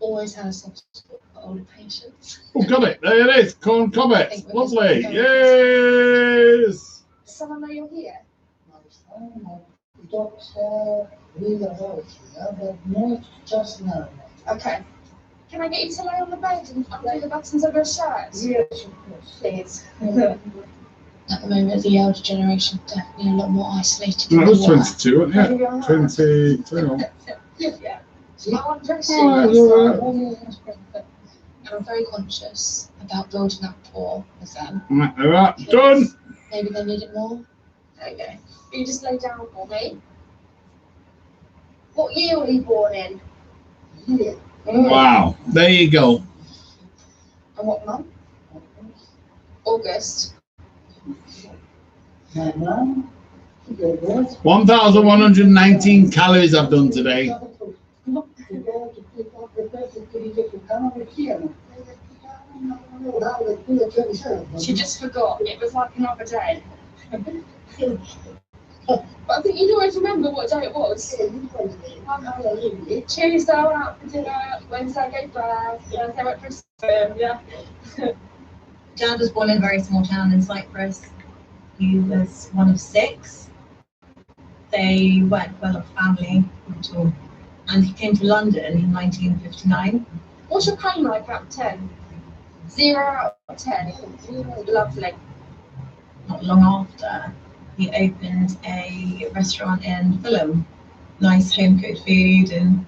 Always had a soft spot for older patients. Oh, got it. There it is. Corn cobbett. Lovely. Yes. Someone know you're here? Doctor, we are but not just now. Okay. Can I get you to lay on the bed and undo the buttons of your shirt? Yes, of course. Please. At the moment, the elder generation are definitely a lot more isolated. That was than we were. 22, wasn't it? 20, 21. Yeah. I'm very Oh, and I'm very conscious about building up rapport with them. Right, there we are. Done. Maybe they need it more. There you go. You just lay down for me. What year were you born in? Yeah. Wow. There you go. And what month? August. 1,119 calories I've done today. She just forgot. It was like another day. But I think you'd always remember what day it was. Tuesday I went out for dinner, Wednesday I gave birth, Thursday I went for a swim, yeah. Dad was born in a very small town in Cyprus. He was one of 6. They weren't well off family at all. And he came to London in 1959. What's your pain like out of 10? 0 out of 10. Lovely. Not long after, he opened a restaurant in Fulham. Nice home cooked food and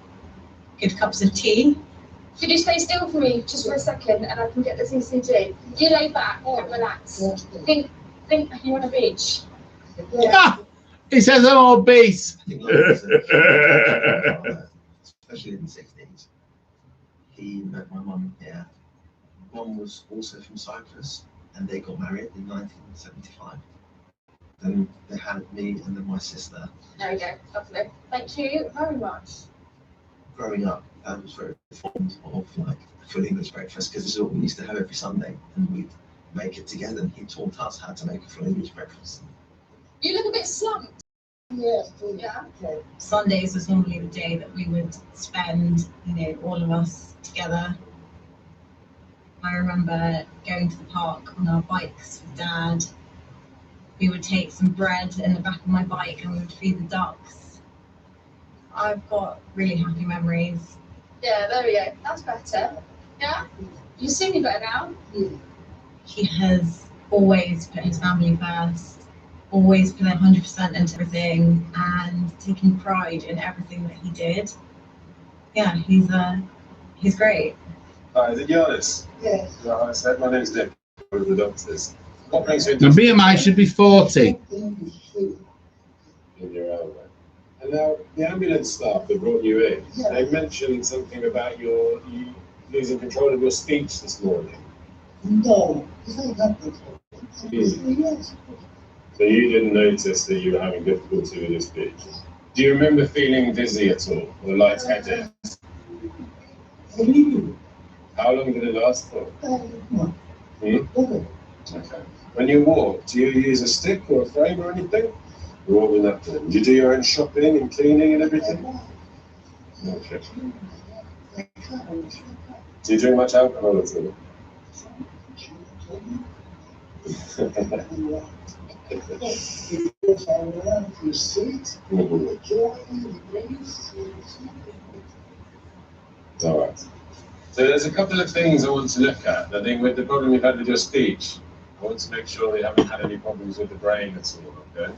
good cups of tea. Could you stay still for me just for a second and I can get the CCG? You lay back and relax. Think you're on a beach. Ah, he says I'm obese. Especially in the 60s. He met my mum here. Mum was also from Cyprus and they got married in 1975. Then they had me and then my sister. There we go. Lovely. Thank you very much. Growing up, Dad was very fond of like full English breakfast because this is what we used to have every Sunday and we'd make it together and he taught us how to make a full English breakfast. You look a bit slumped. Yeah. Sundays was normally the day that we would spend, all of us together. I remember going to the park on our bikes with Dad. We would take some bread in the back of my bike and we would feed the ducks. I've got really happy memories. Yeah, there we go. That's better. Yeah? You see me better now? He has always put his family first, always put 100% into everything and taking pride in everything that he did. Yeah, he's great. Hi, is it Giannis? Yes. Right, I said, my name's Nick, one of the doctors. What brings you The into BMI should be 40. in your elbow? And now, the ambulance staff that brought you in, they mentioned something about you losing control of your speech this morning. No, it's not happening. Yes. So you didn't notice that you were having difficulty with your speech. Do you remember feeling dizzy at all, or lightheaded? How long did it last for? Okay. When you walk, do you use a stick or a frame or anything? Or what was that then? Do you do your own shopping and cleaning and everything? Okay. Do you drink much alcohol at all? All right. So there's a couple of things I want to look at. I think with the problem you've had with your speech, I want to make sure that you haven't had any problems with the brain at all, okay?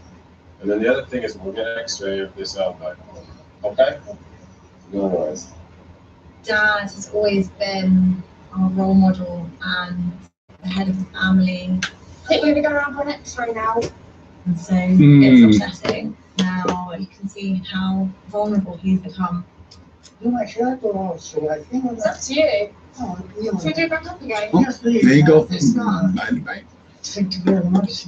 And then the other thing is we'll get an X-ray of this elbow, okay? No worries. Dad has always been our role model and the head of the family. I think we're going to go around for an X-ray now. And so it's upsetting. Now you can see how vulnerable he's become. It's up to you. Should we do it back up again? There you go. Thank you very much.